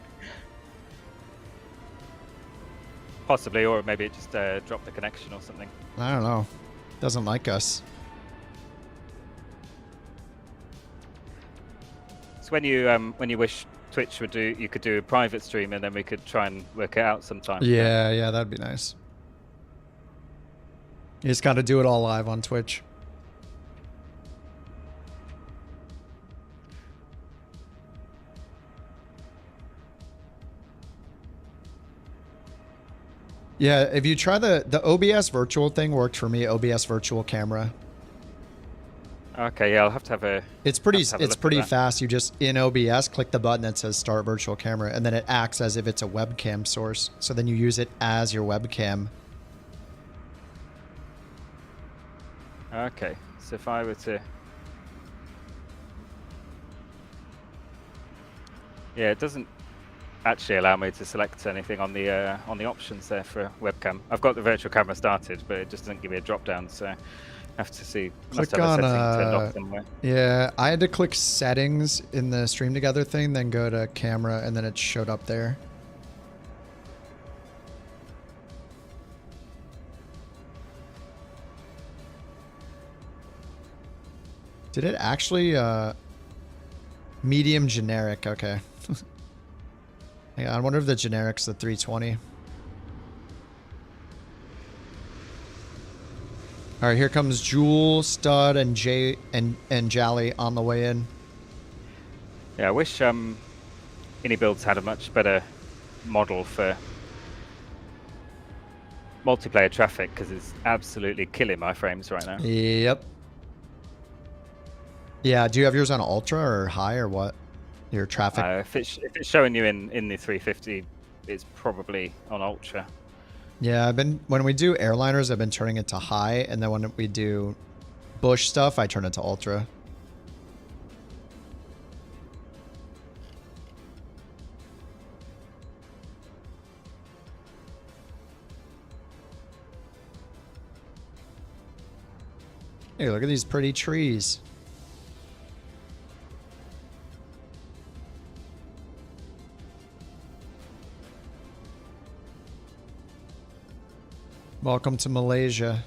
Possibly, or maybe it just dropped the connection or something. I don't know. Doesn't like us. So when you wish Twitch would do, you could do a private stream and then we could try and work it out sometime. Yeah, that'd be nice. You just got to do it all live on Twitch. Yeah, if you try the OBS virtual thing worked for me, OBS virtual camera. Okay, yeah, I'll have to have a... It's pretty fast. You just, in OBS, click the button that says start virtual camera, and then it acts as if it's a webcam source. So then you use it as your webcam. Okay, so if I were to... Yeah, it doesn't actually allow me to select anything on the options there for a webcam. I've got the virtual camera started, but it just doesn't give me a drop down, so I have to see. Click must have on a setting turned off somewhere. yeah, I had to click settings in the stream together thing, then go to camera, and then it showed up there. Did it actually medium generic? Okay. Yeah, I wonder if the generic's the 320. All right, here comes Jewel, Stud, and Jay and Jally on the way in. Yeah, I wish iniBuilds had a much better model for multiplayer traffic because it's absolutely killing my frames right now. Yep. Yeah, do you have yours on Ultra or high or what? Your traffic? If it's showing you in the 350, it's probably on Ultra. Yeah, when we do airliners, I've been turning it to high, and then when we do bush stuff, I turn it to Ultra. Hey, look at these pretty trees. Welcome to Malaysia.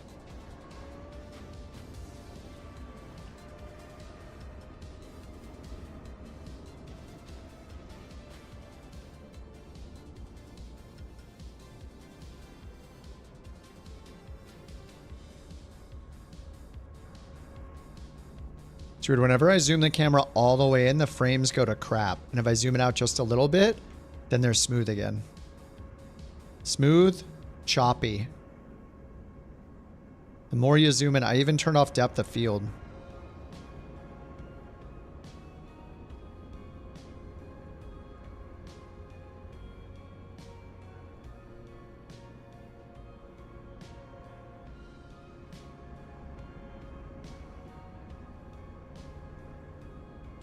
Dude, whenever I zoom the camera all the way in, the frames go to crap. And if I zoom it out just a little bit, then they're smooth again. Smooth, choppy. The more you zoom in, I even turned off depth of field.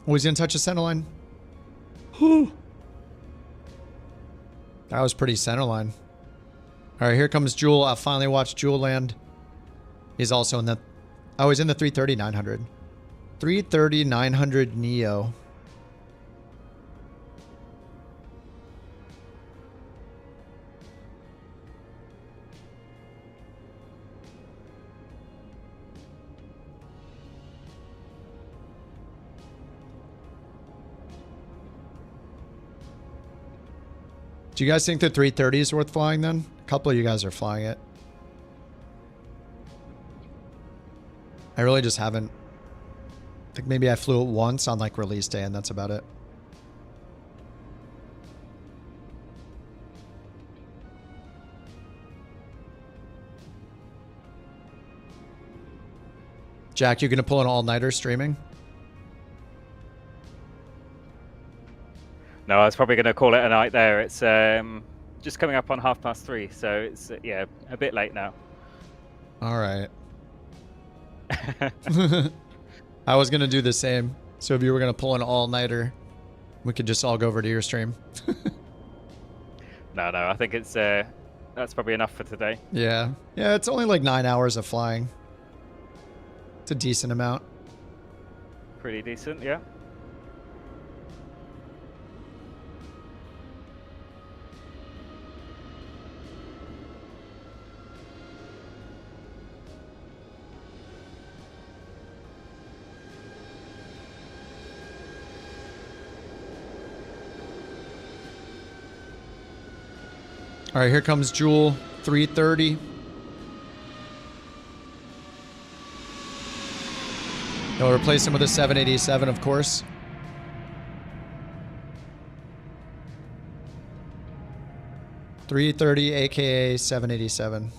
Oh, he's gonna touch the center line. Whew. That was pretty center line. All right, here comes Jewel. I finally watched Jewel land. He's also in the... Oh, he's in the 330-900. 330-900 Neo. Do you guys think the 330 is worth flying then? A couple of you guys are flying it. I really just haven't. I think maybe I flew it once on like release day and that's about it. Jack, you gonna pull an all-nighter streaming? No, I was probably going to call it a night there. It's just coming up on 3:30, so it's yeah, a bit late now. All right. I was gonna do the same. So if you were gonna pull an all-nighter, we could just all go over to your stream. No, I think it's that's probably enough for today. Yeah, it's only like 9 hours of flying. It's a decent amount. Pretty decent, yeah. All right, here comes Jewel 330. They'll replace him with a 787, of course. $330, aka 787.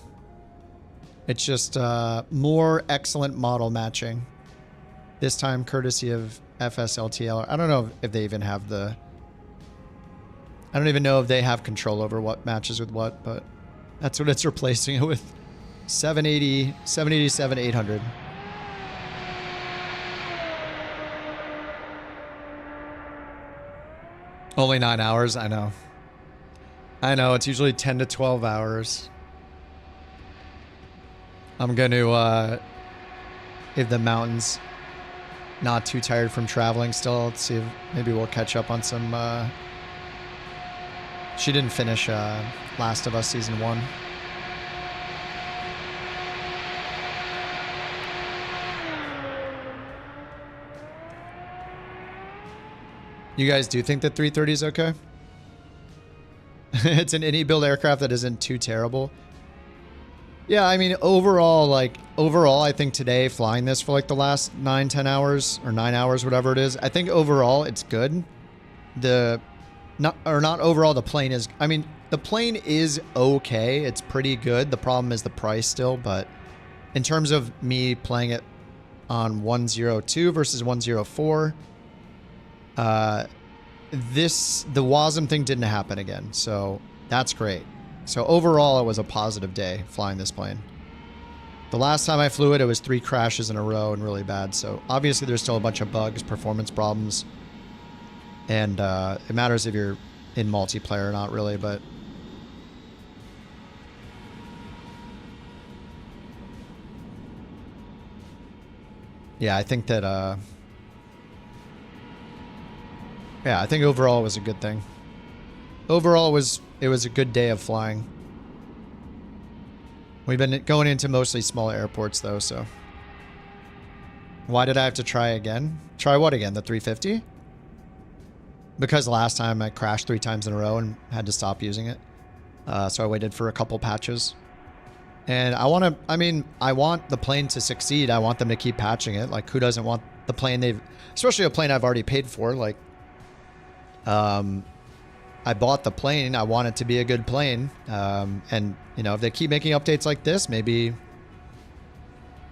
It's just more excellent model matching. This time, courtesy of FSLTL. I don't know if they even have the... I don't even know if they have control over what matches with what, but that's what it's replacing it with. 780, 787, 800. Only 9 hours, I know. I know, it's usually 10 to 12 hours. I'm going to, if the mountain's not too tired from traveling still, let's see if maybe we'll catch up on some... She didn't finish Last of Us Season 1. You guys do think that 330 is okay? It's an iniBuild aircraft that isn't too terrible. Yeah, I mean, overall, I think today, flying this for like the last 9-10 hours, or 9 hours, whatever it is, I think overall it's good. Not overall, the plane is... I mean, the plane is okay. It's pretty good. The problem is the price still, but in terms of me playing it on 102 versus 104, the WASM thing didn't happen again, so that's great. So overall, it was a positive day flying this plane. The last time I flew it, it was 3 crashes in a row and really bad, so obviously there's still a bunch of bugs, performance problems. And it matters if you're in multiplayer or not, really, but... Yeah, I think that... Yeah, I think overall it was a good thing. Overall, it was a good day of flying. We've been going into mostly small airports, though, so... Why did I have to try again? Try what again? The 350? Because last time I crashed 3 times in a row and had to stop using it. So I waited for a couple patches. And I want the plane to succeed. I want them to keep patching it. Like, who doesn't want the plane especially a plane I've already paid for. Like, I bought the plane. I want it to be a good plane. And, you know, if they keep making updates like this, maybe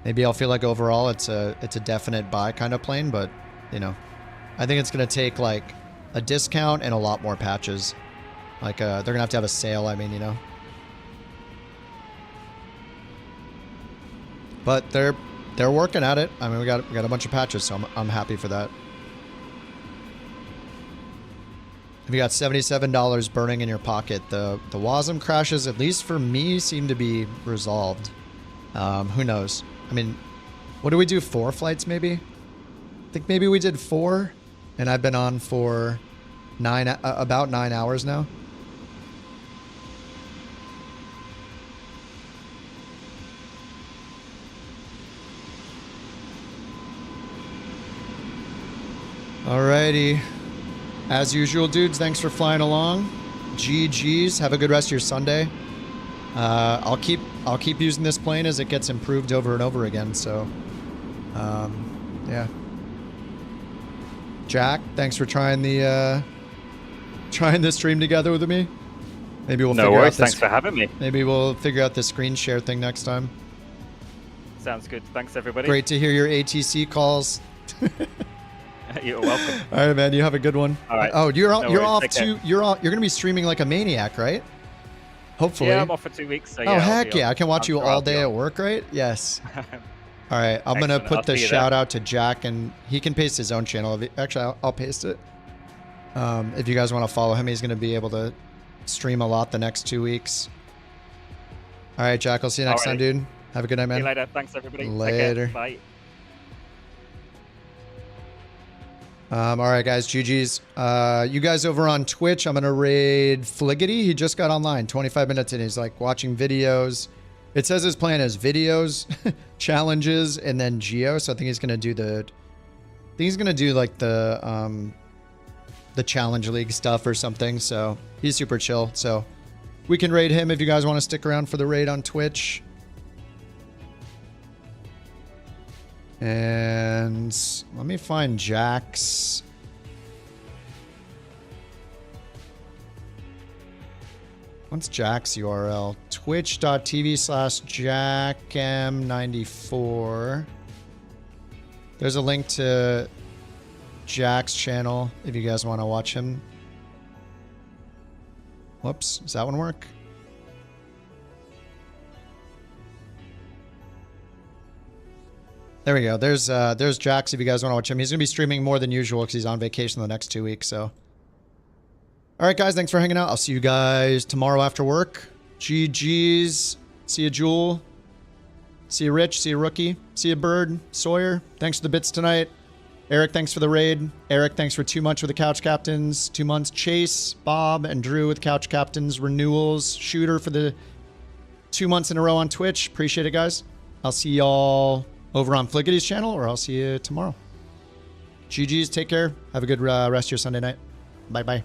I'll feel like overall it's a definite buy kind of plane. But, you know, I think it's going to take, like, a discount and a lot more patches. Like, they're going to have a sale, I mean, you know. But they're working at it. I mean, we got a bunch of patches, so I'm happy for that. If you got $77 burning in your pocket, the WASM crashes, at least for me, seem to be resolved. Who knows? I mean, what do we do? 4 flights, maybe? I think maybe we did 4. And I've been on for about 9 hours now. Alrighty. As usual, dudes, thanks for flying along. GG's. Have a good rest of your Sunday. I'll keep using this plane as it gets improved over and over again. So, yeah. Jack, thanks for trying the stream together with me. Maybe we'll no worries. Thanks for having me. Maybe we'll figure out the screen share thing next time. Sounds good. Thanks, everybody. Great to hear your ATC calls. You're welcome. All right, man. You have a good one. All right. Oh, you're No off worries. to you're gonna be streaming like a maniac, right? Hopefully. Yeah, I'm off for 2 weeks. So Oh yeah, heck yeah! I can watch you all day at at work, right? Yes. All right, I'm gonna Excellent. put I'll the see you shout there. out to Jack, and he can paste his own channel. Actually, I'll paste it. If you guys want to follow him, he's gonna be able to stream a lot the next 2 weeks. All right, Jack. I'll see you next time, dude. Have a good night, man. See you later. Thanks, everybody. Take Later. care. Bye. All right, guys. GG's. You guys over on Twitch, I'm going to raid Fliggity. He just got online 25 minutes in. He's like watching videos. It says his plan is videos, challenges, and then Geo. So I think he's going to do like the Challenge League stuff or something. So he's super chill. So we can raid him if you guys want to stick around for the raid on Twitch. And let me find Jack's. What's Jack's URL? Twitch.tv/JackM94. There's a link to Jack's channel if you guys want to watch him. Whoops, does that one work? There we go. There's Jax if you guys want to watch him. He's going to be streaming more than usual because he's on vacation the next 2 weeks. So, all right, guys, thanks for hanging out. I'll see you guys tomorrow after work. GG's. See you, Jewel. See you, Rich. See you, Rookie. See you, Bird. Sawyer. Thanks for the bits tonight. Eric, thanks for the raid. Eric, thanks for 2 months with the Couch Captains. 2 months. Chase, Bob, and Drew with Couch Captains. Renewals. Shooter for the 2 months in a row on Twitch. Appreciate it, guys. I'll see y'all over on Flickity's channel, or I'll see you tomorrow. GG's, take care. Have a good rest of your Sunday night. Bye-bye.